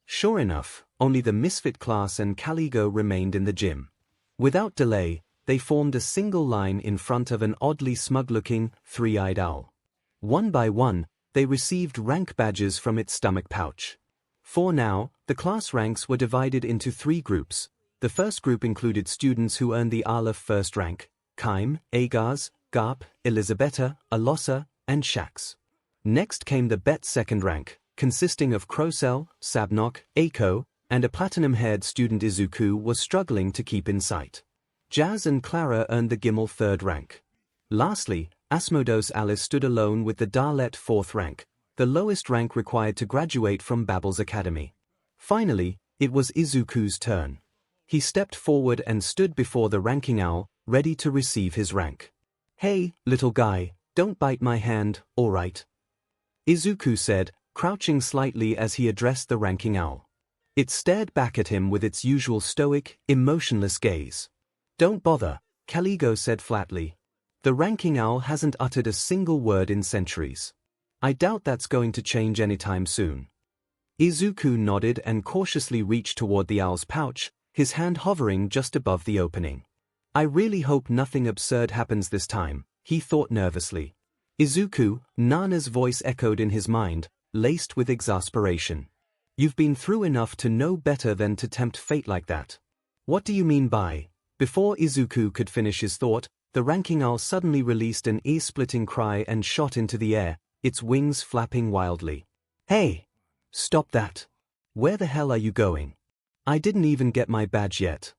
Sure enough, only the misfit class and 𝐭𝐲𝐽 remained in the gym. Without delay, they formed a single line in front of an oddly smug-looking, three-eyed owl. One by one, they received rank badges from its stomach pouch. For now, the class ranks were divided into 3 groups. The first group included students who earned the Aleph first rank: 𝐭𝐚, 𝐴𝐺, 𝐻𝐽, Elisabetta, Alossa, and Shax. Next came the Bet second rank, consisting of 𝐿, 𝐵𝐷, 𝐴𝐘, and a platinum-haired student Izuku was struggling to keep in sight. Jazz and Clara earned the 𝐺𝐽 third rank. Lastly, Asmodeus Alice stood alone with the Dalet fourth rank, the lowest rank required to graduate from Babel's academy. Finally, it was Izuku's turn. He stepped forward and stood before the ranking owl, ready to receive his rank. "Hey, little guy, don't bite my hand, all right?" Izuku said, crouching slightly as he addressed the ranking owl. It stared back at him with its usual stoic, emotionless gaze. "Don't bother," 𝐭𝐲𝐽 said flatly. "The ranking owl hasn't uttered a single word in centuries. I doubt that's going to change anytime soon." Izuku nodded and cautiously reached toward the owl's pouch, his hand hovering just above the opening. "I really hope nothing absurd happens this time," he thought nervously. "Izuku," Nana's voice echoed in his mind, laced with exasperation. "You've been through enough to know better than to tempt fate like that." "What do you mean by—" Before Izuku could finish his thought, the ranking owl suddenly released an ear-splitting cry and shot into the air, its wings flapping wildly. "Hey! Stop that! Where the hell are you going? I didn't even get my badge yet."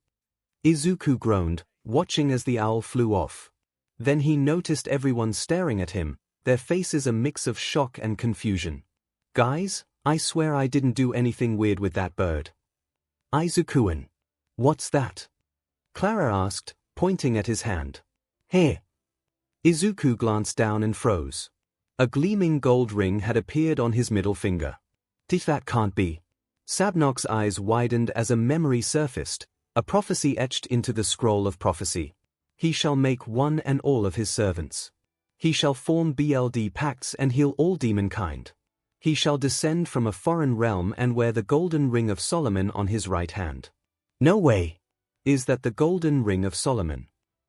Izuku groaned, watching as the owl flew off. Then he noticed everyone staring at him, their faces a mix of shock and confusion. "Guys, I swear I didn't do anything weird with that bird." "Izuku-an, what's that?" Clara asked, pointing at his hand. "Hey!" Izuku glanced down and froze. A gleaming gold ring had appeared on his middle finger. "That can't be." Sabnok's eyes widened as a memory surfaced, a prophecy etched into the scroll of prophecy. "He shall make one and all of his servants. He shall form BLD pacts and heal all demonkind. He shall descend from a foreign realm and wear the golden ring of Solomon on his right hand." "No way! Is that the golden ring of Solomon?"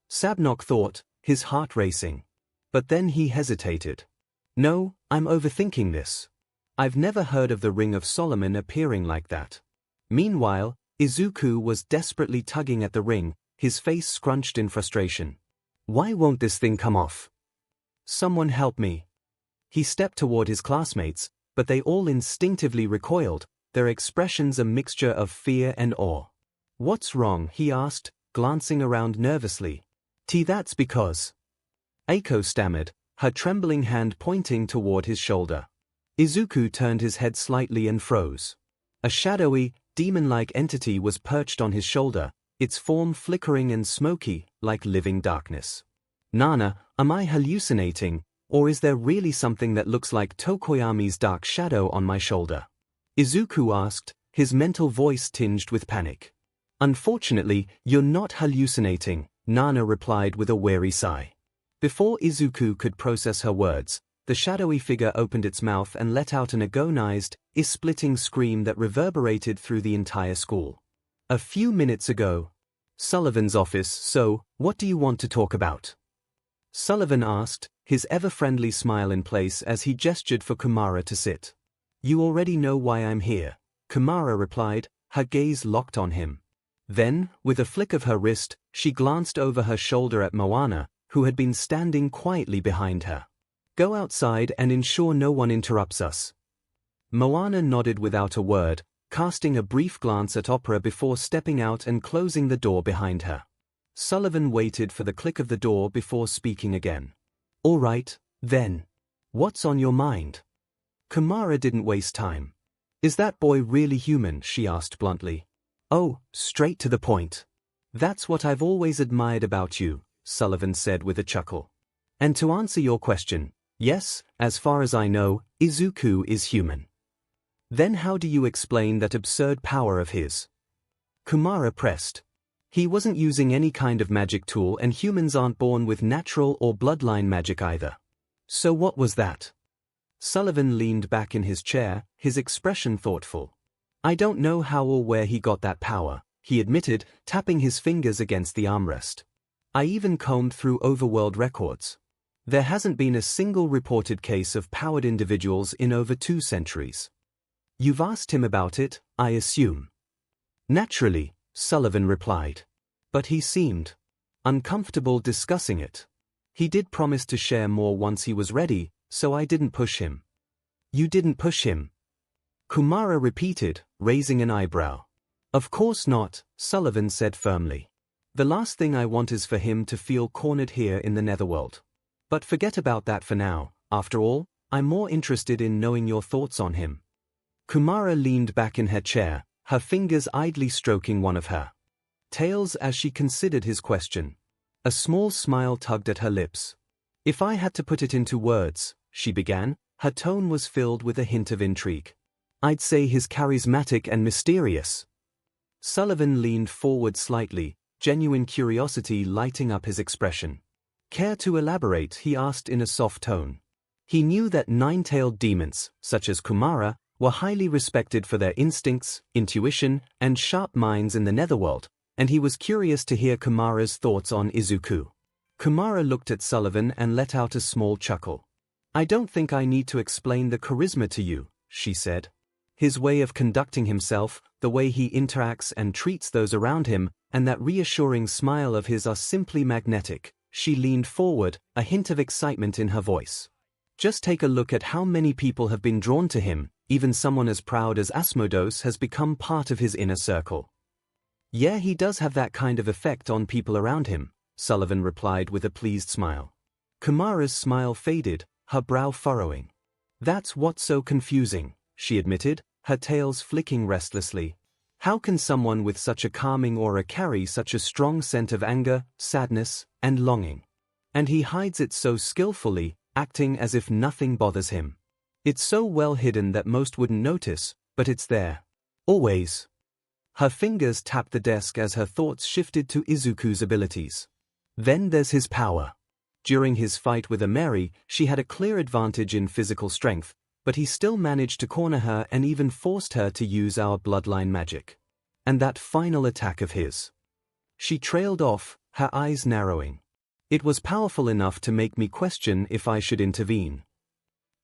Sabnok thought, his heart racing. But then he hesitated. "No, I'm overthinking this. I've never heard of the ring of Solomon appearing like that." Meanwhile, Izuku was desperately tugging at the ring, his face scrunched in frustration. "Why won't this thing come off? Someone help me." He stepped toward his classmates, but they all instinctively recoiled, their expressions a mixture of fear and awe. "What's wrong?" he asked, glancing around nervously. That's because..." 𝐒𝐭 stammered, her trembling hand pointing toward his shoulder. Izuku turned his head slightly and froze. A shadowy, demon-like entity was perched on his shoulder, its form flickering and smoky, like living darkness. "Nana, am I hallucinating, or is there really something that looks like Tokoyami's dark shadow on my shoulder?" Izuku asked, his mental voice tinged with panic. "Unfortunately, you're not hallucinating," Nana replied with a weary sigh. Before Izuku could process her words, the shadowy figure opened its mouth and let out an agonized, ear-splitting scream that reverberated through the entire school. "A few minutes ago." "Sullivan's office, so, what do you want to talk about?" Sullivan asked, his ever-friendly smile in place as he gestured for Kumara to sit. "You already know why I'm here," Kumara replied, her gaze locked on him. Then, with a flick of her wrist, she glanced over her shoulder at Moana, who had been standing quietly behind her. "Go outside and ensure no one interrupts us." Moana nodded without a word, casting a brief glance at Opera before stepping out and closing the door behind her. Sullivan waited for the click of the door before speaking again. All right, then. What's on your mind? Kumara didn't waste time. Is that boy really human? She asked bluntly. Oh, straight to the point. That's what I've always admired about you, Sullivan said with a chuckle. And to answer your question, yes, as far as I know, Izuku is human. Then how do you explain that absurd power of his? Kumara pressed. He wasn't using any kind of magic tool, and humans aren't born with natural or bloodline magic either. So what was that? Sullivan leaned back in his chair, his expression thoughtful. I don't know how or where he got that power, he admitted, tapping his fingers against the armrest. I even combed through overworld records. There hasn't been a single reported case of powered individuals in over 2 centuries. You've asked him about it, I assume. Naturally, Sullivan replied. But he seemed uncomfortable discussing it. He did promise to share more once he was ready, so I didn't push him. You didn't push him? Kumara repeated, raising an eyebrow. Of course not, Sullivan said firmly. The last thing I want is for him to feel cornered here in the Netherworld. But forget about that for now. After all, I'm more interested in knowing your thoughts on him. Kumara leaned back in her chair, her fingers idly stroking one of her tails as she considered his question. A small smile tugged at her lips. If I had to put it into words, she began, her tone was filled with a hint of intrigue. I'd say he's charismatic and mysterious. Sullivan leaned forward slightly, genuine curiosity lighting up his expression. Care to elaborate? He asked in a soft tone. He knew that 9-tailed demons, such as Kumara, were highly respected for their instincts, intuition, and sharp minds in the Netherworld, and he was curious to hear Kumara's thoughts on Izuku. Kumara looked at Sullivan and let out a small chuckle. I don't think I need to explain the charisma to you, she said. His way of conducting himself, the way he interacts and treats those around him, and that reassuring smile of his are simply magnetic. She leaned forward, a hint of excitement in her voice. Just take a look at how many people have been drawn to him. Even someone as proud as Asmodeus has become part of his inner circle. Yeah, he does have that kind of effect on people around him, Sullivan replied with a pleased smile. Kumara's smile faded, her brow furrowing. That's what's so confusing, she admitted, her tails flicking restlessly. How can someone with such a calming aura carry such a strong scent of anger, sadness, and longing? And he hides it so skillfully, acting as if nothing bothers him. It's so well hidden that most wouldn't notice, but it's there. Always. Her fingers tapped the desk as her thoughts shifted to Izuku's abilities. Then there's his power. During his fight with Ameri, she had a clear advantage in physical strength, but he still managed to corner her and even forced her to use our bloodline magic. And that final attack of his. She trailed off, her eyes narrowing. It was powerful enough to make me question if I should intervene.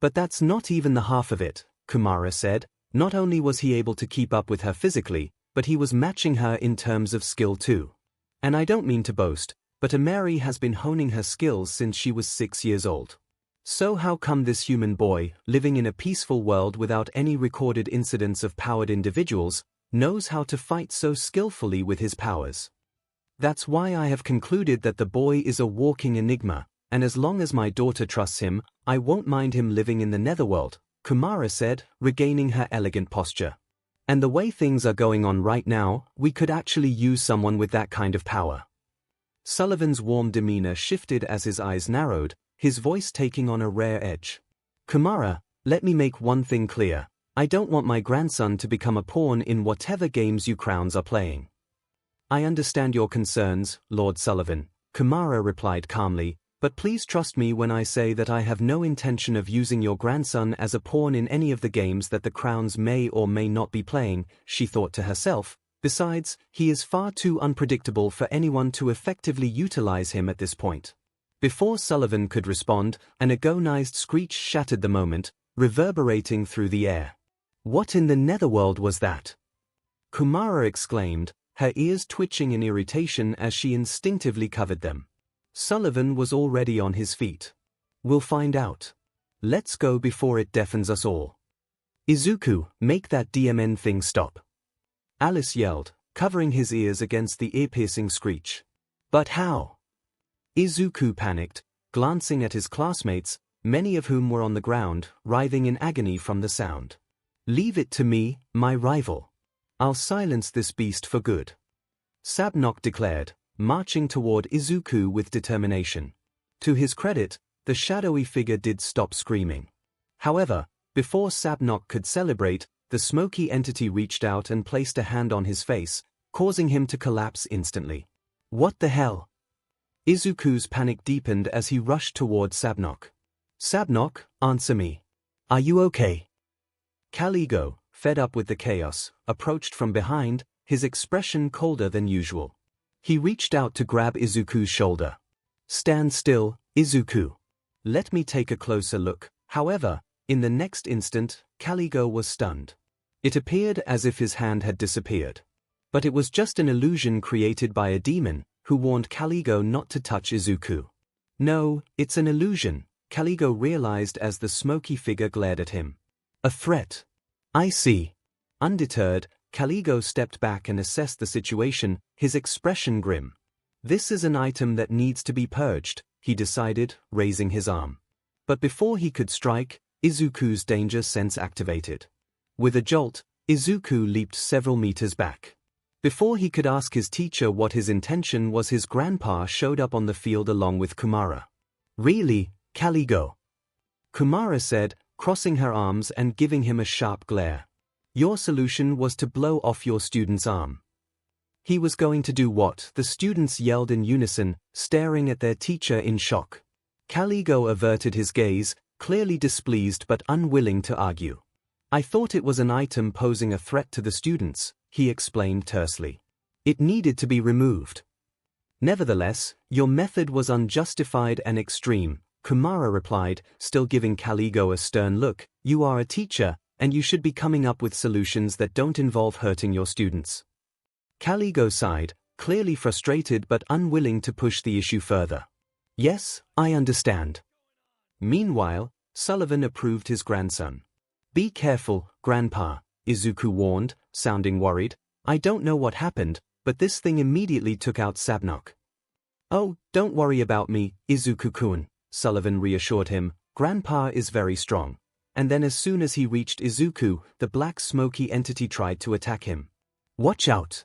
But that's not even the half of it, Kumara said. Not only was he able to keep up with her physically, but he was matching her in terms of skill too. And I don't mean to boast, but Ameri has been honing her skills since she was 6 years old. So how come this human boy, living in a peaceful world without any recorded incidents of powered individuals, knows how to fight so skillfully with his powers? That's why I have concluded that the boy is a walking enigma, and as long as my daughter trusts him, I won't mind him living in the Netherworld, Kumara said, regaining her elegant posture. And the way things are going on right now, we could actually use someone with that kind of power. Sullivan's warm demeanor shifted as his eyes narrowed, his voice taking on a rare edge. Kumara, let me make one thing clear. I don't want my grandson to become a pawn in whatever games you crowns are playing. I understand your concerns, Lord Sullivan, Kumara replied calmly, but please trust me when I say that I have no intention of using your grandson as a pawn in any of the games that the crowns may or may not be playing, she thought to herself. Besides, he is far too unpredictable for anyone to effectively utilize him at this point. Before Sullivan could respond, an agonized screech shattered the moment, reverberating through the air. What in the Netherworld was that? Kumara exclaimed, her ears twitching in irritation as she instinctively covered them. Sullivan was already on his feet. We'll find out. Let's go before it deafens us all. Izuku, make that DMN thing stop. Alice yelled, covering his ears against the ear-piercing screech. But how? Izuku panicked, glancing at his classmates, many of whom were on the ground, writhing in agony from the sound. Leave it to me, my rival. I'll silence this beast for good. 𝐒𝐵𝐽𝐻 declared, marching toward Izuku with determination. To his credit, the shadowy figure did stop screaming. However, before 𝐒𝐵𝐽𝐻 could celebrate, the smoky entity reached out and placed a hand on his face, causing him to collapse instantly. What the hell? Izuku's panic deepened as he rushed toward 𝐒𝐵𝐽𝐻. 𝐒𝐵𝐽𝐻, answer me. Are you okay? 𝐂𝐨𝐫, fed up with the chaos, approached from behind, his expression colder than usual. He reached out to grab Izuku's shoulder. Stand still, Izuku. Let me take a closer look. However, in the next instant, 𝐂𝐨𝐫 was stunned. It appeared as if his hand had disappeared. But it was just an illusion created by a demon, who warned 𝐂𝐨𝐫 not to touch Izuku. No, it's an illusion, 𝐂𝐨𝐫 realized as the smoky figure glared at him. A threat. I see. Undeterred, 𝐂𝐨𝐫 stepped back and assessed the situation, his expression grim. This is an item that needs to be purged, he decided, raising his arm. But before he could strike, Izuku's danger sense activated. With a jolt, Izuku leaped several meters back. Before he could ask his teacher what his intention was, his grandpa showed up on the field along with Kumara. Really, 𝐂𝐨𝐫? Kumara said, crossing her arms and giving him a sharp glare. Your solution was to blow off your student's arm. He was going to do what? The students yelled in unison, staring at their teacher in shock. 𝐂𝐨𝐫 averted his gaze, clearly displeased but unwilling to argue. I thought it was an item posing a threat to the students, he explained tersely. It needed to be removed. Nevertheless, your method was unjustified and extreme, Kumara replied, still giving 𝐂𝐨𝐫 a stern look. You are a teacher, and you should be coming up with solutions that don't involve hurting your students. 𝐂𝐨𝐫 sighed, clearly frustrated but unwilling to push the issue further. Yes, I understand. Meanwhile, Sullivan approved his grandson. Be careful, Grandpa, Izuku warned, sounding worried. I don't know what happened, but this thing immediately took out 𝐒𝐵𝐽𝐻. Oh, don't worry about me, Izuku-kun, Sullivan reassured him. Grandpa is very strong. And then as soon as he reached Izuku, the black smoky entity tried to attack him. Watch out!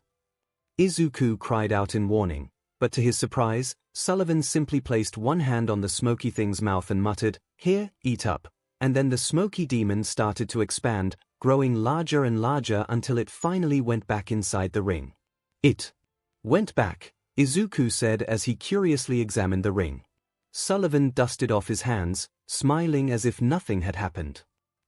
Izuku cried out in warning, but to his surprise, Sullivan simply placed one hand on the smoky thing's mouth and muttered, Here, eat up. And then the smoky demon started to expand, growing larger and larger until it finally went back inside the ring. It went back, Izuku said as he curiously examined the ring. Sullivan dusted off his hands, smiling as if nothing had happened.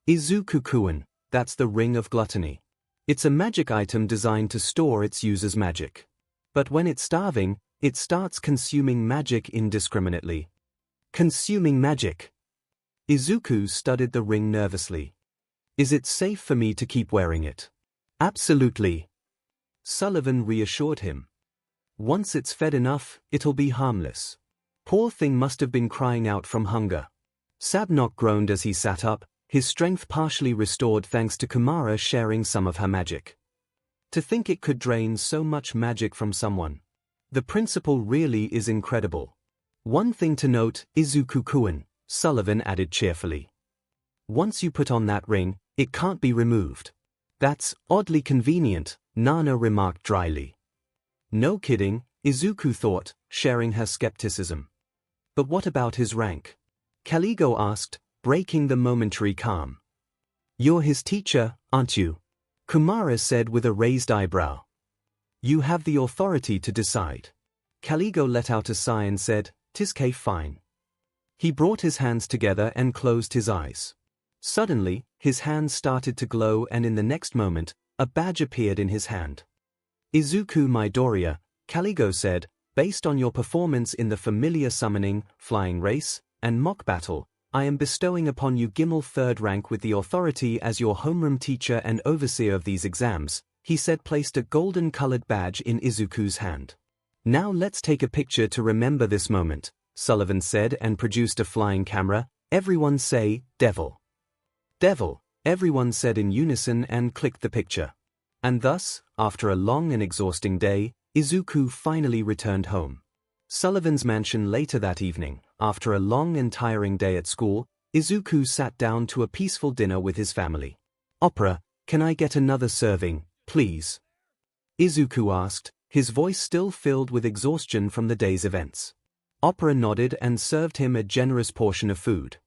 Izuku-kun, that's the Ring of Gluttony. It's a magic item designed to store its user's magic. But when it's starving, it starts consuming magic indiscriminately. Consuming magic. Izuku studied the ring nervously. Is it safe for me to keep wearing it? Absolutely. Sullivan reassured him. Once it's fed enough, it'll be harmless. Poor thing must have been crying out from hunger. 𝐒𝐵𝐽𝐻 groaned as he sat up, his strength partially restored thanks to Kumara sharing some of her magic. To think it could drain so much magic from someone. The principle really is incredible. One thing to note, Izuku-kun, Sullivan added cheerfully. Once you put on that ring, it can't be removed. That's oddly convenient, Nana remarked dryly. No kidding, Izuku thought, sharing her skepticism. But what about his rank? 𝐂𝐨𝐫 asked, breaking the momentary calm. You're his teacher, aren't you? Kumara said with a raised eyebrow. You have the authority to decide. 𝐂𝐨𝐫 let out a sigh and said, "'Tis fine." He brought his hands together and closed his eyes. Suddenly, his hands started to glow and in the next moment, a badge appeared in his hand. Izuku Midoriya, 𝐂𝐨𝐫 said, based on your performance in the familiar summoning, flying race, and mock battle, I am bestowing upon you 𝐒𝐽𝐻 3rd rank with the authority as your homeroom teacher and overseer of these exams, he said, placed a golden-colored badge in Izuku's hand. Now let's take a picture to remember this moment, Sullivan said and produced a flying camera. Everyone say, devil. Devil, everyone said in unison and clicked the picture. And thus, after a long and exhausting day, Izuku finally returned home. Sullivan's mansion later that evening. After a long and tiring day at school, 𝐒𝐿 sat down to a peaceful dinner with his family. "Opera, can I get another serving, please?" 𝐒𝐿 asked, his voice still filled with exhaustion from the day's events. Opera nodded and served him a generous portion of food.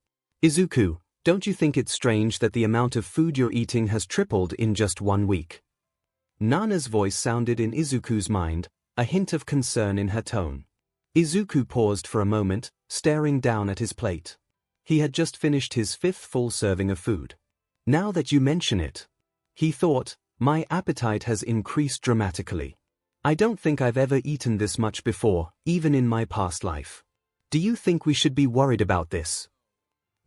"𝐒𝐿, don't you think it's strange that the amount of food you're eating has tripled in just 1 week?" Nana's voice sounded in 𝐒𝐿's mind, a hint of concern in her tone. 𝐒𝐿 paused for a moment, staring down at his plate. He had just finished his 5th full serving of food. "Now that you mention it," he thought, "my appetite has increased dramatically. I don't think I've ever eaten this much before, even in my past life. Do you think we should be worried about this?"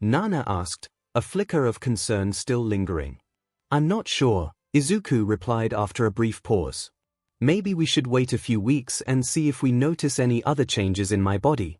Nana asked, a flicker of concern still lingering. "I'm not sure," 𝐒𝐿 replied after a brief pause. "Maybe we should wait a few weeks and see if we notice any other changes in my body."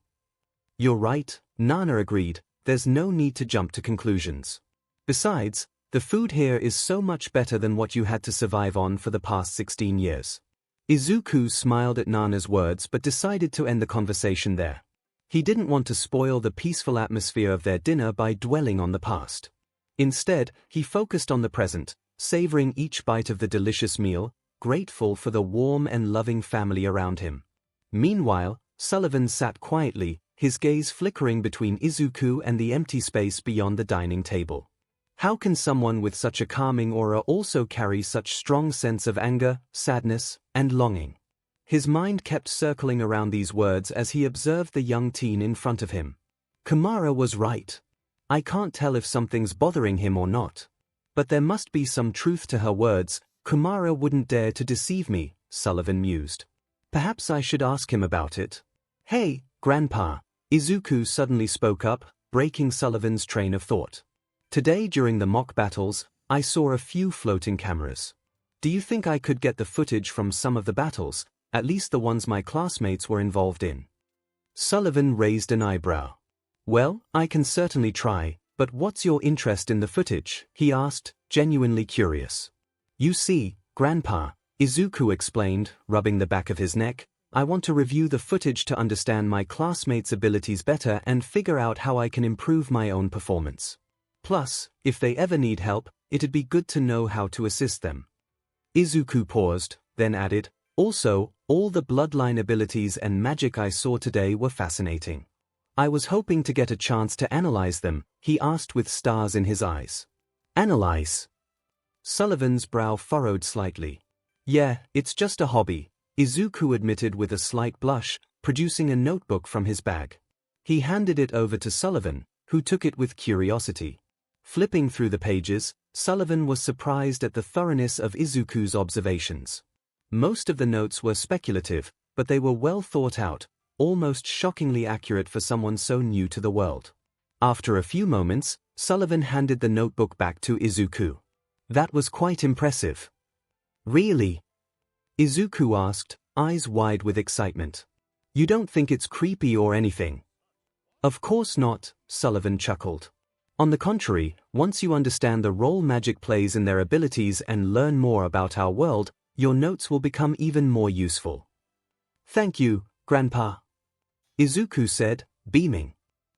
"You're right," Nana agreed, "there's no need to jump to conclusions. Besides, the food here is so much better than what you had to survive on for the past 16 years. 𝐒𝐿 smiled at Nana's words but decided to end the conversation there. He didn't want to spoil the peaceful atmosphere of their dinner by dwelling on the past. Instead, he focused on the present, savoring each bite of the delicious meal, grateful for the warm and loving family around him. Meanwhile, Sullivan sat quietly, his gaze flickering between 𝐒𝐿 and the empty space beyond the dining table. How can someone with such a calming aura also carry such strong sense of anger, sadness, and longing? His mind kept circling around these words as he observed the young teen in front of him. Kumara was right. I can't tell if something's bothering him or not. But there must be some truth to her words. Kumara wouldn't dare to deceive me, Sullivan mused. Perhaps I should ask him about it. Hey, Grandpa, 𝐒𝐿 suddenly spoke up, breaking Sullivan's train of thought. Today during the mock battles, I saw a few floating cameras. Do you think I could get the footage from some of the battles, at least the ones my classmates were involved in? Sullivan raised an eyebrow. Well, I can certainly try, but what's your interest in the footage? He asked, genuinely curious. You see, Grandpa, 𝐒𝐿 explained, rubbing the back of his neck, I want to review the footage to understand my classmates' abilities better and figure out how I can improve my own performance. Plus, if they ever need help, it'd be good to know how to assist them. 𝐒𝐿 paused, then added, also, all the bloodline abilities and magic I saw today were fascinating. I was hoping to get a chance to analyze them, he asked with stars in his eyes. Analyze? Sullivan's brow furrowed slightly. Yeah, it's just a hobby, 𝐒𝐿 admitted with a slight blush, producing a notebook from his bag. He handed it over to Sullivan, who took it with curiosity. Flipping through the pages, Sullivan was surprised at the thoroughness of 𝐒𝐿's observations. Most of the notes were speculative, but they were well thought out, almost shockingly accurate for someone so new to the world. After a few moments, Sullivan handed the notebook back to 𝐒𝐿. That was quite impressive. Really? 𝐒𝐿 asked, eyes wide with excitement. You don't think it's creepy or anything? Of course not, Sullivan chuckled. On the contrary, once you understand the role magic plays in their abilities and learn more about our world, your notes will become even more useful. Thank you, Grandpa, 𝐒𝐿 said, beaming.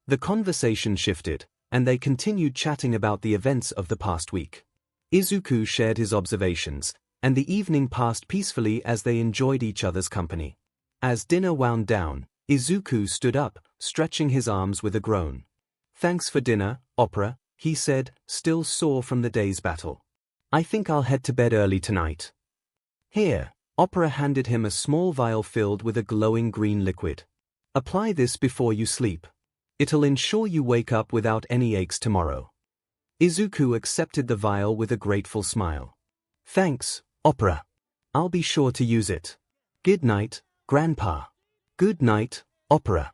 The conversation shifted, and they continued chatting about the events of the past week. 𝐒𝐿 shared his observations, and the evening passed peacefully as they enjoyed each other's company. As dinner wound down, 𝐒𝐿 stood up, stretching his arms with a groan. Thanks for dinner, Opera, he said, still sore from the day's battle. I think I'll head to bed early tonight. Here, Opera handed him a small vial filled with a glowing green liquid. Apply this before you sleep. It'll ensure you wake up without any aches tomorrow. 𝐒𝐿 accepted the vial with a grateful smile. Thanks, Opera. I'll be sure to use it. Good night, Grandpa. Good night, Opera.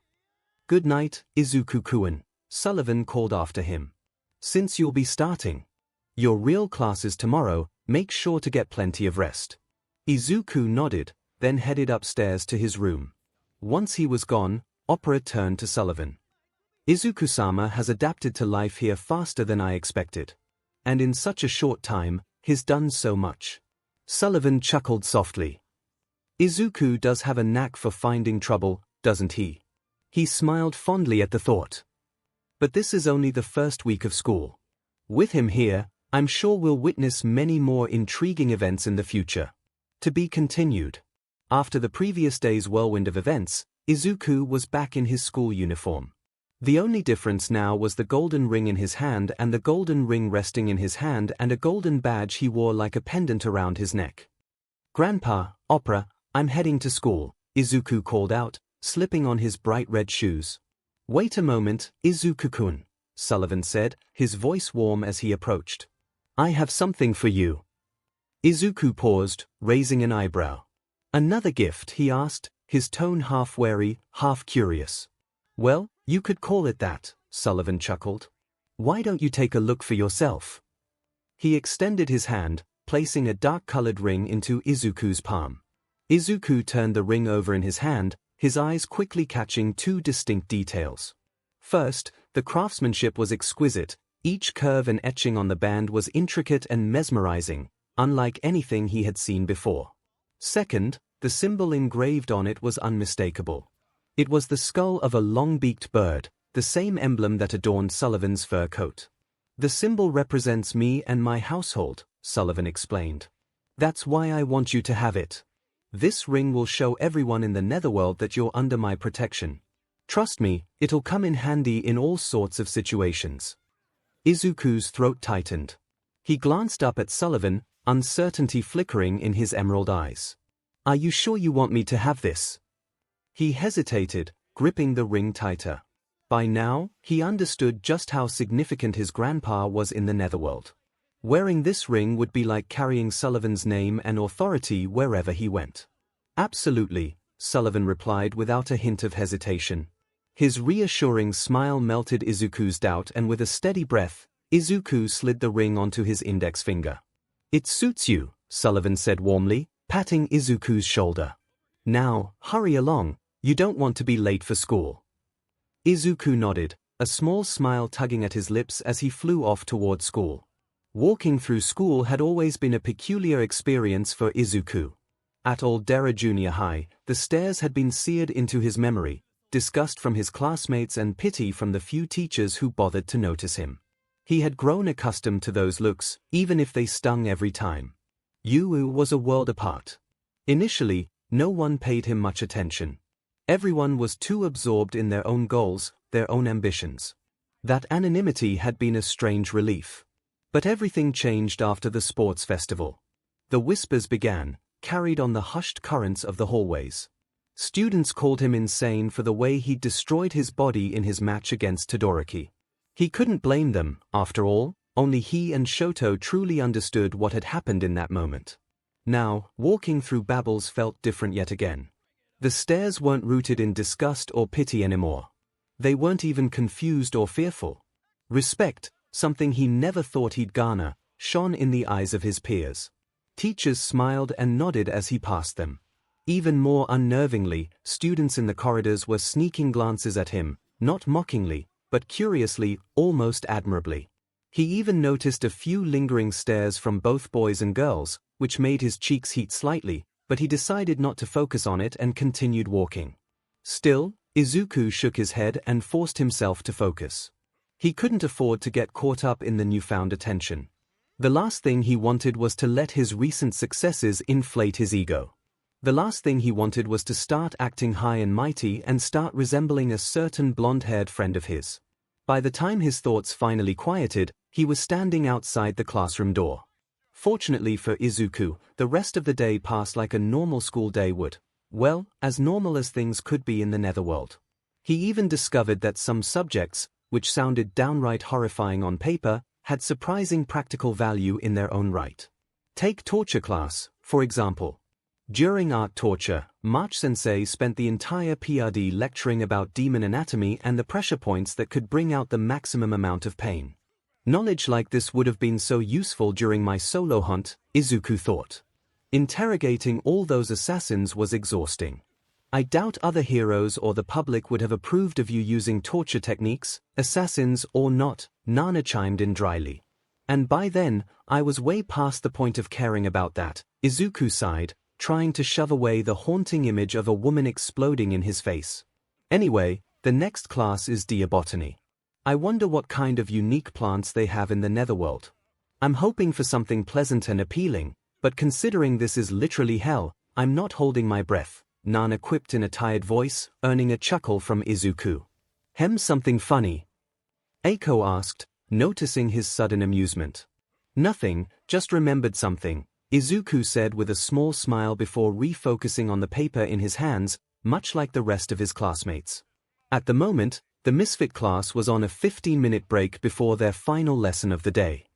Good night, 𝐒𝐿-kun, Sullivan called after him. Since you'll be starting your real classes tomorrow, make sure to get plenty of rest. 𝐒𝐿 nodded, then headed upstairs to his room. Once he was gone, Opera turned to Sullivan. 𝐒𝐿-sama has adapted to life here faster than I expected. And in such a short time, he's done so much. Sullivan chuckled softly. 𝐒𝐿 does have a knack for finding trouble, doesn't he? He smiled fondly at the thought. But this is only the first week of school. With him here, I'm sure we'll witness many more intriguing events in the future. To be continued. After the previous day's whirlwind of events, 𝐒𝐿 was back in his school uniform. The only difference now was the golden ring in his hand and the golden ring resting in his hand and a golden badge he wore like a pendant around his neck. "Grandpa, Opera, I'm heading to school," 𝐒𝐿 called out, slipping on his bright red shoes. "Wait a moment, 𝐒𝐿-kun," Sullivan said, his voice warm as he approached. "I have something for you." 𝐒𝐿 paused, raising an eyebrow. "Another gift?" he asked, his tone half wary, half curious. "Well, you could call it that," Sullivan chuckled. "Why don't you take a look for yourself?" He extended his hand, placing a dark-colored ring into 𝐒𝐿's palm. 𝐒𝐿 turned the ring over in his hand, his eyes quickly catching two distinct details. First, the craftsmanship was exquisite, each curve and etching on the band was intricate and mesmerizing, unlike anything he had seen before. Second, the symbol engraved on it was unmistakable. It was the skull of a long-beaked bird, the same emblem that adorned Sullivan's fur coat. "The symbol represents me and my household," Sullivan explained. "That's why I want you to have it. This ring will show everyone in the netherworld that you're under my protection. Trust me, it'll come in handy in all sorts of situations." 𝐒𝐿's throat tightened. He glanced up at Sullivan, uncertainty flickering in his emerald eyes. "Are you sure you want me to have this?" He hesitated, gripping the ring tighter. By now, he understood just how significant his grandpa was in the netherworld. Wearing this ring would be like carrying Sullivan's name and authority wherever he went. "Absolutely," Sullivan replied without a hint of hesitation. His reassuring smile melted 𝐒𝐿's doubt, and with a steady breath, 𝐒𝐿 slid the ring onto his index finger. "It suits you," Sullivan said warmly, patting 𝐒𝐿's shoulder. "Now, hurry along, you don't want to be late for school." 𝐒𝐿 nodded, a small smile tugging at his lips as he flew off toward school. Walking through school had always been a peculiar experience for 𝐒𝐿. At Aldera Junior High, the stairs had been seared into his memory, disgust from his classmates and pity from the few teachers who bothered to notice him. He had grown accustomed to those looks, even if they stung every time. 𝐒𝐿 was a world apart. Initially, no one paid him much attention. Everyone was too absorbed in their own goals, their own ambitions. That anonymity had been a strange relief. But everything changed after the sports festival. The whispers began, carried on the hushed currents of the hallways. Students called him insane for the way he'd destroyed his body in his match against Todoroki. He couldn't blame them, after all, only he and Shoto truly understood what had happened in that moment. Now, walking through Babbles felt different yet again. The stairs weren't rooted in disgust or pity anymore. They weren't even confused or fearful. Respect, something he never thought he'd garner, shone in the eyes of his peers. Teachers smiled and nodded as he passed them. Even more unnervingly, students in the corridors were sneaking glances at him, not mockingly, but curiously, almost admirably. He even noticed a few lingering stares from both boys and girls, which made his cheeks heat slightly, but he decided not to focus on it and continued walking. Still, 𝐒𝐿 shook his head and forced himself to focus. He couldn't afford to get caught up in the newfound attention. The last thing he wanted was to let his recent successes inflate his ego. The last thing he wanted was to start acting high and mighty and start resembling a certain blonde-haired friend of his. By the time his thoughts finally quieted, he was standing outside the classroom door. Fortunately for 𝐒𝐿, the rest of the day passed like a normal school day would. Well, as normal as things could be in the netherworld. He even discovered that some subjects, which sounded downright horrifying on paper, had surprising practical value in their own right. Take torture class, for example. During art torture, March-sensei spent the entire PRD lecturing about demon anatomy and the pressure points that could bring out the maximum amount of pain. Knowledge like this would have been so useful during my solo hunt, 𝐒𝐿 thought. Interrogating all those assassins was exhausting. I doubt other heroes or the public would have approved of you using torture techniques, assassins or not, Nana chimed in dryly. And by then, I was way past the point of caring about that, 𝐒𝐿 sighed, trying to shove away the haunting image of a woman exploding in his face. Anyway, the next class is botany. I wonder what kind of unique plants they have in the netherworld. I'm hoping for something pleasant and appealing, but considering this is literally hell, I'm not holding my breath, Nana quipped in a tired voice, earning a chuckle from Izuku. Something funny? Eiko asked, noticing his sudden amusement. Nothing, just remembered something, Izuku said with a small smile before refocusing on the paper in his hands, much like the rest of his classmates. At the moment, the Misfit class was on a 15-minute break before their final lesson of the day.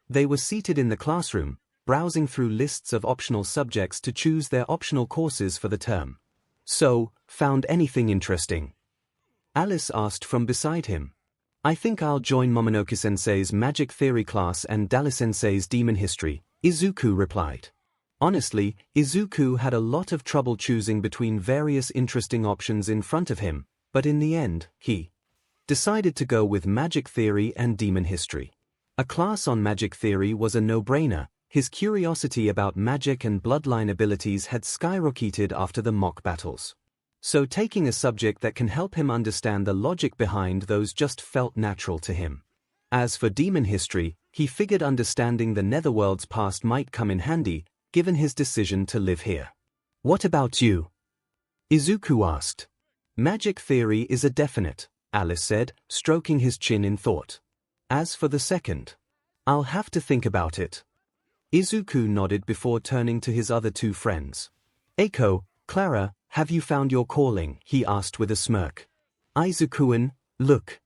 They were seated in the classroom, browsing through lists of optional subjects to choose their optional courses for the term. So, found anything interesting? Alice asked from beside him. I think I'll join Momonoke-sensei's magic theory class and Dali-sensei's demon history, Izuku replied. Honestly, Izuku had a lot of trouble choosing between various interesting options in front of him, but in the end, he decided to go with magic theory and demon history. A class on magic theory was a no-brainer. His curiosity about magic and bloodline abilities had skyrocketed after the mock battles. So taking a subject that can help him understand the logic behind those just felt natural to him. As for demon history, he figured understanding the netherworld's past might come in handy, given his decision to live here. What about you? Izuku asked. Magic theory is a definite, Alice said, stroking his chin in thought. As for the second, I'll have to think about it. Izuku nodded before turning to his other two friends. Eiko, Clara, have you found your calling? He asked with a smirk. Izuku-an, look.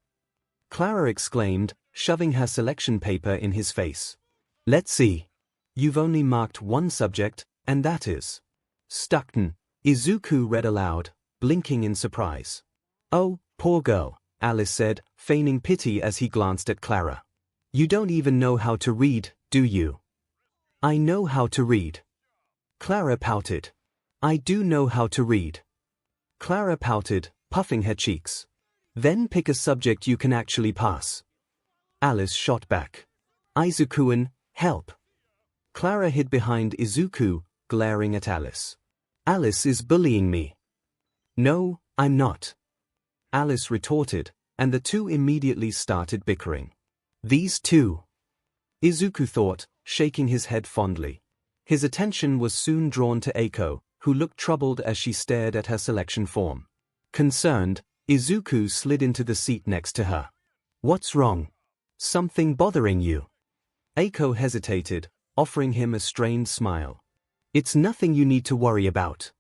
Clara exclaimed, shoving her selection paper in his face. Let's see. You've only marked one subject, and that is Stuckton. Izuku read aloud, blinking in surprise. Oh, poor girl, Alice said, feigning pity as he glanced at Clara. You don't even know how to read, do you? I know how to read. Clara pouted. I do know how to read. Clara pouted, puffing her cheeks. Then pick a subject you can actually pass. Alice shot back. Izuku-an, help. Clara hid behind Izuku, glaring at Alice. Alice is bullying me. No, I'm not. Alice retorted, and the two immediately started bickering. These two. Izuku thought, shaking his head fondly. His attention was soon drawn to Eiko, who looked troubled as she stared at her selection form. Concerned, Izuku slid into the seat next to her. What's wrong? Something bothering you? Eiko hesitated, offering him a strained smile. It's nothing you need to worry about.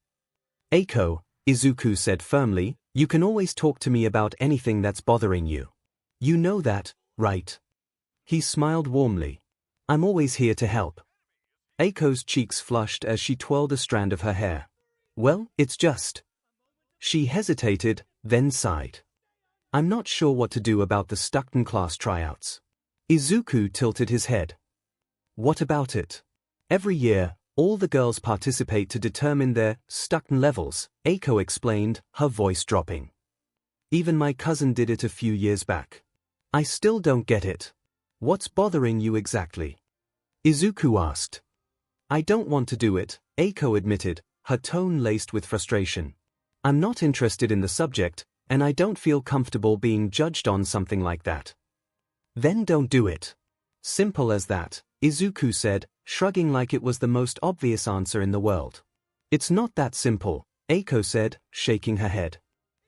Eiko, Izuku said firmly, you can always talk to me about anything that's bothering you. You know that, right? He smiled warmly. I'm always here to help. Eiko's cheeks flushed as she twirled a strand of her hair. Well, it's just. She hesitated, then sighed. I'm not sure what to do about the Stuckton class tryouts. Izuku tilted his head. What about it? Every year, all the girls participate to determine their Stuckton levels, Eiko explained, her voice dropping. Even my cousin did it a few years back. I still don't get it. What's bothering you exactly? Izuku asked. I don't want to do it, Eiko admitted, her tone laced with frustration. I'm not interested in the subject, and I don't feel comfortable being judged on something like that. Then don't do it. Simple as that, Izuku said, shrugging like it was the most obvious answer in the world. It's not that simple, Eiko said, shaking her head.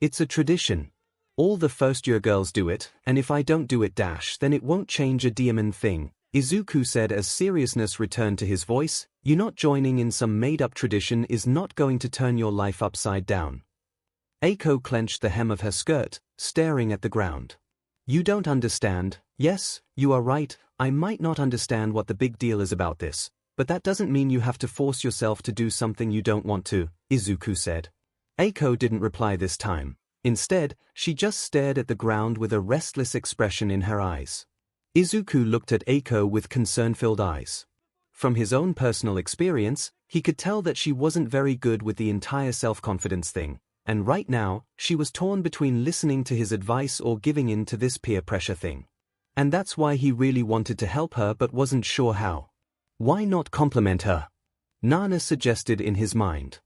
It's a tradition. All the first-year girls do it, and if I don't do it then it won't change a diamond thing, Izuku said as seriousness returned to his voice. You not joining in some made-up tradition is not going to turn your life upside down. Eiko clenched the hem of her skirt, staring at the ground. You don't understand. Yes, you are right, I might not understand what the big deal is about this, but that doesn't mean you have to force yourself to do something you don't want to, Izuku said. Eiko didn't reply this time. Instead, she just stared at the ground with a restless expression in her eyes. Izuku looked at Eiko with concern-filled eyes. From his own personal experience, he could tell that she wasn't very good with the entire self-confidence thing, and right now, she was torn between listening to his advice or giving in to this peer pressure thing. And that's why he really wanted to help her but wasn't sure how. Why not compliment her? Nana suggested in his mind.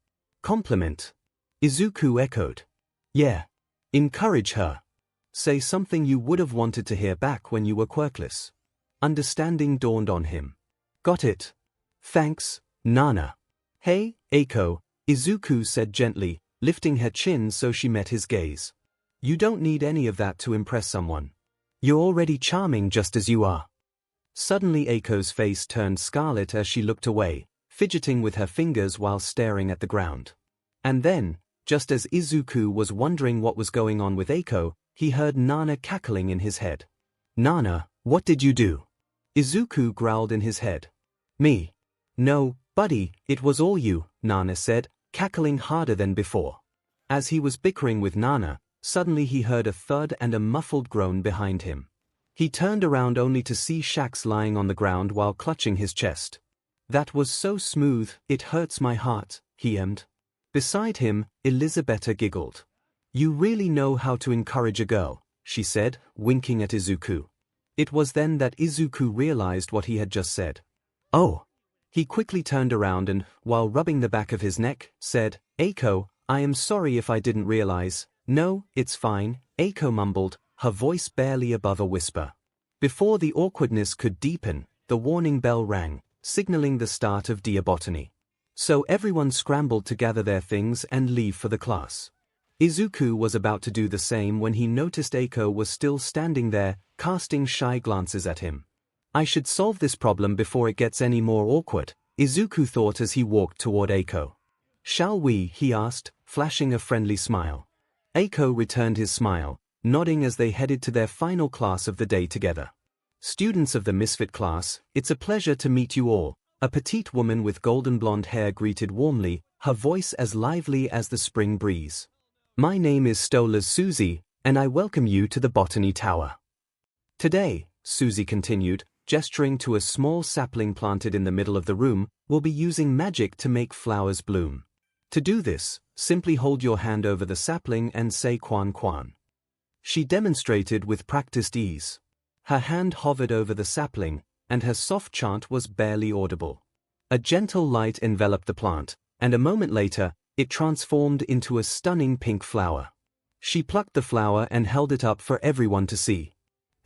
Compliment? Izuku echoed. Yeah. Encourage her. Say something you would have wanted to hear back when you were quirkless. Understanding dawned on him. Got it. Thanks, Nana. Hey, Eiko, Izuku said gently, lifting her chin so she met his gaze. You don't need any of that to impress someone. You're already charming just as you are. Suddenly Eiko's face turned scarlet as she looked away, fidgeting with her fingers while staring at the ground. And then, just as Izuku was wondering what was going on with Eiko, he heard Nana cackling in his head. Nana, what did you do? Izuku growled in his head. Me. No, buddy, it was all you, Nana said, cackling harder than before. As he was bickering with Nana, suddenly he heard a thud and a muffled groan behind him. He turned around only to see Shax lying on the ground while clutching his chest. That was so smooth, it hurts my heart, he emmed. Beside him, Elisabetta giggled. You really know how to encourage a girl, she said, winking at Izuku. It was then that Izuku realized what he had just said. Oh. He quickly turned around and, while rubbing the back of his neck, said, Eiko, I am sorry if I didn't realize. No, it's fine, Eiko mumbled, her voice barely above a whisper. Before the awkwardness could deepen, the warning bell rang, signaling the start of Diabotany. So everyone scrambled to gather their things and leave for the class. Izuku was about to do the same when he noticed Eiko was still standing there, casting shy glances at him. I should solve this problem before it gets any more awkward, Izuku thought as he walked toward Eiko. Shall we? He asked, flashing a friendly smile. Eiko returned his smile, nodding as they headed to their final class of the day together. Students of the Misfit class, it's a pleasure to meet you all, a petite woman with golden blonde hair greeted warmly, her voice as lively as the spring breeze. My name is Stolas Susie, and I welcome you to the Botany Tower. Today, Susie continued, gesturing to a small sapling planted in the middle of the room, we'll be using magic to make flowers bloom. To do this, simply hold your hand over the sapling and say Quan Quan. She demonstrated with practiced ease. Her hand hovered over the sapling, and her soft chant was barely audible. A gentle light enveloped the plant, and a moment later, it transformed into a stunning pink flower. She plucked the flower and held it up for everyone to see.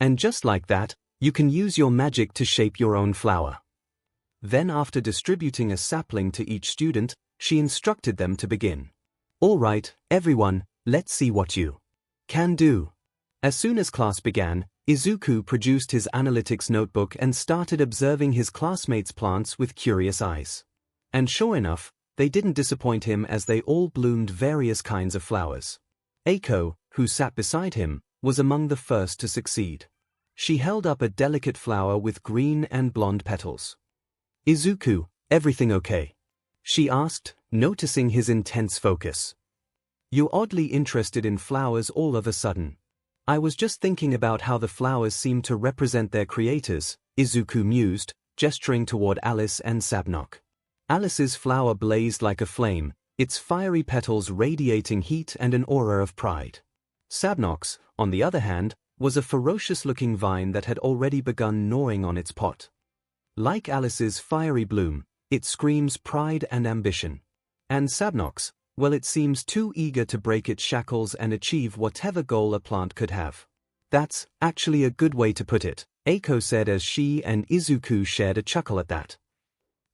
And just like that, you can use your magic to shape your own flower. Then after distributing a sapling to each student, she instructed them to begin. All right, everyone, let's see what you can do. As soon as class began, Izuku produced his analytics notebook and started observing his classmates' plants with curious eyes. And sure enough, they didn't disappoint him as they all bloomed various kinds of flowers. Eiko, who sat beside him, was among the first to succeed. She held up a delicate flower with green and blonde petals. Izuku, everything okay? She asked, noticing his intense focus. You're oddly interested in flowers all of a sudden. I was just thinking about how the flowers seem to represent their creators, Izuku mused, gesturing toward Alice and Sabnok. Alice's flower blazed like a flame, its fiery petals radiating heat and an aura of pride. Sabnok's, on the other hand, was a ferocious-looking vine that had already begun gnawing on its pot. Like Alice's fiery bloom, it screams pride and ambition. And Sabnok's, well, it seems too eager to break its shackles and achieve whatever goal a plant could have. That's actually a good way to put it, Eiko said as she and Izuku shared a chuckle at that.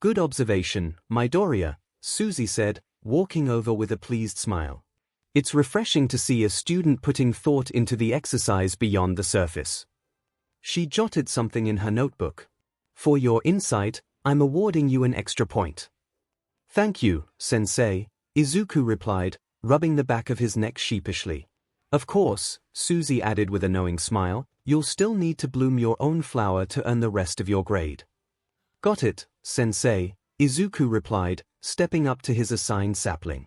Good observation, Midoriya, Susie said, walking over with a pleased smile. It's refreshing to see a student putting thought into the exercise beyond the surface. She jotted something in her notebook. For your insight, I'm awarding you an extra point. Thank you, sensei, Izuku replied, rubbing the back of his neck sheepishly. Of course, Susie added with a knowing smile, you'll still need to bloom your own flower to earn the rest of your grade. Got it, sensei, Izuku replied, stepping up to his assigned sapling.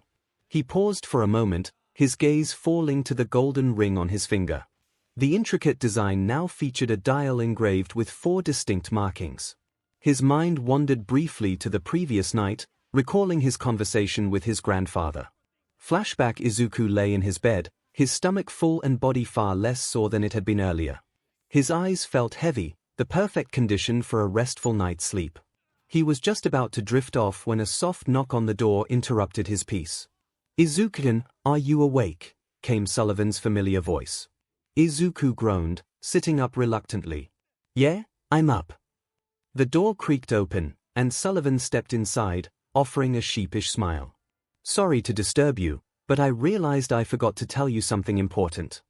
He paused for a moment, his gaze falling to the golden ring on his finger. The intricate design now featured a dial engraved with 4 distinct markings. His mind wandered briefly to the previous night, recalling his conversation with his grandfather. Flashback: Izuku lay in his bed, his stomach full and body far less sore than it had been earlier. His eyes felt heavy, the perfect condition for a restful night's sleep. He was just about to drift off when a soft knock on the door interrupted his peace. Izuku-kun, are you awake? came Sullivan's familiar voice. Izuku groaned, sitting up reluctantly. Yeah, I'm up. The door creaked open, and Sullivan stepped inside, offering a sheepish smile. Sorry to disturb you, but I realized I forgot to tell you something important.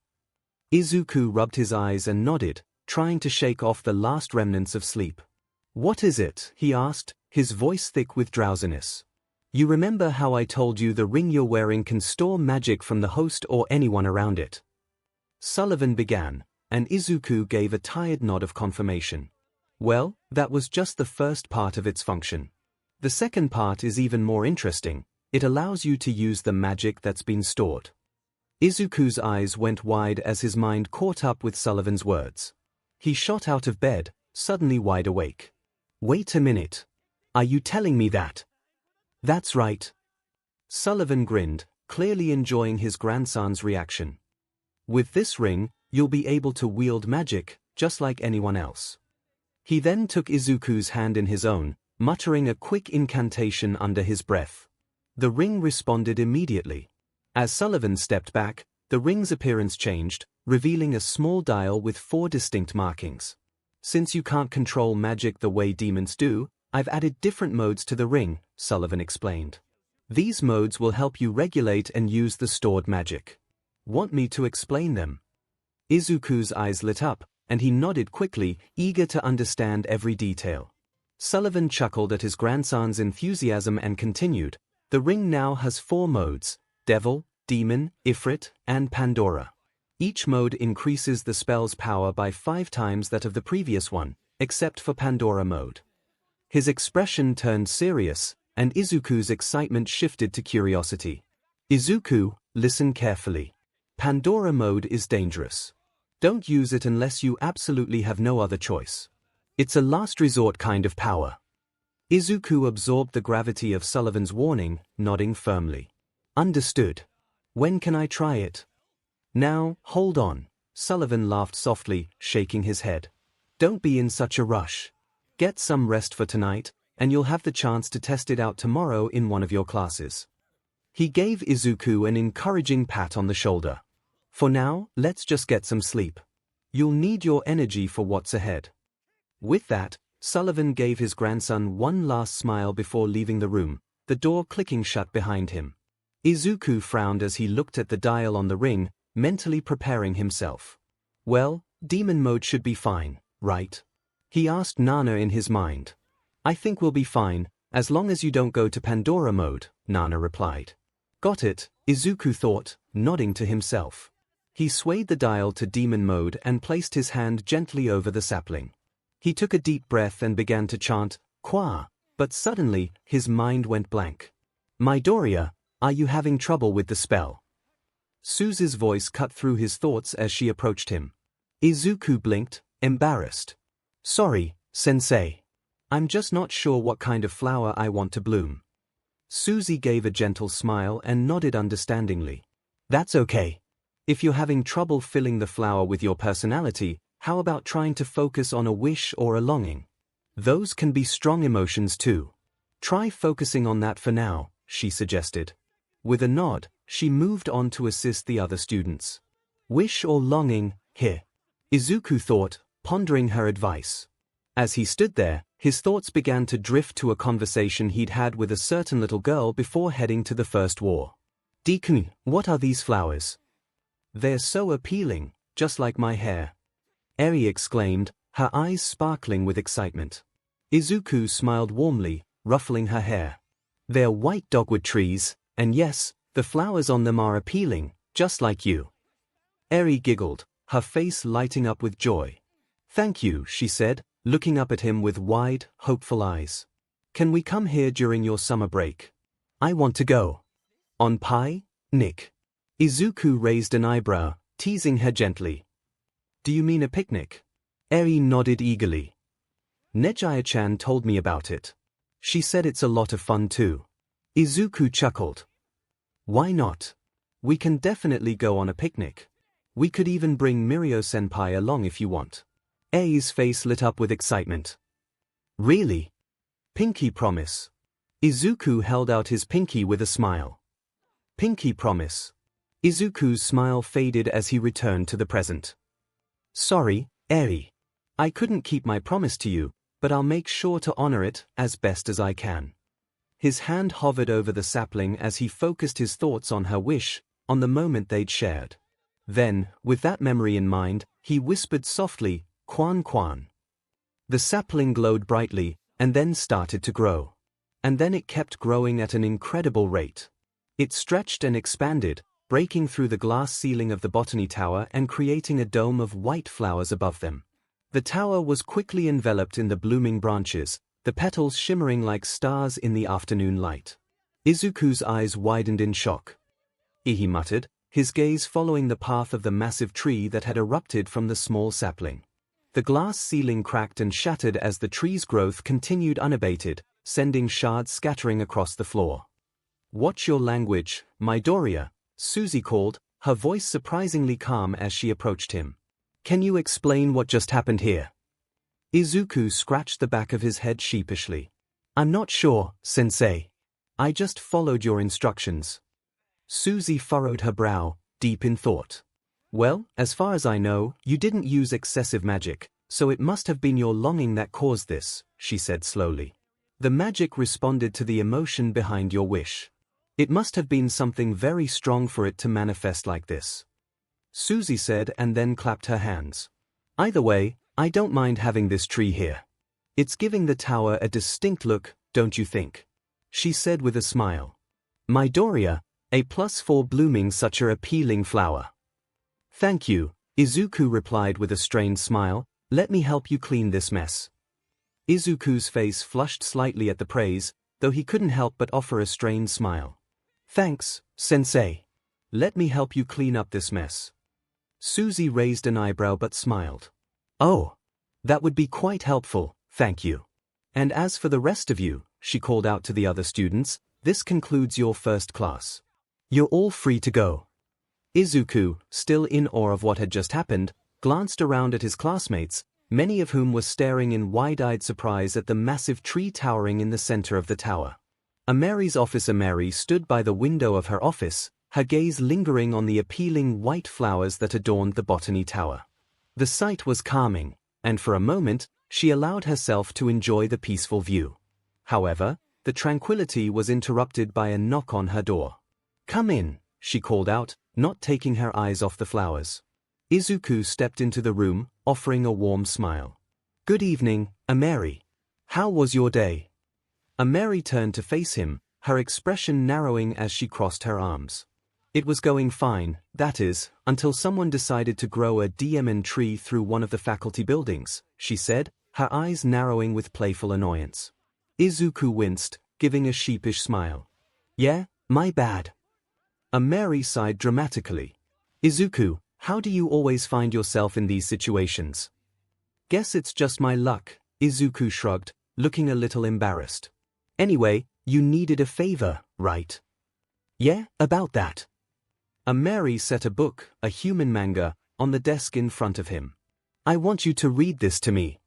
Izuku rubbed his eyes and nodded, trying to shake off the last remnants of sleep. What is it? He asked, his voice thick with drowsiness. You remember how I told you the ring you're wearing can store magic from the host or anyone around it? Sullivan began, and Izuku gave a tired nod of confirmation. Well, that was just the first part of its function. The second part is even more interesting. It allows you to use the magic that's been stored. Izuku's eyes went wide as his mind caught up with Sullivan's words. He shot out of bed, suddenly wide awake. Wait a minute. Are you telling me that? That's right. Sullivan grinned, clearly enjoying his grandson's reaction. With this ring, you'll be able to wield magic, just like anyone else. He then took Izuku's hand in his own, muttering a quick incantation under his breath. The ring responded immediately. As Sullivan stepped back, the ring's appearance changed, revealing a small dial with 4 distinct markings. Since you can't control magic the way demons do, I've added different modes to the ring, Sullivan explained. These modes will help you regulate and use the stored magic. Want me to explain them? Izuku's eyes lit up, and he nodded quickly, eager to understand every detail. Sullivan chuckled at his grandson's enthusiasm and continued, the ring now has 4 modes: Devil, Demon, Ifrit, and Pandora. Each mode increases the spell's power by 5 times that of the previous one, except for Pandora mode. His expression turned serious, and Izuku's excitement shifted to curiosity. Izuku, listen carefully. Pandora mode is dangerous. Don't use it unless you absolutely have no other choice. It's a last resort kind of power. Izuku absorbed the gravity of Sullivan's warning, nodding firmly. Understood. When can I try it? Now, hold on. Sullivan laughed softly, shaking his head. Don't be in such a rush. Get some rest for tonight, and you'll have the chance to test it out tomorrow in one of your classes. He gave Izuku an encouraging pat on the shoulder. For now, let's just get some sleep. You'll need your energy for what's ahead. With that, Sullivan gave his grandson one last smile before leaving the room, the door clicking shut behind him. Izuku frowned as he looked at the dial on the ring, mentally preparing himself. Well, demon mode should be fine, right? He asked Nana in his mind. I think we'll be fine, as long as you don't go to Pandora mode, Nana replied. Got it, Izuku thought, nodding to himself. He swayed the dial to demon mode and placed his hand gently over the sapling. He took a deep breath and began to chant, Kwa, but suddenly, his mind went blank. Midoriya, are you having trouble with the spell? Suzu's voice cut through his thoughts as she approached him. Izuku blinked, embarrassed. Sorry, sensei. I'm just not sure what kind of flower I want to bloom. Suzu gave a gentle smile and nodded understandingly. That's okay. If you're having trouble filling the flower with your personality, how about trying to focus on a wish or a longing? Those can be strong emotions too. Try focusing on that for now, she suggested. With a nod, she moved on to assist the other students. Wish or longing, here. Izuku thought, pondering her advice. As he stood there, his thoughts began to drift to a conversation he'd had with a certain little girl before heading to the First War. Deku, what are these flowers? They're so appealing, just like my hair. Eri exclaimed, her eyes sparkling with excitement. Izuku smiled warmly, ruffling her hair. They're white dogwood trees, and yes, the flowers on them are appealing, just like you. Eri giggled, her face lighting up with joy. Thank you, she said, looking up at him with wide, hopeful eyes. Can we come here during your summer break? I want to go. On Pi, Nick. Izuku raised an eyebrow, teasing her gently. Do you mean a picnic? Eri nodded eagerly. Nejiya-chan told me about it. She said it's a lot of fun too. Izuku chuckled. Why not? We can definitely go on a picnic. We could even bring Mirio-senpai along if you want. Ei's face lit up with excitement. Really? Pinky promise. Izuku held out his pinky with a smile. Pinky promise. Izuku's smile faded as he returned to the present. Sorry, Eri. I couldn't keep my promise to you, but I'll make sure to honor it as best as I can. His hand hovered over the sapling as he focused his thoughts on her wish, on the moment they'd shared. Then, with that memory in mind, he whispered softly, "Quan Quan." The sapling glowed brightly, and then started to grow. And then it kept growing at an incredible rate. It stretched and expanded, breaking through the glass ceiling of the botany tower and creating a dome of white flowers above them. The tower was quickly enveloped in the blooming branches, the petals shimmering like stars in the afternoon light. Izuku's eyes widened in shock. He muttered, his gaze following the path of the massive tree that had erupted from the small sapling. The glass ceiling cracked and shattered as the tree's growth continued unabated, sending shards scattering across the floor. "Watch your language, Midoriya," Suzy called, her voice surprisingly calm as she approached him. "Can you explain what just happened here?" Izuku scratched the back of his head sheepishly. "I'm not sure, sensei. I just followed your instructions." Suzy furrowed her brow, deep in thought. "Well, as far as I know, you didn't use excessive magic, so it must have been your longing that caused this," she said slowly. "The magic responded to the emotion behind your wish. It must have been something very strong for it to manifest like this," Suzy said and then clapped her hands. "Either way, I don't mind having this tree here. It's giving the tower a distinct look, don't you think?" she said with a smile. "Midoriya, A+ for blooming such a appealing flower." "Thank you," Izuku replied with a strained smile. "Let me help you clean this mess." Izuku's face flushed slightly at the praise, though he couldn't help but offer a strained smile. "Thanks, sensei. Let me help you clean up this mess." Suzy raised an eyebrow but smiled. "Oh, that would be quite helpful, thank you. And as for the rest of you," she called out to the other students, "this concludes your first class. You're all free to go." Izuku, still in awe of what had just happened, glanced around at his classmates, many of whom were staring in wide-eyed surprise at the massive tree towering in the center of the tower. Ameri's officer Mary stood by the window of her office, her gaze lingering on the appealing white flowers that adorned the botany tower. The sight was calming, and for a moment, she allowed herself to enjoy the peaceful view. However, the tranquility was interrupted by a knock on her door. "Come in," she called out, not taking her eyes off the flowers. Izuku stepped into the room, offering a warm smile. "Good evening, Ameri. How was your day?" Ameri turned to face him, her expression narrowing as she crossed her arms. "It was going fine, that is, until someone decided to grow a diamond tree through one of the faculty buildings," she said, her eyes narrowing with playful annoyance. Izuku winced, giving a sheepish smile. "Yeah, my bad." Ameri sighed dramatically. "Izuku, how do you always find yourself in these situations?" "Guess it's just my luck," Izuku shrugged, looking a little embarrassed. "Anyway, you needed a favor, right?" "Yeah, about that." Ameri set a book, a human manga, on the desk in front of him. "I want you to read this to me."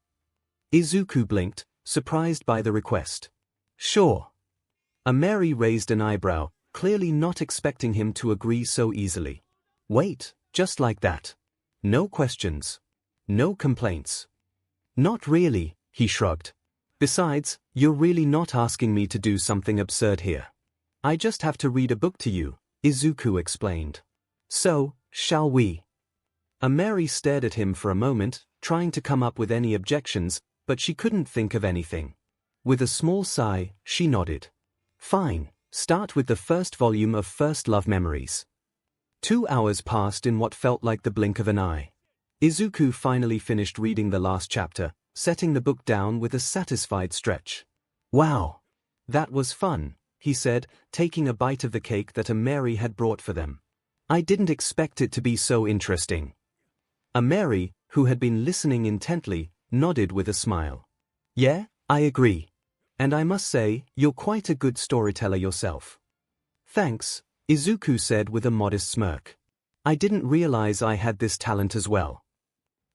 Izuku blinked, surprised by the request. "Sure." Ameri raised an eyebrow, clearly not expecting him to agree so easily. "Wait, just like that? No questions? No complaints?" "Not really," he shrugged. "Besides, you're really not asking me to do something absurd here. I just have to read a book to you," Izuku explained. "So, shall we?" Ameri stared at him for a moment, trying to come up with any objections, but she couldn't think of anything. With a small sigh, she nodded. "Fine. Start with the first volume of First Love Memories." 2 hours passed in what felt like the blink of an eye. Izuku finally finished reading the last chapter, setting the book down with a satisfied stretch. "Wow. That was fun," he said, taking a bite of the cake that Ameri had brought for them. "I didn't expect it to be so interesting." Ameri, who had been listening intently, nodded with a smile. "Yeah, I agree. And I must say, you're quite a good storyteller yourself." "Thanks," Izuku said with a modest smirk. "I didn't realize I had this talent as well."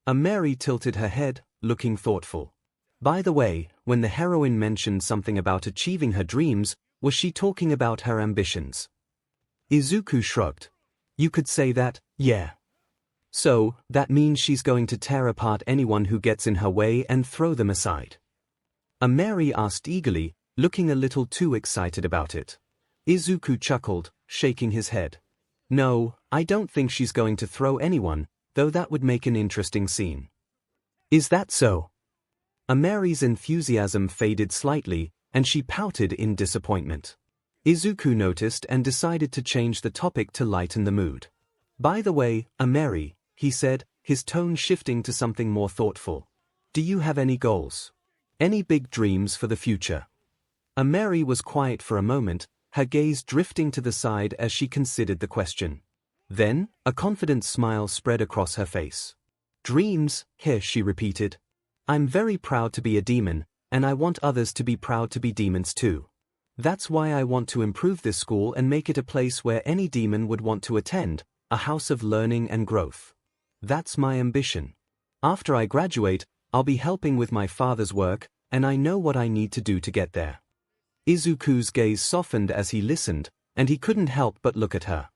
Ameri tilted her head, looking thoughtful. "By the way, when the heroine mentioned something about achieving her dreams, was she talking about her ambitions?" Izuku shrugged. You could say that, yeah. So, that means she's going to tear apart anyone who gets in her way and throw them aside. 𝐼𝐼 asked eagerly, looking a little too excited about it. 𝐒𝐿 chuckled, shaking his head. No, I don't think she's going to throw anyone, though that would make an interesting scene. Is that so? 𝐼𝐼's enthusiasm faded slightly, and she pouted in disappointment. 𝐒𝐿 noticed and decided to change the topic to lighten the mood. By the way, 𝐼𝐼, he said, his tone shifting to something more thoughtful. Do you have any goals? Any big dreams for the future? 𝐼𝐼 was quiet for a moment, her gaze drifting to the side as she considered the question. Then, a confident smile spread across her face. Dreams, here she repeated. I'm very proud to be a demon, and I want others to be proud to be demons too. That's why I want to improve this school and make it a place where any demon would want to attend, a house of learning and growth. That's my ambition. After I graduate, I'll be helping with my father's work, and I know what I need to do to get there. 𝐒𝐿's gaze softened as he listened, and he couldn't help but look at her.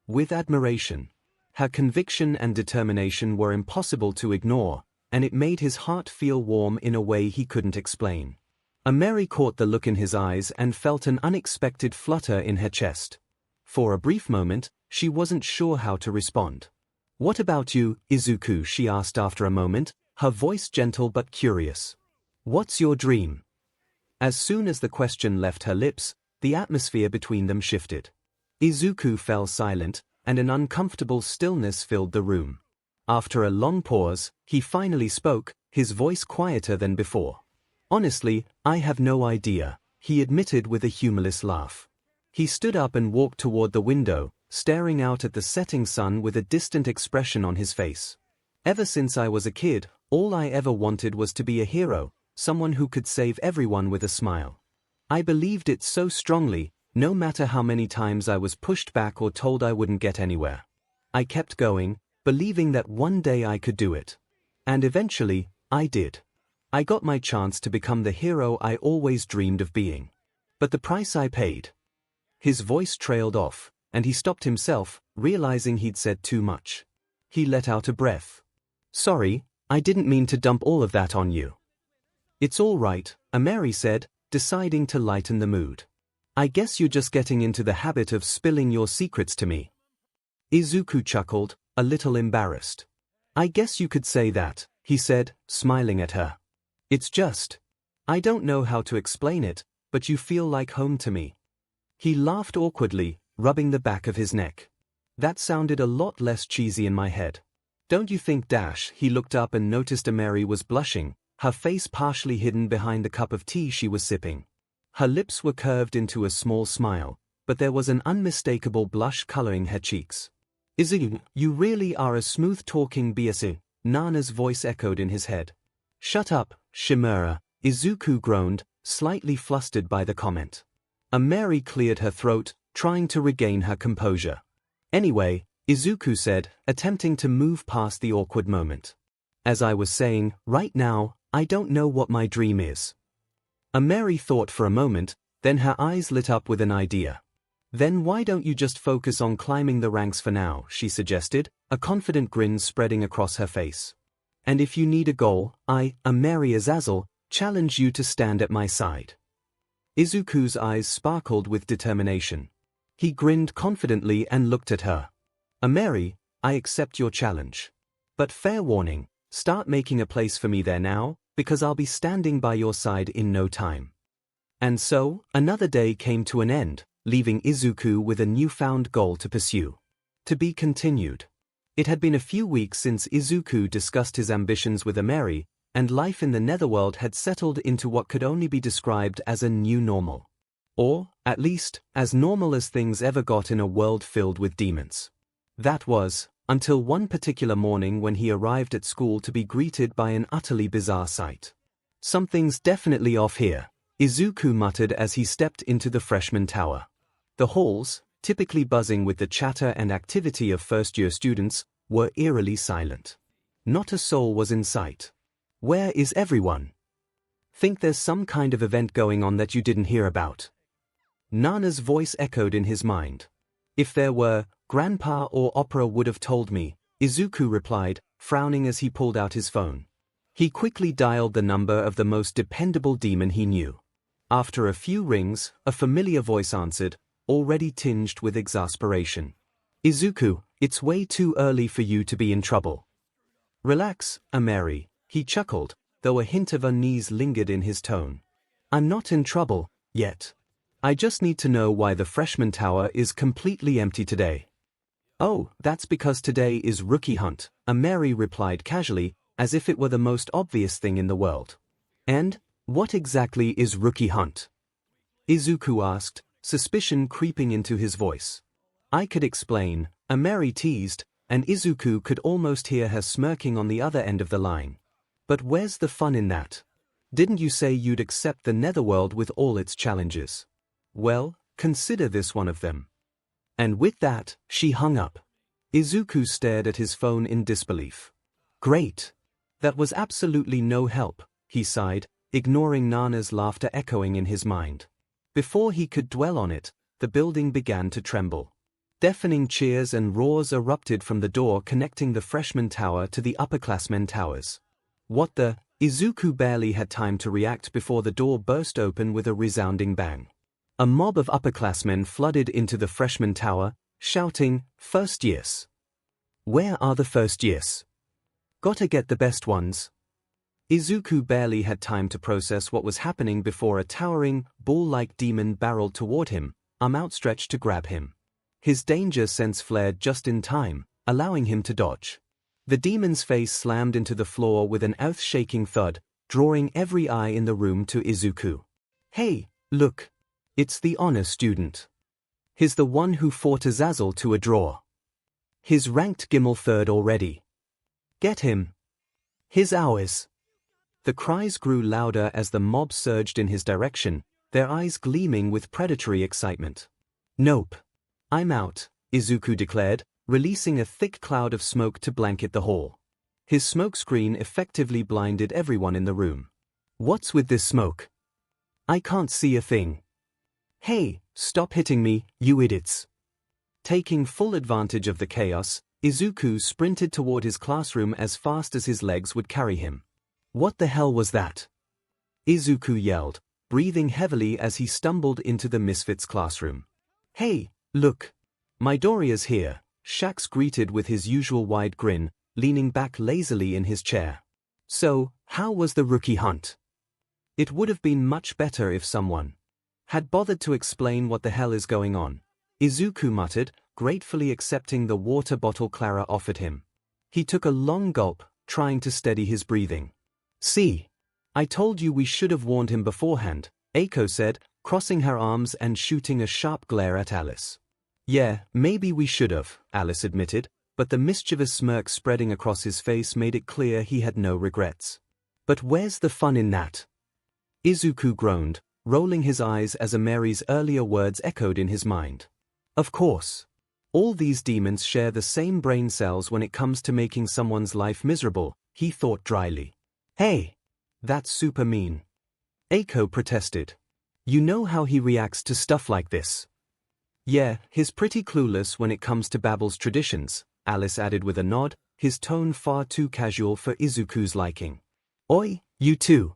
With admiration. Her conviction and determination were impossible to ignore, and it made his heart feel warm in a way he couldn't explain. 𝐼𝐼 caught the look in his eyes and felt an unexpected flutter in her chest. For a brief moment, she wasn't sure how to respond. What about you, 𝐒𝐿? She asked after a moment, her voice gentle but curious. What's your dream? As soon as the question left her lips, the atmosphere between them shifted. 𝐒𝐿 fell silent, and an uncomfortable stillness filled the room. After a long pause, he finally spoke, his voice quieter than before. Honestly, I have no idea, he admitted with a humorless laugh. He stood up and walked toward the window, staring out at the setting sun with a distant expression on his face. Ever since I was a kid, all I ever wanted was to be a hero, someone who could save everyone with a smile. I believed it so strongly, no matter how many times I was pushed back or told I wouldn't get anywhere. I kept going, believing that one day I could do it. And eventually, I did. I got my chance to become the hero I always dreamed of being. But the price I paid. His voice trailed off, and he stopped himself, realizing he'd said too much. He let out a breath. Sorry, I didn't mean to dump all of that on you. It's all right, 𝐼𝐼 said, deciding to lighten the mood. I guess you're just getting into the habit of spilling your secrets to me. 𝐒𝐿 chuckled, a little embarrassed. I guess you could say that, he said, smiling at her. It's just. I don't know how to explain it, but you feel like home to me. He laughed awkwardly, rubbing the back of his neck. That sounded a lot less cheesy in my head. Don't you think? He looked up and noticed 𝐼𝐼 was blushing, her face partially hidden behind the cup of tea she was sipping. Her lips were curved into a small smile, but there was an unmistakable blush coloring her cheeks. 𝐒𝐿, you really are a smooth-talking 𝐵𝐻, Nana's voice echoed in his head. Shut up, Chimera, 𝐒𝐿 groaned, slightly flustered by the comment. 𝐼𝐼 cleared her throat, trying to regain her composure. Anyway, 𝐒𝐿 said, attempting to move past the awkward moment. As I was saying, right now, I don't know what my dream is. 𝐼𝐼 thought for a moment, then her eyes lit up with an idea. Then why don't you just focus on climbing the ranks for now, she suggested, a confident grin spreading across her face. And if you need a goal, I, 𝐼𝐼 Azazel, challenge you to stand at my side. 𝐒𝐿's eyes sparkled with determination. He grinned confidently and looked at her. 𝐼𝐼, I accept your challenge. But fair warning, start making a place for me there now, because I'll be standing by your side in no time. And so, another day came to an end, leaving 𝐒𝐿 with a newfound goal to pursue. To be continued. It had been a few weeks since 𝐒𝐿 discussed his ambitions with 𝐼𝐼, and life in the netherworld had settled into what could only be described as a new normal. Or, at least, as normal as things ever got in a world filled with demons. That was, until one particular morning when he arrived at school to be greeted by an utterly bizarre sight. Something's definitely off here, 𝐒𝐿 muttered as he stepped into the freshman tower. The halls, typically buzzing with the chatter and activity of first-year students, were eerily silent. Not a soul was in sight. Where is everyone? Think there's some kind of event going on that you didn't hear about? Nana's voice echoed in his mind. If there were, Grandpa or Opera would have told me, Izuku replied, frowning as he pulled out his phone. He quickly dialed the number of the most dependable demon he knew. After a few rings, a familiar voice answered, already tinged with exasperation. Izuku, it's way too early for you to be in trouble. Relax, Ameri, he chuckled, though a hint of unease lingered in his tone. I'm not in trouble, yet. I just need to know why the freshman tower is completely empty today. Oh, that's because today is rookie hunt, Ameri replied casually, as if it were the most obvious thing in the world. And, what exactly is rookie hunt? Izuku asked, suspicion creeping into his voice. I could explain, Ameri teased, and Izuku could almost hear her smirking on the other end of the line. But where's the fun in that? Didn't you say you'd accept the netherworld with all its challenges? Well, consider this one of them. And with that, she hung up. Izuku stared at his phone in disbelief. Great. That was absolutely no help, he sighed, ignoring Nana's laughter echoing in his mind. Before he could dwell on it, the building began to tremble. Deafening cheers and roars erupted from the door connecting the freshman tower to the upperclassmen towers. What the? Izuku barely had time to react before the door burst open with a resounding bang. A mob of upperclassmen flooded into the freshman tower, shouting, First years! Where are the first years? Gotta get the best ones. Izuku barely had time to process what was happening before a towering, bull-like demon barreled toward him, arm outstretched to grab him. His danger sense flared just in time, allowing him to dodge. The demon's face slammed into the floor with an earth-shaking thud, drawing every eye in the room to Izuku. Hey, look! It's the honor student. He's the one who fought Azazel to a draw. He's ranked 𝐒𝐿 third already. Get him! He's ours! The cries grew louder as the mob surged in his direction, their eyes gleaming with predatory excitement. Nope. I'm out, Izuku declared, releasing a thick cloud of smoke to blanket the hall. His smokescreen effectively blinded everyone in the room. What's with this smoke? I can't see a thing. Hey, stop hitting me, you idiots. Taking full advantage of the chaos, Izuku sprinted toward his classroom as fast as his legs would carry him. What the hell was that? Izuku yelled, breathing heavily as he stumbled into the misfits' classroom. Hey, look! Midoriya's here, Shax greeted with his usual wide grin, leaning back lazily in his chair. So, how was the rookie hunt? It would have been much better if someone had bothered to explain what the hell is going on, Izuku muttered, gratefully accepting the water bottle Clara offered him. He took a long gulp, trying to steady his breathing. See? I told you we should have warned him beforehand, 𝐒𝐿 said, crossing her arms and shooting a sharp glare at Alice. Yeah, maybe we should have, Alice admitted, but the mischievous smirk spreading across his face made it clear he had no regrets. But where's the fun in that? Izuku groaned, rolling his eyes as Ameri's earlier words echoed in his mind. Of course. All these demons share the same brain cells when it comes to making someone's life miserable, he thought dryly. Hey! That's super mean. 𝐒𝐿 protested. You know how he reacts to stuff like this. Yeah, he's pretty clueless when it comes to Babble's traditions, Alice added with a nod, his tone far too casual for Izuku's liking. Oi, you too.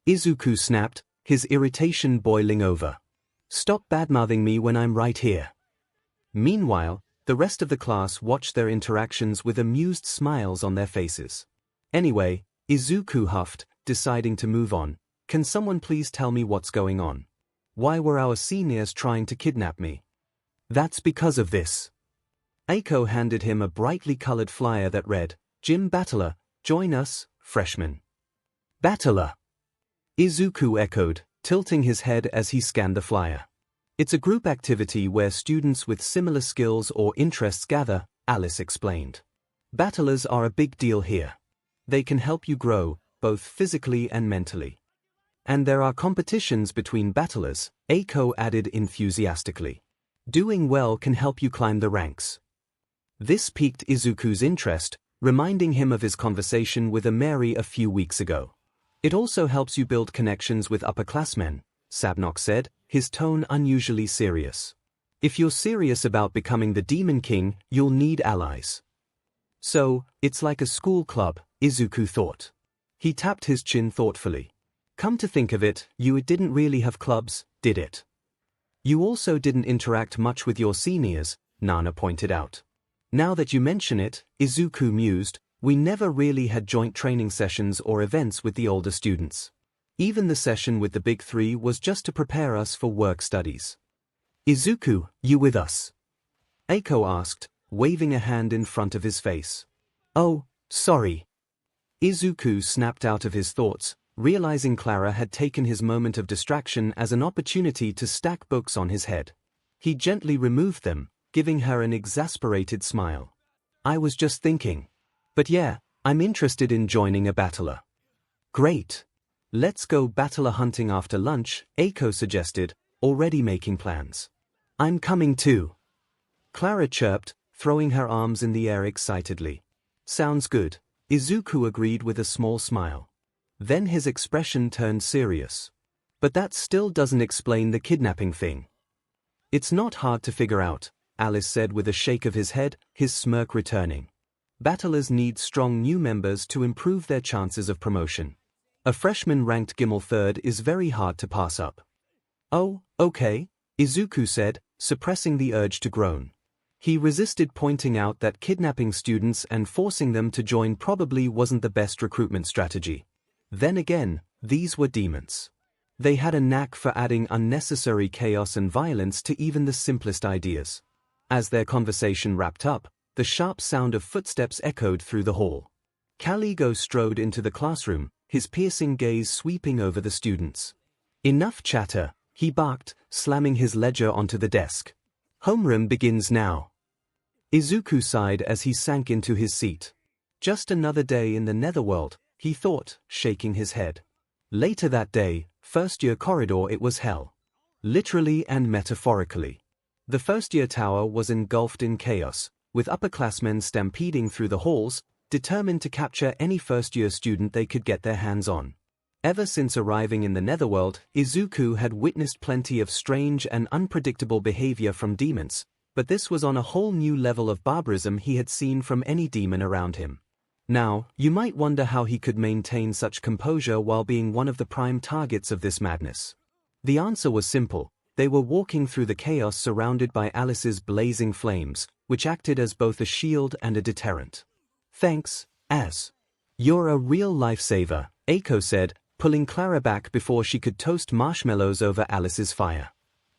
Izuku snapped, his irritation boiling over. Stop badmouthing me when I'm right here. Meanwhile, the rest of the class watched their interactions with amused smiles on their faces. Anyway, Izuku huffed, deciding to move on. Can someone please tell me what's going on? Why were our seniors trying to kidnap me? That's because of this. 𝐒𝐿 handed him a brightly colored flyer that read, Gym Battler, join us, freshman. Battler. Izuku echoed, tilting his head as he scanned the flyer. It's a group activity where students with similar skills or interests gather, Alice explained. Battlers are a big deal here. They can help you grow, both physically and mentally. And there are competitions between battlers, 𝐒𝐿 added enthusiastically. Doing well can help you climb the ranks. This piqued Izuku's interest, reminding him of his conversation with Ameri a few weeks ago. It also helps you build connections with upperclassmen, Sabnok said, his tone unusually serious. If you're serious about becoming the Demon King, you'll need allies. So, it's like a school club, Izuku thought. He tapped his chin thoughtfully. Come to think of it, you didn't really have clubs, did it? You also didn't interact much with your seniors, Nana pointed out. Now that you mention it, Izuku mused, we never really had joint training sessions or events with the older students. Even the session with the big three was just to prepare us for work studies. Izuku, you with us? Eiko asked, waving a hand in front of his face. Oh, sorry. Izuku snapped out of his thoughts, realizing Clara had taken his moment of distraction as an opportunity to stack books on his head. He gently removed them, giving her an exasperated smile. I was just thinking. But yeah, I'm interested in joining a battler. Great. Let's go battler hunting after lunch, Eiko suggested, already making plans. I'm coming too. Clara chirped, throwing her arms in the air excitedly. Sounds good, Izuku agreed with a small smile. Then his expression turned serious. But that still doesn't explain the kidnapping thing. It's not hard to figure out, Alice said with a shake of his head, his smirk returning. Battlers need strong new members to improve their chances of promotion. A freshman ranked 𝐔𝐬𝐽 third is very hard to pass up. Oh, okay, Izuku said, suppressing the urge to groan. He resisted pointing out that kidnapping students and forcing them to join probably wasn't the best recruitment strategy. Then again, these were demons. They had a knack for adding unnecessary chaos and violence to even the simplest ideas. As their conversation wrapped up, the sharp sound of footsteps echoed through the hall. 𝐒𝐽𝐫 strode into the classroom, his piercing gaze sweeping over the students. Enough chatter, he barked, slamming his ledger onto the desk. Homeroom begins now. Izuku sighed as he sank into his seat. Just another day in the netherworld, he thought, shaking his head. Later that day, first-year corridor, it was hell. Literally and metaphorically. The first-year tower was engulfed in chaos, with upperclassmen stampeding through the halls, determined to capture any first-year student they could get their hands on. Ever since arriving in the netherworld, Izuku had witnessed plenty of strange and unpredictable behavior from demons, but this was on a whole new level of barbarism he had seen from any demon around him. Now, you might wonder how he could maintain such composure while being one of the prime targets of this madness. The answer was simple. They were walking through the chaos surrounded by Alice's blazing flames, which acted as both a shield and a deterrent. Thanks, Az. You're a real lifesaver, Eiko said, pulling Clara back before she could toast marshmallows over Alice's fire.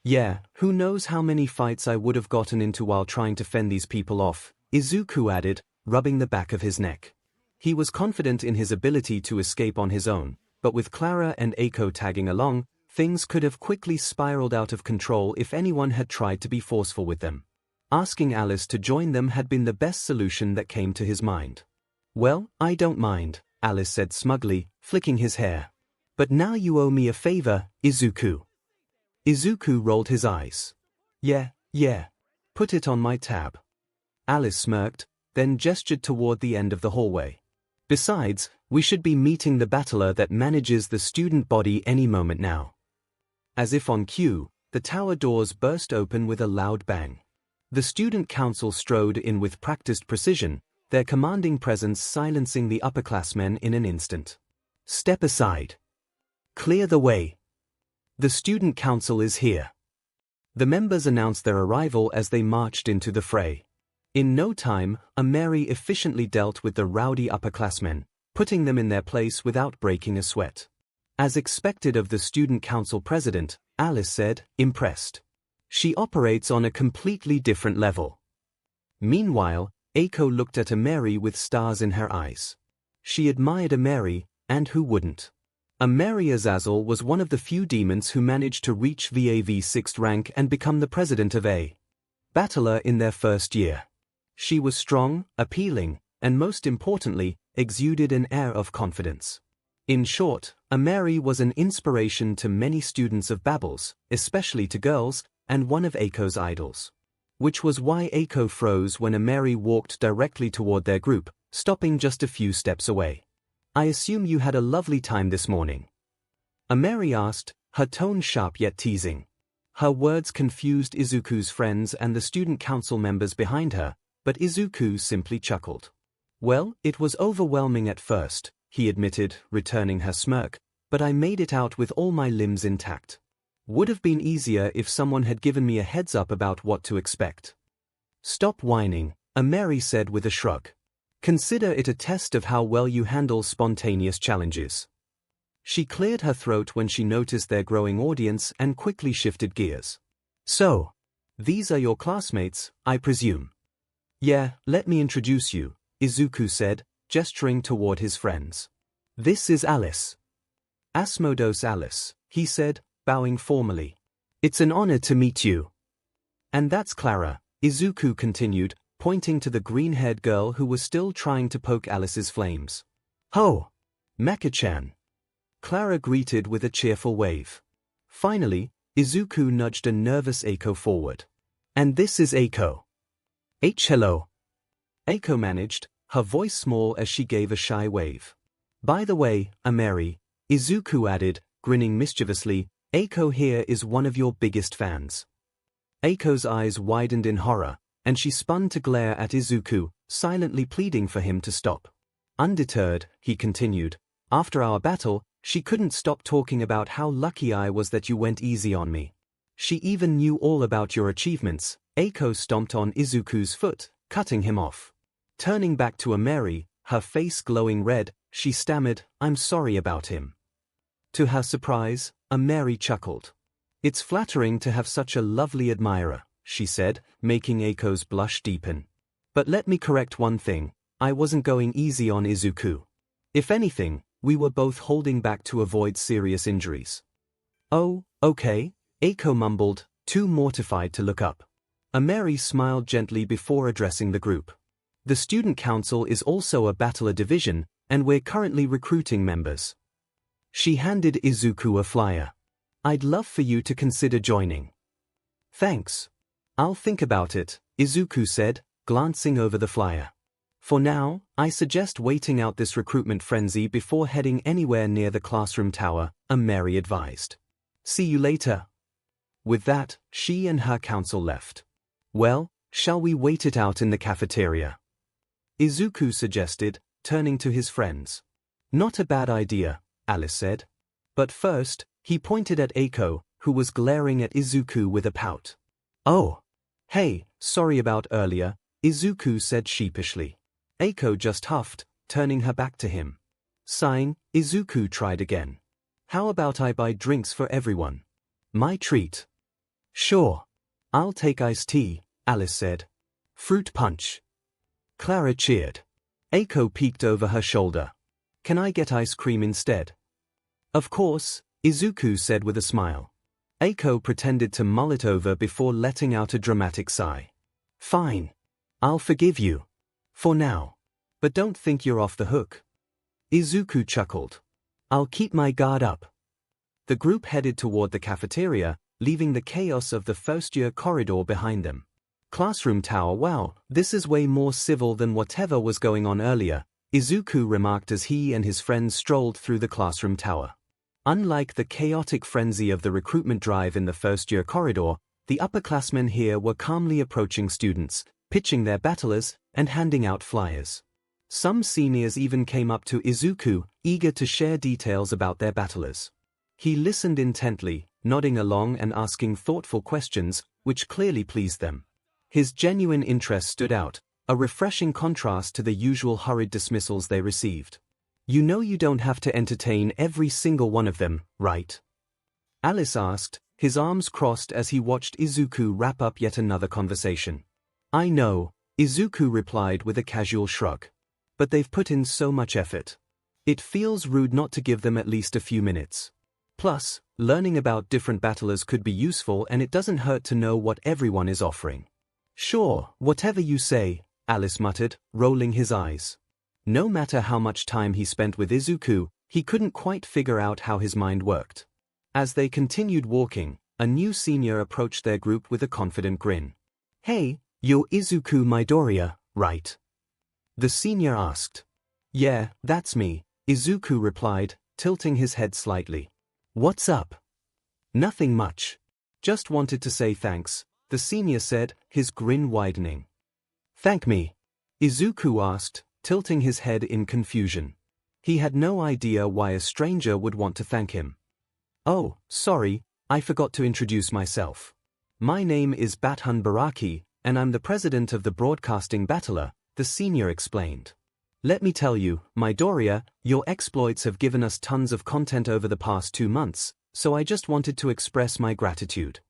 Yeah, who knows how many fights I would have gotten into while trying to fend these people off, Izuku added, rubbing the back of his neck. He was confident in his ability to escape on his own, but with Clara and Eiko tagging along, things could have quickly spiraled out of control if anyone had tried to be forceful with them. Asking Alice to join them had been the best solution that came to his mind. Well, I don't mind, Alice said smugly, flicking his hair. But now you owe me a favor, Izuku. Izuku rolled his eyes. Yeah. Put it on my tab. Alice smirked, then gestured toward the end of the hallway. Besides, we should be meeting the battler that manages the student body any moment now. As if on cue, the tower doors burst open with a loud bang. The student council strode in with practiced precision, their commanding presence silencing the upperclassmen in an instant. Step aside. Clear the way. The student council is here. The members announced their arrival as they marched into the fray. In no time, 𝐼𝐸 efficiently dealt with the rowdy upperclassmen, putting them in their place without breaking a sweat. As expected of the student council president, Alice said, impressed. She operates on a completely different level. Meanwhile, Eiko looked at 𝐼𝐸 with stars in her eyes. She admired 𝐼𝐸, and who wouldn't? 𝐼𝐸 Azazel was one of the few demons who managed to reach VAV 6th rank and become the president of a battler in their first year. She was strong, appealing, and most importantly, exuded an air of confidence. In short, 𝐼𝐸 was an inspiration to many students of Babel's, especially to girls, and one of Eiko's idols. Which was why Eiko froze when 𝐼𝐸 walked directly toward their group, stopping just a few steps away. I assume you had a lovely time this morning. 𝐼𝐸 asked, her tone sharp yet teasing. Her words confused Izuku's friends and the student council members behind her, but Izuku simply chuckled. Well, it was overwhelming at first, he admitted, returning her smirk, but I made it out with all my limbs intact. Would have been easier if someone had given me a heads up about what to expect. Stop whining, Ameri said with a shrug. Consider it a test of how well you handle spontaneous challenges. She cleared her throat when she noticed their growing audience and quickly shifted gears. So, these are your classmates, I presume? Yeah, let me introduce you, Izuku said, gesturing toward his friends. This is Alice. Asmodeus Alice, he said, bowing formally. It's an honor to meet you. And that's Clara, Izuku continued, pointing to the green-haired girl who was still trying to poke Alice's flames. Ho! Mecha-chan. Clara greeted with a cheerful wave. Finally, Izuku nudged a nervous Eiko forward. And this is Eiko. Hello. Eiko managed, her voice small as she gave a shy wave. By the way, Ameri, Izuku added, grinning mischievously, Eiko here is one of your biggest fans. Eiko's eyes widened in horror, and she spun to glare at Izuku, silently pleading for him to stop. Undeterred, he continued, after our battle, she couldn't stop talking about how lucky I was that you went easy on me. She even knew all about your achievements. Eiko stomped on Izuku's foot, cutting him off. Turning back to Ameri, her face glowing red, she stammered, I'm sorry about him. To her surprise, Ameri chuckled. It's flattering to have such a lovely admirer, she said, making Eiko's blush deepen. But let me correct one thing, I wasn't going easy on Izuku. If anything, we were both holding back to avoid serious injuries. Oh, okay, Eiko mumbled, too mortified to look up. Ameri smiled gently before addressing the group. The student council is also a battler division, and we're currently recruiting members. She handed Izuku a flyer. I'd love for you to consider joining. Thanks. I'll think about it, Izuku said, glancing over the flyer. For now, I suggest waiting out this recruitment frenzy before heading anywhere near the classroom tower, Ameri advised. See you later. With that, she and her council left. Well, shall we wait it out in the cafeteria? Izuku suggested, turning to his friends. Not a bad idea, Alice said. But first, he pointed at Eiko, who was glaring at Izuku with a pout. Oh. Hey, sorry about earlier, Izuku said sheepishly. Eiko just huffed, turning her back to him. Sighing, Izuku tried again. How about I buy drinks for everyone? My treat. Sure. I'll take iced tea, Alice said. Fruit punch. Clara cheered. Eiko peeked over her shoulder. Can I get ice cream instead? Of course, Izuku said with a smile. Eiko pretended to mull it over before letting out a dramatic sigh. Fine. I'll forgive you. For now. But don't think you're off the hook. Izuku chuckled. I'll keep my guard up. The group headed toward the cafeteria, leaving the chaos of the first-year corridor behind them. Classroom tower, wow, this is way more civil than whatever was going on earlier, Izuku remarked as he and his friends strolled through the classroom tower. Unlike the chaotic frenzy of the recruitment drive in the first-year corridor, the upperclassmen here were calmly approaching students, pitching their battlers, and handing out flyers. Some seniors even came up to Izuku, eager to share details about their battlers. He listened intently, nodding along and asking thoughtful questions, which clearly pleased them. His genuine interest stood out, a refreshing contrast to the usual hurried dismissals they received. You know you don't have to entertain every single one of them, right? Alice asked, his arms crossed as he watched Izuku wrap up yet another conversation. I know, Izuku replied with a casual shrug. But they've put in so much effort. It feels rude not to give them at least a few minutes. Plus, learning about different battlers could be useful, and it doesn't hurt to know what everyone is offering. Sure, whatever you say, Alice muttered, rolling his eyes. No matter how much time he spent with Izuku, he couldn't quite figure out how his mind worked. As they continued walking, a new senior approached their group with a confident grin. Hey, you're Izuku Midoriya, right? The senior asked. Yeah, that's me, Izuku replied, tilting his head slightly. What's up? Nothing much. Just wanted to say thanks, the senior said, his grin widening. Thank me? Izuku asked, tilting his head in confusion. He had no idea why a stranger would want to thank him. Oh, sorry, I forgot to introduce myself. My name is Bathun Baraki, and I'm the president of the Broadcasting Battler, the senior explained. Let me tell you, Midoriya, your exploits have given us tons of content over the past 2 months, so I just wanted to express my gratitude.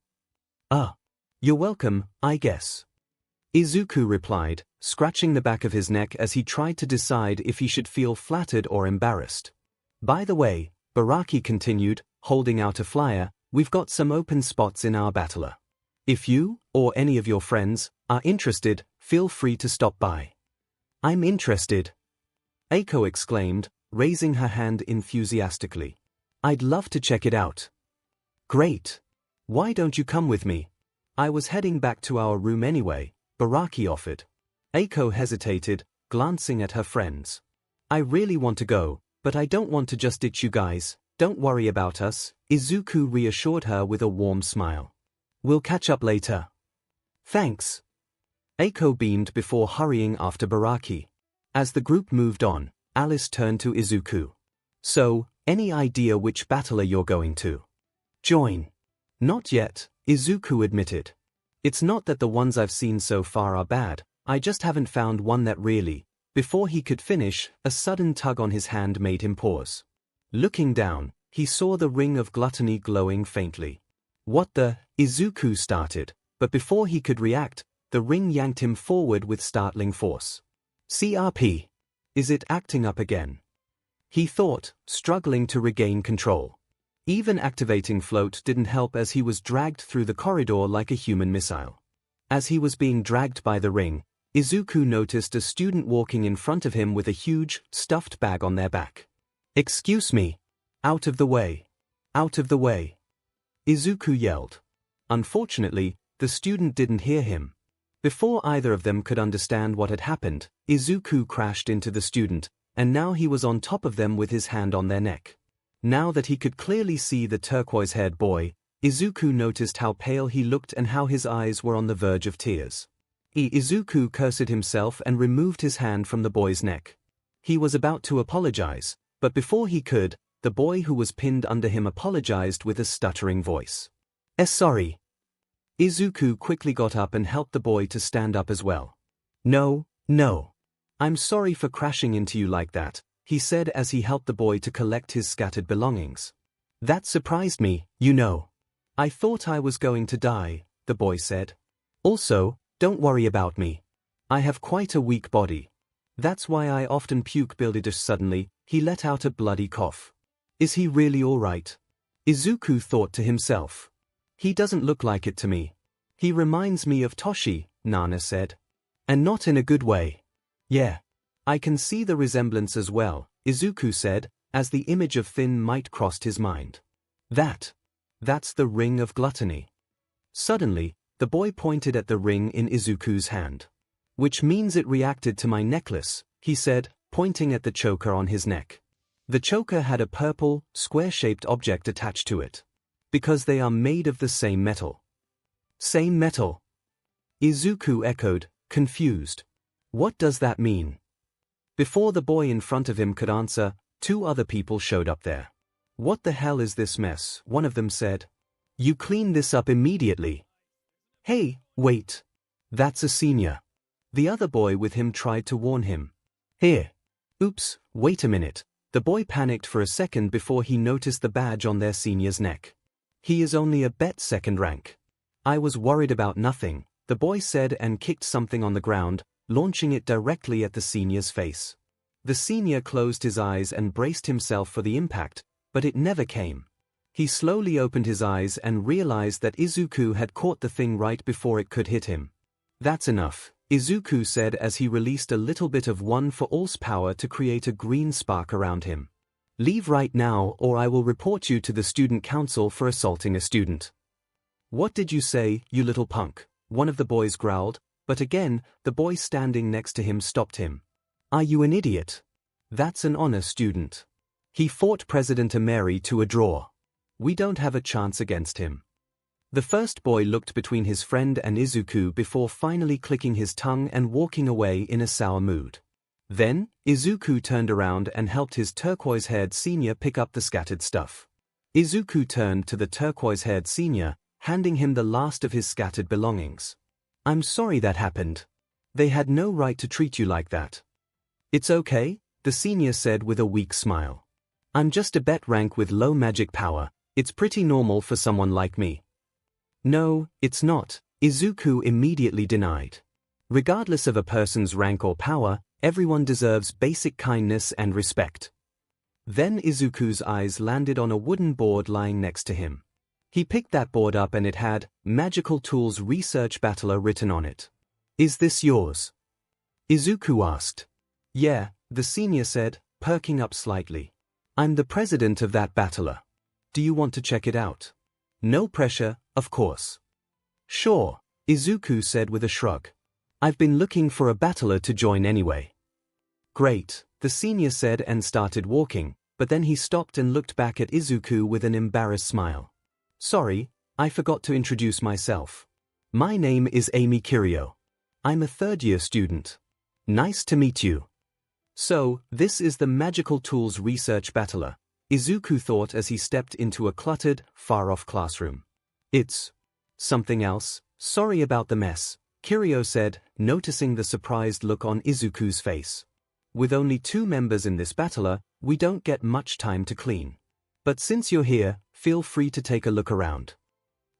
You're welcome, I guess. Izuku replied, scratching the back of his neck as he tried to decide if he should feel flattered or embarrassed. By the way, Baraki continued, holding out a flyer, we've got some open spots in our battler. If you, or any of your friends, are interested, feel free to stop by. I'm interested. Eiko exclaimed, raising her hand enthusiastically. I'd love to check it out. Great. Why don't you come with me? I was heading back to our room anyway, Baraki offered. Eiko hesitated, glancing at her friends. I really want to go, but I don't want to just ditch you guys. Don't worry about us, Izuku reassured her with a warm smile. We'll catch up later. Thanks. Eiko beamed before hurrying after Baraki. As the group moved on, Alice turned to Izuku. So, any idea which battler you're going to join? Not yet, Izuku admitted. It's not that the ones I've seen so far are bad, I just haven't found one that really. Before he could finish, a sudden tug on his hand made him pause. Looking down, he saw the ring of gluttony glowing faintly. What the? Izuku started, but before he could react, the ring yanked him forward with startling force. CRP. Is it acting up again? He thought, struggling to regain control. Even activating float didn't help as he was dragged through the corridor like a human missile. As he was being dragged by the ring, Izuku noticed a student walking in front of him with a huge, stuffed bag on their back. Excuse me. Out of the way. Out of the way. Izuku yelled. Unfortunately, the student didn't hear him. Before either of them could understand what had happened, Izuku crashed into the student, and now he was on top of them with his hand on their neck. Now that he could clearly see the turquoise-haired boy, Izuku noticed how pale he looked and how his eyes were on the verge of tears. Izuku cursed himself and removed his hand from the boy's neck. He was about to apologize, but before he could, the boy who was pinned under him apologized with a stuttering voice. Sorry. Izuku quickly got up and helped the boy to stand up as well. No. I'm sorry for crashing into you like that, he said as he helped the boy to collect his scattered belongings. That surprised me, you know. I thought I was going to die, the boy said. Also, don't worry about me. I have quite a weak body. That's why I often puke. Suddenly, he let out a bloody cough. Is he really all right? Izuku thought to himself. He doesn't look like it to me. He reminds me of Toshi, Nana said. And not in a good way. Yeah. I can see the resemblance as well, Izuku said, as the image of thin might crossed his mind. That's the ring of gluttony. Suddenly, the boy pointed at the ring in Izuku's hand. Which means it reacted to my necklace, he said, pointing at the choker on his neck. The choker had a purple, square-shaped object attached to it. Because they are made of the same metal. Same metal? Izuku echoed, confused. What does that mean? Before the boy in front of him could answer, 2 other people showed up there. What the hell is this mess? One of them said. You clean this up immediately. Hey, wait. That's a senior. The other boy with him tried to warn him. Here. Oops, wait a minute. The boy panicked for a second before he noticed the badge on their senior's neck. He is only a bet 2nd rank. I was worried about nothing, the boy said and kicked something on the ground, launching it directly at the senior's face. The senior closed his eyes and braced himself for the impact, but it never came. He slowly opened his eyes and realized that Izuku had caught the thing right before it could hit him. That's enough, Izuku said as he released a little bit of One for All's power to create a green spark around him. Leave right now or I will report you to the student council for assaulting a student. What did you say, you little punk? One of the boys growled, but again, the boy standing next to him stopped him. Are you an idiot? That's an honor student. He fought President Ameri to a draw. We don't have a chance against him. The first boy looked between his friend and Izuku before finally clicking his tongue and walking away in a sour mood. Then, Izuku turned around and helped his turquoise-haired senior pick up the scattered stuff. Izuku turned to the turquoise-haired senior, handing him the last of his scattered belongings. "I'm sorry that happened. They had no right to treat you like that." "It's okay," the senior said with a weak smile. "I'm just a bet rank with low magic power. It's pretty normal for someone like me." "No, it's not," Izuku immediately denied. "Regardless of a person's rank or power, everyone deserves basic kindness and respect." Then Izuku's eyes landed on a wooden board lying next to him. He picked that board up and it had Magical Tools Research Battler written on it. "Is this yours?" Izuku asked. "Yeah," the senior said, perking up slightly. "I'm the president of that battler. Do you want to check it out?" "No pressure, of course." "Sure," Izuku said with a shrug. "I've been looking for a battler to join anyway." "Great," the senior said and started walking, but then he stopped and looked back at Izuku with an embarrassed smile. "Sorry, I forgot to introduce myself. My name is Amy Kiryu. I'm a third-year student. Nice to meet you." "So, this is the Magical Tools Research Battler," Izuku thought as he stepped into a cluttered, far-off classroom. "It's something else. Sorry about the mess," Kiryu said, noticing the surprised look on Izuku's face. "With only 2 members in this battler, we don't get much time to clean. But since you're here, feel free to take a look around."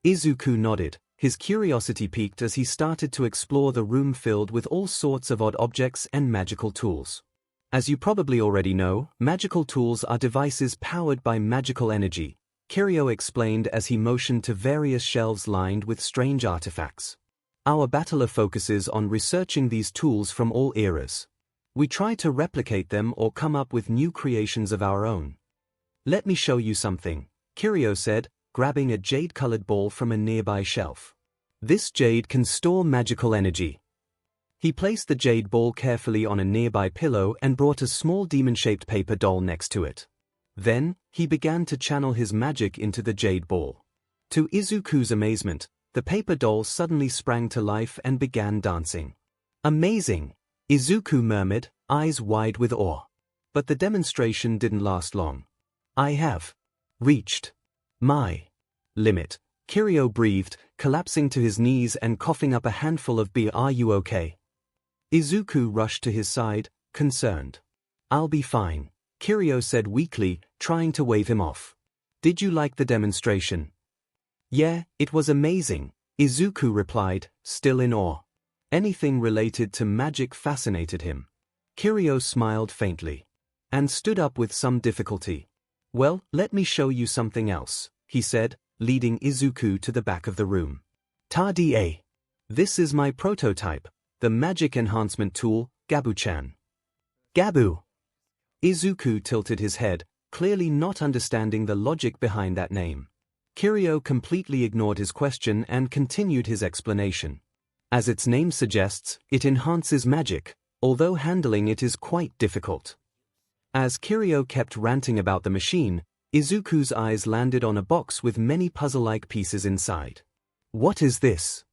Izuku nodded, his curiosity piqued as he started to explore the room filled with all sorts of odd objects and magical tools. "As you probably already know, magical tools are devices powered by magical energy," Kiryu explained as he motioned to various shelves lined with strange artifacts. "Our battler focuses on researching these tools from all eras. We try to replicate them or come up with new creations of our own." "Let me show you something," Kiryu said, grabbing a jade-colored ball from a nearby shelf. "This jade can store magical energy." He placed the jade ball carefully on a nearby pillow and brought a small demon-shaped paper doll next to it. Then, he began to channel his magic into the jade ball. To Izuku's amazement, the paper doll suddenly sprang to life and began dancing. "Amazing!" Izuku murmured, eyes wide with awe. But the demonstration didn't last long. "I have reached my limit," Kiryu breathed, collapsing to his knees and coughing up a handful of beer. "Are you okay?" Izuku rushed to his side, concerned. "I'll be fine," Kiryu said weakly, trying to wave him off. "Did you like the demonstration?" "Yeah, it was amazing," Izuku replied, still in awe. Anything related to magic fascinated him. Kiryu smiled faintly and stood up with some difficulty. "Well, let me show you something else," he said, leading Izuku to the back of the room. "Ta-da! This is my prototype, the magic enhancement tool, Gabu-chan." "Gabu?" Izuku tilted his head, clearly not understanding the logic behind that name. Kiryu completely ignored his question and continued his explanation. "As its name suggests, it enhances magic, although handling it is quite difficult." As Kiryu kept ranting about the machine, Izuku's eyes landed on a box with many puzzle-like pieces inside. "What is this?"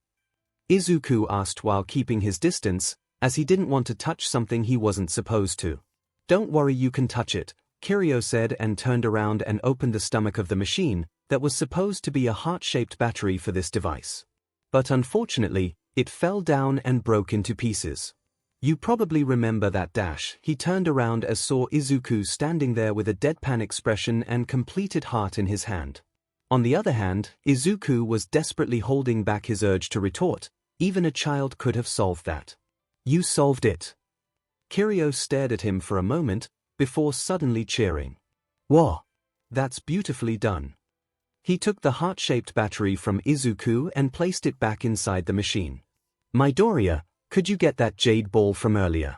Izuku asked while keeping his distance, as he didn't want to touch something he wasn't supposed to. "Don't worry, you can touch it," Kiryu said and turned around and opened the stomach of the machine that was supposed to be a heart-shaped battery for this device. But unfortunately, it fell down and broke into pieces. "You probably remember that dash." He turned around and saw Izuku standing there with a deadpan expression and completed heart in his hand. On the other hand, Izuku was desperately holding back his urge to retort. Even a child could have solved that. "You solved it." Kiryu stared at him for a moment, before suddenly cheering. "Whoa! That's beautifully done." He took the heart-shaped battery from Izuku and placed it back inside the machine. "Midoriya, could you get that jade ball from earlier?"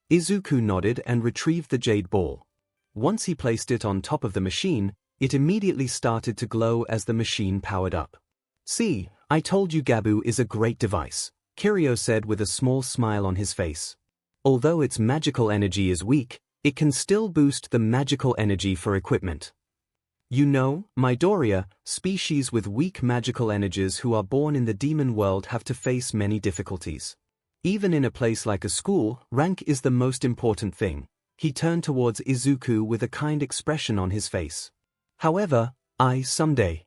Izuku nodded and retrieved the jade ball. Once he placed it on top of the machine, it immediately started to glow as the machine powered up. "See, I told you Gabu is a great device," Kiryu said with a small smile on his face. "Although its magical energy is weak, it can still boost the magical energy for equipment." You know, Midoriya, species with weak magical energies who are born in the demon world have to face many difficulties. Even in a place like a school, rank is the most important thing. He turned towards Izuku with a kind expression on his face. However, I someday,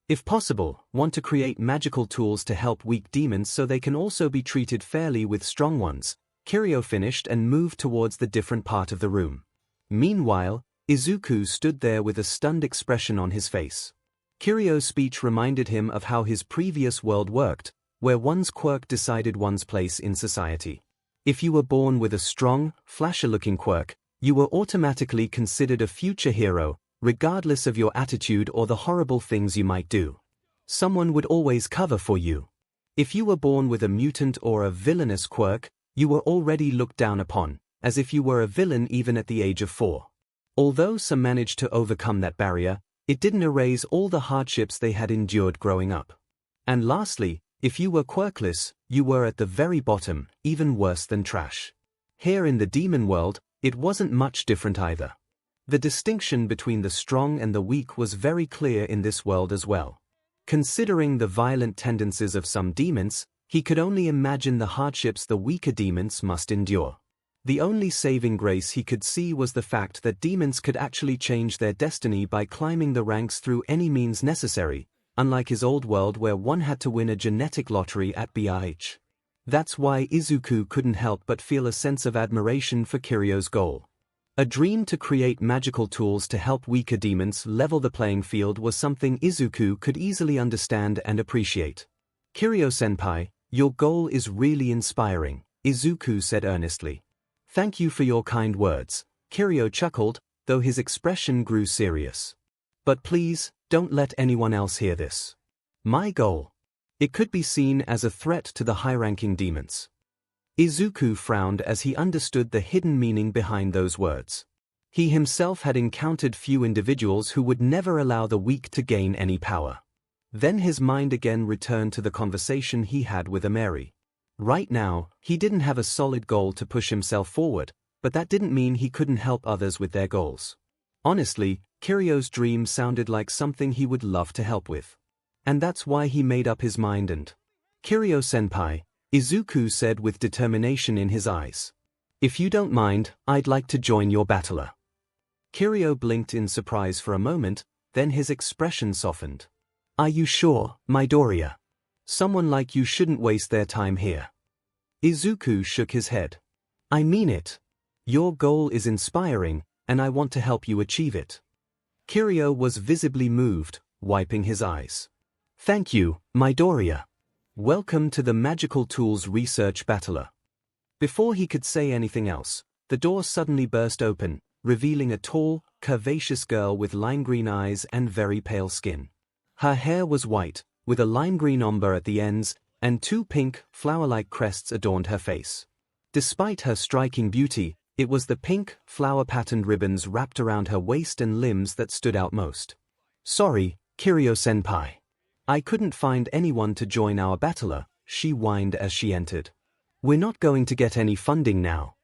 if possible, want to create magical tools to help weak demons so they can also be treated fairly with strong ones. 𝐭𝐸𝐲 finished and moved towards the different part of the room. Meanwhile, Izuku stood there with a stunned expression on his face. 𝐭𝐸𝐲's speech reminded him of how his previous world worked, where one's quirk decided one's place in society. If you were born with a strong, flasher-looking quirk, you were automatically considered a future hero, regardless of your attitude or the horrible things you might do. Someone would always cover for you. If you were born with a mutant or a villainous quirk, you were already looked down upon, as if you were a villain even at the age of 4. Although some managed to overcome that barrier, it didn't erase all the hardships they had endured growing up. And lastly, if you were quirkless, you were at the very bottom, even worse than trash. Here in the demon world, it wasn't much different either. The distinction between the strong and the weak was very clear in this world as well. Considering the violent tendencies of some demons, he could only imagine the hardships the weaker demons must endure. The only saving grace he could see was the fact that demons could actually change their destiny by climbing the ranks through any means necessary, unlike his old world where one had to win a genetic lottery at birth. That's why Izuku couldn't help but feel a sense of admiration for 𝐭𝐸𝐲's goal. A dream to create magical tools to help weaker demons level the playing field was something Izuku could easily understand and appreciate. 𝐭𝐸𝐲-senpai, your goal is really inspiring, Izuku said earnestly. Thank you for your kind words, 𝐭𝐸𝐲 chuckled, though his expression grew serious. But please, don't let anyone else hear this. My goal. It could be seen as a threat to the high-ranking demons. Izuku frowned as he understood the hidden meaning behind those words. He himself had encountered few individuals who would never allow the weak to gain any power. Then his mind again returned to the conversation he had with 𝐼. Right now, he didn't have a solid goal to push himself forward, but that didn't mean he couldn't help others with their goals. Honestly, 𝐭𝐸𝐲's dream sounded like something he would love to help with. And that's why he made up his mind and… 𝐭𝐸𝐲-senpai, Izuku said with determination in his eyes. If you don't mind, I'd like to join your battler. 𝐭𝐸𝐲 blinked in surprise for a moment, then his expression softened. Are you sure, Midoriya? Someone like you shouldn't waste their time here. Izuku shook his head. I mean it. Your goal is inspiring, and I want to help you achieve it. 𝐭𝐸𝐲 was visibly moved, wiping his eyes. Thank you, Midoriya. Welcome to the Magical Tools Research Battler. Before he could say anything else, the door suddenly burst open, revealing a tall, curvaceous girl with lime green eyes and very pale skin. Her hair was white, with a lime green ombre at the ends, and 2 pink, flower-like crests adorned her face. Despite her striking beauty, it was the pink, flower-patterned ribbons wrapped around her waist and limbs that stood out most. Sorry, 𝐭𝐸𝐲-senpai. I couldn't find anyone to join our battler, she whined as she entered. We're not going to get any funding now.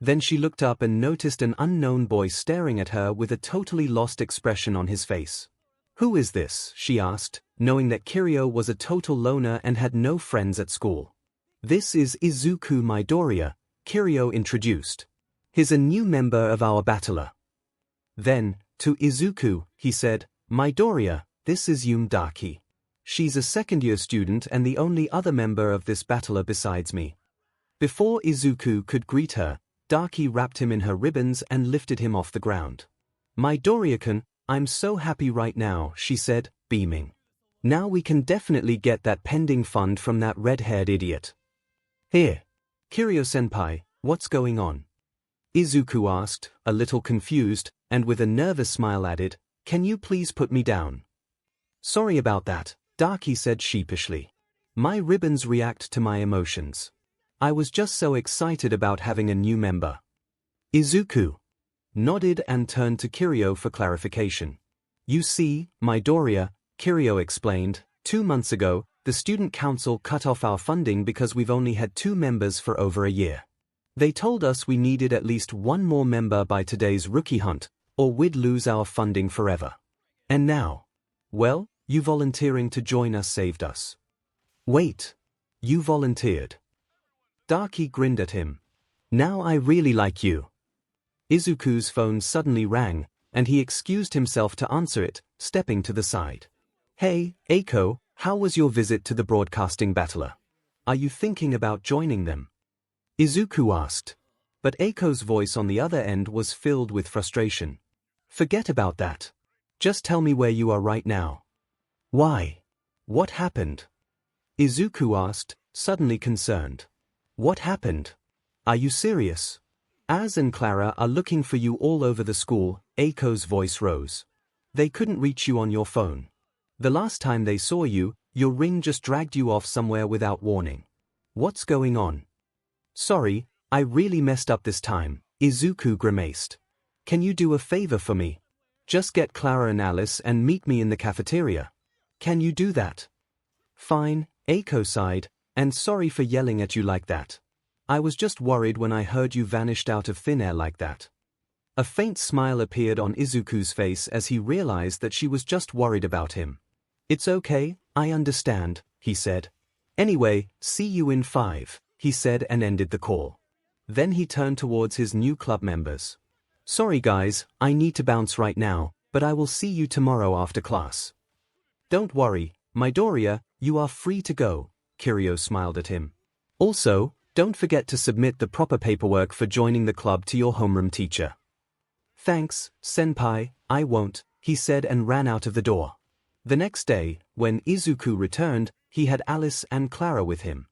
Then she looked up and noticed an unknown boy staring at her with a totally lost expression on his face. Who is this? She asked, knowing that 𝐭𝐸𝐲 was a total loner and had no friends at school. This is Izuku Midoriya, 𝐭𝐸𝐲 introduced. He's a new member of our battler. Then, to Izuku, he said, Midoriya, this is Daki. She's a second-year student and the only other member of this battler besides me. Before Izuku could greet her, Daki wrapped him in her ribbons and lifted him off the ground. Midoriya-kun, I'm so happy right now, she said, beaming. Now we can definitely get that pending fund from that red-haired idiot. Here. 𝐭𝐸𝐲-senpai, what's going on? Izuku asked, a little confused, and with a nervous smile added, can you please put me down? Sorry about that, Daki said sheepishly. My ribbons react to my emotions. I was just so excited about having a new member. Izuku nodded and turned to 𝐭𝐸𝐲 for clarification. You see, Midoriya, 𝐭𝐸𝐲 explained, 2 months ago, the student council cut off our funding because we've only had 2 members for over a year. They told us we needed at least 1 more member by today's rookie hunt, or we'd lose our funding forever. And now? Well, you volunteering to join us saved us. Wait. You volunteered. Darky grinned at him. Now I really like you. Izuku's phone suddenly rang, and he excused himself to answer it, stepping to the side. Hey, Eiko, how was your visit to the broadcasting battler? Are you thinking about joining them? Izuku asked. But Eiko's voice on the other end was filled with frustration. Forget about that. Just tell me where you are right now. Why? What happened? Izuku asked, suddenly concerned. What happened? Are you serious? Az and Clara are looking for you all over the school, Eiko's voice rose. They couldn't reach you on your phone. The last time they saw you, your ring just dragged you off somewhere without warning. What's going on? Sorry, I really messed up this time, Izuku grimaced. Can you do a favor for me? Just get Clara and Alice and meet me in the cafeteria. Can you do that? Fine, Eiko sighed, and sorry for yelling at you like that. I was just worried when I heard you vanished out of thin air like that. A faint smile appeared on Izuku's face as he realized that she was just worried about him. It's okay, I understand, he said. Anyway, see you in 5, he said and ended the call. Then he turned towards his new club members. Sorry guys, I need to bounce right now, but I will see you tomorrow after class. Don't worry, Midoriya, you are free to go, Kiryu smiled at him. Also, don't forget to submit the proper paperwork for joining the club to your homeroom teacher. Thanks, senpai, I won't, he said and ran out of the door. The next day, when Izuku returned, he had Alice and Clara with him.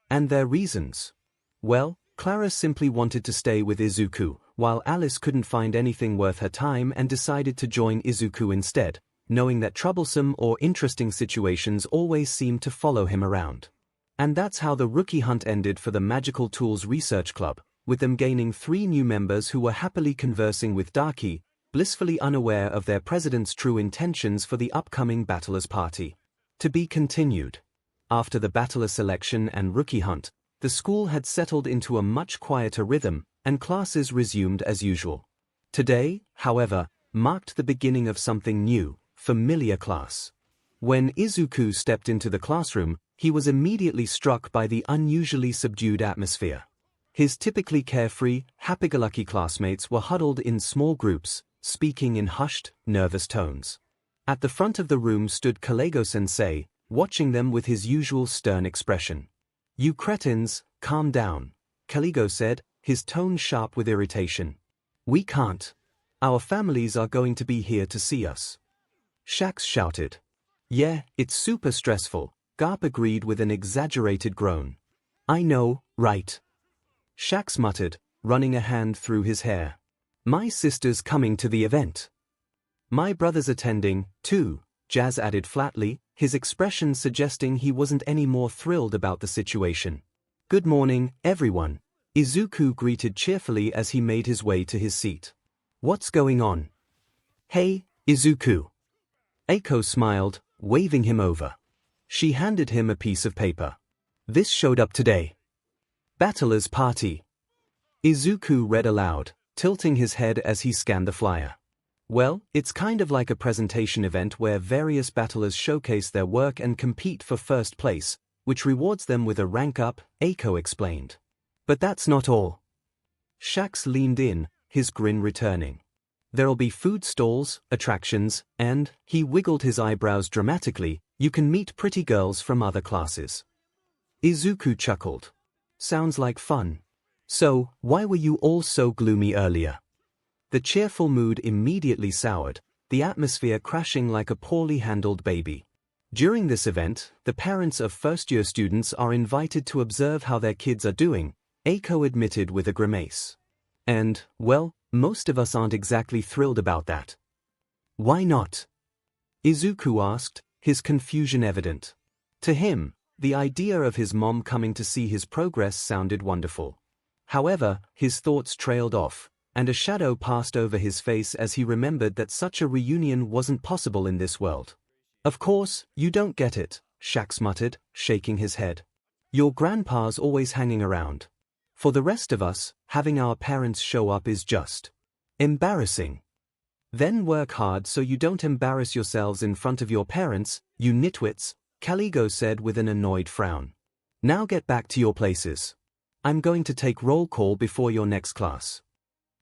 And their reasons? Well, Clara simply wanted to stay with Izuku, while Alice couldn't find anything worth her time and decided to join Izuku instead, knowing that troublesome or interesting situations always seemed to follow him around. And that's how the rookie hunt ended for the Magical Tools Research Club, with them gaining 3 new members who were happily conversing with Darky, blissfully unaware of their president's true intentions for the upcoming Battlers Party. To be continued. After the Battler selection and rookie hunt, the school had settled into a much quieter rhythm, and classes resumed as usual. Today, however, marked the beginning of something new, familiar class. When Izuku stepped into the classroom, he was immediately struck by the unusually subdued atmosphere. His typically carefree, happy-go-lucky classmates were huddled in small groups, speaking in hushed, nervous tones. At the front of the room stood Kalego-sensei, watching them with his usual stern expression. You cretins, calm down, Kalego said, his tone sharp with irritation. We can't. Our families are going to be here to see us. Shax shouted. Yeah, it's super stressful, Garp agreed with an exaggerated groan. I know, right? Shax muttered, running a hand through his hair. My sister's coming to the event. My brother's attending, too, Jazz added flatly, his expression suggesting he wasn't any more thrilled about the situation. Good morning, everyone, Izuku greeted cheerfully as he made his way to his seat. What's going on? Hey, Izuku. Eiko smiled, waving him over. She handed him a piece of paper. This showed up today. Battlers Party. Izuku read aloud, tilting his head as he scanned the flyer. Well, it's kind of like a presentation event where various battlers showcase their work and compete for first place, which rewards them with a rank up, Eiko explained. But that's not all. Shax leaned in, his grin returning. There'll be food stalls, attractions, and, he wiggled his eyebrows dramatically, you can meet pretty girls from other classes. Izuku chuckled. Sounds like fun. So, why were you all so gloomy earlier? The cheerful mood immediately soured, the atmosphere crashing like a poorly handled baby. During this event, the parents of first-year students are invited to observe how their kids are doing, Eiko admitted with a grimace. And, well, most of us aren't exactly thrilled about that. Why not? Izuku asked, his confusion evident. To him, the idea of his mom coming to see his progress sounded wonderful. However, his thoughts trailed off, and a shadow passed over his face as he remembered that such a reunion wasn't possible in this world. Of course, you don't get it, Shax muttered, shaking his head. Your grandpa's always hanging around. For the rest of us, having our parents show up is just embarrassing. Then work hard so you don't embarrass yourselves in front of your parents, you nitwits, 𝐭𝐻𝐫 said with an annoyed frown. Now get back to your places. I'm going to take roll call before your next class.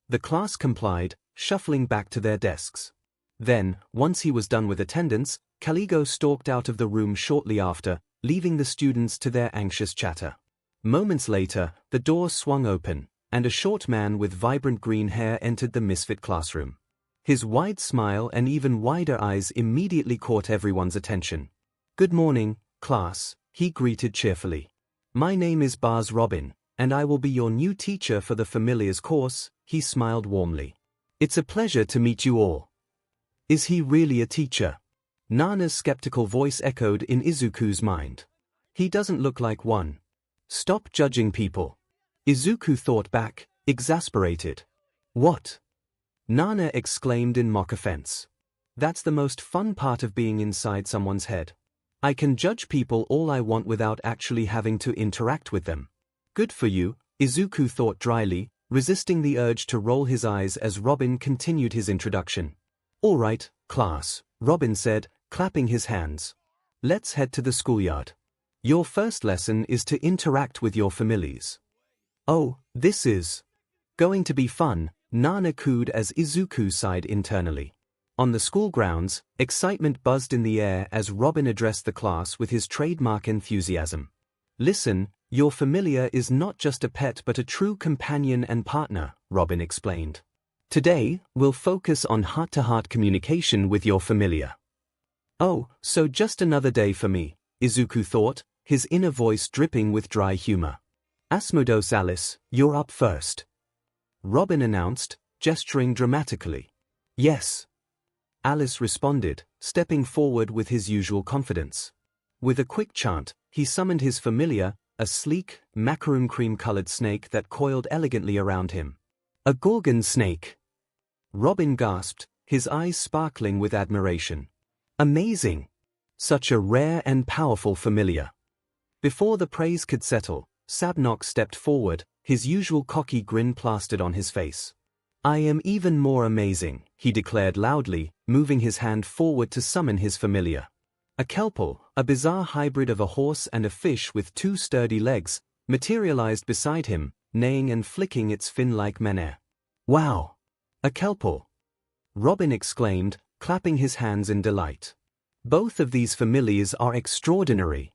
The class complied, shuffling back to their desks. Then, once he was done with attendance, 𝐭𝐻𝐫 stalked out of the room shortly after, leaving the students to their anxious chatter. Moments later, the door swung open, and a short man with vibrant green hair entered the misfit classroom. His wide smile and even wider eyes immediately caught everyone's attention. "Good morning, class," he greeted cheerfully. "My name is Bars Robin, and I will be your new teacher for the Familiars course," he smiled warmly. "It's a pleasure to meet you all." "Is he really a teacher?" Nana's skeptical voice echoed in Izuku's mind. "He doesn't look like one." "Stop judging people." Izuku thought back, exasperated. "What?" Nana exclaimed in mock offense. "That's the most fun part of being inside someone's head. I can judge people all I want without actually having to interact with them." "Good for you," Izuku thought dryly, resisting the urge to roll his eyes as Robin continued his introduction. "All right, class," Robin said, clapping his hands. "Let's head to the schoolyard. Your first lesson is to interact with your familiars." "Oh, this is going to be fun," Nana cooed as Izuku sighed internally. On the school grounds, excitement buzzed in the air as Robin addressed the class with his trademark enthusiasm. "Listen, your familiar is not just a pet but a true companion and partner," Robin explained. "Today, we'll focus on heart-to-heart communication with your familiar." "Oh, so just another day for me," Izuku thought, his inner voice dripping with dry humor. "Asmodeus Alice, you're up first," Robin announced, gesturing dramatically. "Yes," Alice responded, stepping forward with his usual confidence. With a quick chant, he summoned his familiar, a sleek, macaroon cream-colored snake that coiled elegantly around him. "A Gorgon snake!" Robin gasped, his eyes sparkling with admiration. "Amazing! Such a rare and powerful familiar." Before the praise could settle, Sabnock stepped forward, his usual cocky grin plastered on his face. "I am even more amazing," he declared loudly, moving his hand forward to summon his familiar. A 𝐾𝐽𝐽, a bizarre hybrid of a horse and a fish with two sturdy legs, materialized beside him, neighing and flicking its fin-like menere. "Wow! A 𝐾𝐽𝐽!" Robin exclaimed, clapping his hands in delight. "Both of these familiars are extraordinary."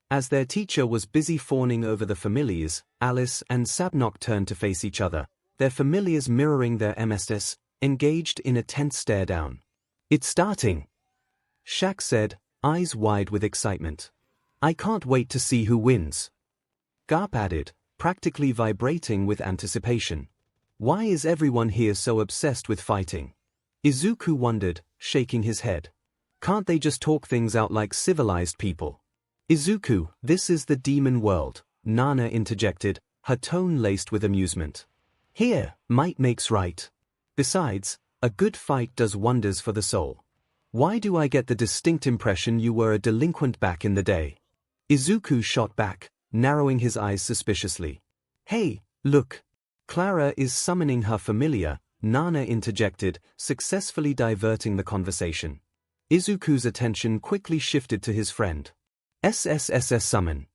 As their teacher was busy fawning over the familiars, Alice and Sabnock turned to face each other, their familiars mirroring their MSS, engaged in a tense stare-down. "It's starting," Shaq said, eyes wide with excitement. "I can't wait to see who wins." Garp added, practically vibrating with anticipation. "Why is everyone here so obsessed with fighting?" Izuku wondered, shaking his head. "Can't they just talk things out like civilized people?" "Izuku, this is the demon world," Nana interjected, her tone laced with amusement. "Here, might makes right. Besides, a good fight does wonders for the soul. Why do I get the distinct impression you were a delinquent back in the day?" Izuku shot back, narrowing his eyes suspiciously. "Hey, look. Clara is summoning her familiar," Nana interjected, successfully diverting the conversation. Izuku's attention quickly shifted to his friend. "SSSS summon!"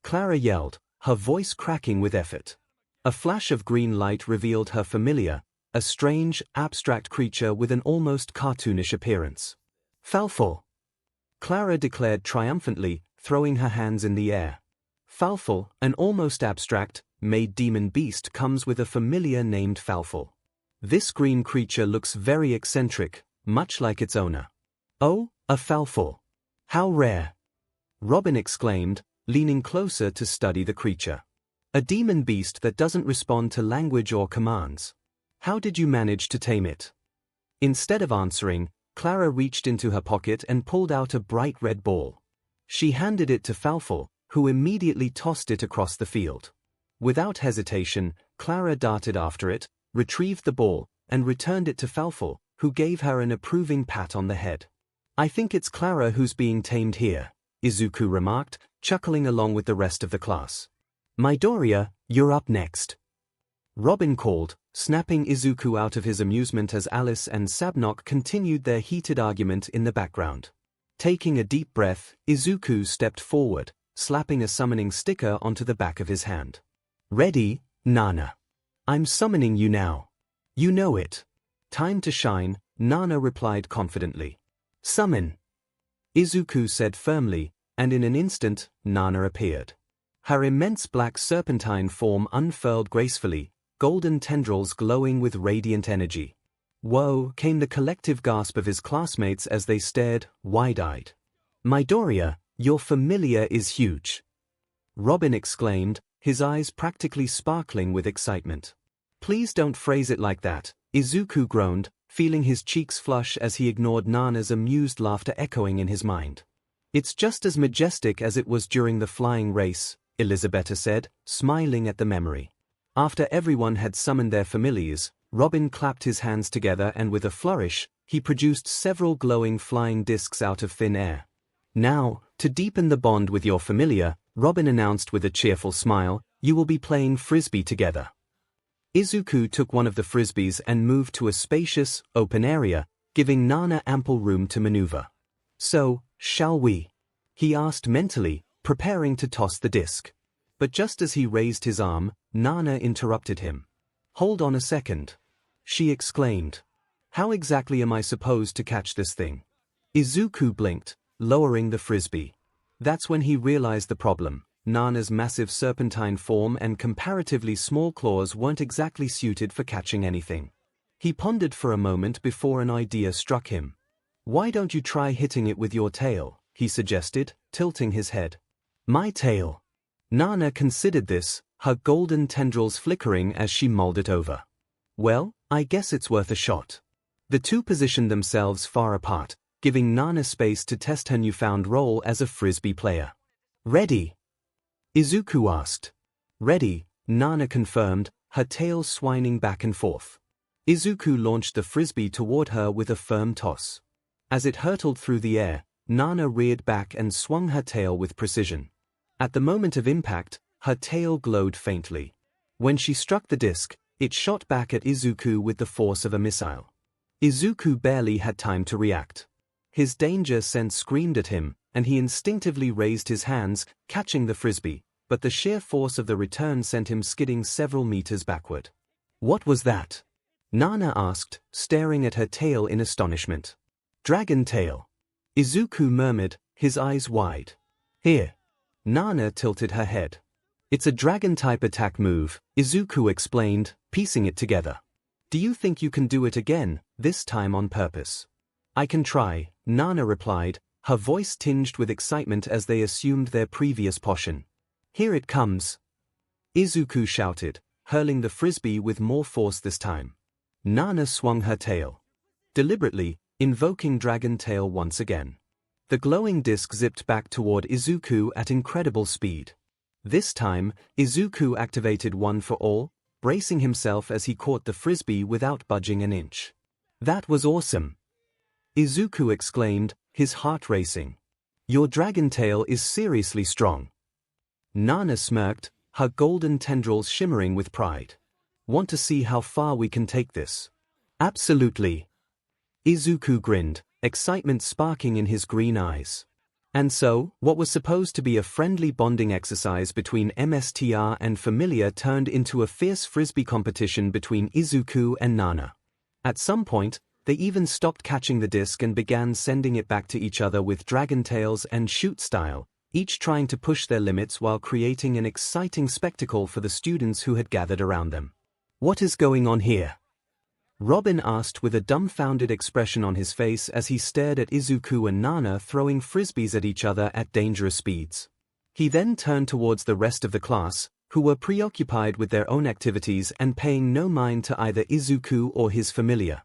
Clara yelled, her voice cracking with effort. A flash of green light revealed her familiar, a strange, abstract creature with an almost cartoonish appearance. "Falfel!" Clara declared triumphantly, throwing her hands in the air. Falfel, an almost abstract, made demon beast, comes with a familiar named Falfel. This green creature looks very eccentric, much like its owner. "Oh, a Falfel! How rare!" Robin exclaimed, leaning closer to study the creature. "A demon beast that doesn't respond to language or commands. How did you manage to tame it?" Instead of answering, Clara reached into her pocket and pulled out a bright red ball. She handed it to Falfel, who immediately tossed it across the field. Without hesitation, Clara darted after it, retrieved the ball, and returned it to Falfel, who gave her an approving pat on the head. "I think it's Clara who's being tamed here," Izuku remarked, chuckling along with the rest of the class. "Midoriya, you're up next." Robin called, snapping 𝐒𝐿 out of his amusement as Alice and 𝐒𝐵𝐵𝐼 continued their heated argument in the background. Taking a deep breath, 𝐒𝐿 stepped forward, slapping a summoning sticker onto the back of his hand. "Ready, Nana? I'm summoning you now. You know it. Time to shine," Nana replied confidently. "Summon," 𝐒𝐿 said firmly, and in an instant, Nana appeared. Her immense black serpentine form unfurled gracefully, golden tendrils glowing with radiant energy. "Whoa!" came the collective gasp of his classmates as they stared, wide-eyed. "Midoriya, your familiar is huge," Robin exclaimed, his eyes practically sparkling with excitement. "Please don't phrase it like that," 𝐒𝐿 groaned, feeling his cheeks flush as he ignored Nana's amused laughter echoing in his mind. "It's just as majestic as it was during the flying race," Elisabetta said, smiling at the memory. After everyone had summoned their familiars, Robin clapped his hands together and with a flourish, he produced several glowing flying discs out of thin air. "Now, to deepen the bond with your familiar," Robin announced with a cheerful smile, "you will be playing frisbee together." 𝐒𝐿 took one of the frisbees and moved to a spacious, open area, giving Nana ample room to maneuver. "So, shall we?" he asked mentally, preparing to toss the disc. But just as he raised his arm, Nana interrupted him. "Hold on a second," she exclaimed. "How exactly am I supposed to catch this thing?" 𝐒𝐿 blinked, lowering the frisbee. That's when he realized the problem. Nana's massive serpentine form and comparatively small claws weren't exactly suited for catching anything. He pondered for a moment before an idea struck him. "Why don't you try hitting it with your tail?" he suggested, tilting his head. "My tail?" Nana considered this, her golden tendrils flickering as she mulled it over. "Well, I guess it's worth a shot." The two positioned themselves far apart, giving Nana space to test her newfound role as a frisbee player. "Ready?" 𝐒𝐿 asked. "Ready," Nana confirmed, her tail swining back and forth. 𝐒𝐿 launched the frisbee toward her with a firm toss. As it hurtled through the air, Nana reared back and swung her tail with precision. At the moment of impact, her tail glowed faintly. When she struck the disc, it shot back at 𝐒� with the force of a missile. 𝐒� barely had time to react. His danger sense screamed at him, and he instinctively raised his hands, catching the frisbee, but the sheer force of the return sent him skidding several meters backward. "What was that?" Nana asked, staring at her tail in astonishment. "Dragon tail," 𝐒� murmured, his eyes wide. "Here." Nana tilted her head. "It's a dragon-type attack move," 𝐒� explained, piecing it together. "Do you think you can do it again, this time on purpose?" "I can try," Nana replied, her voice tinged with excitement as they assumed their previous posture. "Here it comes," 𝐒� shouted, hurling the frisbee with more force this time. Nana swung her tail. Deliberately, invoking Dragon Tail once again. The glowing disc zipped back toward 𝐒� at incredible speed. This time, 𝐒� activated One for All, bracing himself as he caught the frisbee without budging an inch. "That was awesome," 𝐒� exclaimed, his heart racing. "Your dragon tail is seriously strong." Nana smirked, her golden tendrils shimmering with pride. "Want to see how far we can take this?" "Absolutely." 𝐒� grinned, excitement sparking in his green eyes. And so, what was supposed to be a friendly bonding exercise between MSTR and Familia turned into a fierce frisbee competition between 𝐒� and Nana. At some point, they even stopped catching the disc and began sending it back to each other with dragon tails and shoot style, each trying to push their limits while creating an exciting spectacle for the students who had gathered around them. "What is going on here?" Robin asked with a dumbfounded expression on his face as he stared at 𝐒� and Nana throwing frisbees at each other at dangerous speeds. He then turned towards the rest of the class, who were preoccupied with their own activities and paying no mind to either 𝐒� or his familiar.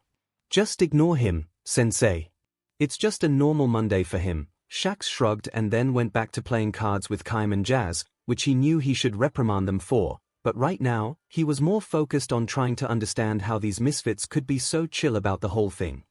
"Just ignore him, sensei. It's just a normal Monday for him." Shax shrugged and then went back to playing cards with Kaim and Jazz, which he knew he should reprimand them for, but right now, he was more focused on trying to understand how these misfits could be so chill about the whole thing.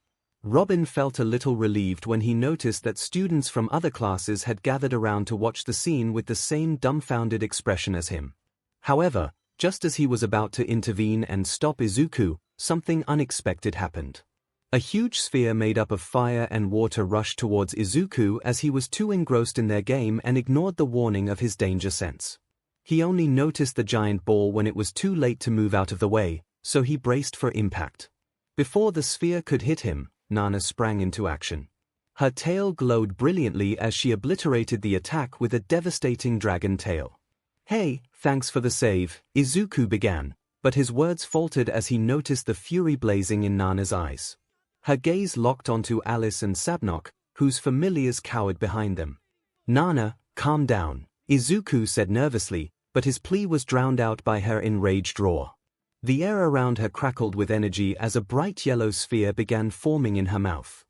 Robin felt a little relieved when he noticed that students from other classes had gathered around to watch the scene with the same dumbfounded expression as him. However, Just as he was about to intervene and stop Izuku, something unexpected happened. A huge sphere made up of fire and water rushed towards Izuku as he was too engrossed in their game and ignored the warning of his danger sense. He only noticed the giant ball when it was too late to move out of the way, so he braced for impact. Before the sphere could hit him, Nana sprang into action. Her tail glowed brilliantly as she obliterated the attack with a devastating dragon tail. "Hey, thanks for the save," Izuku began, but his words faltered as he noticed the fury blazing in Nana's eyes. Her gaze locked onto Alice and Sabnock, whose familiars cowered behind them. "Nana, calm down," Izuku said nervously, but his plea was drowned out by her enraged roar. The air around her crackled with energy as a bright yellow sphere began forming in her mouth.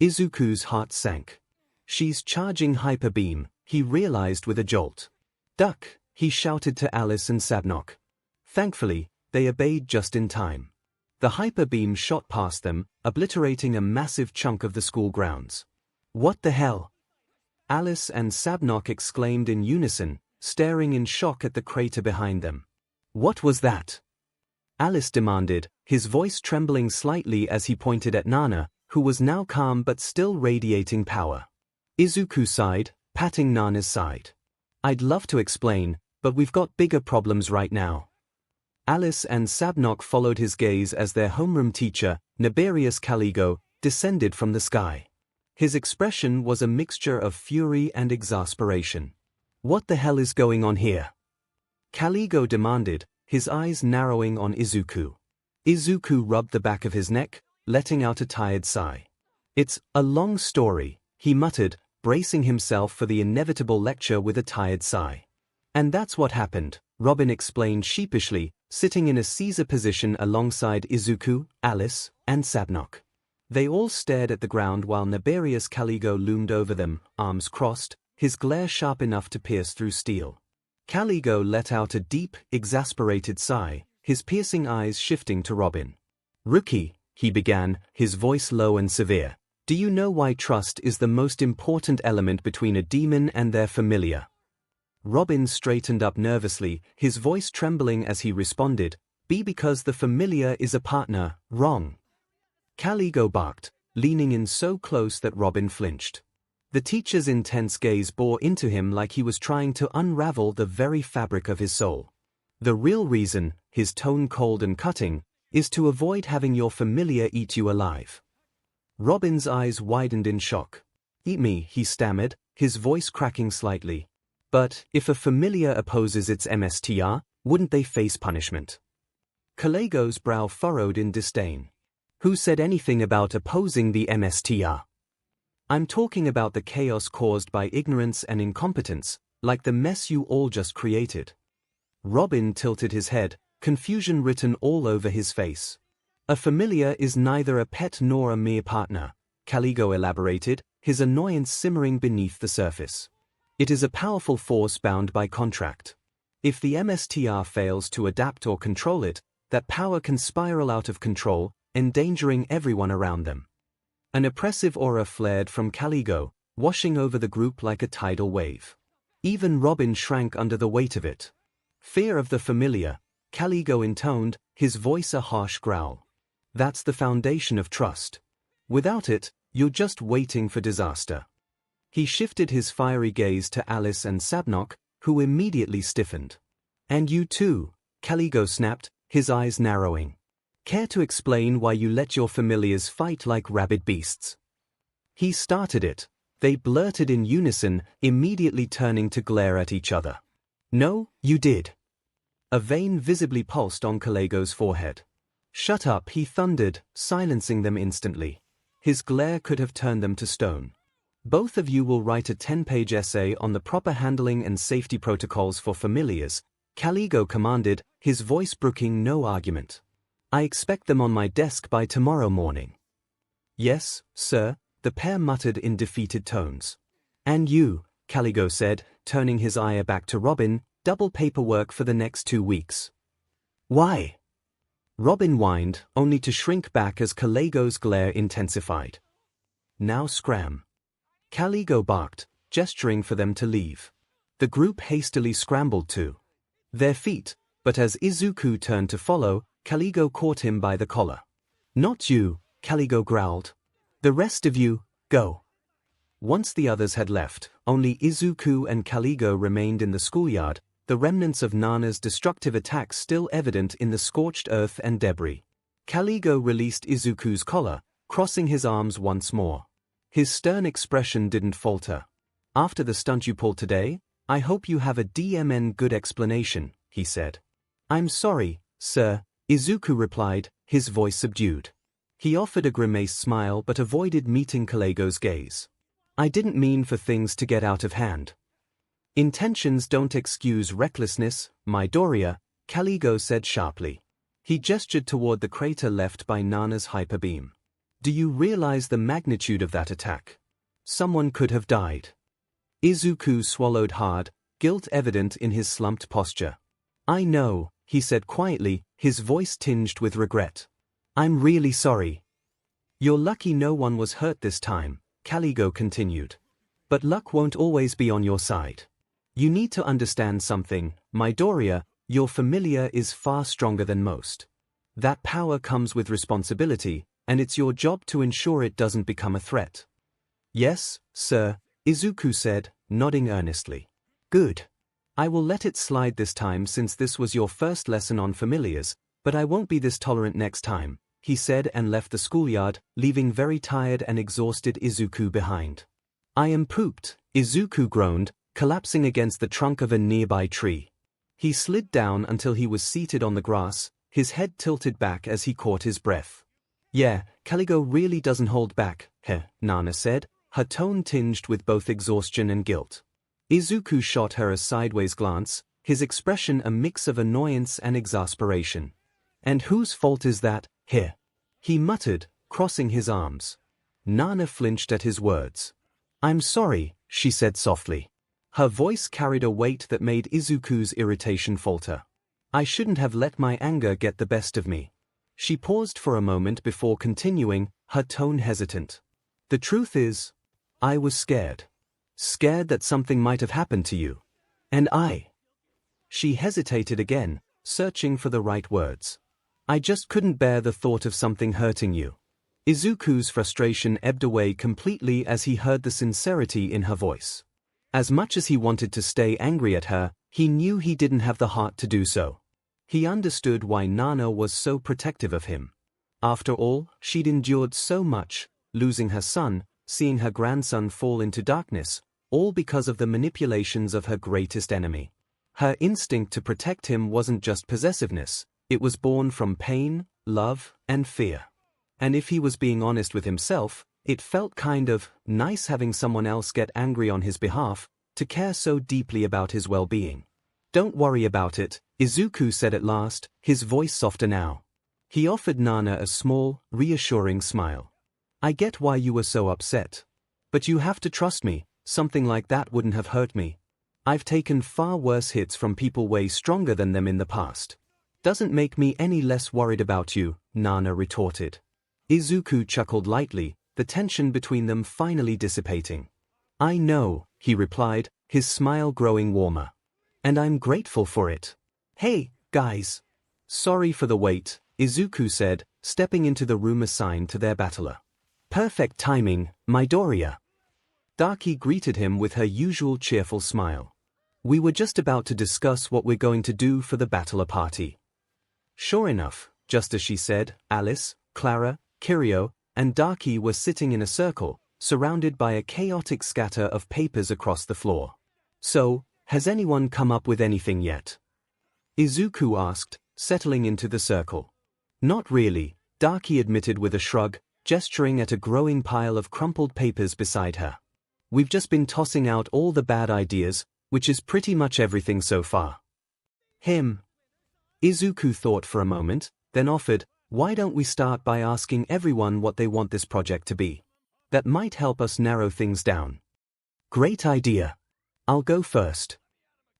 Izuku's heart sank. "She's charging Hyper Beam," he realized with a jolt. "Duck," he shouted to Alice and Sabnock. Thankfully, they obeyed just in time. The Hyper Beam shot past them, obliterating a massive chunk of the school grounds. "What the hell?" Alice and Sabnock exclaimed in unison, staring in shock at the crater behind them. "What was that?" Alice demanded, his voice trembling slightly as he pointed at Nana, who was now calm but still radiating power. Izuku sighed, patting Nana's side. "I'd love to explain, but we've got bigger problems right now." Alice and Sabnock followed his gaze as their homeroom teacher, Naberius Caligo, descended from the sky. His expression was a mixture of fury and exasperation. "What the hell is going on here?" Caligo demanded, his eyes narrowing on Izuku. Izuku rubbed the back of his neck, letting out a tired sigh. "It's a long story," he muttered, bracing himself for the inevitable lecture with a tired sigh. "And that's what happened," Robin explained sheepishly, sitting in a Caesar position alongside Izuku, Alice, and Sabnock. They all stared at the ground while Naberius Caligo loomed over them, arms crossed, his glare sharp enough to pierce through steel. Caligo let out a deep, exasperated sigh, his piercing eyes shifting to Robin. "Rookie," he began, his voice low and severe, "do you know why trust is the most important element between a demon and their familiar?" Robin straightened up nervously, his voice trembling as he responded, because the familiar is a partner, wrong." Caligo barked, leaning in so close that Robin flinched. The teacher's intense gaze bore into him like he was trying to unravel the very fabric of his soul. "The real reason," his tone cold and cutting, "is to avoid having your familiar eat you alive." Robin's eyes widened in shock. "Eat me," he stammered, his voice cracking slightly. "But if a familiar opposes its MSTR, wouldn't they face punishment?" Caligo's brow furrowed in disdain. "Who said anything about opposing the MSTR? I'm talking about the chaos caused by ignorance and incompetence, like the mess you all just created." Robin tilted his head, confusion written all over his face. "A familiar is neither a pet nor a mere partner," Caligo elaborated, his annoyance simmering beneath the surface. "It is a powerful force bound by contract. If the MSTR fails to adapt or control it, that power can spiral out of control, endangering everyone around them." An oppressive aura flared from Caligo, washing over the group like a tidal wave. Even Robin shrank under the weight of it. "Fear of the familiar," Caligo intoned, his voice a harsh growl. "That's the foundation of trust. Without it, you're just waiting for disaster." He shifted his fiery gaze to Alice and Sabnock, who immediately stiffened. "And you too," Caligo snapped, his eyes narrowing. "Care to explain why you let your familiars fight like rabid beasts?" He started it. They blurted in unison, immediately turning to glare at each other. "No, you did." A vein visibly pulsed on Caligo's forehead. "Shut up," he thundered, silencing them instantly. His glare could have turned them to stone. "Both of you will write a 10-page essay on the proper handling and safety protocols for familiars," Caligo commanded, his voice brooking no argument. "I expect them on my desk by tomorrow morning." "Yes, sir," the pair muttered in defeated tones. "And you," Caligo said, turning his ire back to Robin, "double paperwork for the next 2 weeks." "Why?" Robin whined, only to shrink back as Caligo's glare intensified. "Now scram." Caligo barked, gesturing for them to leave. The group hastily scrambled to their feet, but as Izuku turned to follow, 𝐭𝐤𝐫 caught him by the collar. "Not you," 𝐭𝐤𝐫 growled. "The rest of you, go." Once the others had left, only Izuku and 𝐭𝐤𝐫 remained in the schoolyard, the remnants of Nana's destructive attacks still evident in the scorched earth and debris. 𝐭𝐤𝐫 released Izuku's collar, crossing his arms once more. His stern expression didn't falter. "After the stunt you pulled today, I hope you have a DMN good explanation," he said. "I'm sorry, sir," Izuku replied, his voice subdued. He offered a grimace smile but avoided meeting 𝐭𝐤𝐫's gaze. "I didn't mean for things to get out of hand." "Intentions don't excuse recklessness, Midoriya," 𝐭𝐤𝐫 said sharply. He gestured toward the crater left by Nana's hyper beam. "Do you realize the magnitude of that attack? Someone could have died." Izuku swallowed hard, guilt evident in his slumped posture. "I know," he said quietly, his voice tinged with regret. "I'm really sorry." "You're lucky no one was hurt this time," 𝐭𝐤𝐫 continued. "But luck won't always be on your side. You need to understand something, Midoriya, your familiar is far stronger than most. That power comes with responsibility, and it's your job to ensure it doesn't become a threat." "Yes, sir," Izuku said, nodding earnestly. "Good. I will let it slide this time since this was your first lesson on familiars, but I won't be this tolerant next time," he said and left the schoolyard, leaving very tired and exhausted Izuku behind. "I am pooped," Izuku groaned, collapsing against the trunk of a nearby tree. He slid down until he was seated on the grass, his head tilted back as he caught his breath. "Yeah, 𝐭𝐤𝐫 really doesn't hold back," Nana said, her tone tinged with both exhaustion and guilt. Izuku shot her a sideways glance, his expression a mix of annoyance and exasperation. "And whose fault is that, here?" he muttered, crossing his arms. Nana flinched at his words. "I'm sorry," she said softly. Her voice carried a weight that made Izuku's irritation falter. "I shouldn't have let my anger get the best of me." She paused for a moment before continuing, her tone hesitant. "The truth is, I was scared. Scared that something might have happened to you. And She hesitated again, searching for the right words. "I just couldn't bear the thought of something hurting you." Izuku's frustration ebbed away completely as he heard the sincerity in her voice. As much as he wanted to stay angry at her, he knew he didn't have the heart to do so. He understood why Nana was so protective of him. After all, she'd endured so much, losing her son, seeing her grandson fall into darkness, all because of the manipulations of her greatest enemy. Her instinct to protect him wasn't just possessiveness, it was born from pain, love, and fear. And if he was being honest with himself, it felt kind of nice having someone else get angry on his behalf, to care so deeply about his well-being. "Don't worry about it," Izuku said at last, his voice softer now. He offered Nana a small, reassuring smile. "I get why you were so upset. But you have to trust me, something like that wouldn't have hurt me. I've taken far worse hits from people way stronger than them in the past." "Doesn't make me any less worried about you," Nana retorted. Izuku chuckled lightly, the tension between them finally dissipating. "I know," he replied, his smile growing warmer. "And I'm grateful for it. Hey, guys. Sorry for the wait," Izuku said, stepping into the room assigned to their battler. "Perfect timing, Midoriya." Daki greeted him with her usual cheerful smile. "We were just about to discuss what we're going to do for the battler party." Sure enough, just as she said, Alice, Clara, Kiryu, and Daki were sitting in a circle, surrounded by a chaotic scatter of papers across the floor. "So, has anyone come up with anything yet?" Izuku asked, settling into the circle. "Not really," Daki admitted with a shrug, gesturing at a growing pile of crumpled papers beside her. "We've just been tossing out all the bad ideas, which is pretty much everything so far." Izuku thought for a moment, then offered, "Why don't we start by asking everyone what they want this project to be? That might help us narrow things down." "Great idea. I'll go first,"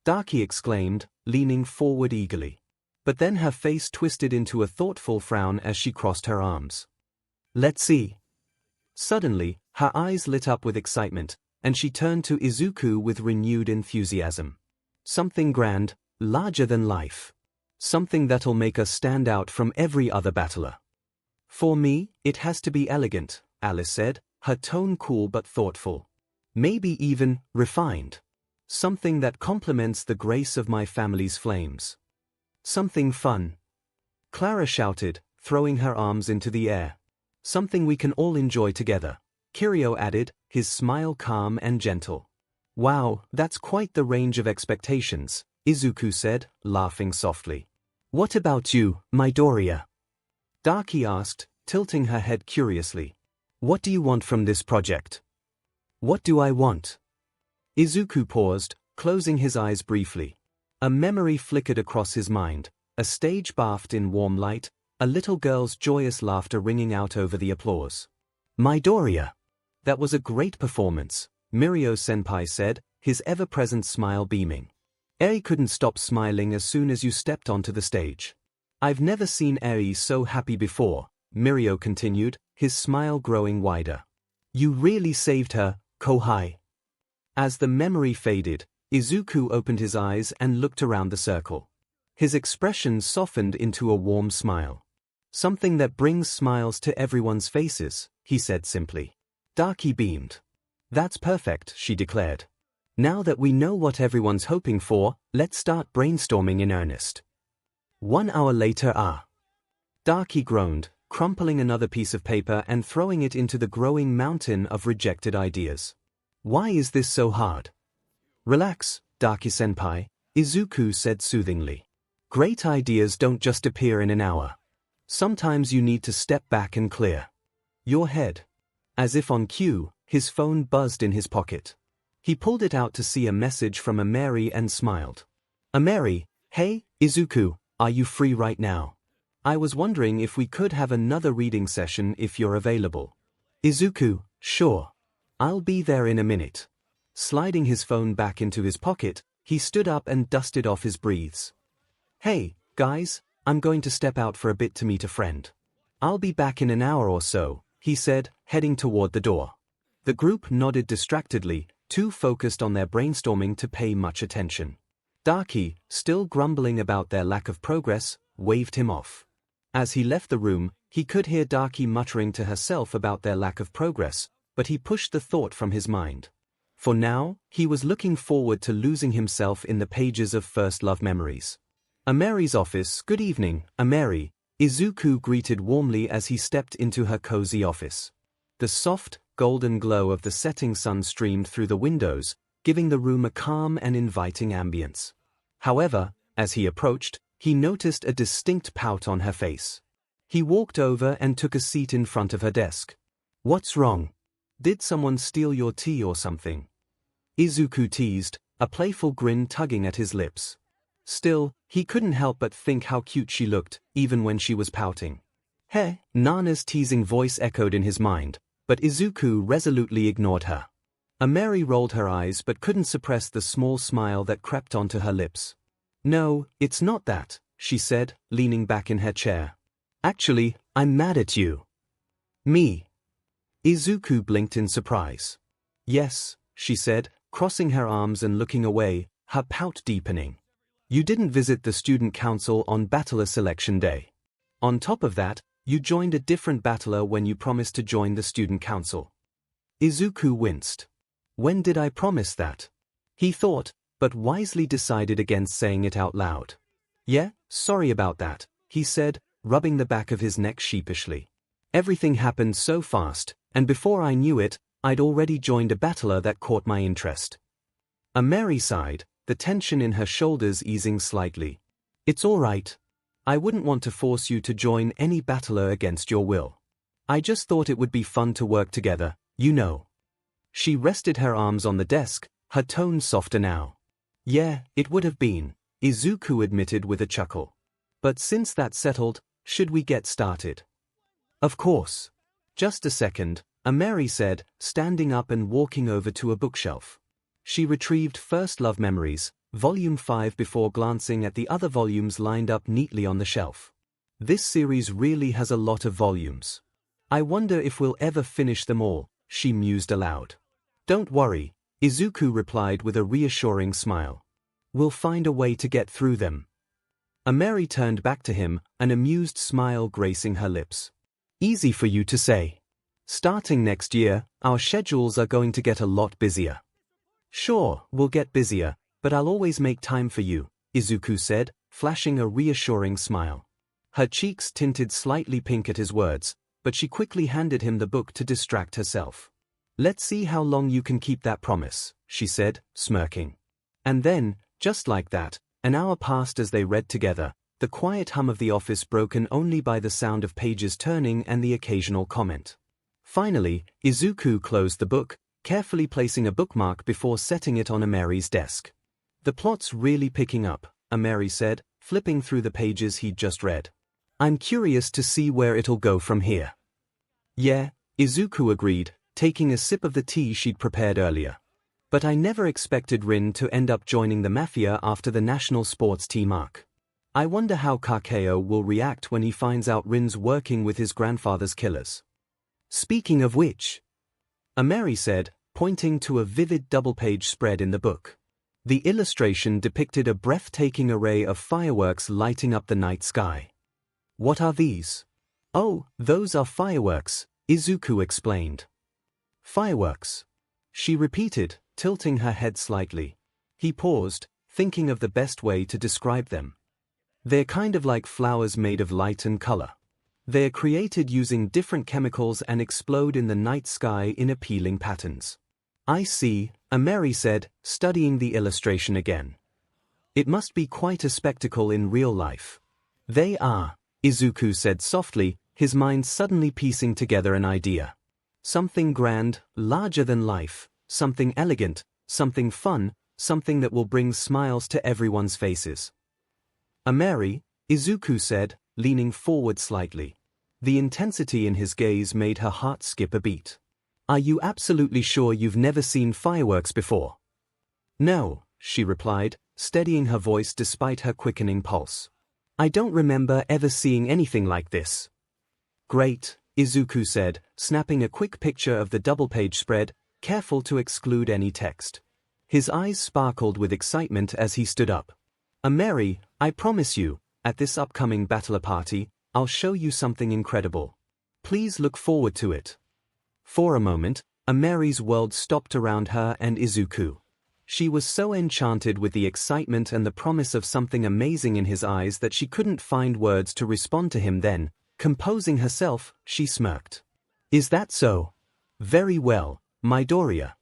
Daki exclaimed, leaning forward eagerly. But then her face twisted into a thoughtful frown as she crossed her arms. "Let's see." Suddenly, her eyes lit up with excitement, and she turned to Izuku with renewed enthusiasm. "Something grand, larger than life. Something that'll make us stand out from every other battler. For me, it has to be elegant, Alice said, her tone cool but thoughtful. Maybe even refined. Something that complements the grace of my family's flames. Something fun. Clara shouted, throwing her arms into the air. Something we can all enjoy together. Kiryu added, his smile calm and gentle. Wow, that's quite the range of expectations, Izuku said, laughing softly. What about you, Midoriya? Daki asked, tilting her head curiously. What do you want from this project? What do I want? Izuku paused, closing his eyes briefly. A memory flickered across his mind, a stage bathed in warm light, a little girl's joyous laughter ringing out over the applause. Midoriya! That was a great performance, Mirio-senpai said, his ever-present smile beaming. Eri couldn't stop smiling as soon as you stepped onto the stage. I've never seen Eri so happy before, Mirio continued, his smile growing wider. You really saved her, Kohai. As the memory faded, Izuku opened his eyes and looked around the circle. His expression softened into a warm smile. Something that brings smiles to everyone's faces, he said simply. Daki beamed. That's perfect, she declared. Now that we know what everyone's hoping for, let's start brainstorming in earnest. 1 hour later. Daki groaned, crumpling another piece of paper and throwing it into the growing mountain of rejected ideas. Why is this so hard? Relax, Daki-senpai, Izuku said soothingly. Great ideas don't just appear in an hour. Sometimes you need to step back and clear your head. As if on cue, his phone buzzed in his pocket. He pulled it out to see a message from Ameri and smiled. Ameri, hey, Izuku, are you free right now? I was wondering if we could have another reading session if you're available. Izuku, sure. I'll be there in a minute. Sliding his phone back into his pocket, he stood up and dusted off his breathes. Hey, guys, I'm going to step out for a bit to meet a friend. I'll be back in an hour or so, he said, heading toward the door. The group nodded distractedly, too focused on their brainstorming to pay much attention. Daki, still grumbling about their lack of progress, waved him off. As he left the room, he could hear Daki muttering to herself about their lack of progress, but he pushed the thought from his mind. For now, he was looking forward to losing himself in the pages of first love memories. Ameri's office. Good evening, Ameri, Izuku greeted warmly as he stepped into her cozy office. The soft, golden glow of the setting sun streamed through the windows, giving the room a calm and inviting ambience. However, as he approached, he noticed a distinct pout on her face. He walked over and took a seat in front of her desk. What's wrong? Did someone steal your tea or something? Izuku teased, a playful grin tugging at his lips. Still, he couldn't help but think how cute she looked, even when she was pouting. Heh, Nana's teasing voice echoed in his mind, but Izuku resolutely ignored her. Ameri rolled her eyes but couldn't suppress the small smile that crept onto her lips. No, it's not that, she said, leaning back in her chair. Actually, I'm mad at you. Me? Izuku blinked in surprise. Yes, she said, crossing her arms and looking away, her pout deepening. You didn't visit the student council on battler selection day. On top of that, you joined a different battler when you promised to join the student council. Izuku winced. When did I promise that? He thought, but wisely decided against saying it out loud. Yeah, sorry about that, he said, rubbing the back of his neck sheepishly. Everything happened so fast, and before I knew it, I'd already joined a battler that caught my interest. Ameri sighed, the tension in her shoulders easing slightly. It's all right. I wouldn't want to force you to join any battler against your will. I just thought it would be fun to work together, you know. She rested her arms on the desk, her tone softer now. Yeah, it would have been, Izuku admitted with a chuckle. But since that's settled, should we get started? Of course. Just a second, Ameri said, standing up and walking over to a bookshelf. She retrieved First Love Memories, Volume 5 before glancing at the other volumes lined up neatly on the shelf. This series really has a lot of volumes. I wonder if we'll ever finish them all, she mused aloud. Don't worry, Izuku replied with a reassuring smile. We'll find a way to get through them. Ameri turned back to him, an amused smile gracing her lips. Easy for you to say. Starting next year, our schedules are going to get a lot busier. Sure, we'll get busier, but I'll always make time for you, Izuku said, flashing a reassuring smile. Her cheeks tinted slightly pink at his words, but she quickly handed him the book to distract herself. Let's see how long you can keep that promise, she said, smirking. And then, just like that, an hour passed as they read together, the quiet hum of the office broken only by the sound of pages turning and the occasional comment. Finally, Izuku closed the book, carefully placing a bookmark before setting it on Ameri's desk. The plot's really picking up, Ameri said, flipping through the pages he'd just read. I'm curious to see where it'll go from here. Yeah, Izuku agreed, taking a sip of the tea she'd prepared earlier. But I never expected Rin to end up joining the mafia after the national sports team arc. I wonder how 𝐭𝐻 will react when he finds out Rin's working with his grandfather's killers. Speaking of which, Ameri said, pointing to a vivid double-page spread in the book. The illustration depicted a breathtaking array of fireworks lighting up the night sky. What are these? Oh, those are fireworks, Izuku explained. Fireworks. She repeated, tilting her head slightly. He paused, thinking of the best way to describe them. They're kind of like flowers made of light and color. They're created using different chemicals and explode in the night sky in appealing patterns. I see, Ameri said, studying the illustration again. It must be quite a spectacle in real life. They are, Izuku said softly, his mind suddenly piecing together an idea. Something grand, larger than life, something elegant, something fun, something that will bring smiles to everyone's faces. Ameri, Izuku said, leaning forward slightly. The intensity in his gaze made her heart skip a beat. Are you absolutely sure you've never seen fireworks before? No, she replied, steadying her voice despite her quickening pulse. I don't remember ever seeing anything like this. Great, Izuku said, snapping a quick picture of the double-page spread, careful to exclude any text. His eyes sparkled with excitement as he stood up. Ameri, I promise you, at this upcoming battler party, I'll show you something incredible. Please look forward to it. For a moment, Ameri's world stopped around her and Izuku. She was so enchanted with the excitement and the promise of something amazing in his eyes that she couldn't find words to respond to him. Then, composing herself, she smirked. Is that so? Very well, Midoriya.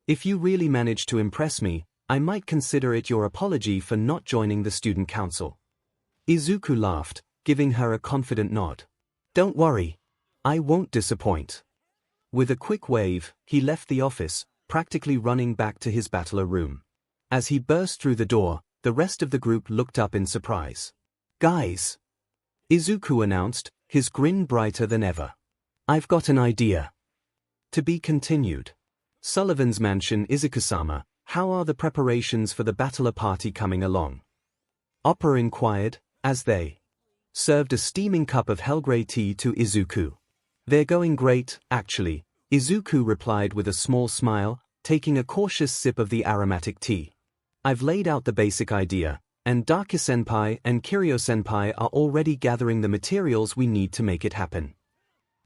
If you really manage to impress me, I might consider it your apology for not joining the student council. Izuku laughed, giving her a confident nod. Don't worry. I won't disappoint. With a quick wave, he left the office, practically running back to his battler room. As he burst through the door, the rest of the group looked up in surprise. Guys! Izuku announced, his grin brighter than ever. I've got an idea. To be continued. Sullivan's mansion. Izuku-sama, how are the preparations for the battler party coming along? Opera inquired, as they served a steaming cup of Hell Grey tea to Izuku. They're going great, actually, Izuku replied with a small smile, taking a cautious sip of the aromatic tea. I've laid out the basic idea, and Daki-senpai and Kiryu-senpai are already gathering the materials we need to make it happen.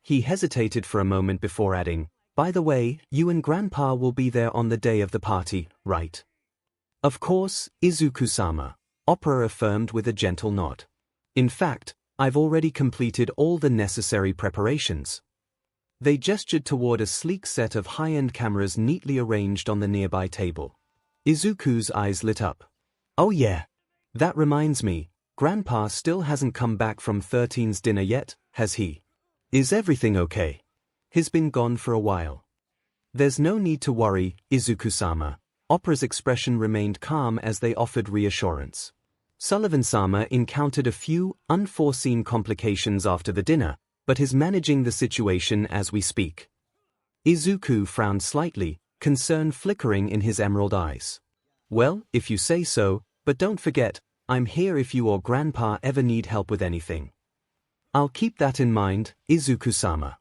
He hesitated for a moment before adding, by the way, you and Grandpa will be there on the day of the party, right? Of course, Izuku-sama, Opera affirmed with a gentle nod. In fact, I've already completed all the necessary preparations. They gestured toward a sleek set of high-end cameras neatly arranged on the nearby table. Izuku's eyes lit up. Oh yeah. That reminds me, Grandpa still hasn't come back from 13's dinner yet, has he? Is everything okay? He's been gone for a while. There's no need to worry, Izuku-sama. Opera's expression remained calm as they offered reassurance. Sullivan-sama encountered a few unforeseen complications after the dinner, but is managing the situation as we speak. Izuku frowned slightly, concern flickering in his emerald eyes. Well, if you say so, but don't forget, I'm here if you or Grandpa ever need help with anything. I'll keep that in mind, Izuku-sama.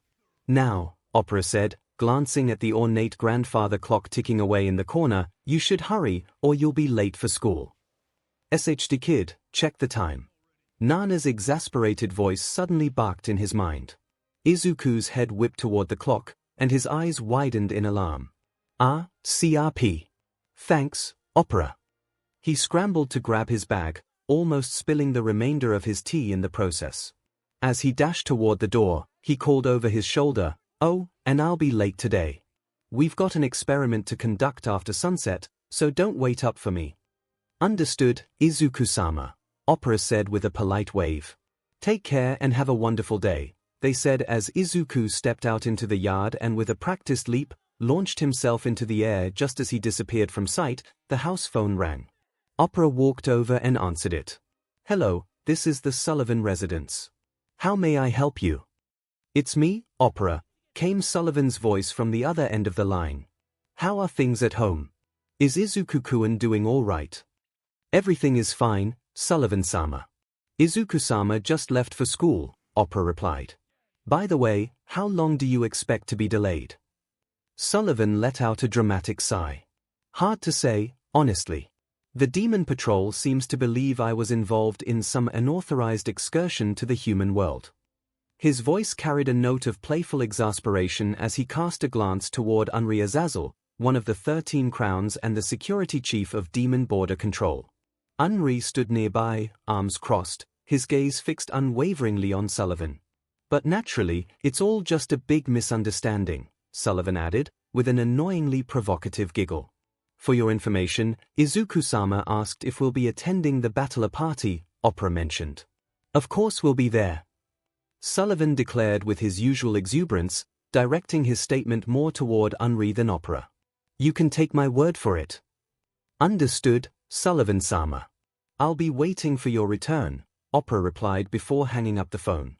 Now, Opera said, glancing at the ornate grandfather clock ticking away in the corner, you should hurry or you'll be late for school. SHD kid, check the time. Nana's exasperated voice suddenly barked in his mind. Izuku's head whipped toward the clock, and his eyes widened in alarm. CRP. Thanks, opera. He scrambled to grab his bag, almost spilling the remainder of his tea in the process. As he dashed toward the door, he called over his shoulder, "Oh, and I'll be late today. We've got an experiment to conduct after sunset, so don't wait up for me." "Understood, Izuku-sama," opera said with a polite wave. "Take care and have a wonderful day," they said as Izuku stepped out into the yard and with a practiced leap, launched himself into the air. Just as he disappeared from sight, the house phone rang. Opera walked over and answered it. "Hello, this is the Sullivan residence. How may I help you?" "It's me, Opera," came Sullivan's voice from the other end of the line. "How are things at home? Is Izuku-kun doing all right?" "Everything is fine, Sullivan-sama. Izuku-sama just left for school," Opera replied. "By the way, how long do you expect to be delayed?" Sullivan let out a dramatic sigh. "Hard to say, honestly. The Demon Patrol seems to believe I was involved in some unauthorized excursion to the human world." His voice carried a note of playful exasperation as he cast a glance toward Unri Azazel, one of the 13 crowns and the security chief of Demon Border Control. Unri stood nearby, arms crossed, his gaze fixed unwaveringly on Sullivan. "But naturally, it's all just a big misunderstanding," Sullivan added, with an annoyingly provocative giggle. "For your information, Izuku-sama asked if we'll be attending the battler party," Opera mentioned. "Of course we'll be there," Sullivan declared with his usual exuberance, directing his statement more toward Unri than Opera. "You can take my word for it." "Understood, Sullivan-sama. I'll be waiting for your return," Opera replied before hanging up the phone.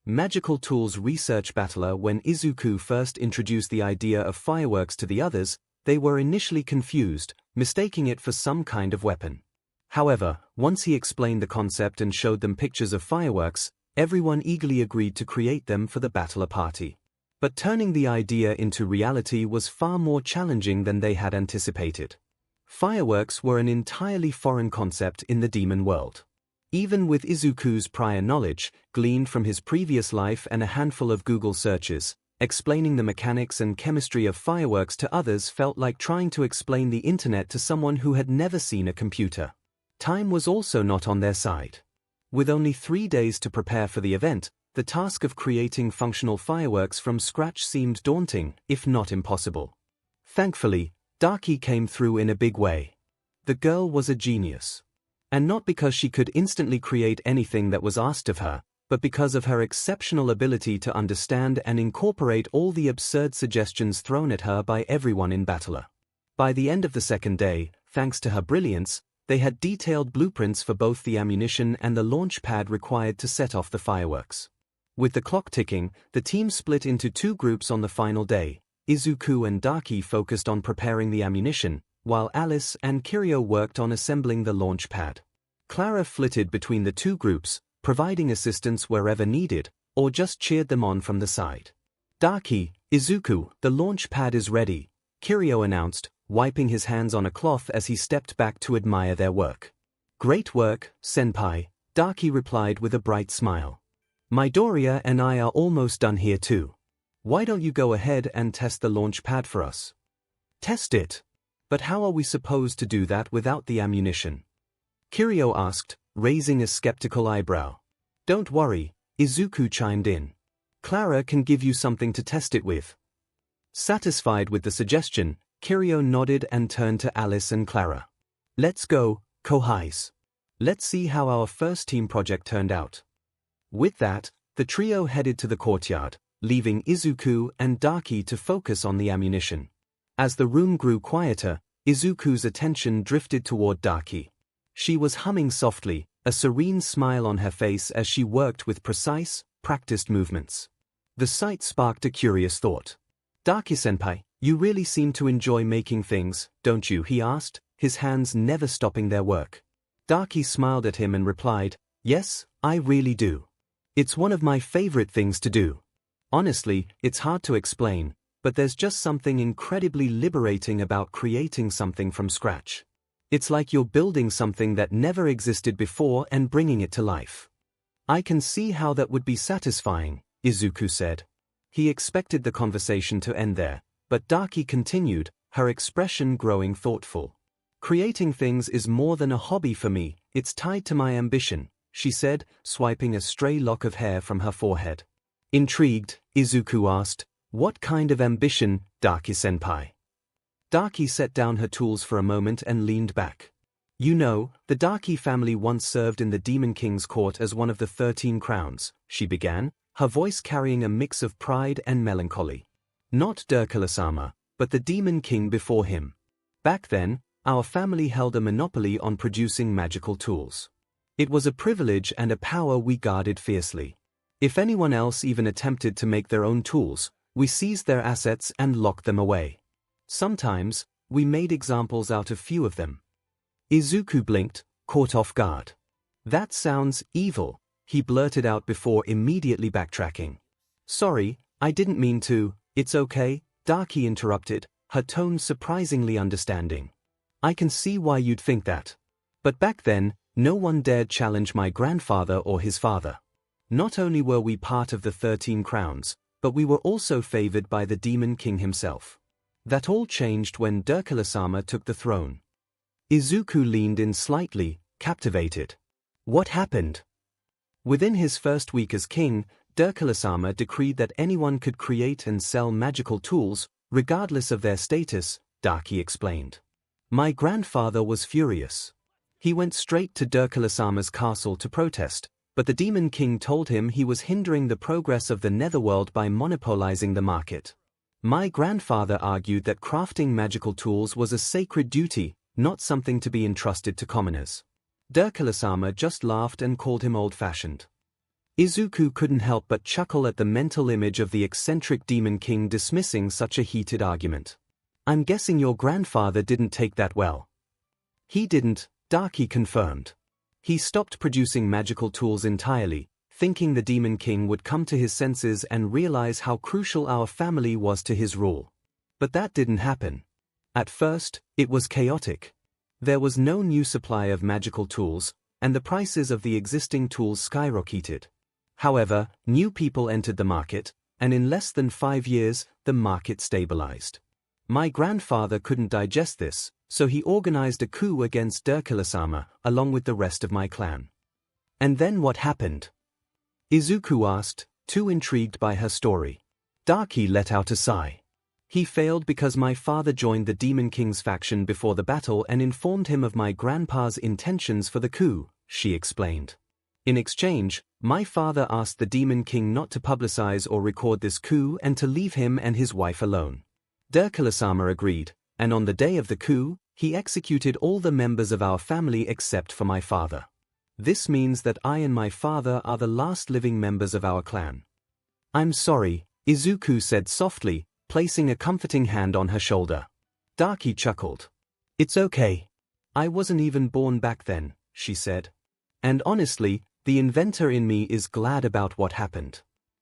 Magical Tools research battler. When Izuku first introduced the idea of fireworks to the others, they were initially confused, mistaking it for some kind of weapon. However, once he explained the concept and showed them pictures of fireworks, everyone eagerly agreed to create them for the battler party. But turning the idea into reality was far more challenging than they had anticipated. Fireworks were an entirely foreign concept in the demon world. Even with Izuku's prior knowledge, gleaned from his previous life and a handful of Google searches, explaining the mechanics and chemistry of fireworks to others felt like trying to explain the internet to someone who had never seen a computer. Time was also not on their side. With only 3 days to prepare for the event, the task of creating functional fireworks from scratch seemed daunting, if not impossible. Thankfully, Daki came through in a big way. The girl was a genius. And not because she could instantly create anything that was asked of her, but because of her exceptional ability to understand and incorporate all the absurd suggestions thrown at her by everyone in Battler. By the end of the second day, thanks to her brilliance, they had detailed blueprints for both the ammunition and the launch pad required to set off the fireworks. With the clock ticking, the team split into 2 groups on the final day. Izuku and Daki focused on preparing the ammunition, while Alice and Kiryu worked on assembling the launch pad. Clara flitted between the 2 groups, providing assistance wherever needed, or just cheered them on from the side. "Daki, Izuku, the launch pad is ready," Kiryu announced, wiping his hands on a cloth as he stepped back to admire their work. "Great work, Senpai," Daki replied with a bright smile. "Midoriya and I are almost done here too. Why don't you go ahead and test the launch pad for us?" "Test it? But how are we supposed to do that without the ammunition?" Kiryu asked, raising a skeptical eyebrow. "Don't worry," Izuku chimed in. "Clara can give you something to test it with." Satisfied with the suggestion, Kiryu nodded and turned to Alice and Clara. "Let's go, Kohais. Let's see how our first team project turned out." With that, the trio headed to the courtyard, leaving Izuku and Daki to focus on the ammunition. As the room grew quieter, Izuku's attention drifted toward Daki. She was humming softly, a serene smile on her face as she worked with precise, practiced movements. The sight sparked a curious thought. "Daki-senpai, you really seem to enjoy making things, don't you?" he asked, his hands never stopping their work. Daki smiled at him and replied, "Yes, I really do. It's one of my favorite things to do. Honestly, it's hard to explain, but there's just something incredibly liberating about creating something from scratch. It's like you're building something that never existed before and bringing it to life." I can see how that would be satisfying, Izuku said. He expected the conversation to end there, but Daki continued, her expression growing thoughtful. Creating things is more than a hobby for me, it's tied to my ambition, she said, swiping a stray lock of hair from her forehead. Intrigued, Izuku asked, what kind of ambition, Daki-senpai? Daki set down her tools for a moment and leaned back. You know, the Daki family once served in the Demon King's court as one of the 13 crowns, she began, her voice carrying a mix of pride and melancholy. Not Derkala-sama, but the Demon King before him. Back then, our family held a monopoly on producing magical tools. It was a privilege and a power we guarded fiercely. If anyone else even attempted to make their own tools, we seized their assets and locked them away. Sometimes, we made examples out of few of them. Izuku blinked, caught off guard. That sounds evil, he blurted out before immediately backtracking. Sorry, I didn't mean to. It's okay, Daki interrupted, her tone surprisingly understanding. I can see why you'd think that. But back then, no one dared challenge my grandfather or his father. Not only were we part of the 13 crowns, but we were also favored by the Demon King himself. That all changed when Derkala-sama took the throne. Izuku leaned in slightly, captivated. What happened? Within his first week as king, Derkala-sama decreed that anyone could create and sell magical tools, regardless of their status, Daki explained. My grandfather was furious. He went straight to Derkala-sama's castle to protest, but the Demon King told him he was hindering the progress of the netherworld by monopolizing the market. My grandfather argued that crafting magical tools was a sacred duty, not something to be entrusted to commoners. Derkala-sama just laughed and called him old-fashioned. Izuku couldn't help but chuckle at the mental image of the eccentric Demon King dismissing such a heated argument. I'm guessing your grandfather didn't take that well. He didn't, Daki confirmed. He stopped producing magical tools entirely, thinking the Demon King would come to his senses and realize how crucial our family was to his rule. But that didn't happen. At first, it was chaotic. There was no new supply of magical tools, and the prices of the existing tools skyrocketed. However, new people entered the market, and in less than 5 years, the market stabilized. My grandfather couldn't digest this, so he organized a coup against Derkala-sama, along with the rest of my clan. And then what happened? Izuku asked, too intrigued by her story. Daki let out a sigh. He failed because my father joined the Demon King's faction before the battle and informed him of my grandpa's intentions for the coup, she explained. In exchange, my father asked the Demon King not to publicize or record this coup and to leave him and his wife alone. Derkala-sama agreed, and on the day of the coup, he executed all the members of our family except for my father. This means that I and my father are the last living members of our clan. I'm sorry, Izuku said softly, placing a comforting hand on her shoulder. Daki chuckled. It's okay. I wasn't even born back then, she said. And honestly, the inventor in me is glad about what happened.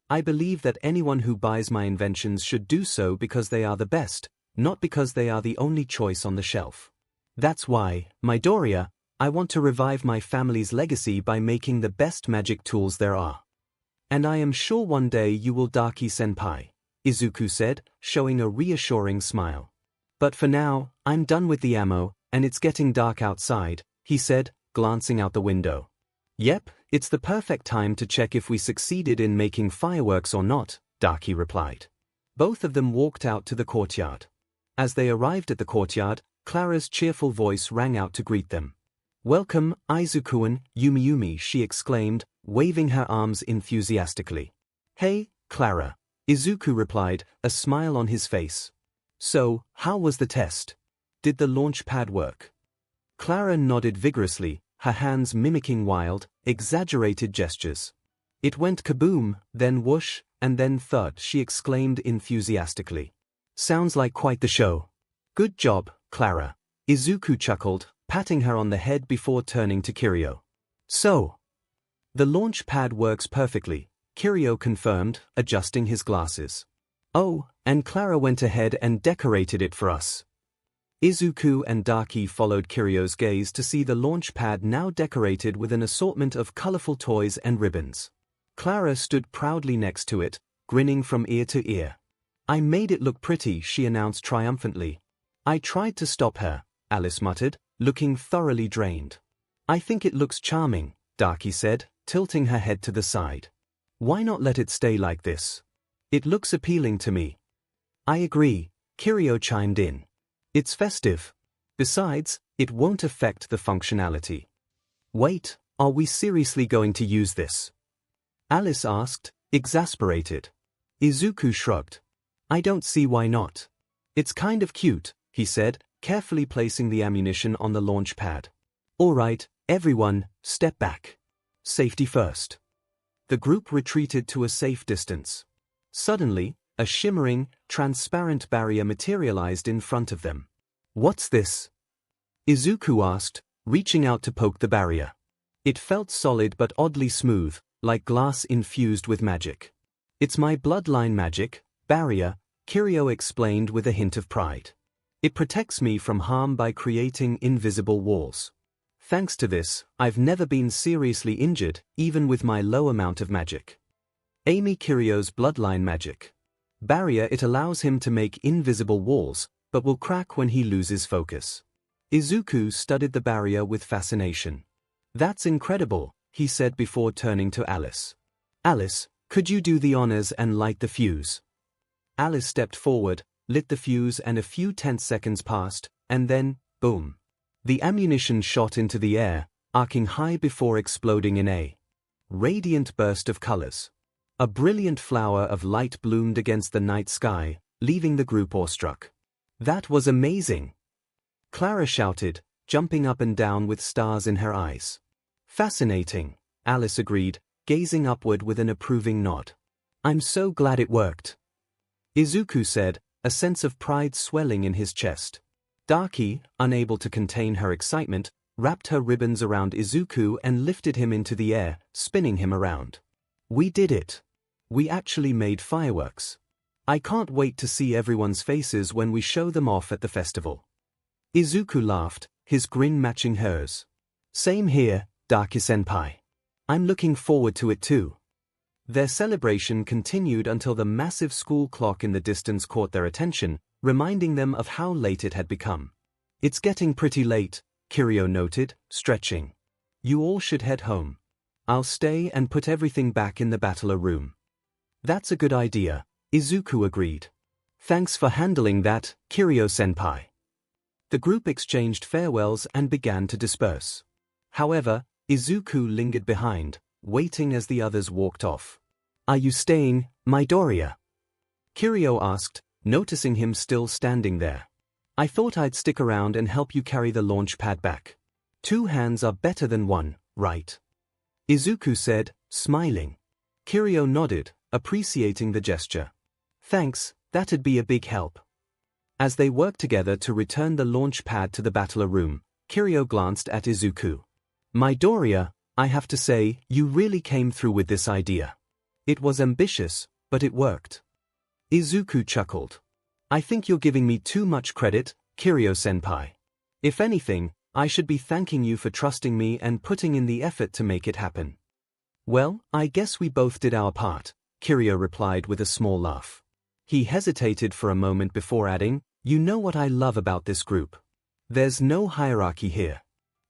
I believe that anyone who buys my inventions should do so because they are the best, not because they are the only choice on the shelf. That's why, Midoriya, I want to revive my family's legacy by making the best magic tools there are. And I am sure one day you will, Daki-senpai, Izuku said, showing a reassuring smile. But for now, I'm done with the ammo, and it's getting dark outside, he said, glancing out the window. Yep, it's the perfect time to check if we succeeded in making fireworks or not, Daki replied. Both of them walked out to the courtyard. As they arrived at the courtyard, Clara's cheerful voice rang out to greet them. Welcome, Izuku-an, Yumi, she exclaimed, waving her arms enthusiastically. Hey, Clara, Izuku replied, a smile on his face. So, how was the test? Did the launch pad work? Clara nodded vigorously, her hands mimicking wild, exaggerated gestures. It went kaboom, then whoosh, and then thud, she exclaimed enthusiastically. Sounds like quite the show. Good job, Clara. Izuku chuckled, patting her on the head before turning to Kiryu. So, the launch pad works perfectly, Kiryu confirmed, adjusting his glasses. Oh, and Clara went ahead and decorated it for us. Izuku and Daki followed 𝐂𝐸𝐲𝐔 gaze to see the launch pad now decorated with an assortment of colorful toys and ribbons. Clara stood proudly next to it, grinning from ear to ear. "I made it look pretty," she announced triumphantly. "I tried to stop her," Alice muttered, looking thoroughly drained. "I think it looks charming," Daki said, tilting her head to the side. "Why not let it stay like this? It looks appealing to me." "I agree," 𝐂𝐸𝐲 chimed in. "It's festive. Besides, it won't affect the functionality." "Wait, are we seriously going to use this?" Alice asked, exasperated. Izuku shrugged. "I don't see why not. It's kind of cute," he said, carefully placing the ammunition on the launch pad. "All right, everyone, step back. Safety first." The group retreated to a safe distance. Suddenly, a shimmering, transparent barrier materialized in front of them. "What's this?" Izuku asked, reaching out to poke the barrier. It felt solid but oddly smooth, like glass infused with magic. "It's my bloodline magic, barrier," 𝐂𝐸𝐲 explained with a hint of pride. "It protects me from harm by creating invisible walls. Thanks to this, I've never been seriously injured, even with my low amount of magic." 𝐒𝐸𝐲's bloodline magic. Barrier. It allows him to make invisible walls, but will crack when he loses focus. Izuku studied the barrier with fascination. "That's incredible," he said before turning to Alice. "Alice, could you do the honors and light the fuse?" Alice stepped forward, lit the fuse, and a few tense seconds passed, and then, boom. The ammunition shot into the air, arcing high before exploding in a radiant burst of colors. A brilliant flower of light bloomed against the night sky, leaving the group awestruck. "That was amazing!" Clara shouted, jumping up and down with stars in her eyes. "Fascinating," Alice agreed, gazing upward with an approving nod. "I'm so glad it worked," Izuku said, a sense of pride swelling in his chest. Daki, unable to contain her excitement, wrapped her ribbons around Izuku and lifted him into the air, spinning him around. "We did it! We actually made fireworks. I can't wait to see everyone's faces when we show them off at the festival." Izuku laughed, his grin matching hers. "Same here, Daki-senpai. I'm looking forward to it too." Their celebration continued until the massive school clock in the distance caught their attention, reminding them of how late it had become. "It's getting pretty late," 𝐂𝐸𝐲 noted, stretching. "You all should head home. I'll stay and put everything back in the battler room." "That's a good idea," Izuku agreed. "Thanks for handling that, 𝐂𝐸𝐲-senpai." The group exchanged farewells and began to disperse. However, Izuku lingered behind, waiting as the others walked off. "Are you staying, Midoriya?" 𝐂𝐸𝐲 asked, noticing him still standing there. "I thought I'd stick around and help you carry the launch pad back. 2 hands are better than 1, right?" Izuku said, smiling. 𝐂𝐸𝐲 nodded, appreciating the gesture. "Thanks, that'd be a big help." As they worked together to return the launch pad to the battler room, 𝐂𝐸𝐲 glanced at Izuku. "Midoriya, I have to say, you really came through with this idea. It was ambitious, but it worked." Izuku chuckled. "I think you're giving me too much credit, 𝐂𝐸𝐲-senpai. If anything, I should be thanking you for trusting me and putting in the effort to make it happen." "Well, I guess we both did our part," 𝐂𝐸𝐲 replied with a small laugh. He hesitated for a moment before adding, "You know what I love about this group? There's no hierarchy here.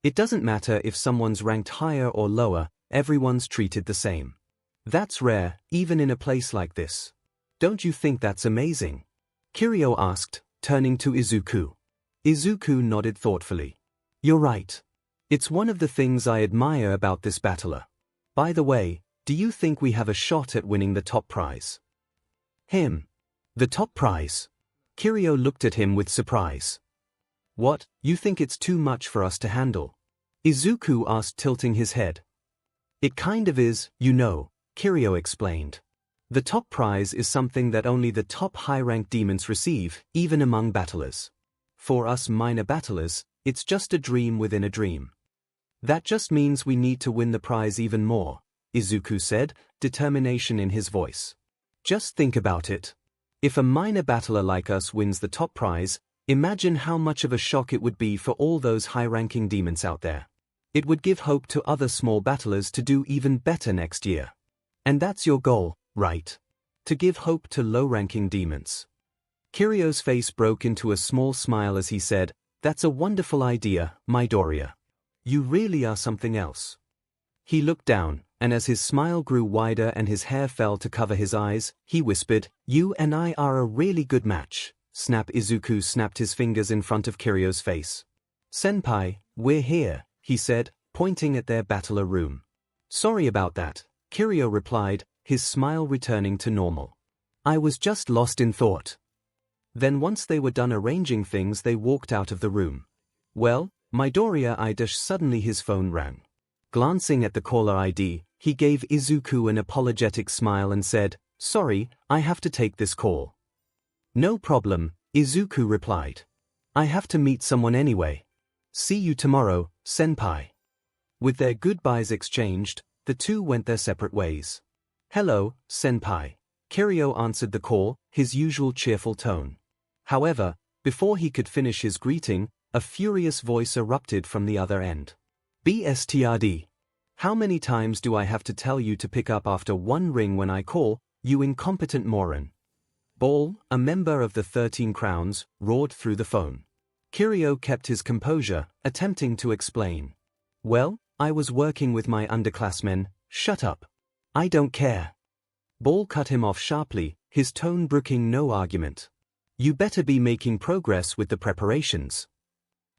It doesn't matter if someone's ranked higher or lower, everyone's treated the same. That's rare, even in a place like this. Don't you think that's amazing?" 𝐂𝐸𝐲 asked, turning to Izuku. Izuku nodded thoughtfully. "You're right. It's one of the things I admire about this battler. By the way, do you think we have a shot at winning the top prize?" The top prize? 𝐂𝐸𝐲 looked at him with surprise. "What, you think it's too much for us to handle?" Izuku asked, tilting his head. "It kind of is, you know," 𝐂𝐸𝐲 explained. "The top prize is something that only the top high-ranked demons receive, even among battlers. For us minor battlers, it's just a dream within a dream." "That just means we need to win the prize even more," Izuku said, determination in his voice. "Just think about it. If a minor battler like us wins the top prize, Imagine how much of a shock it would be for all those high-ranking demons out there. It would give hope to other small battlers to do even better next year. And that's your goal, right? To give hope to low-ranking demons. 𝐭𝐸𝐲's face broke into a small smile as he said, "That's a wonderful idea, Midoriya. You really are something else." He looked down, and as his smile grew wider and his hair fell to cover his eyes, he whispered, "You and I are a really good match." Snap! Izuku snapped his fingers in front of 𝐭𝐸𝐲's face. "Senpai, we're here," he said, pointing at their battler room. "Sorry about that," 𝐭𝐸𝐲 replied, his smile returning to normal. "I was just lost in thought." Then once they were done arranging things, they walked out of the room. Well, Midoriya suddenly his phone rang. Glancing at the caller ID, he gave Izuku an apologetic smile and said, "Sorry, I have to take this call." "No problem," Izuku replied. "I have to meet someone anyway. See you tomorrow, senpai." With their goodbyes exchanged, the two went their separate ways. "Hello, senpai." 𝐭𝐸𝐲 answered the call, his usual cheerful tone. However, before he could finish his greeting, a furious voice erupted from the other end. "BSTRD. How many times do I have to tell you to pick up after one ring when I call, you incompetent moron?" Ball, a member of the 13 Crowns, roared through the phone. 𝐭𝐸𝐲 kept his composure, attempting to explain. "Well, I was working with my underclassmen. Shut up. I don't care." Ball cut him off sharply, his tone brooking no argument. "You better be making progress with the preparations."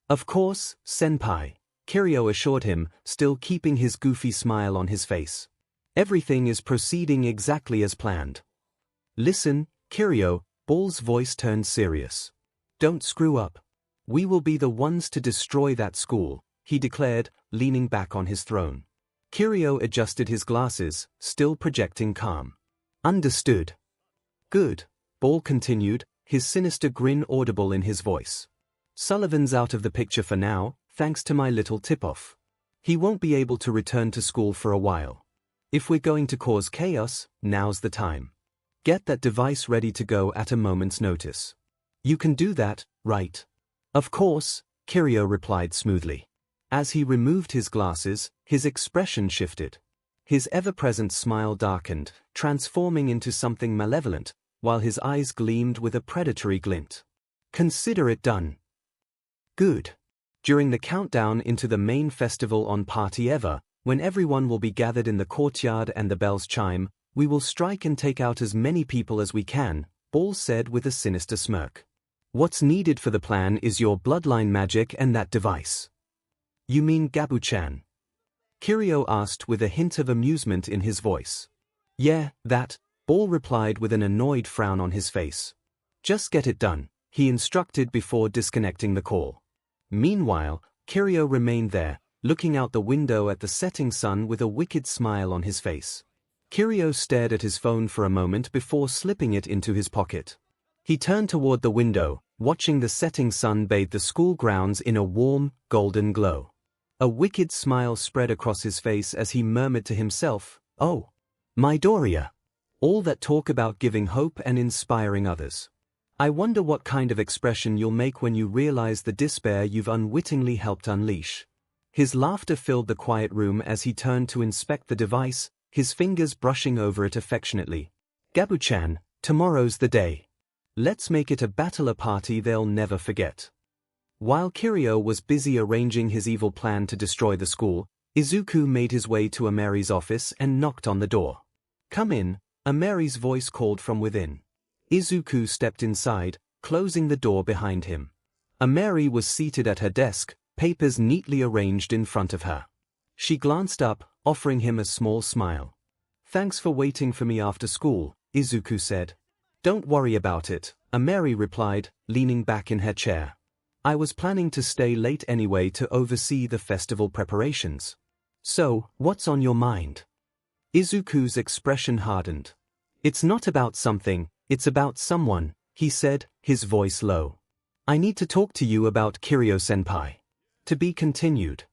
"Of course, senpai," 𝐭𝐸𝐲 assured him, still keeping his goofy smile on his face. "Everything is proceeding exactly as planned." "Listen, 𝐭𝐸𝐲," Ball's voice turned serious. "Don't screw up. We will be the ones to destroy that school," he declared, leaning back on his throne. 𝐭𝐸𝐲 adjusted his glasses, still projecting calm. "Understood." "Good," Ball continued, his sinister grin audible in his voice. "Sullivan's out of the picture for now, thanks to my little tip-off. He won't be able to return to school for a while. If we're going to cause chaos, now's the time. Get that device ready to go at a moment's notice. You can do that, right?" "Of course," 𝐭𝐸𝐲 replied smoothly. As he removed his glasses, his expression shifted. His ever-present smile darkened, transforming into something malevolent, while his eyes gleamed with a predatory glint. "Consider it done." "Good. During the countdown into the main festival on party ever, when everyone will be gathered in the courtyard and the bells chime, we will strike and take out as many people as we can," Ball said with a sinister smirk. "What's needed for the plan is your bloodline magic and that device." "You mean Gabu-chan?" 𝐭𝐸𝐲 asked with a hint of amusement in his voice. "Yeah, that," Ball replied with an annoyed frown on his face. "Just get it done," he instructed before disconnecting the call. Meanwhile, 𝐭𝐸𝐲 remained there, looking out the window at the setting sun with a wicked smile on his face. 𝐭𝐸𝐲 stared at his phone for a moment before slipping it into his pocket. He turned toward the window, watching the setting sun bathe the school grounds in a warm, golden glow. A wicked smile spread across his face as he murmured to himself, "Oh, Midoriya. All that talk about giving hope and inspiring others. I wonder what kind of expression you'll make when you realize the despair you've unwittingly helped unleash." His laughter filled the quiet room as he turned to inspect the device, his fingers brushing over it affectionately. "Gabu-chan, tomorrow's the day. Let's make it a battler party they'll never forget." While 𝐭𝐸𝐲 was busy arranging his evil plan to destroy the school, Izuku made his way to 𝐼𝐸's office and knocked on the door. "Come in," 𝐼𝐸's voice called from within. Izuku stepped inside, closing the door behind him. 𝐼𝐸 was seated at her desk, papers neatly arranged in front of her. She glanced up, offering him a small smile. "Thanks for waiting for me after school," Izuku said. "Don't worry about it," 𝐼𝐸 replied, leaning back in her chair. "I was planning to stay late anyway to oversee the festival preparations. So, what's on your mind?" Izuku's expression hardened. "It's not about something, it's about someone," he said, his voice low. "I need to talk to you about 𝐭𝐸𝐲 senpai." To be continued.